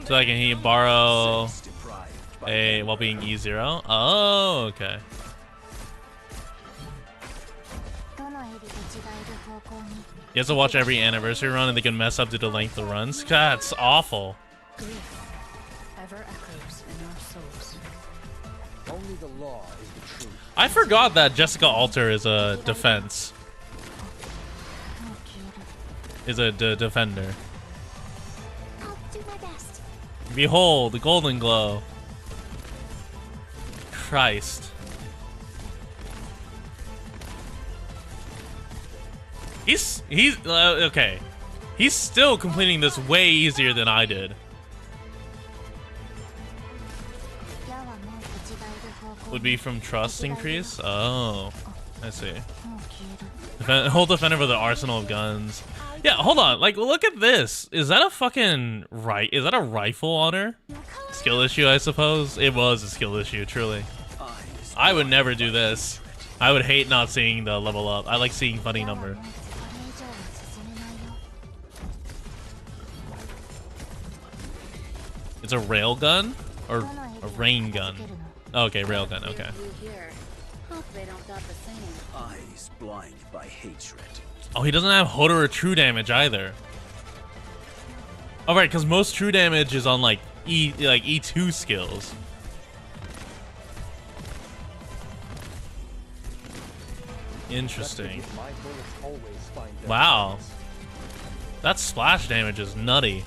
So like, can he borrow a while being E0? Oh, okay. You have to watch every anniversary run and they can mess up due to length of runs. God, that's awful. Only the law is the truth. I forgot that Jessica Alter is a defense. Is a defender. I'll do my best. Behold, the golden glow. Christ. He's okay. He's still completing this way easier than I did. Would be from trust increase? Oh, I see. Whole defender with an arsenal of guns. Yeah, hold on. Like, look at this. Is that a fucking Is that a rifle honor? Skill issue, I suppose. It was a skill issue, truly. I would never do this. I would hate not seeing the level up. I like seeing funny number. It's a rail gun or a rain gun. Okay, rail gun. Okay. Eyes blind by hatred. Oh, he doesn't have Hoder or true damage either. All right, because most true damage is on like E2 skills. Interesting. Wow. That splash damage is nutty.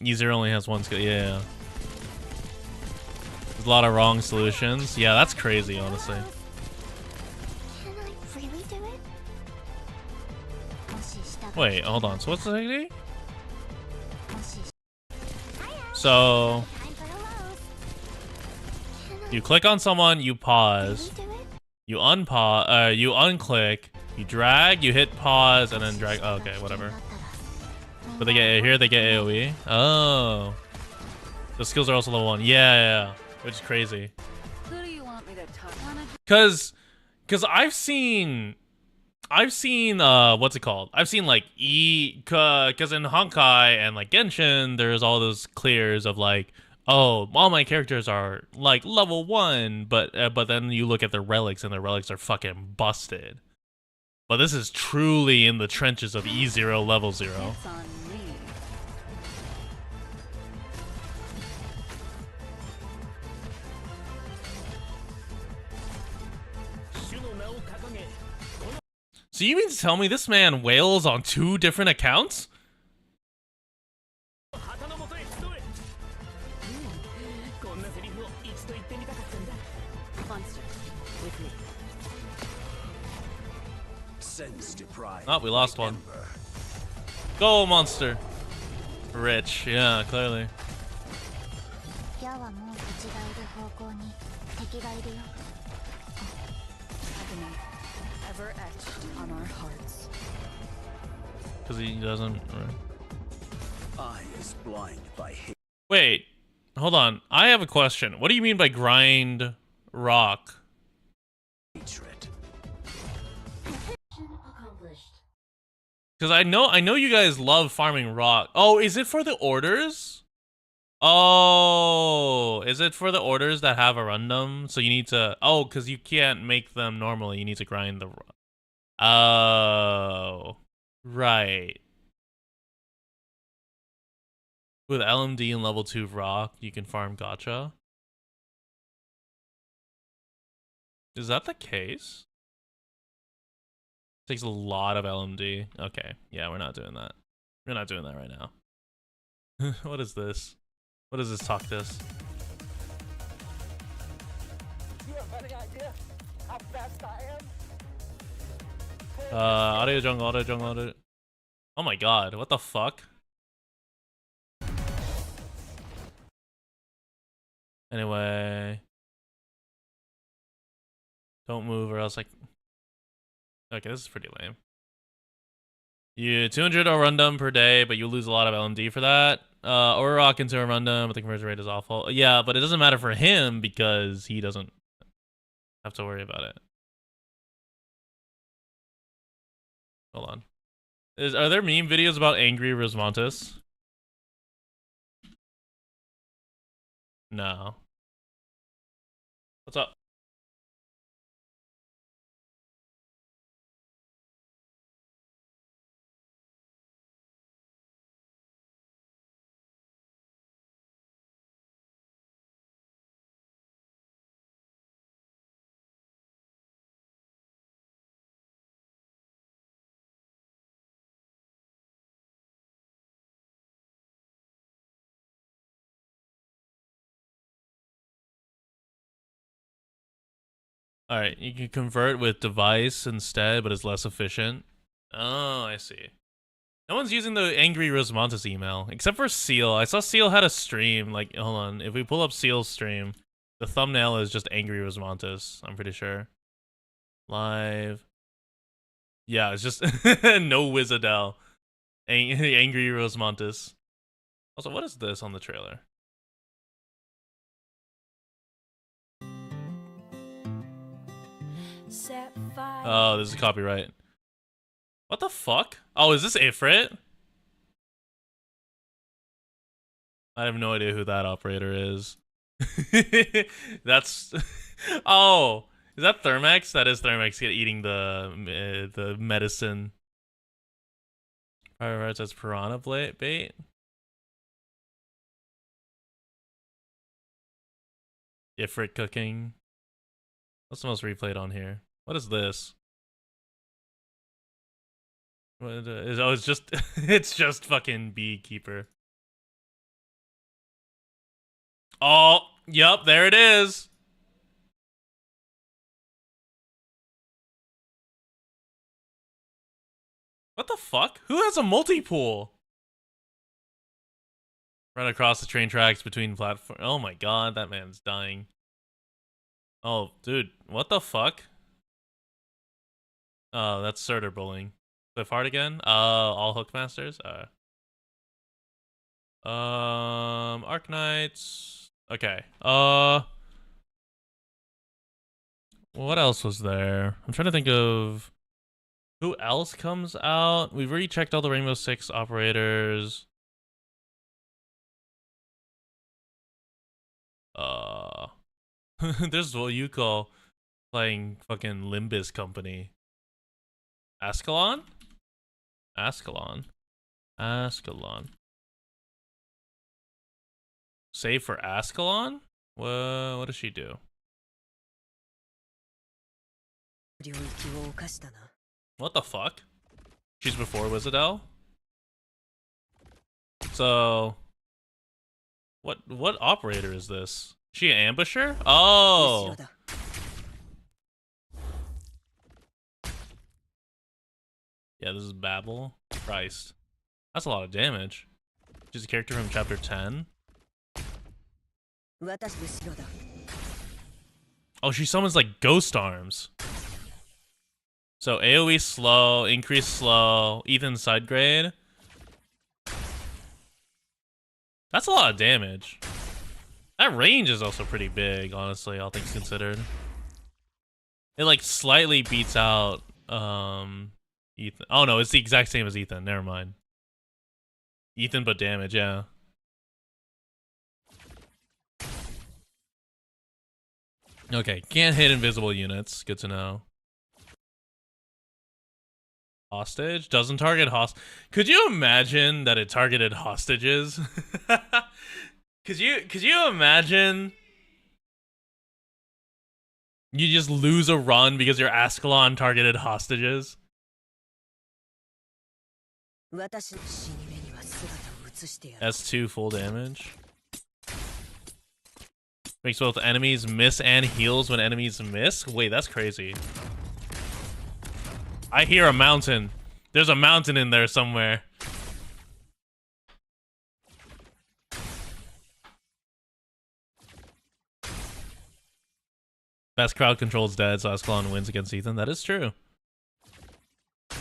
E0 only has one skill. Yeah. There's a lot of wrong solutions. Yeah, that's crazy, honestly. Can I really do it? Wait, hold on. So what's the technique? So you click on someone, you pause, you unpause, you unclick, you drag, you hit pause, and then drag. Oh, okay, whatever. But they get here, they get AOE. Oh, the skills are also level 1. Yeah, which is crazy. Who do you want me to talk to? Cause I've seen what's it called? I've seen like cause in Honkai and like Genshin, there's all those clears of like, oh, all my characters are like level 1, but then you look at their relics and their relics are fucking busted. But this is truly in the trenches of E0 level 0. That's on me. So you mean to tell me this man wails on 2 different accounts? Oh, we lost one. Go, monster. Rich, yeah, clearly. Ever etched on our hearts. Because he doesn't. Eyes blind by hate. Wait, hold on. I have a question. What do you mean by grind rock? Hatred. Because I know you guys love farming rock. Oh, is it for the orders? Oh, is it for the orders that have a random? So you need to. Oh, because you can't make them normally. You need to grind the. Oh, right. With LMD and level 2 rock, you can farm gacha. Is that the case? Takes a lot of LMD. Okay, yeah, we're not doing that. We're not doing that right now. What is this? What is this talk this? You have any idea how fast I am? Audio jungle, audio. Oh my god, what the fuck? Anyway. Don't move or else like... Okay, this is pretty lame. You 200 or rundum per day, but you lose a lot of LMD for that. Or rock into a rundum, but the conversion rate is awful. Yeah, but it doesn't matter for him because he doesn't have to worry about it. Hold on. Are there meme videos about angry Rosmontis? No. What's up? Alright, you can convert with device instead, but it's less efficient. Oh, I see. No one's using the Angry Rosmontis email, except for Seal. I saw Seal had a stream. Like, hold on. If we pull up Seal's stream, the thumbnail is just Angry Rosmontis, I'm pretty sure. Live. Yeah, it's just no Wizardel. Angry Rosmontis. Also, what is this on the trailer? Set fire Oh, this is copyright. What the fuck? Oh, is this Ifrit? I have no idea who that operator is. That's... Oh, is that Thermex? That is Thermex eating the medicine. Alright, that's piranha bait. Ifrit cooking. What's the most replayed on here? What is this? What is, oh, it's just it's just fucking beekeeper. Oh, yup, there it is. What the fuck? Who has a multi-pool? Run across the train tracks between platforms. Oh my god, that man's dying. Oh, dude, what the fuck? Oh, that's Surtur bullying. Cliff Hard again? All Hookmasters? Arknights. Okay. What else was there? I'm trying to think of who else comes out. We've already checked all the Rainbow Six operators. There's what you call playing fucking Limbus Company. Ascalon? Ascalon. Save for Ascalon? What does she do? What the fuck? She's before Wizardel? So... What operator is this? Is she an ambusher? Oh! Yeah, this is Babel. Christ. That's a lot of damage. She's a character from chapter 10. Oh, she summons like ghost arms. So AoE slow, increase slow, Ethan side grade. That's a lot of damage. That range is also pretty big, honestly, all things considered. It like slightly beats out Ethan. Oh no, it's the exact same as Ethan. Never mind. Ethan but damage, yeah. Okay, can't hit invisible units. Good to know. Hostage? Doesn't target Could you imagine that it targeted hostages? Could you imagine you just lose a run because your Ascalon targeted hostages? S2 full damage. Makes both enemies miss and heals when enemies miss? Wait, that's crazy. I hear a mountain. There's a mountain in there somewhere. Best crowd control's dead, so Ascalon wins against Ethan. That is true.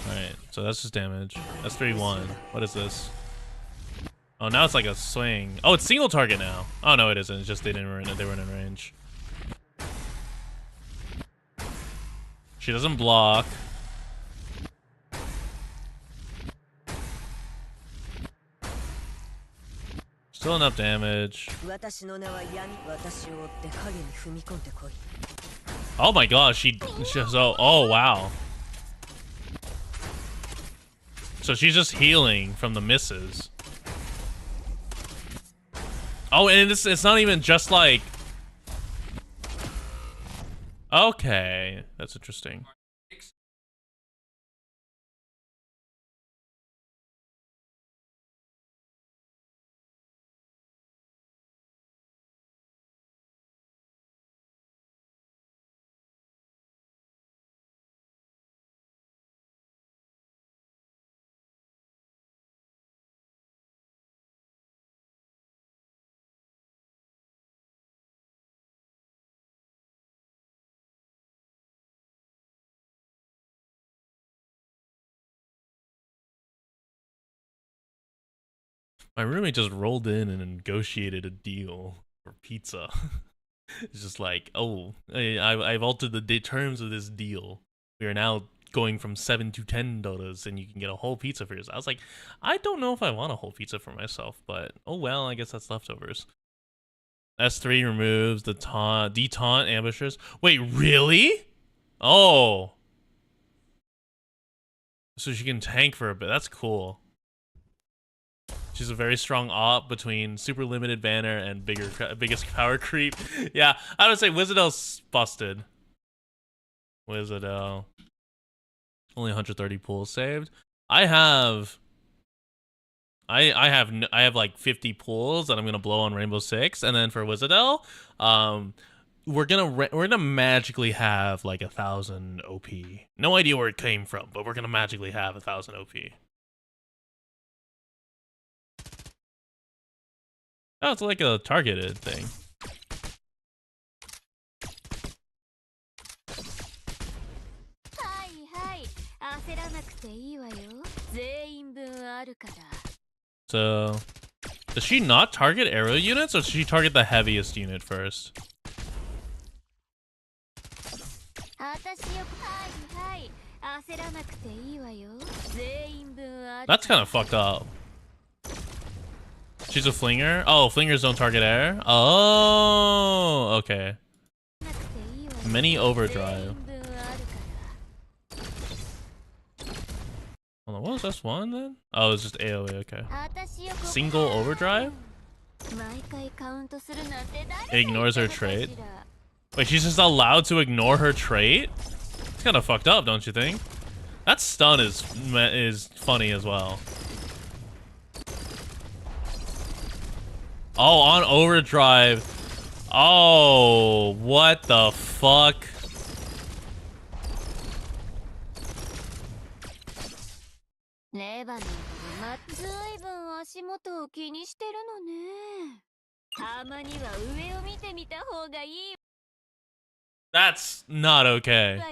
Alright, so that's just damage. That's 3-1. What is this? Oh, now it's like a swing. Oh, it's single target now. Oh, no, it isn't. It's just they weren't in range. She doesn't block. Still enough damage. Oh my gosh, she oh wow. So she's just healing from the misses. Oh, and it's not even just like... Okay, that's interesting. My roommate just rolled in and negotiated a deal for pizza. It's just like, oh, I've altered the terms of this deal. we are now going from 7 to 10 dollars, and you can get a whole pizza for yourself. I was like, I don't know if I want a whole pizza for myself, but oh well, I guess that's leftovers. S3 removes the detaunt ambushers. Wait, really? Oh. So she can tank for a bit. That's cool. She's a very strong op between super limited banner and biggest power creep. Yeah, I would say Wizardel's busted. Wizardel. Only 130 pools saved. I have like 50 pools that I'm gonna blow on Rainbow Six, and then for Wizardel, we're gonna magically have like 1,000 OP. No idea where it came from, but we're gonna magically have 1,000 OP. Oh, it's like a targeted thing. So, does she not target arrow units, or does she target the heaviest unit first? That's kind of fucked up. She's a flinger? Oh, flingers don't target air? Oh, okay. Mini overdrive. Hold on, what was S1 then? Oh, it was just AoE, okay. Single overdrive? It ignores her trait. Wait, she's just allowed to ignore her trait? It's kind of fucked up, don't you think? That stun is funny as well. Oh, on overdrive. Oh, what the fuck? That's not okay.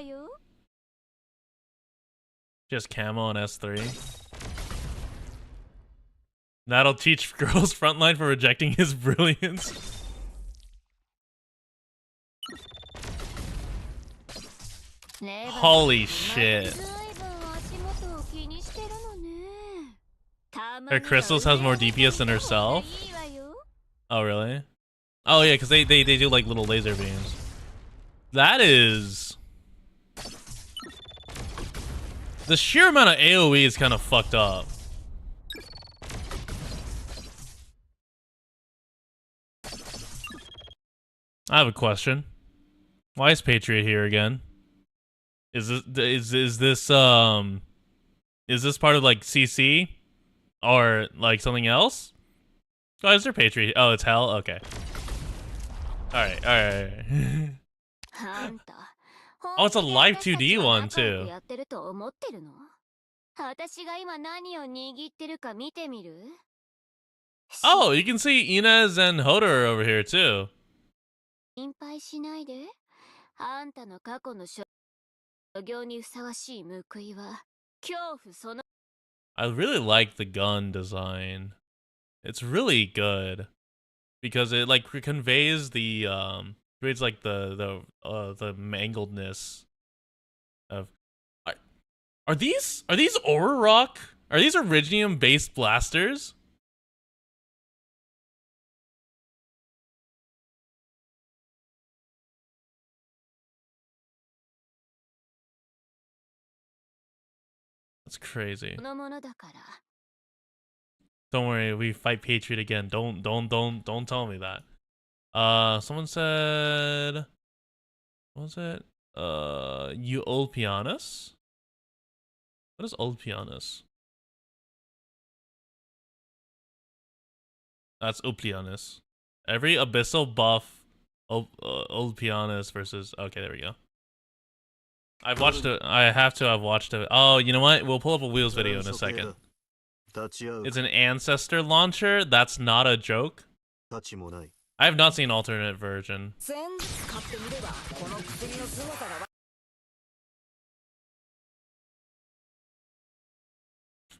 Just camo on S3. That'll teach girls frontline for rejecting his brilliance. Holy shit. Her crystals has more DPS than herself? Oh, really? Oh, yeah, because they do like little laser beams. That is... The sheer amount of AoE is kind of fucked up. I have a question. Why is Patriot here again? Is this part of like CC or like something else? Oh, is there Patriot? Oh, it's Hell. Okay. All right. Oh, it's a live 2D one too. Oh, you can see Inez and Hodor over here too. I really like the gun design. It's really good because it like conveys the creates like the mangledness of. Are these Aura Rock? Are these Originium based blasters? That's crazy. Don't worry, we fight Patriot again. Don't tell me that. Someone said, what was it? You old pianist? What is old pianist? That's Uplianus. Every abyssal buff, old pianist versus. Okay, there we go. I've watched it. I've watched it. Oh, you know what? We'll pull up a Wheels video in a second. It's an ancestor launcher. That's not a joke. I have not seen alternate version.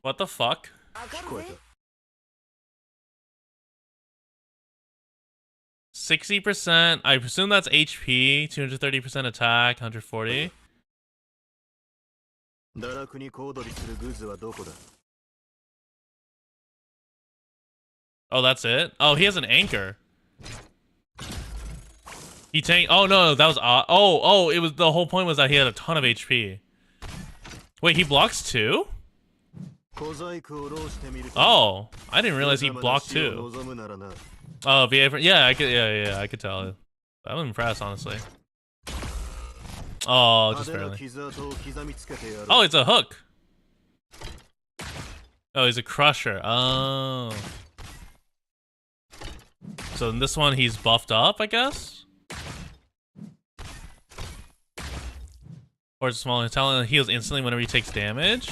What the fuck? 60%. I presume that's HP. 230% attack. 140. Oh, that's it? Oh, he has an anchor. He tank. Oh no, that was oh, it was the whole point was that he had a ton of HP. Wait, he blocks too? Oh, I didn't realize he blocked too. Oh, yeah, I could tell. I'm impressed, honestly. Oh, just barely. Oh, it's a hook. Oh, he's a crusher. Oh. So in this one, he's buffed up, I guess? Or small talent heals instantly whenever he takes damage.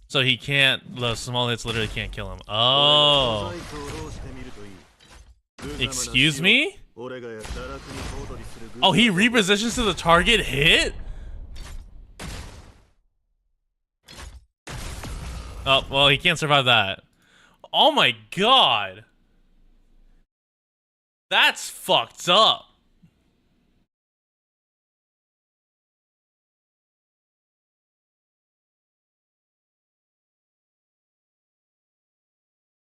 So he can't, the small hits literally can't kill him. Oh. Excuse me? Oh, he repositions to the target hit? Oh, well, he can't survive that. Oh my god. That's fucked up.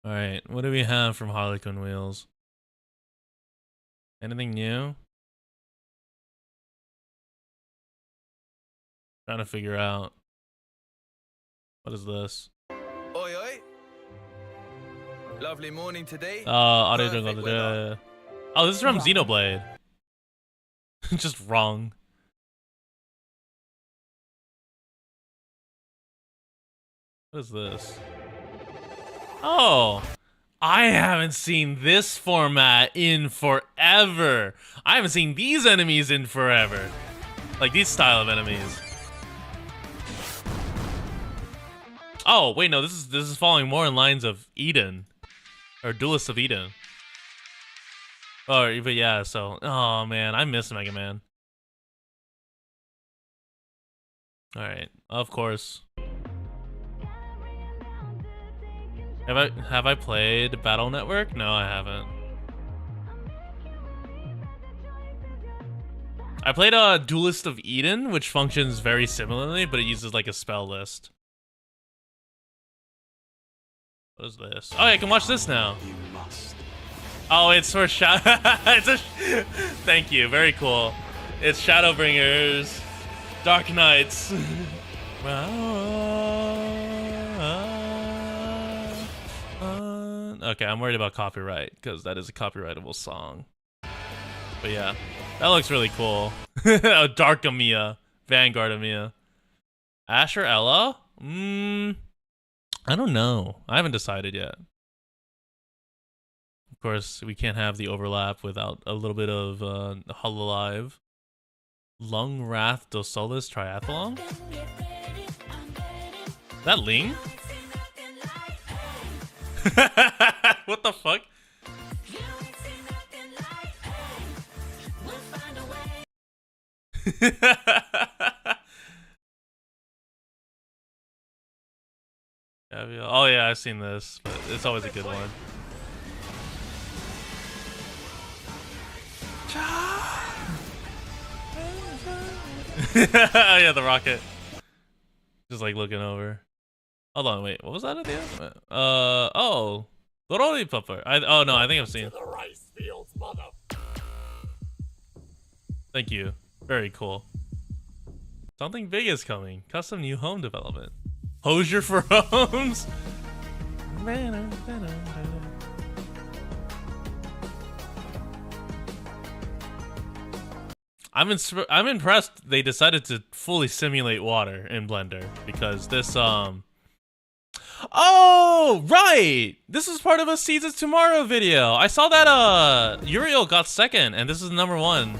Alright, what do we have from Harlequin Wheels? Anything new? Trying to figure out. What is this? Oi, oi. Lovely morning today. Audio jungle. Oh, this is from Xenoblade. Just wrong. What is this? Oh, I haven't seen this format in forever. I haven't seen these enemies in forever. Like these style of enemies. Oh, wait, no, this is following more in lines of Eden. Or Duelist of Eden. Oh, but yeah, so, oh man, I miss Mega Man. Alright, of course. Have I played Battle Network? No, I haven't. I played Duelist of Eden, which functions very similarly, but it uses like a spell list. What is this? Oh, I can watch this now. You must. Oh, it's for Shadow. Thank you. Very cool. It's Shadowbringers, Darknights. Okay, I'm worried about copyright because that is a copyrightable song. But yeah, that looks really cool. Dark Amiya, Vanguard Amiya, Asher Ella. I don't know. I haven't decided yet. Of course, we can't have the overlap without a little bit of Hololive. Lung Wrath Dosolis Triathlon? That Ling? What the fuck? Oh yeah, I've seen this, but it's always a good one. Yeah, the rocket. Just like looking over. Hold on, wait, what was that at the end? Oh, Dorothy Pupper. Oh no, I think I've seen. Thank you. Very cool. Something big is coming. Custom new home development. Hosier for homes. I'm impressed they decided to fully simulate water in Blender because this oh right, this is part of a Seasons Tomorrow video. I saw that Uriel got second and this is number 1.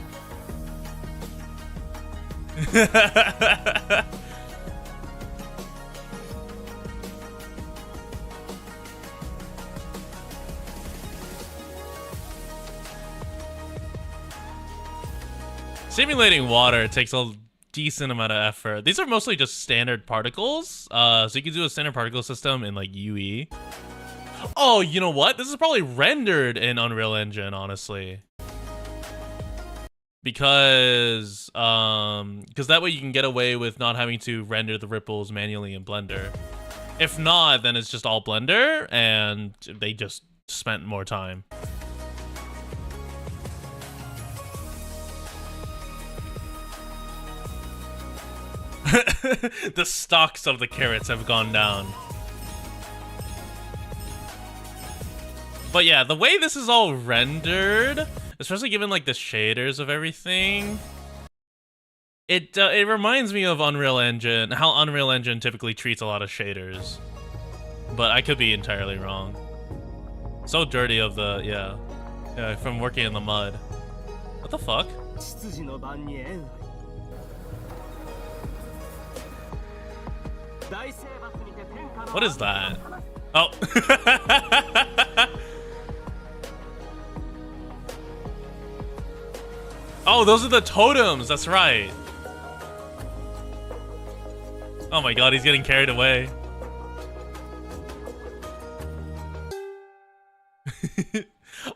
Simulating water takes a decent amount of effort. These are mostly just standard particles. So you can do a standard particle system in like UE. Oh, you know what? This is probably rendered in Unreal Engine, honestly. because that way you can get away with not having to render the ripples manually in Blender. If not, then it's just all Blender, and they just spent more time. The stocks of the carrots have gone down. But yeah, the way this is all rendered, especially given like the shaders of everything, it reminds me of Unreal Engine, how Unreal Engine typically treats a lot of shaders. But I could be entirely wrong. So dirty of the, yeah, from working in the mud. What the fuck? What is that? Oh. Oh, those are the totems. That's right. Oh my god, he's getting carried away.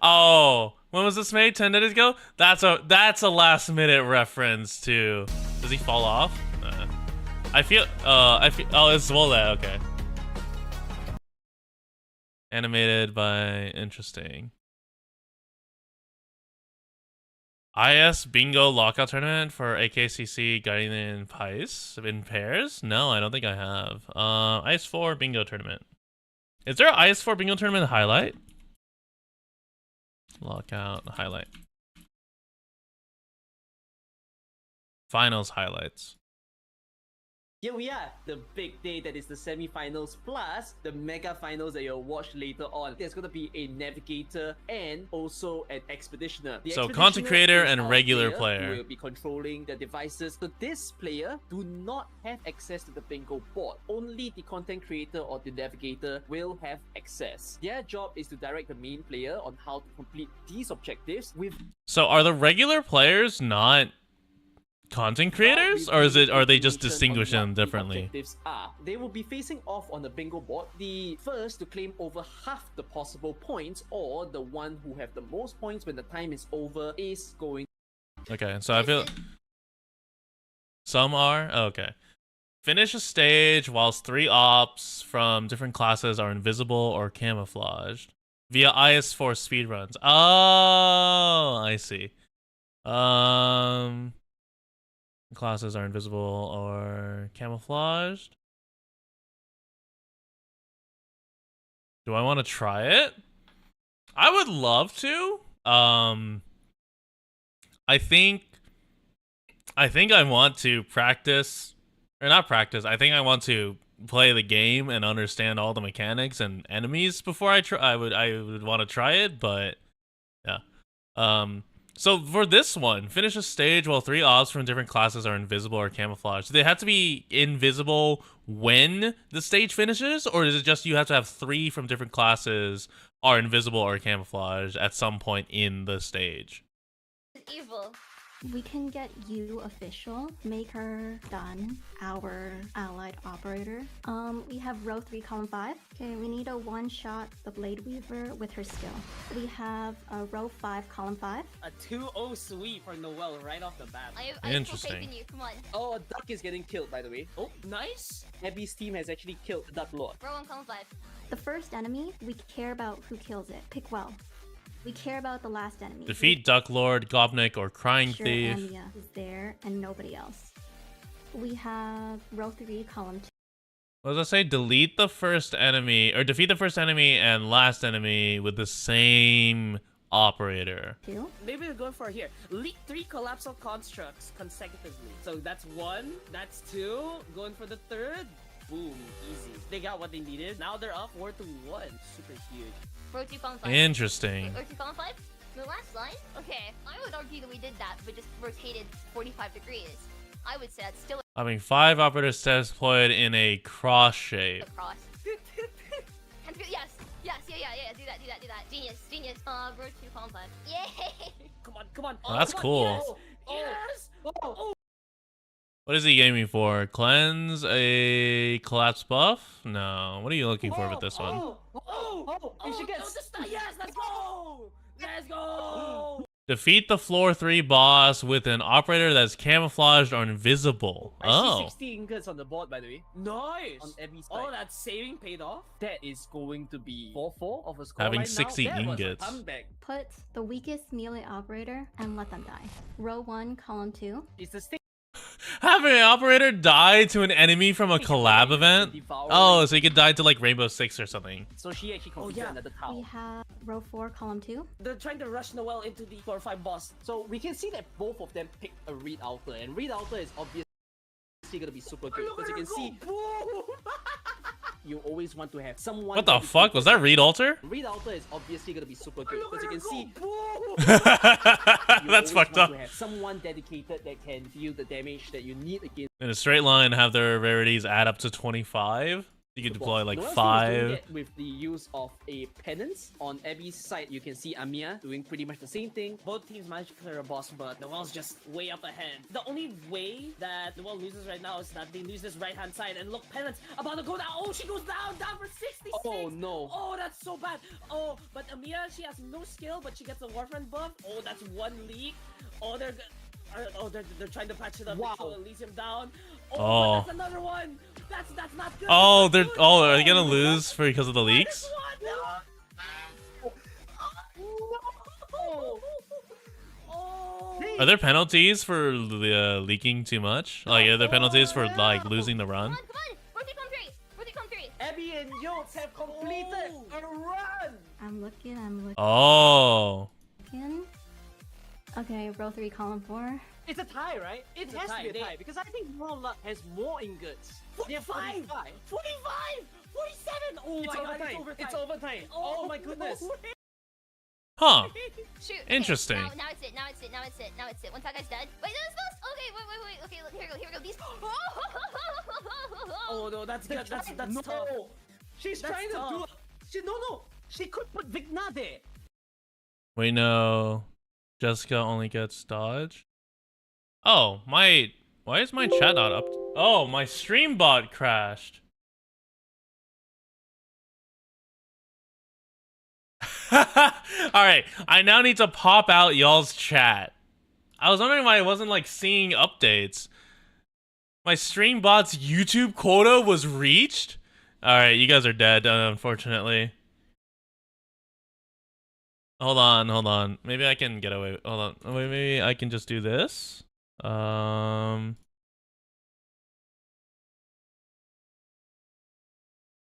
Oh, when was this made? 10 days ago? That's a last minute reference to. Does he fall off? I feel oh, it's Swole, okay. Animated by interesting. IS Bingo Lockout Tournament for AKCC Guardian Pice in pairs? No, I don't think I have. IS4 Bingo Tournament. Is there an IS4 Bingo Tournament highlight? Lockout highlight. Finals highlights. Here we are, the big day that is the semi-finals plus the mega finals that you'll watch later on. There's going to be a navigator and also an expeditioner. The so content creator and regular player will be controlling the devices. So this player do not have access to the bingo board. Only the content creator or the navigator will have access. Their job is to direct the main player on how to complete these objectives with. So are the regular players not content creators, or are they just distinguishing them differently? They will be facing off on the bingo board. The first to claim over half the possible points, or the one who have the most points when the time is over, is going. Okay, so I feel some are okay. Finish a stage whilst 3 ops from different classes are invisible or camouflaged via IS4 speedruns. Oh, I see. Classes are invisible or camouflaged. Do I want to try it? I would love to. I think I want to practice, or not practice. I think I want to play the game and understand all the mechanics and enemies before I try. I would want to try it, but yeah. So for this one, finish a stage while 3 ops from different classes are invisible or camouflaged. Do they have to be invisible when the stage finishes, or is it just you have to have 3 from different classes are invisible or camouflaged at some point in the stage? Evil. We can get you official, make her done, our allied operator. We have row 3, column 5. Okay, we need a one-shot the Blade Weaver with her skill. We have a row 5, column 5. A 2-0 sweep for Noelle right off the bat. I have full faith in you, come on. Oh, Duck is getting killed, by the way. Oh, nice. Heavy's team has actually killed Duck Lord. Row 1, column 5. The first enemy, we care about who kills it. Pick well. We care about the last enemy. Defeat Duck Lord, Gobnik, or Crying sure, Thief. Amiya is there and nobody else. We have row 3, column 2. What does I say? Delete the first enemy, or defeat the first enemy and last enemy with the same operator. 2. Maybe we're going for here. Lead 3 collapsal constructs consecutively. So that's 1, that's 2. Going for the 3rd. Boom, easy. They got what they needed. Now they're up 4-1. Super huge. Row 2, column 5. Interesting. Row 2, column 5? The last line? Okay, I would argue that we did that, but just rotated 45 degrees. I would say that's still Having 5 operators deployed in a cross shape. a cross. And yes, yeah, do that. Genius. Row 2, column 5. Yay! Come on. Oh, that's cool. Yes! Oh. What is he aiming for? Cleanse a collapse buff? No. What are you looking for with this one? Oh, we should get... Yes, let's go! Let's go! Defeat the floor 3 boss with an operator that's camouflaged or invisible. I see 60 ingots on the board, by the way. Nice! On Abby's side. All that saving paid off. That is going to be 4-4 of a score Having right 60 now. That ingots. Was a comeback. Put the weakest melee operator and let them die. Row 1, column 2. It's the same. Having an operator die to an enemy from a collab event? Oh, so you could die to like Rainbow Six or something. So she actually completed another tower. We have row 4, column 2. They're trying to rush Noelle into the 4-5 boss. So we can see that both of them picked a Reed Alter. And Reed Alter is obviously going to be super good. Because you can see... You always want to have someone... What the fuck? Was that Reed Alter? Reed Alter is obviously going to be super good. Because you can see... That's fucked up. To have someone dedicated that can deal the damage that you need against... In a straight line, have their rarities add up to 25. You can deploy like 5. With the use of a penance. On Abby's side, you can see Amiya doing pretty much the same thing. Both teams managed to clear a boss, but Noelle's just way up ahead. The only way that Noelle loses right now is that they lose this right-hand side. And look, penance about to go down. Oh, she goes down for 66. Oh, no. Oh, that's so bad. Oh, but Amiya, she has no skill, but she gets a Warframe buff. Oh, that's 1 leak. Oh, they're trying to patch it up. Wow. So it leaves him down. Oh, that's another one. That's not good. Oh, are they gonna lose because of the leaks? Are there penalties for leaking too much? Like, are there penalties for like losing the run? Come on, come 3. Abby and Yotes have completed a run. I'm looking. Oh. Okay, row 3, column 4. It's a tie, right? It has to be a tie because I think Raw Luck has more ingots. 45! 45! 47! Oh my god, it's overtime. Oh my goodness. Huh. Shoot. Interesting. Now it's it. Once that guy's dead. Wait, this. Okay, wait. Okay, look, here we go. These. Oh no, that's good. That's tough. She's trying to do. No. She could put Vigna there. Wait, no. Jessica only gets dodge. Oh, why is my chat not up? Oh, my stream bot crashed. Alright, I now need to pop out y'all's chat. I was wondering why I wasn't like seeing updates. My stream bot's YouTube quota was reached? Alright, you guys are dead, unfortunately. Hold on. Maybe I can get away. Hold on. Wait, maybe I can just do this.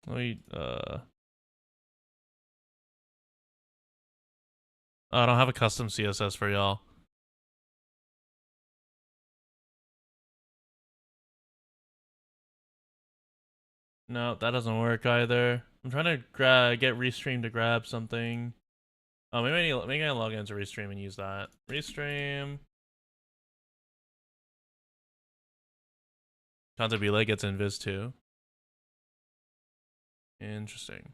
Wait, I don't have a custom CSS for y'all. No, that doesn't work either. I'm trying to get Restream to grab something. Oh, maybe I log into Restream and use that. Restream. Cantabile gets invis too. Interesting.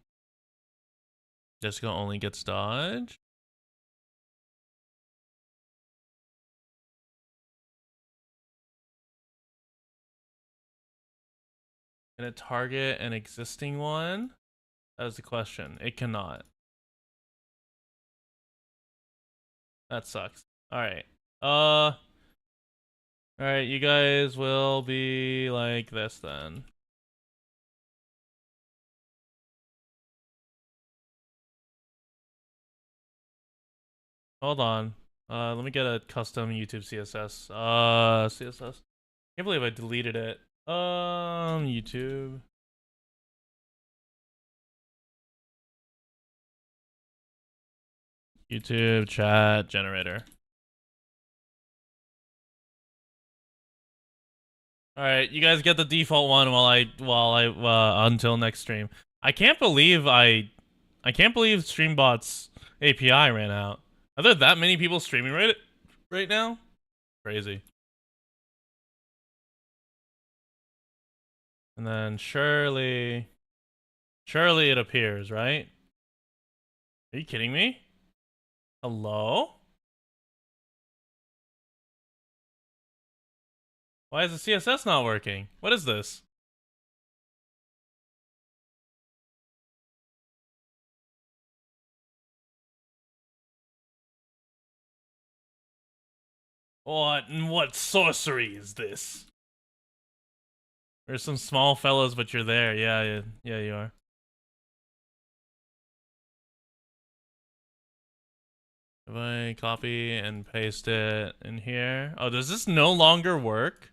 Jessica only gets dodge. Can it target an existing one? That is the question. It cannot. That sucks. Alright. Alright, you guys will be like this then. Hold on. Let me get a custom YouTube CSS. CSS. Can't believe I deleted it. YouTube. YouTube chat generator. All right, you guys get the default one while I until next stream. I can't believe Streambot's API ran out. Are there that many people streaming right now? Crazy. And then surely it appears, right? Are you kidding me? Hello? Why is the CSS not working? What is this? What sorcery is this? There's some small fellows, but you're there. Yeah, you are. If I copy and paste it in here. Oh, does this no longer work?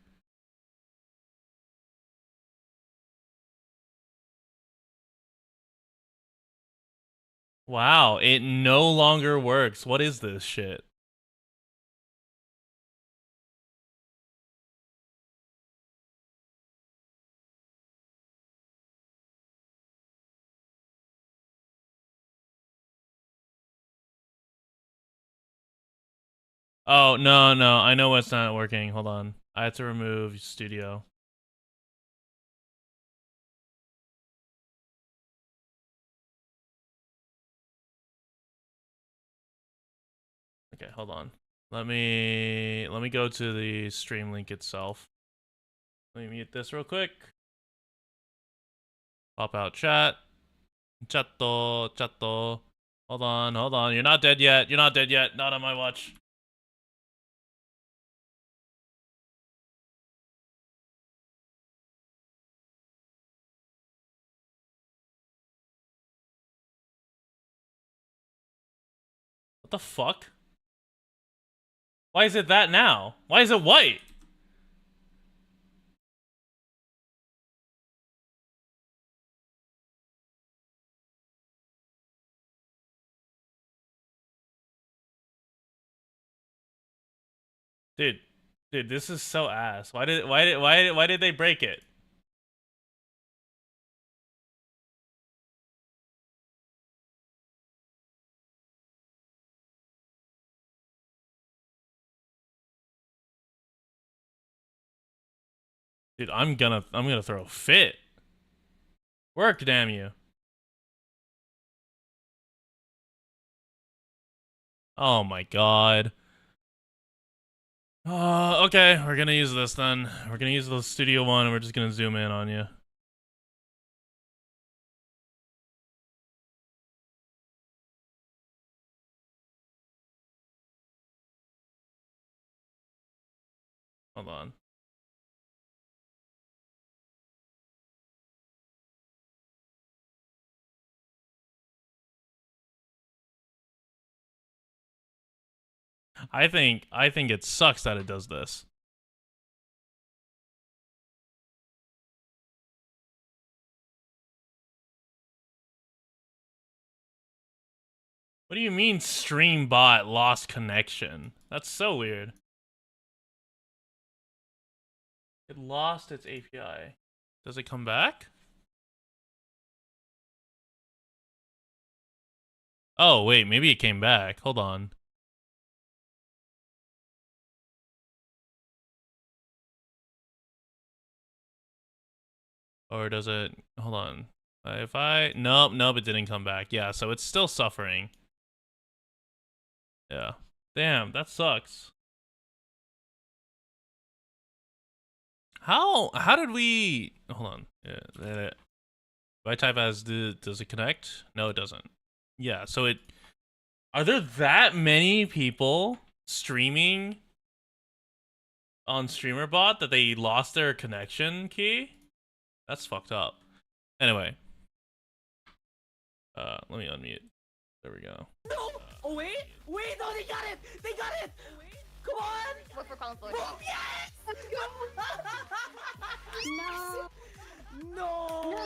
Wow, it no longer works. What is this shit? Oh, no, I know what's not working. Hold on. I have to remove studio. Okay, hold on. Let me go to the stream link itself. Let me mute this real quick. Pop out chat. Chatto. Hold on. You're not dead yet. Not on my watch. What the fuck? Why is it that now? Why is it white? Dude, this is so ass. Why did they break it? Dude, I'm gonna throw a fit. Work, damn you. Oh my god. Okay, we're gonna use this then. We're gonna use the studio one and we're just gonna zoom in on you. Hold on. I think it sucks that it does this. What do you mean stream bot lost connection? That's so weird. It lost its API. Does it come back? Oh, wait, maybe it came back. Hold on. Or does it... Hold on. Nope, it didn't come back. Yeah, so it's still suffering. Yeah. Damn, that sucks. How did we... Hold on. Yeah, if I type as... Does it connect? No, it doesn't. Yeah, so it... Are there that many people streaming on StreamerBot that they lost their connection key? That's fucked up. Anyway. Let me unmute. There we go. No! Oh, wait, no, they got it! Come on! Work for column 4. Oh, yes! Let's go! No!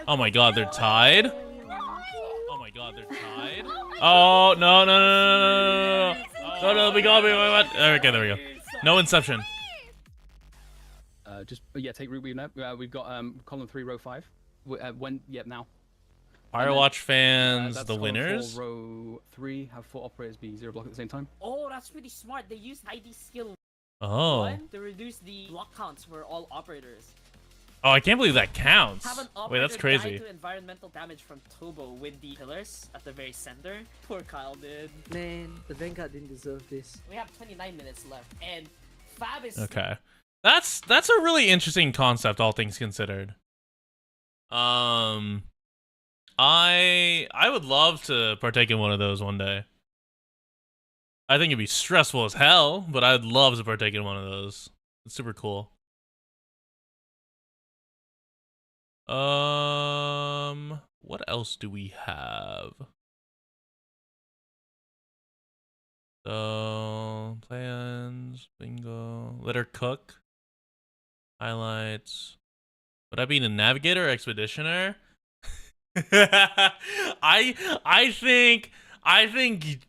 Oh my god, they're tied? Oh my god, they're tied? Oh, no. No, we got me. Okay, there we go. No inception. Take root weave now. We've got column 3, row 5. Now. Firewatch fans, the winners. Row 3 have 4 operators be 0 block at the same time. Oh, that's pretty smart. They used ID skill Oh. 1 to reduce the block counts for all operators. Oh, I can't believe that counts. Have an Wait, that's operator crazy. die to environmental damage from Tobo with the pillars at the very center. Poor Kyle did. Man, the Vanguard didn't deserve this. We have 29 minutes left, and Fab is... Okay. That's a really interesting concept, all things considered. I would love to partake in one of those one day. I think it'd be stressful as hell, but I'd love to partake in one of those. It's super cool. What else do we have? So, plans, bingo, let her cook, highlights. Would I be the navigator or expeditioner? I think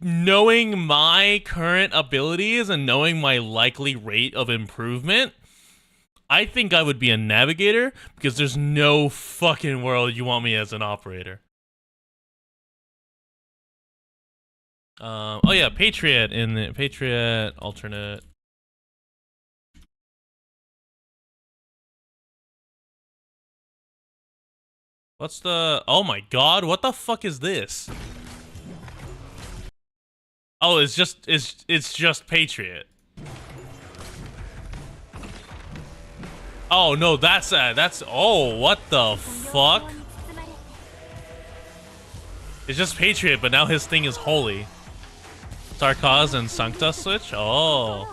knowing my current abilities and knowing my likely rate of improvement, I think I would be a navigator because there's no fucking world you want me as an operator. Oh yeah, Patriot in the Patriot alternate. What's the? Oh my god, what the fuck is this? Oh, it's just Patriot. Oh no, that's oh, what the fuck? It's just Patriot, but now his thing is holy. Sarkaz and Sancta switch? Oh.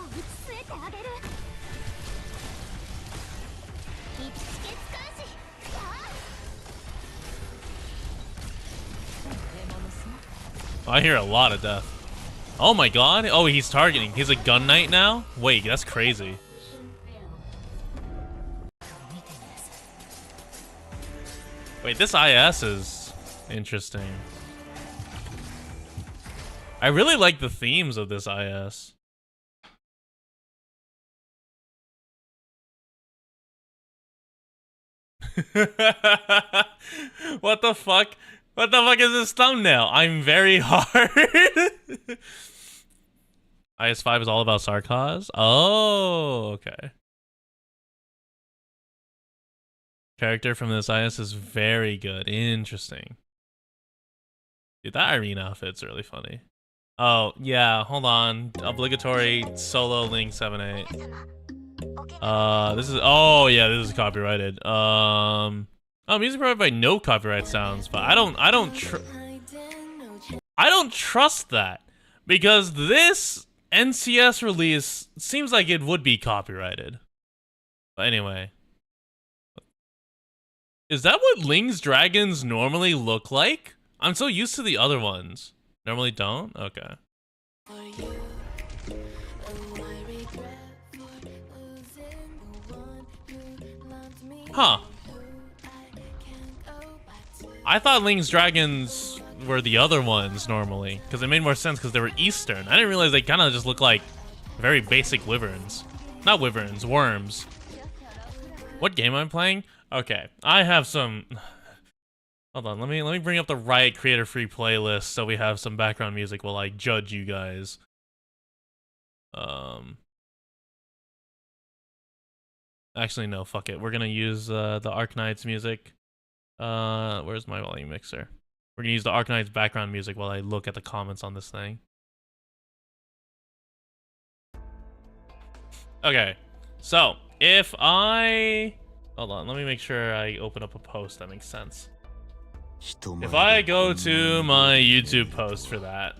I hear a lot of death. Oh my god. Oh, he's targeting. He's a gun knight now? Wait, that's crazy. Wait, this IS is interesting. I really like the themes of this IS. What the fuck? What the fuck is this thumbnail? I'm very hard. IS5 is all about Sarkaz? Oh, okay. Character from this IS is very good. Interesting. Dude, that arena outfit's really funny. Oh, yeah, hold on. Obligatory solo Link 7-8. This is, oh yeah, this is copyrighted. Oh, music provided by no copyright sounds, but I don't trust that because this NCS release seems like it would be copyrighted. But anyway, is that what Ling's dragons normally look like? I'm so used to the other ones. Normally don't? Okay. Huh. I thought Ling's dragons were the other ones normally, because it made more sense because they were Eastern. I didn't realize they kind of just look like very basic wyverns. Not wyverns, worms. What game am I playing? Okay, I have some... Hold on, let me bring up the Riot Creator Free playlist so we have some background music while I judge you guys. Actually, no, fuck it. We're gonna use the Arknights music. Where's my volume mixer? We're gonna use the Arknights background music while I look at the comments on this thing. Okay, so if I... Hold on, let me make sure I open up a post that makes sense. If I go to my YouTube post for that,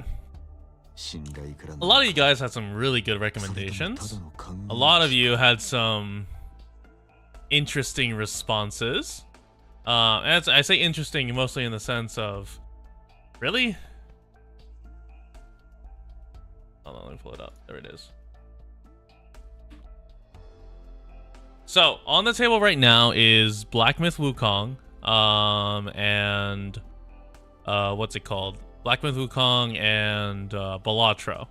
a lot of you guys had some really good recommendations. A lot of you had some interesting responses. And I say interesting mostly in the sense of, really? Hold on, let me pull it up. There it is. So, on the table right now is Black Myth Wukong, and what's it called? Black Myth Wukong and Balatro.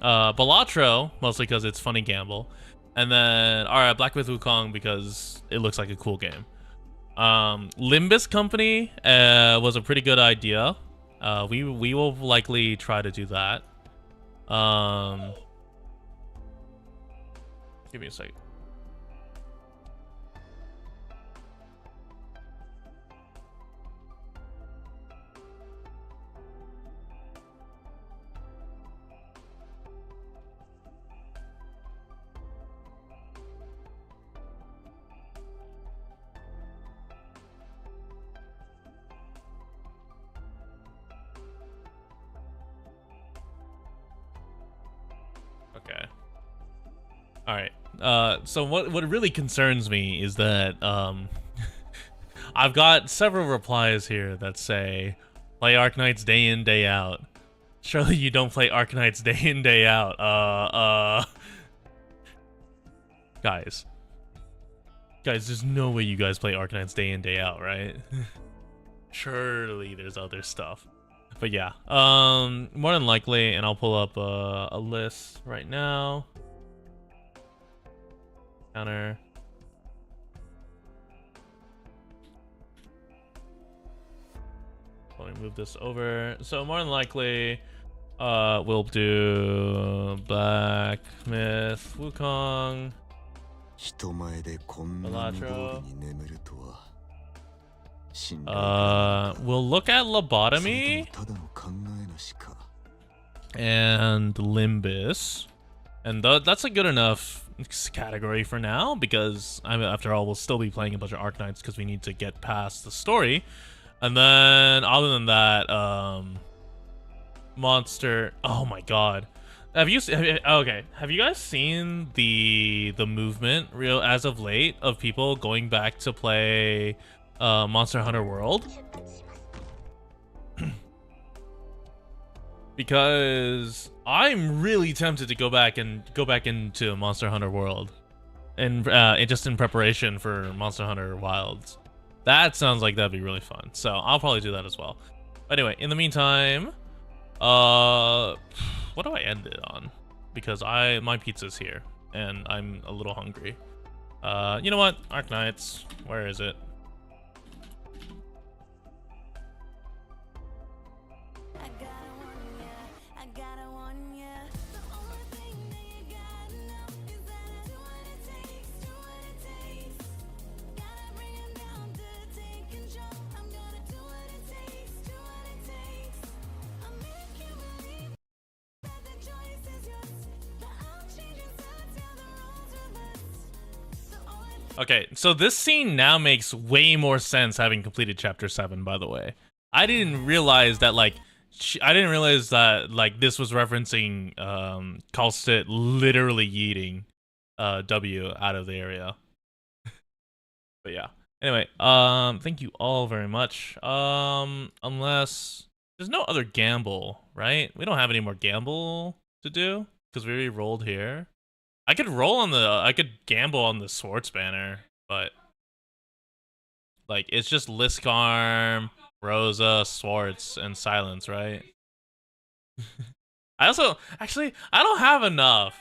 Balatro, mostly because it's funny gamble. And then, alright, Black Myth Wukong because it looks like a cool game. Limbus Company was a pretty good idea. We will likely try to do that. Give me a second. All right. So what really concerns me is that I've got several replies here that say, "Play Arknights day in, day out." Surely you don't play Arknights day in, day out. Guys, there's no way you guys play Arknights day in, day out, right? Surely there's other stuff. But yeah, more than likely, and I'll pull up a list right now. Counter. Let me move this over. So more than likely, we'll do Black Myth, Wukong, Elatro. We'll look at Lobotomy and Limbus, and that's a good enough category for now, because after all, we'll still be playing a bunch of Arknights because we need to get past the story. And then other than that, monster. Oh my god, have you guys seen the movement as of late of people going back to play Monster Hunter World? Because I'm really tempted to go back into Monster Hunter World, and just in preparation for Monster Hunter Wilds. That sounds like that'd be really fun. So I'll probably do that as well. But anyway, in the meantime, what do I end it on? Because my pizza's here and I'm a little hungry. You know what? Arknights, where is it? Okay, so this scene now makes way more sense having completed chapter 7, by the way. I didn't realize that like this was referencing Kalstit literally yeeting W out of the area. But yeah. Anyway, thank you all very much. Unless there's no other gamble, right? We don't have any more gamble to do because we already rolled here. I could gamble on the Swartz banner, but like it's just Liskarm, Rosa, Swartz, and Silence, right? I don't have enough.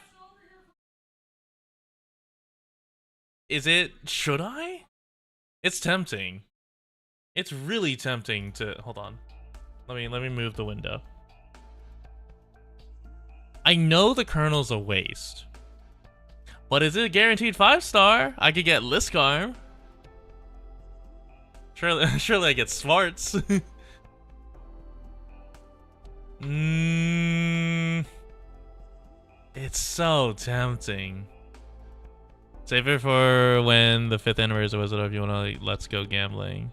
Should I? It's tempting. It's really tempting to hold on. Let me move the window. I know the Colonel's a waste. But is it a guaranteed 5-star? I could get Liskarm. Surely I get Swartz. It's so tempting. Save it for when the 5th anniversary was, if you want to like, let's go gambling.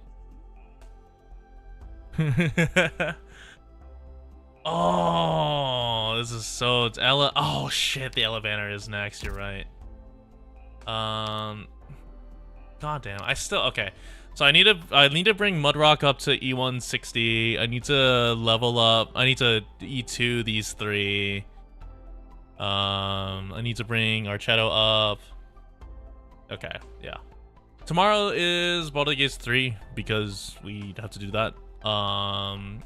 Oh, this is so oh shit, the Elevator is next, you're right. God damn, okay. So I need to bring Mudrock up to E160. I need to level up. I need to E2 these 3. I need to bring Archetto up. Okay, yeah. Tomorrow is Baldur's Gate 3 because we have to do that. And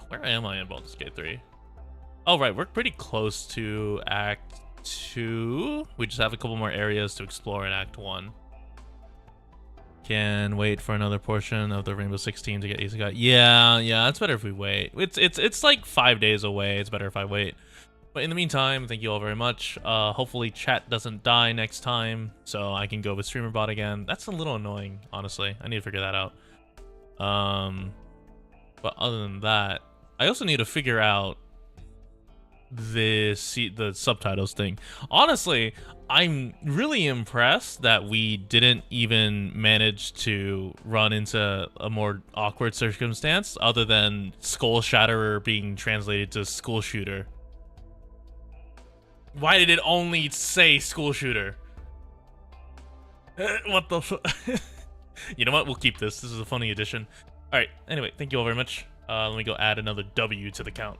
where am I in Baldur's Gate 3? Oh right, we're pretty close to Act 2. We just have a couple more areas to explore in Act 1. Can wait for another portion of the Rainbow 16 to get Isekai. Yeah, it's better if we wait. It's like 5 days away. It's better if I wait. But in the meantime, thank you all very much. Hopefully chat doesn't die next time, so I can go with StreamerBot again. That's a little annoying, honestly. I need to figure that out. But other than that, I also need to figure out the subtitles thing. Honestly, I'm really impressed that we didn't even manage to run into a more awkward circumstance other than Skull Shatterer being translated to Skull Shooter. Why did it only say school shooter? What the fu- You know what? We'll keep this. This is a funny addition. Alright, anyway, thank you all very much. Let me go add another W to the count.